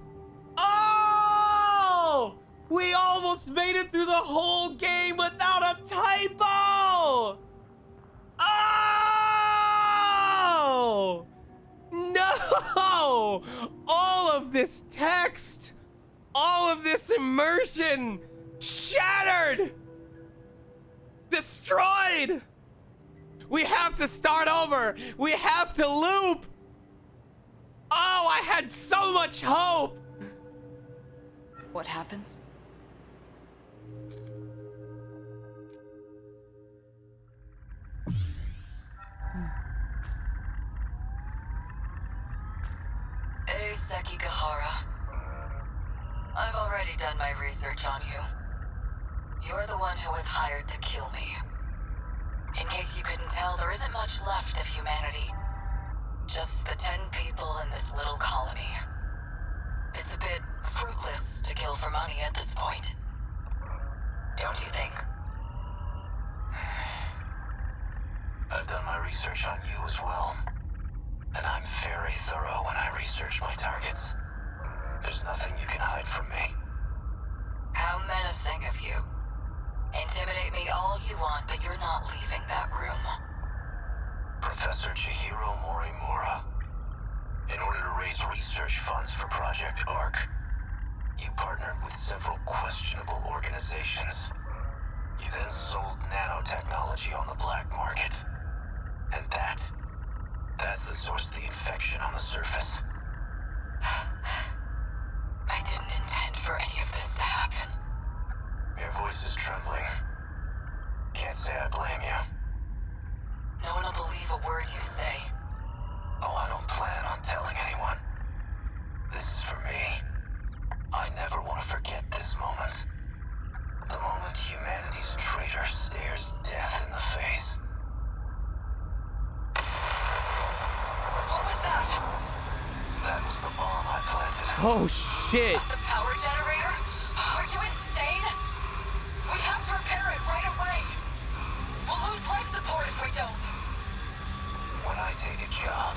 Oh! We almost made it through the whole game without a typo! Oh! No! All of this text, all of this immersion, shattered! Destroyed! We have to start over! We have to loop! Oh, I had so much hope! What happens? Hey, Sekigahara. I've already done my research on you. You're the one who was hired to kill me. In case you couldn't tell, there isn't much left of humanity. Just the 10 people in this little colony. It's a bit fruitless to kill for money at this point. Don't you think? I've done my research on you as well. And I'm very thorough when I research my targets. There's nothing you can hide from me. How menacing of you. Intimidate me all you want, but you're not leaving that room. Professor Chihiro Morimura. In order to raise research funds for Project ARC, you partnered with several questionable organizations. You then sold nanotechnology on the black market. And that's the source of the infection on the surface. I didn't intend for any of this to happen. Your voice is trembling. Can't say I blame you. No one will believe a word you say. Oh, I don't plan on telling anyone. This is for me. I never want to forget this moment. The moment humanity's traitor stares death in the face. What was that? That was the bomb I planted. Oh, shit. The power generator? Are you insane? We have to repair it right away. We'll lose life support if we don't. When I take a job,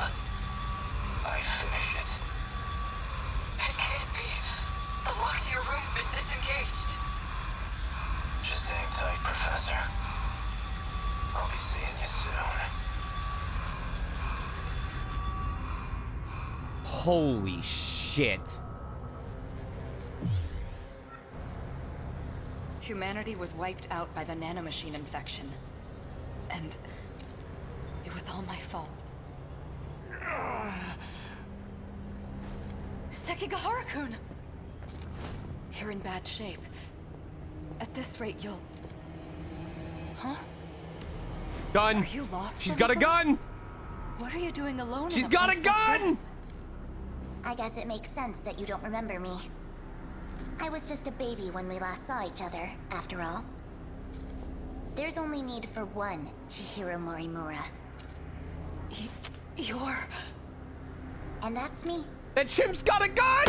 I finish it. It can't be. The lock to your room's been disengaged. Just hang tight, Professor. I'll be seeing you soon. Holy shit. Humanity was wiped out by the nanomachine infection. And it was all my fault. Sekigahara-kun! You're in bad shape. At this rate, you'll... Huh? Gun. Are you lost? She's got a gun. What are you doing alone? She's got a gun! I guess it makes sense that you don't remember me. I was just a baby when we last saw each other, after all. There's only need for one Chihiro Morimura. You're... And that's me. That chimp's got a gun!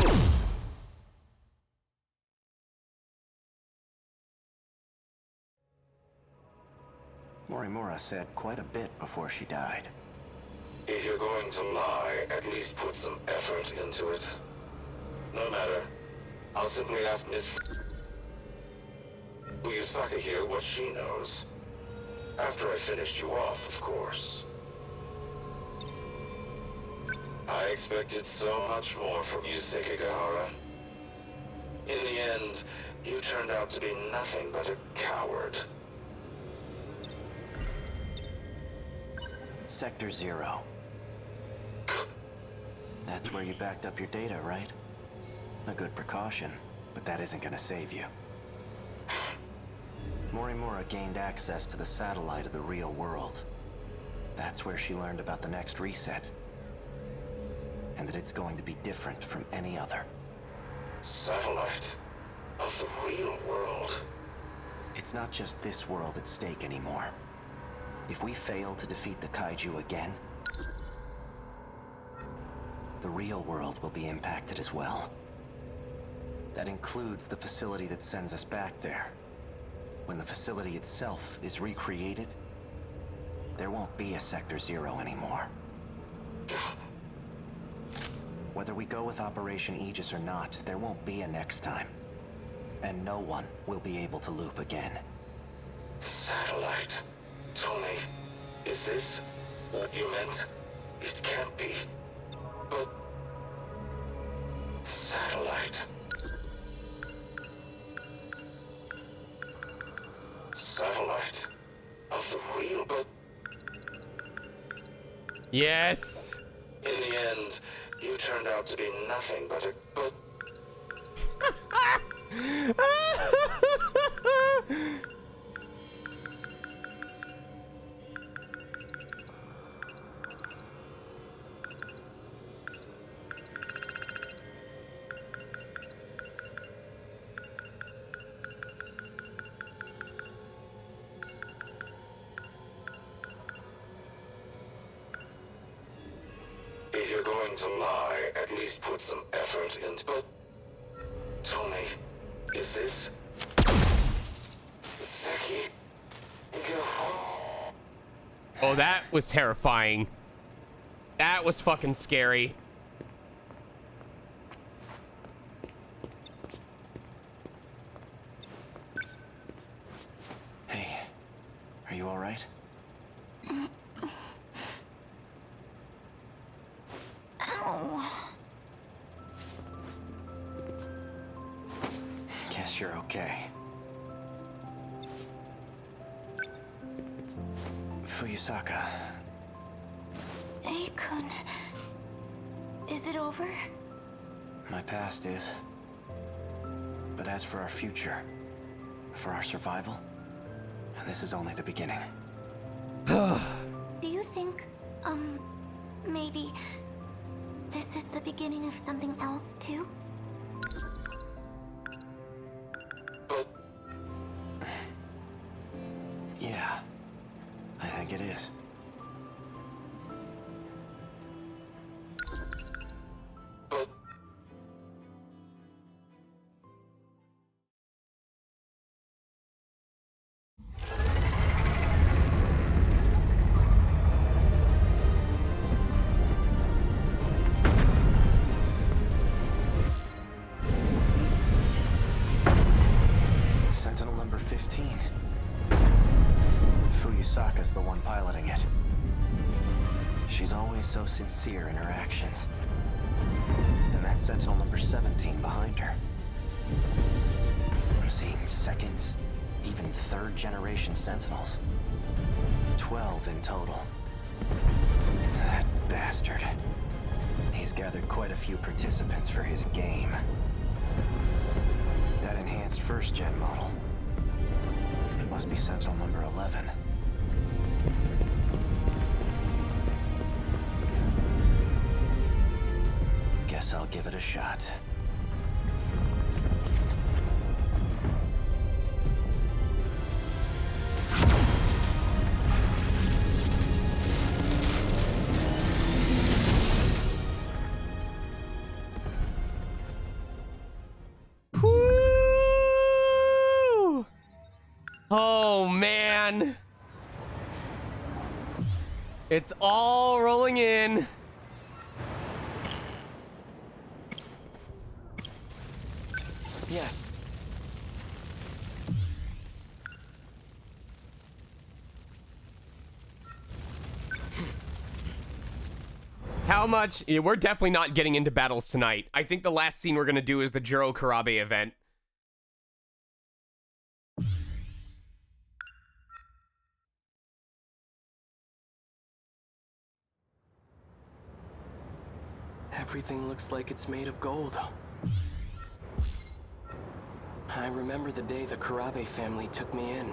Morimura said quite a bit before she died. If you're going to lie, at least put some effort into it. No matter. I'll simply ask Miss Fuyusaka here what she knows. After I finished you off, of course. I expected so much more from you, Sekigahara. In the end, you turned out to be nothing but a coward. Sector 0. That's where you backed up your data, right? A good precaution, but that isn't gonna save you. Morimura gained access to the satellite of the real world. That's where she learned about the next reset. And that it's going to be different from any other. Satellite of the real world. It's not just this world at stake anymore. If we fail to defeat the kaiju again, the real world will be impacted as well. That includes the facility that sends us back there. When the facility itself is recreated, there won't be a Sector 0 anymore. Whether we go with Operation Aegis or not, there won't be a next time. And no one will be able to loop again. Satellite. Tell me, is this what you meant? It can't be. But... Satellite. Satellite of the real, but... Yes! In the end, you turned out to be nothing but a... but... If you're going to lie, at least put some effort into it. Tell me, is this... Zeki? Oh, that was terrifying. That was fucking scary. Hey, are you all right? Ow. Guess you're okay. Fuyusaka. Ei-kun. Is it over? My past is. But as for our future, for our survival, this is only the beginning. Do you think, maybe this is the beginning of something else too? Yeah, I think it is. Sentinel number 15. Fuyusaka's the one piloting it. She's always so sincere in her actions. And that's Sentinel number 17 behind her. I'm seeing second, even third generation Sentinels. 12 in total. That bastard. He's gathered quite a few participants for his game. That enhanced first-gen model. It must be Sentinel number 11. Guess I'll give it a shot. Woo! Oh, man. It's all rolling in. Yes. How much? Yeah, we're definitely not getting into battles tonight. I think the last scene we're going to do is the Juro Karabe event. Everything looks like it's made of gold. I remember the day the Karabe family took me in.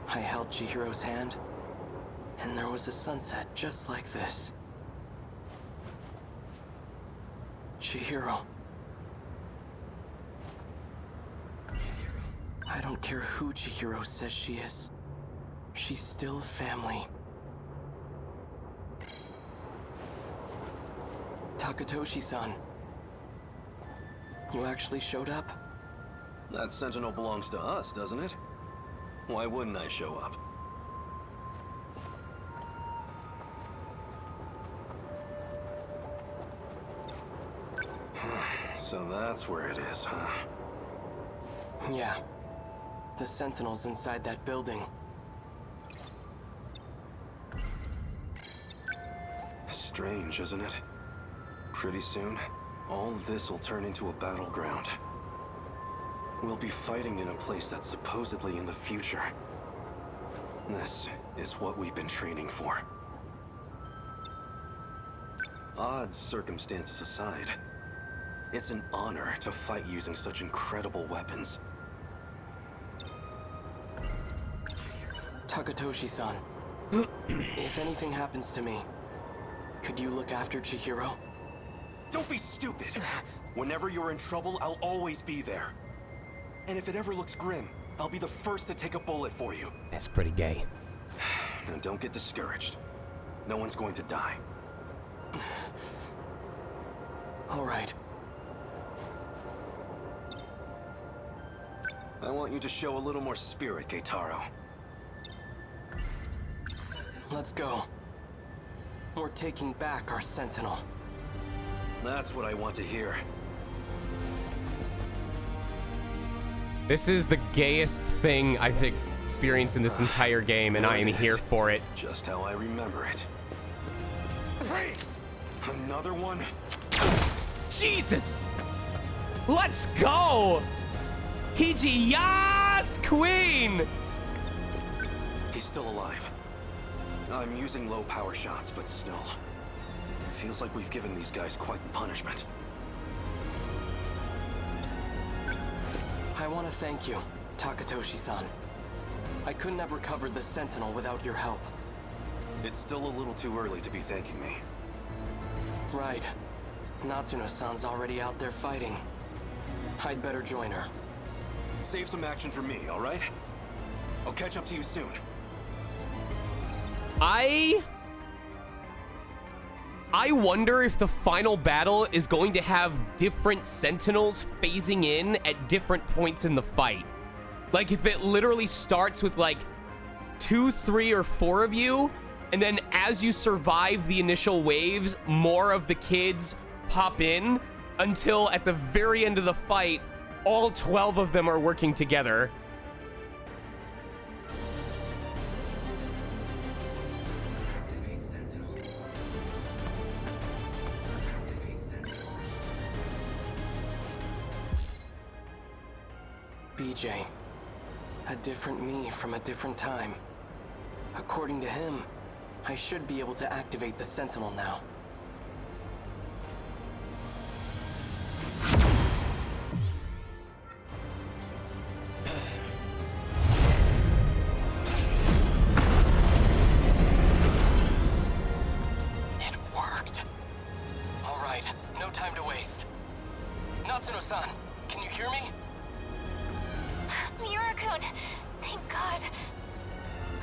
I held Chihiro's hand, and there was a sunset just like this. Chihiro. I don't care who Chihiro says she is. She's still family. Takatoshi-san. You actually showed up? That Sentinel belongs to us, doesn't it? Why wouldn't I show up? So that's where it is, huh? Yeah. The Sentinels inside that building. Strange, isn't it? Pretty soon, all this will turn into a battleground. We'll be fighting in a place that's supposedly in the future. This is what we've been training for. Odd circumstances aside, it's an honor to fight using such incredible weapons. Takatoshi-san, if anything happens to me, could you look after Chihiro? Don't be stupid! Whenever you're in trouble, I'll always be there. And if it ever looks grim, I'll be the first to take a bullet for you. That's pretty gay. Now don't get discouraged. No one's going to die. All right. I want you to show a little more spirit, Keitaro. Let's go. We're taking back our Sentinel. That's what I want to hear. This is the gayest thing I've experienced in this entire game, and I am here for it. Just how I remember it. Freeze! Another one? Jesus! Let's go! Hiji, yes, queen! He's still alive. I'm using low power shots, but still. It feels like we've given these guys quite the punishment. I want to thank you, Takatoshi-san. I couldn't have recovered the Sentinel without your help. It's still a little too early to be thanking me. Right. Natsuno-san's already out there fighting. I'd better join her. Save some action for me, all right? I'll catch up to you soon. I wonder if the final battle is going to have different Sentinels phasing in at different points in the fight. Like, if it literally starts with, like, 2, 3, or 4 of you, and then as you survive the initial waves, more of the kids pop in until at the very end of the fight, all 12 of them are working together. BJ. A different me from a different time. According to him, I should be able to activate the Sentinel now. It worked. All right, no time to waste. Natsuno-san, can you hear me? Miura-kun, thank God.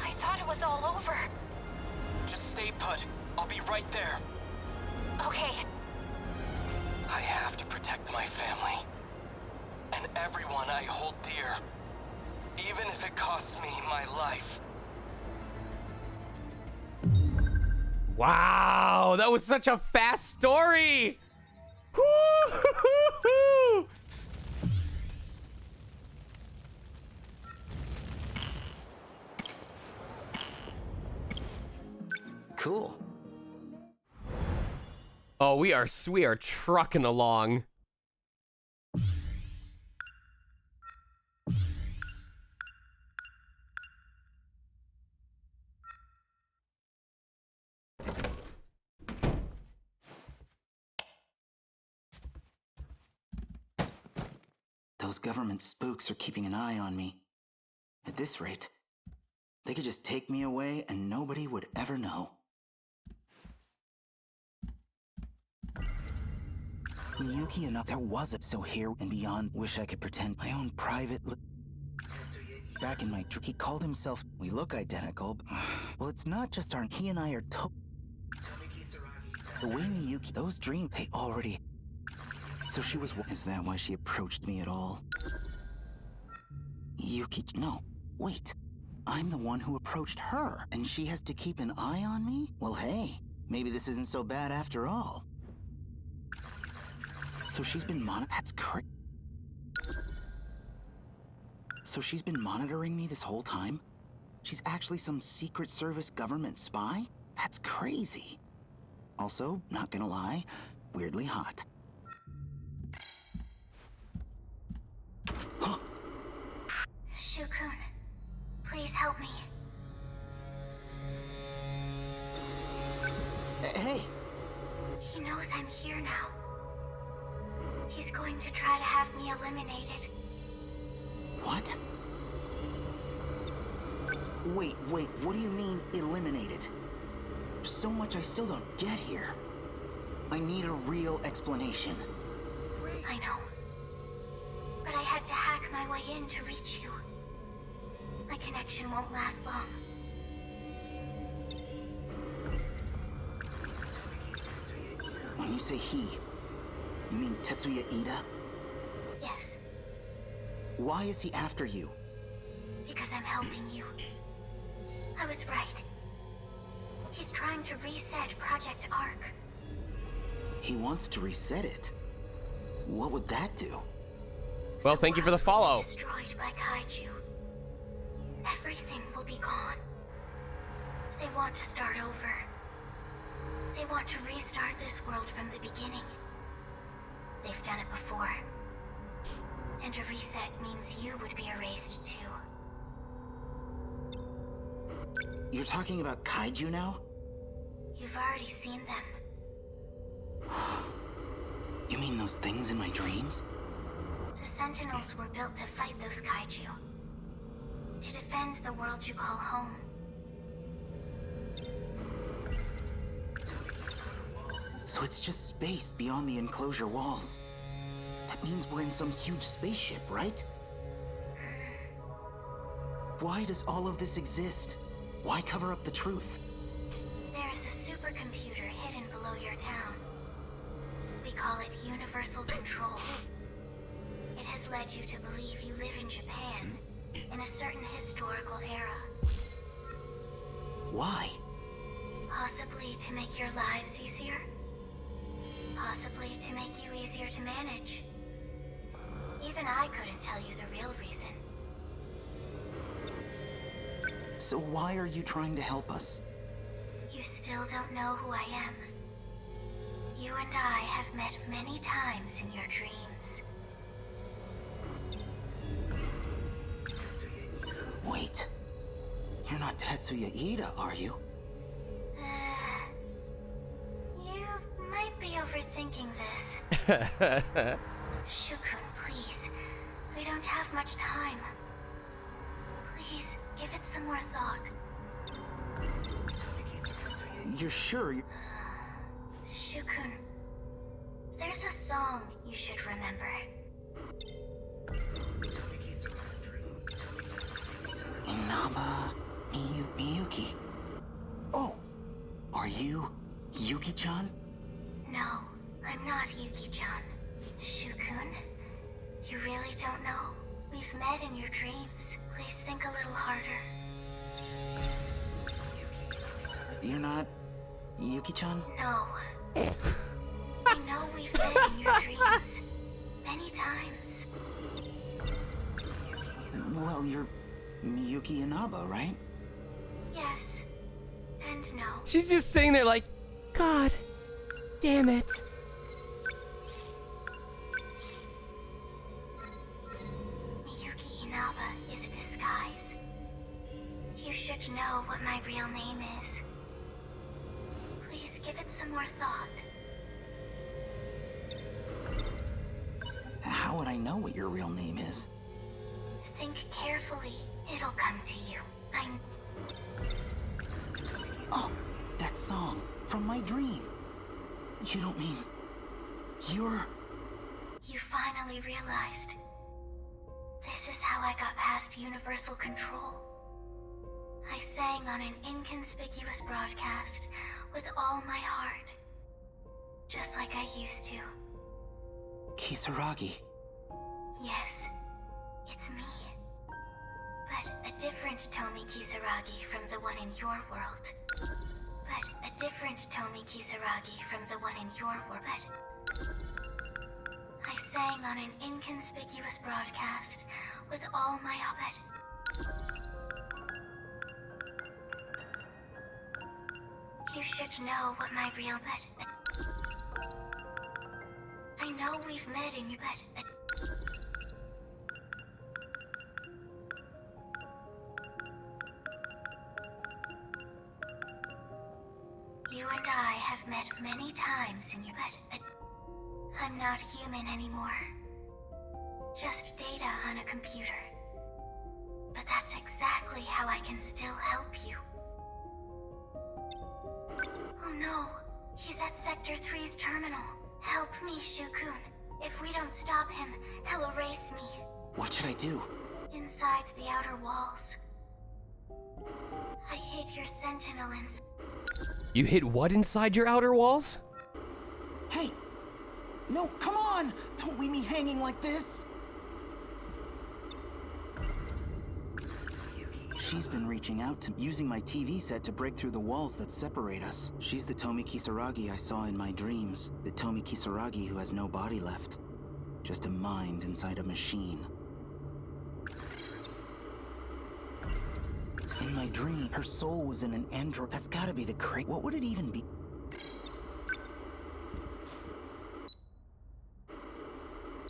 I thought it was all over. Just stay put. I'll be right there. Okay. I have to protect my family. And everyone I hold dear. Even if it costs me my life. Wow, that was such a fast story! Woo-hoo-hoo-hoo! Cool. Oh, we are trucking along. Those government spooks are keeping an eye on me. At this rate, they could just take me away and nobody would ever know. Miyuki enough, there was it. So here and beyond, wish I could pretend my own private back in my he called himself, we look identical. Well, it's not just our, he and I are the way Miyuki, those dreams, they already. So she was, is that why she approached me at all? Yuki, no, wait. I'm the one who approached her, and she has to keep an eye on me? Well, hey, maybe this isn't so bad after all. So she's been that's crazy. So she's been monitoring me this whole time? She's actually some Secret Service government spy? That's crazy. Also, not gonna lie, weirdly hot. Shukun, please help me. Hey! He knows I'm here now. He's going to try to have me eliminated. What? Wait, what do you mean, eliminated? There's so much I still don't get here. I need a real explanation. I know. But I had to hack my way in to reach you. My connection won't last long. When you say he, You mean Tetsuya Ida? Yes, Why is he after you? because I'm helping you. I was right. He's trying to reset Project Arc. He wants to reset it. What would that do? Well, thank you for the follow. Destroyed by kaiju. Everything will be gone. They want to start over. They want to restart this world from the beginning. They've done it before. And a reset means you would be erased too. You're talking about kaiju now? You've already seen them. You mean those things in my dreams? The Sentinels were built to fight those kaiju. To defend the world you call home. So it's just space beyond the enclosure walls. That means we're in some huge spaceship, right? Why does all of this exist? Why cover up the truth? There is a supercomputer hidden below your town. We call it Universal Control. It has led you to believe you live in Japan, in a certain historical era. Why? Possibly to make your lives easier. Possibly to make you easier to manage. Even I couldn't tell you the real reason. So why are you trying to help us? You still don't know who I am. You and I have met many times in your dreams. Wait. You're not Tetsuya Ida, are you? You might be overthinking this. Shukun, please. We don't have much time. Please, give it some more thought. You're sure? Shukun, there's a song you should remember. Inaba Miyuki. Oh! Are you Yuki-chan? No, I'm not Yuki-chan. Shukun, you really don't know? We've met in your dreams. Please think a little harder. You're not Yuki-chan? No. I know we've met in your dreams. Many times. Well, you're Miyuki Inaba, right? Yes. And no. She's just sitting there like, God damn it. Miyuki Inaba is a disguise. You should know what my real name is. Please give it some more thought. How would I know what your real name is? Think carefully. It'll come to you. Oh, that song from my dream. You don't mean you're... You finally realized. This is how I got past Universal Control. I sang on an inconspicuous broadcast with all my heart. Just like I used to. Kisaragi. Yes, it's me. But a different Tomi Kisaragi from the one in your world. But a different Tomi Kisaragi from the one in your world. But I sang on an inconspicuous broadcast with all my heart. You should know what my real bed. I know we've met in your bed. You and I have met many times in your bed. I'm not human anymore. Just data on a computer. But that's exactly how I can still help you. Oh no, he's at Sector 3's terminal. Help me, Shukun. If we don't stop him, he'll erase me. What should I do? Inside the outer walls. I hid your sentinel You hid what inside your outer walls? Hey! No, come on! Don't leave me hanging like this! She's been reaching out to me, using my TV set to break through the walls that separate us. She's the Tomi Kisaragi I saw in my dreams. The Tomi Kisaragi who has no body left. Just a mind inside a machine. In my dream, her soul was in an android. That's gotta be the What would it even be?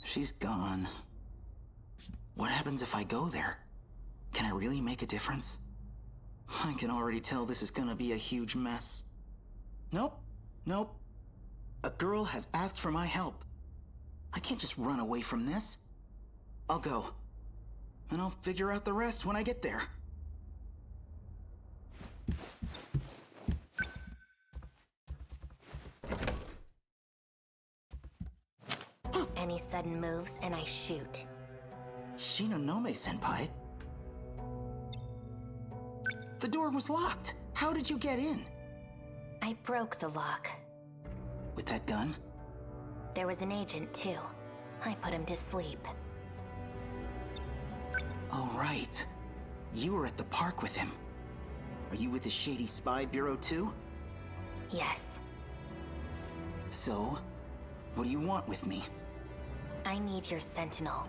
She's gone. What happens if I go there? Can I really make a difference? I can already tell this is gonna be a huge mess. Nope. Nope. A girl has asked for my help. I can't just run away from this. I'll go. And I'll figure out the rest when I get there. Any sudden moves and I shoot. Shinonome-senpai? The door was locked. How did you get in? I broke the lock. With that gun? There was an agent too. I put him to sleep. Oh, right. You were at the park with him. Are you with the shady spy bureau too? Yes. So, what do you want with me? I need your Sentinel.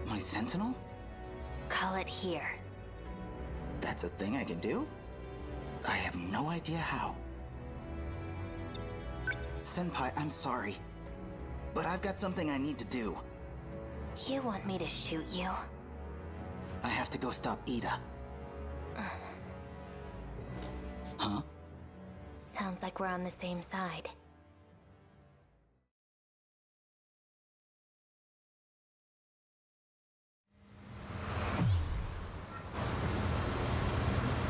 My Sentinel? Call it here. That's a thing I can do? I have no idea how. Senpai, I'm sorry. But I've got something I need to do. You want me to shoot you? I have to go stop Ida. Huh? Sounds like we're on the same side.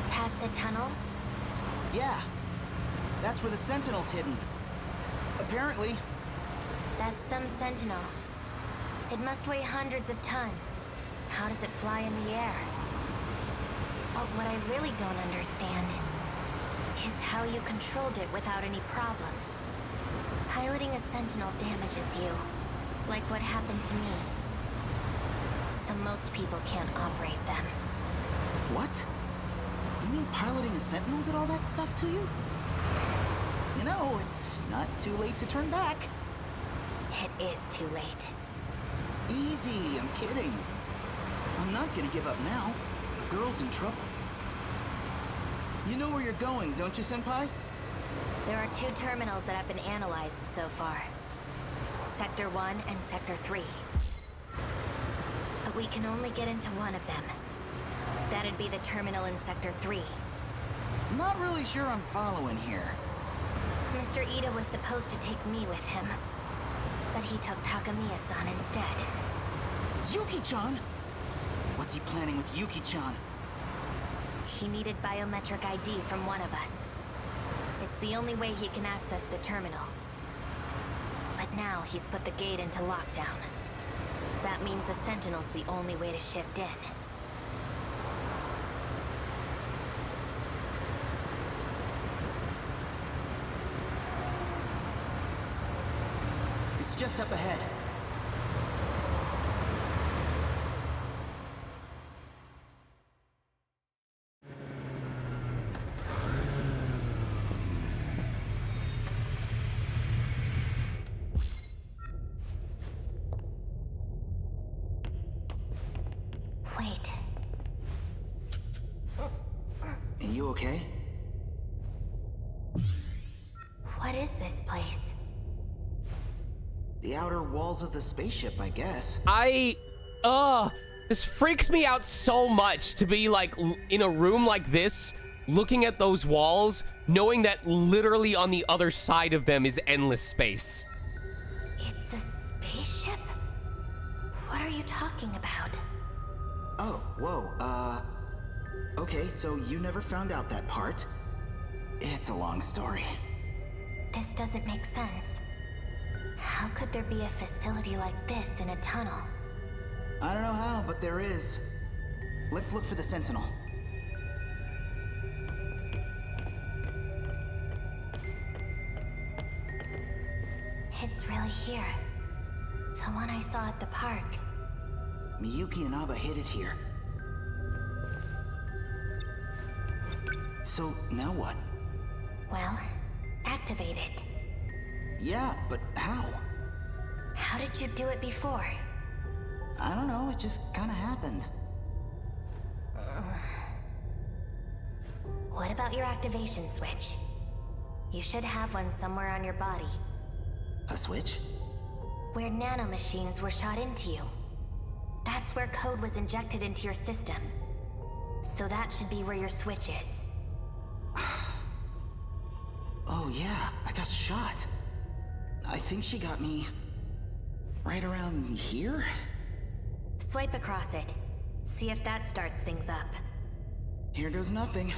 Past the tunnel? Yeah. That's where the Sentinel's hidden. Apparently. That's some Sentinel. It must weigh hundreds of tons. How does it fly in the air? But what I really don't understand is how you controlled it without any problems. Piloting a Sentinel damages you, like what happened to me. So most people can't operate them. What? You mean piloting a Sentinel did all that stuff to you? You know, it's not too late to turn back. It is too late. Easy, I'm kidding. I'm not gonna give up now. The girl's in trouble. You know where you're going, don't you, Senpai? There are 2 terminals that have been analyzed so far. Sector 1 and Sector 3. But we can only get into one of them. That'd be the terminal in Sector 3. Not really sure I'm following here. Mr. Ida was supposed to take me with him. But he took Takamiya-san instead. Yuki-chan? What's he planning with Yuki-chan? He needed biometric ID from one of us. It's the only way he can access the terminal. But now he's put the gate into lockdown. That means a Sentinel's the only way to shift in. It's just up ahead. Wait. Are you okay? What is this place? The outer walls of the spaceship, I guess. This freaks me out so much to be like in a room like this, looking at those walls, knowing that literally on the other side of them is endless space. It's a spaceship? What are you talking about? Oh, whoa, okay, so you never found out that part. It's a long story. This doesn't make sense. How could there be a facility like this in a tunnel? I don't know how, but there is. Let's look for the Sentinel. it's really here. The one I saw at the park. Miyuki and Abba hid it here. So, now what? Well, activate it. Yeah, but how? How did you do it before? I don't know, it just kinda happened. What about your activation switch? You should have one somewhere on your body. A switch? Where nanomachines were shot into you. That's where code was injected into your system. So that should be where your switch is. Oh yeah, I got shot. I think she got me... right around here? Swipe across it. See if that starts things up. Here goes nothing.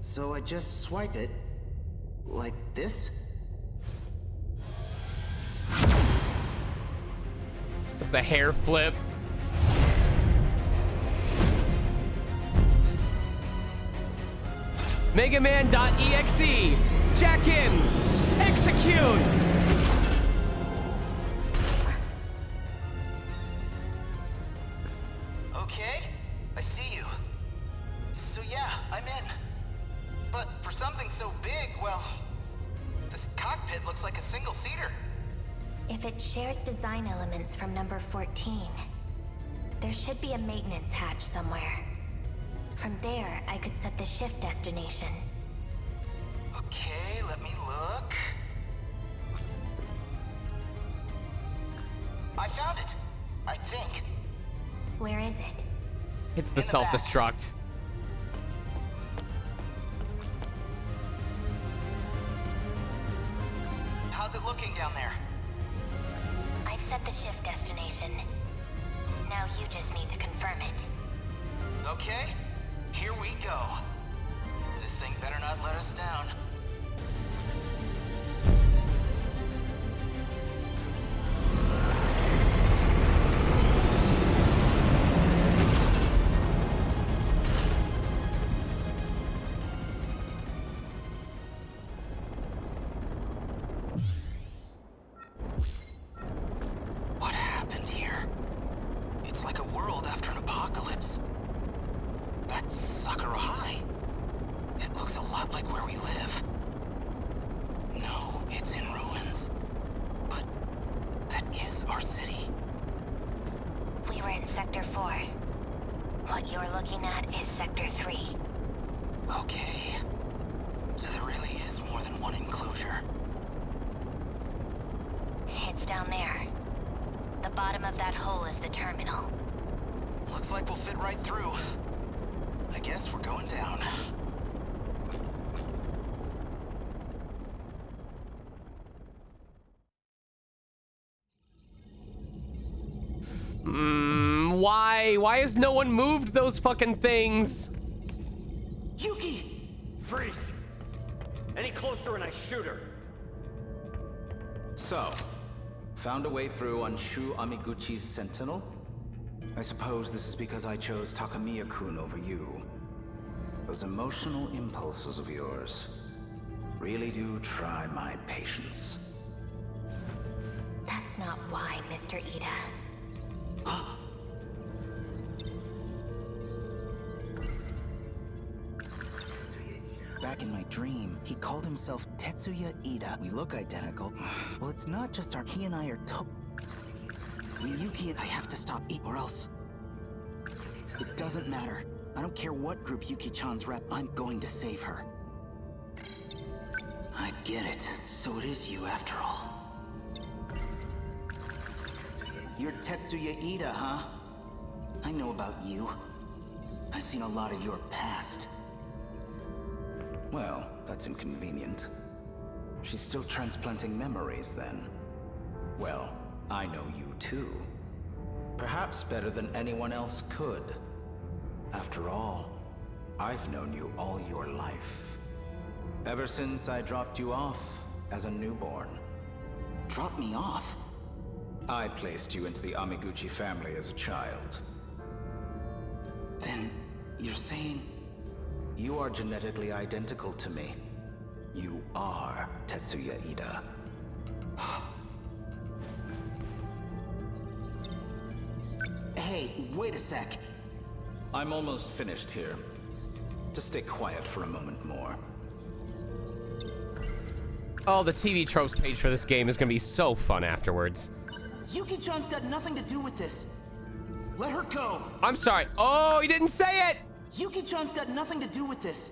So I just swipe it... like this? The hair flip. Megaman.exe. Jack in. Execute. Okay, I see you. So yeah, I'm in. But for something so big, well... this cockpit looks like a single-seater. If it shares design elements from number 14, there should be a maintenance hatch somewhere. From there, I could set the shift destination. Okay, let me look. I found it, I think. Where is it? It's the self-destruct. How's it looking down there? I've set the shift destination. Now you just need to confirm it. Okay, here we go. This thing better not let us down. What happened here? It's like a world after an apocalypse. That's Sakura High. It looks a lot like where we live. No, it's in ruins. But that is our city. We were in Sector 4. What you're looking at is Sector 3. Okay. So there really is more than one enclosure. It's down there. The bottom of that hole is the terminal. Looks like we'll fit right through. I guess we're going down. Why? Why has no one moved those fucking things? Yuki! Freeze! Any closer and I shoot her. So, found a way through on Shu Amiguchi's Sentinel? I suppose this is because I chose Takamiya-kun over you. Those emotional impulses of yours really do try my patience. That's not why, Mr. Ida. Back in my dream, he called himself Tetsuya Ida. We look identical. Well, it's not just our... he and I are Yuki and I have to stop or else... It doesn't matter. I don't care what group Yuki-chan's rep, I'm going to save her. I get it. So it is you after all. You're Tetsuya Ida, huh? I know about you. I've seen a lot of your past. Well, that's inconvenient. She's still transplanting memories, then. Well, I know you too. Perhaps better than anyone else could. After all, I've known you all your life. Ever since I dropped you off as a newborn. Dropped me off? I placed you into the Amiguchi family as a child. Then, you're saying... You are genetically identical to me. You are Tetsuya Ida. Hey, wait a sec. I'm almost finished here. Just stay quiet for a moment more. Oh, the TV tropes page for this game is gonna be so fun afterwards. Yuki-chan's got nothing to do with this. Let her go. I'm sorry. Oh, he didn't say it! Yuki-chan's got nothing to do with this.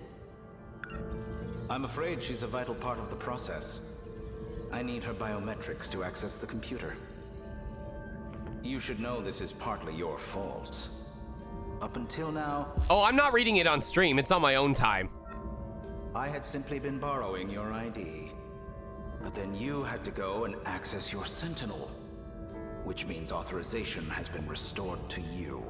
I'm afraid she's a vital part of the process. I need her biometrics to access the computer. You should know this is partly your fault. Up until now... Oh, I'm not reading it on stream. It's on my own time. I had simply been borrowing your ID. But then you had to go and access your Sentinel. Which means authorization has been restored to you.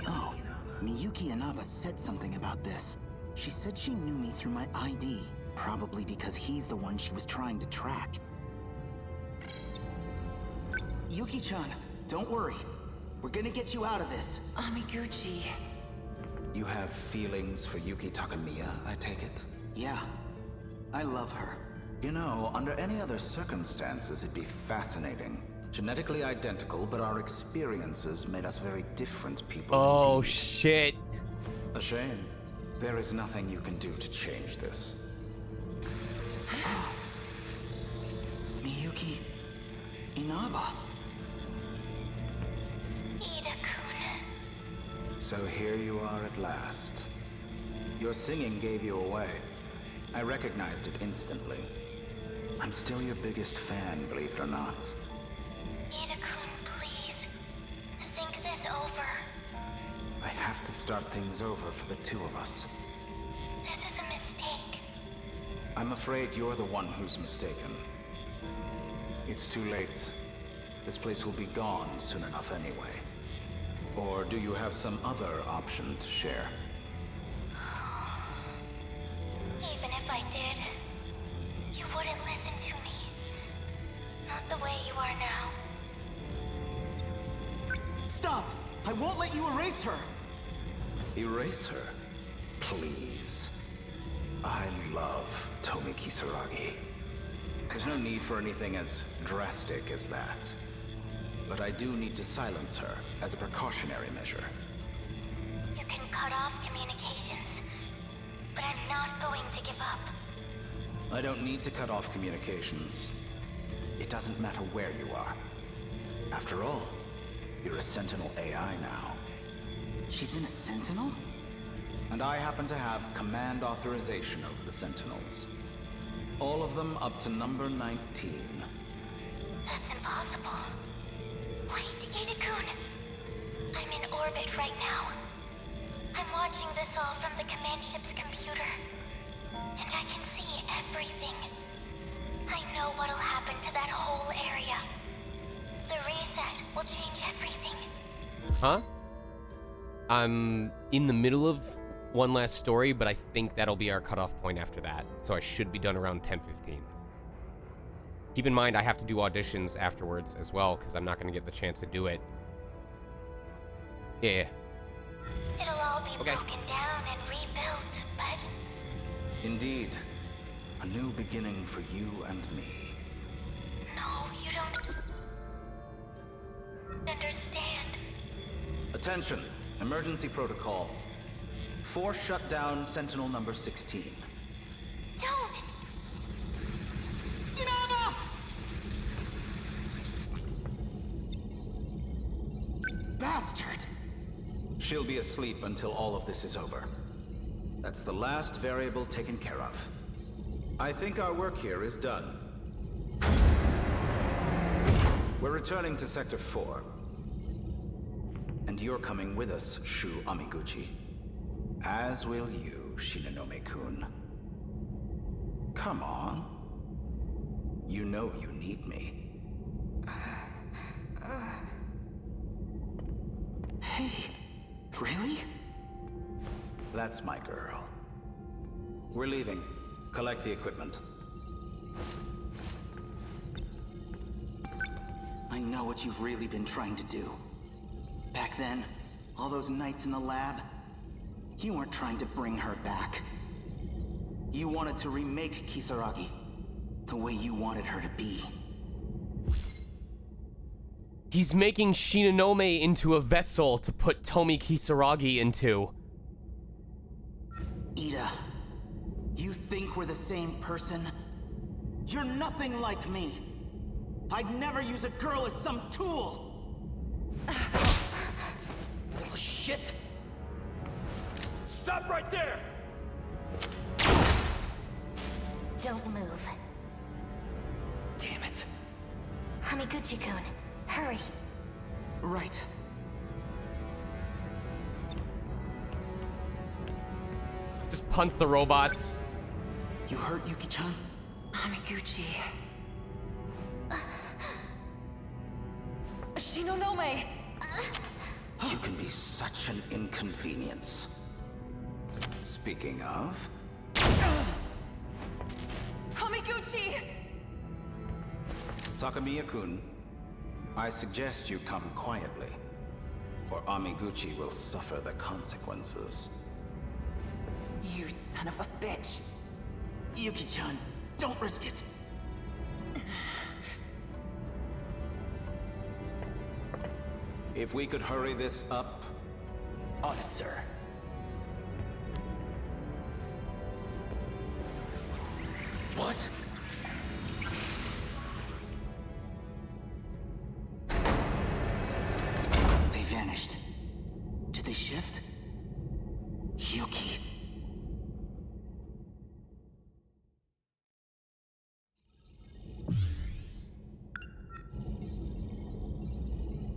Oh, Miyuki Inaba said something about this. She said she knew me through my ID, probably because he's the one she was trying to track. Yuki-chan, don't worry. We're gonna get you out of this. Amiguchi. You have feelings for Yuki Takamiya, I take it? Yeah, I love her. You know, under any other circumstances, it'd be fascinating. Genetically identical, but our experiences made us very different people. Oh, indeed. shit. A shame. There is nothing you can do to change this. Miyuki Inaba. Ida-kun. So here you are at last. Your singing gave you away. I recognized it instantly. I'm still your biggest fan, believe it or not. Ida-kun, please. Think this over. I have to start things over for the two of us. This is a mistake. I'm afraid you're the one who's mistaken. It's too late. This place will be gone soon enough anyway. Or do you have some other option to share? Even if I did, you wouldn't listen to me. Not the way you are now. Stop! I won't let you erase her! Erase her? Please. I love Tomi Kisaragi. There's no need for anything as drastic as that. But I do need to silence her as a precautionary measure. You can cut off communications, but I'm not going to give up. I don't need to cut off communications. It doesn't matter where you are. After all, you're a Sentinel AI now. She's in a Sentinel? And I happen to have command authorization over the Sentinels. All of them up to number 19. That's impossible. Wait, Ida-kun. I'm in orbit right now. I'm watching this all from the command ship's computer. And I can see everything. I know what'll happen to that whole area. The reset will change everything. Huh? I'm in the middle of one last story, but I think that'll be our cutoff point after that. So I should be done around 10:15. Keep in mind, I have to do auditions afterwards as well, because I'm not going to get the chance to do it. Yeah. It'll all be broken down and rebuilt, but... Indeed. A new beginning for you and me. No, you don't... understand. Attention. Emergency protocol. Force shut down Sentinel number 16. Don't! Inaba! Bastard! She'll be asleep until all of this is over. That's the last variable taken care of. I think our work here is done. We're returning to Sector 4. And you're coming with us, Shu Amiguchi. As will you, Shinonome-kun. Come on. You know you need me. Hey, really? That's my girl. We're leaving. Collect the equipment. I know what you've really been trying to do. Back Back then, all those nights in the lab, you weren't trying to bring her back. You wanted to remake Kisaragi the way you wanted her to be. He's making Shinonome into a vessel to put Tomi Kisaragi into. Ida, you think we're the same person? You're nothing like me. I'd never use a girl as some tool. Little shit! Stop right there! Don't move. Damn it. Hamiguchi-kun, hurry. Right. Just punch the robots. You hurt Yuki-chan? Hamiguchi. Shinonome! You can be such an inconvenience. Speaking of... Hamiguchi! Takamiya-kun, I suggest you come quietly, or Amiguchi will suffer the consequences. You son of a bitch. Yuki-chan, don't risk it. If we could hurry this up... On it, sir. What? They vanished. Did they shift? Yuki.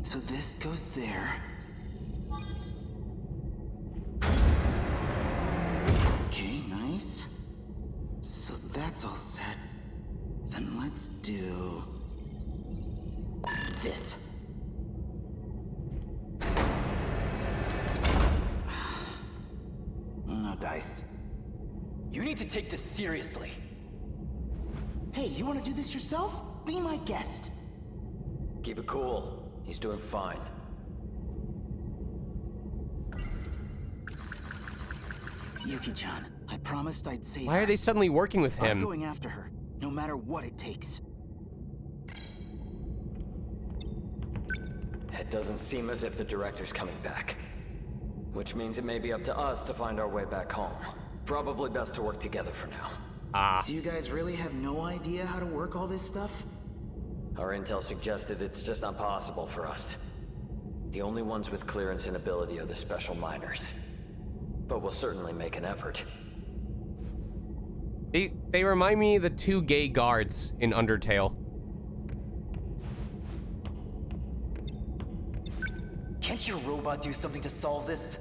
So this goes there. Okay, nice. So that's all set. Then let's do... this. No dice. You need to take this seriously. Hey, you want to do this yourself? Be my guest. Keep it cool. He's doing fine. Yuki-chan, I promised I'd save Why are they suddenly working with him? I'm going after her, no matter what it takes. It doesn't seem as if the director's coming back. Which means it may be up to us to find our way back home. Probably best to work together for now. So you guys really have no idea how to work all this stuff? Our intel suggested it's just not possible for us. The only ones with clearance and ability are the special miners. But we'll certainly make an effort. They remind me of the two gay guards in Undertale. Can't your robot do something to solve this?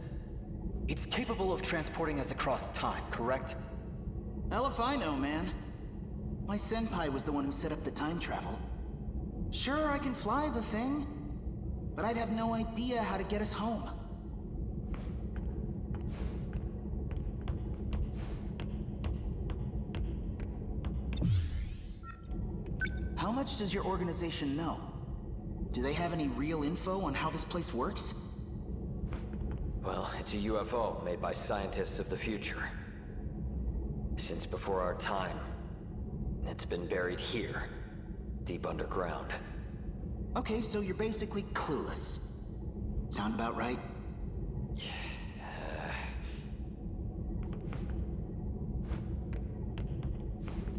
It's capable of transporting us across time, correct? Hell if I know, man. My senpai was the one who set up the time travel. Sure, I can fly the thing, but I'd have no idea how to get us home. How much does your organization know? Do they have any real info on how this place works? Well, it's a UFO made by scientists of the future. Since before our time, it's been buried here, deep underground. Okay, so you're basically clueless. Sound about right?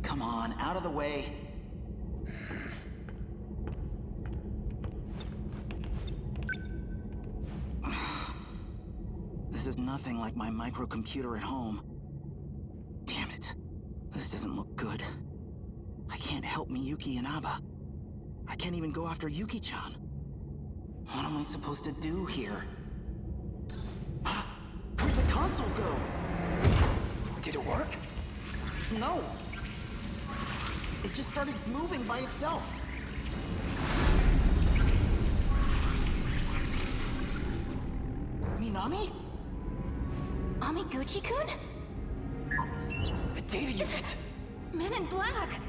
Come on, out of the way. This is nothing like my microcomputer at home. Damn it. This doesn't look good. I can't help Miyuki and Aba. I can't even go after Yuki-chan. What am I supposed to do here? Where'd the console go? Did it work? No. It just started moving by itself. Minami? Amiguchi-kun? The data unit! Men in Black!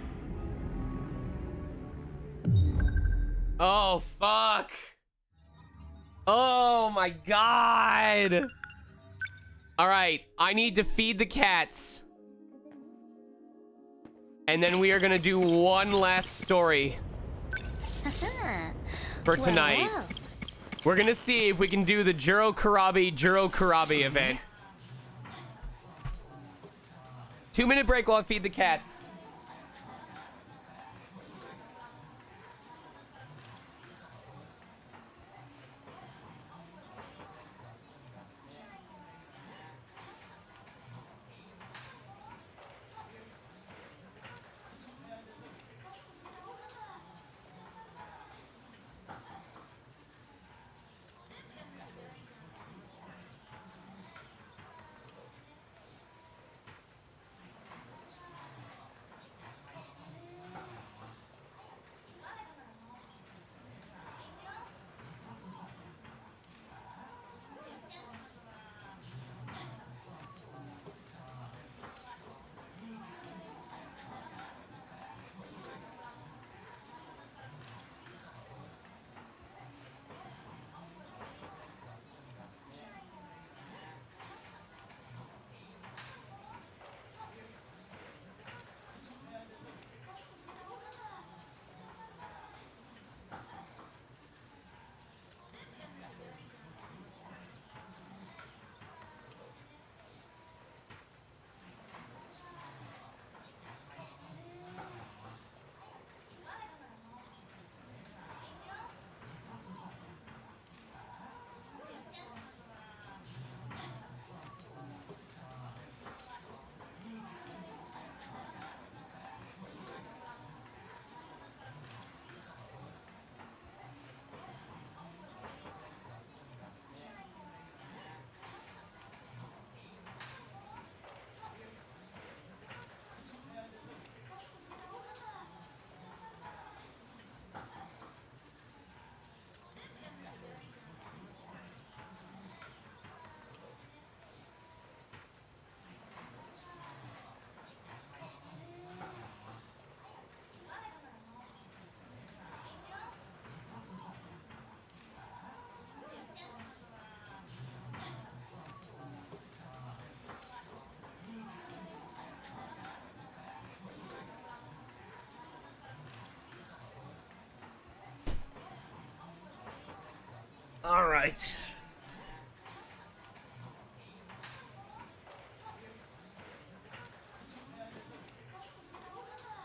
Oh, fuck. Oh my god! Alright, I need to feed the cats. And then we are gonna do one last story for tonight. Well. We're gonna see if we can do the Juro Kurabi event. 2-minute break while I feed the cats. All right.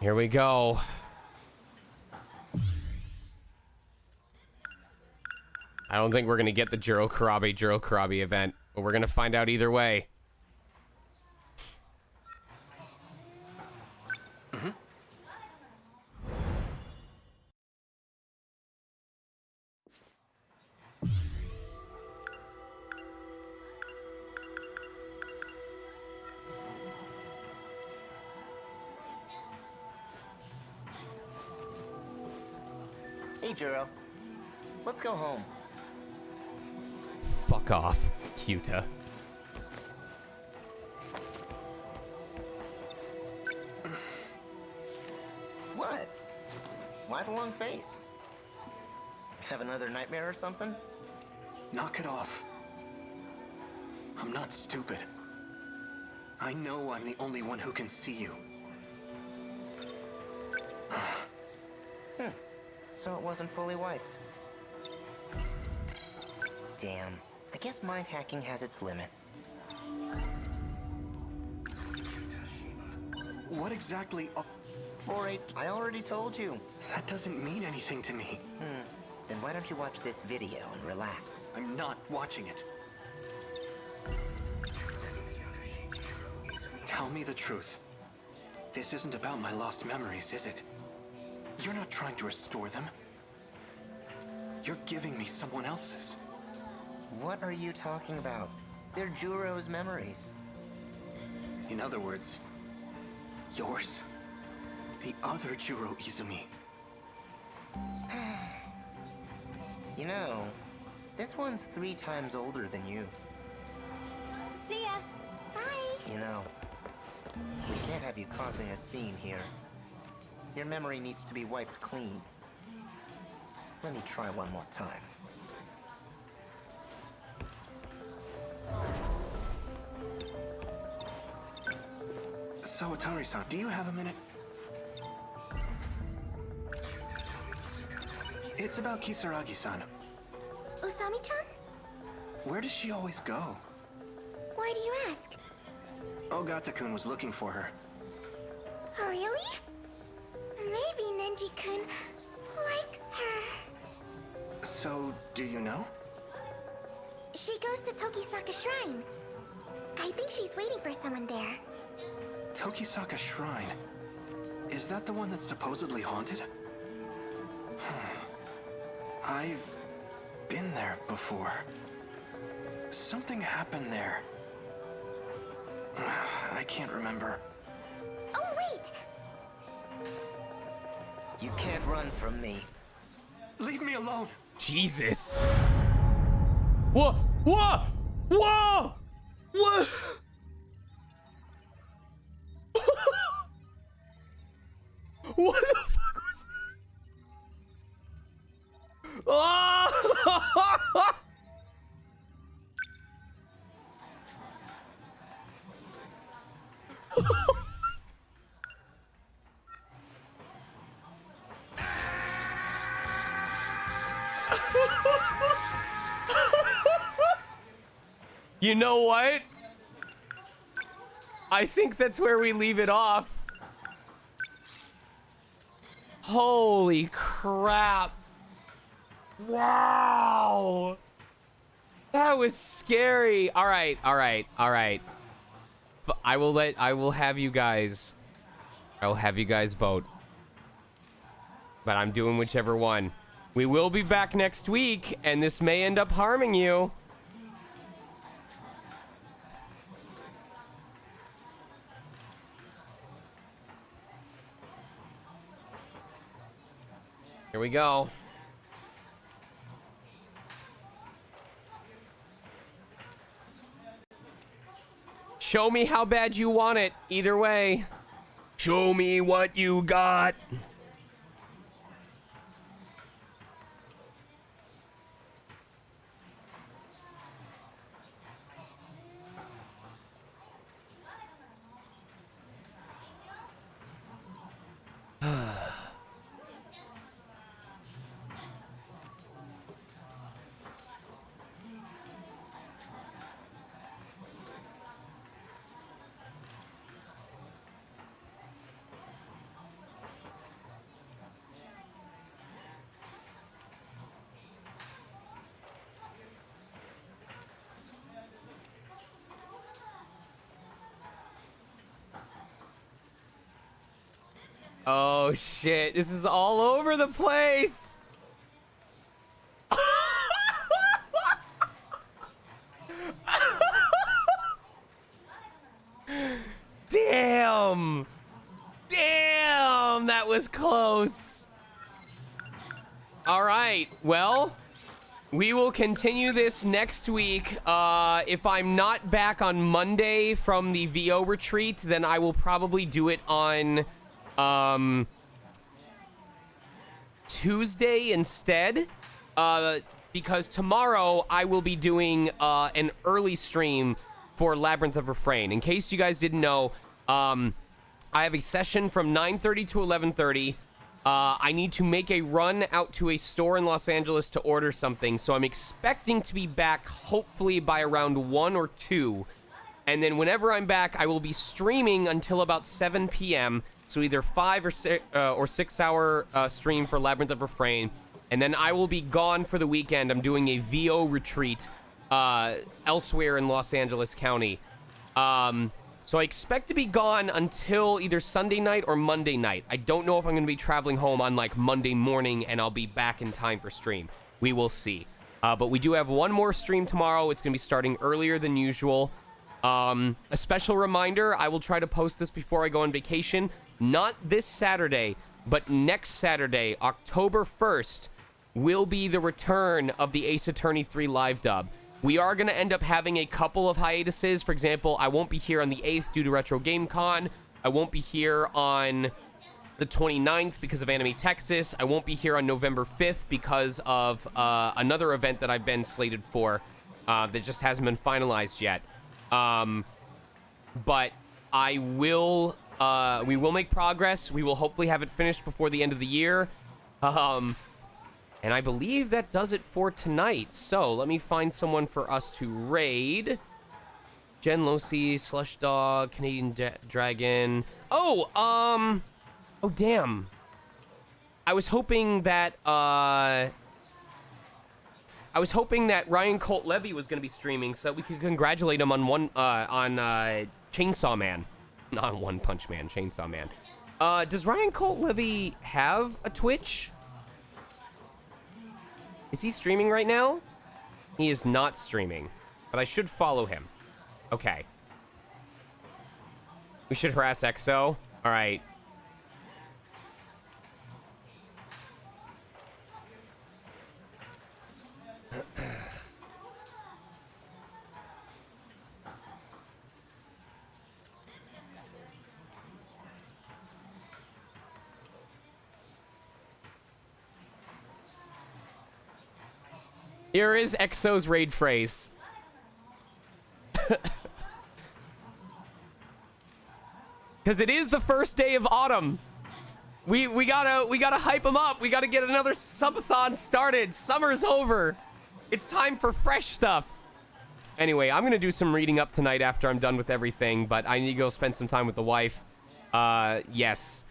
Here we go. I don't think we're going to get the Juro Kurabi event, but we're going to find out either way. Hey, Juro. Let's go home. Fuck off, Kyuta. What? Why the long face? Have another nightmare or something? Knock it off. I'm not stupid. I know I'm the only one who can see you. So it wasn't fully wiped. Damn. I guess mind hacking has its limits. What exactly? 4-8, I already told you. That doesn't mean anything to me. Then why don't you watch this video and relax? I'm not watching it. Tell me the truth. This isn't about my lost memories, is it? You're not trying to restore them. You're giving me someone else's. What are you talking about? They're Juro's memories. In other words, yours. The other Juro Izumi. You know, this one's 3 times older than you. See ya. Bye. You know, we can't have you causing a scene here. Your memory needs to be wiped clean. Let me try one more time. So, Atari-san, do you have a minute? It's about Kisaragi-san. Usami-chan? Where does she always go? Why do you ask? Ogata-kun was looking for her. Oh, really? Maybe Nenji-kun likes her. So, do you know? She goes to Tokisaka Shrine. I think she's waiting for someone there. Tokisaka Shrine? Is that the one that's supposedly haunted? I've been there before. Something happened there. I can't remember. Oh, wait! You can't run from me. Leave me alone! Jesus. Whoa! Whoa! Whoa! What? What the fuck was that? Oh! You know what? I think that's where we leave it off. Holy crap. Wow. That was scary. All right, all right, all right. I will have you guys vote. But I'm doing whichever one. We will be back next week, and this may end up harming you. Here we go. Show me how bad you want it. Either way. Show me what you got. Oh shit, this is all over the place. Damn. Damn, that was close. All right, well, we will continue this next week. If I'm not back on Monday from the VO retreat, then I will probably do it on Tuesday instead, because tomorrow I will be doing an early stream for Labyrinth of Refrain. In case you guys didn't know, I have a session from 9:30 to 11:30. I need to make a run out to a store in Los Angeles to order something, so I'm expecting to be back hopefully by around 1 or 2. And then whenever I'm back, I will be streaming until about 7 p.m., so either 5 or 6 hour stream for Labyrinth of Refrain. And then I will be gone for the weekend. I'm doing a VO retreat elsewhere in Los Angeles County. So I expect to be gone until either Sunday night or Monday night. I don't know if I'm going to be traveling home on like Monday morning and I'll be back in time for stream. We will see. But we do have one more stream tomorrow. It's going to be starting earlier than usual. A special reminder, I will try to post this before I go on vacation. Not this Saturday, but next Saturday, October 1st, will be the return of the Ace Attorney 3 live dub. We are going to end up having a couple of hiatuses. For example, I won't be here on the 8th due to Retro Game Con. I won't be here on the 29th because of Anime Texas. I won't be here on November 5th because of another event that I've been slated for that just hasn't been finalized yet. But I will We will make progress. We will hopefully have it finished before the end of the year. And I believe that does it for tonight. So let me find someone for us to raid. Jen Losi, Slush Dog, Canadian Dragon. Oh, oh damn. I was hoping that Ryan Colt Levy was going to be streaming so we could congratulate him on Chainsaw Man. Not on One Punch Man, Chainsaw Man. Does Ryan Colt Levy have a Twitch? Is he streaming right now? He is not streaming, but I should follow him. Okay. We should harass EXO. All right. Here is EXO's raid phrase. Because it is the first day of autumn. We gotta hype him up. We gotta get another subathon started. Summer's over. It's time for fresh stuff. Anyway, I'm gonna do some reading up tonight after I'm done with everything, but I need to go spend some time with the wife. Yes.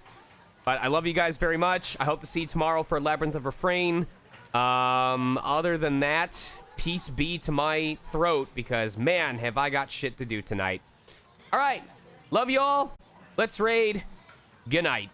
But I love you guys very much. I hope to see you tomorrow for Labyrinth of Refrain. Other than that, peace be to my throat, because man, have I got shit to do tonight. All right. Love you all. Let's raid. Good night.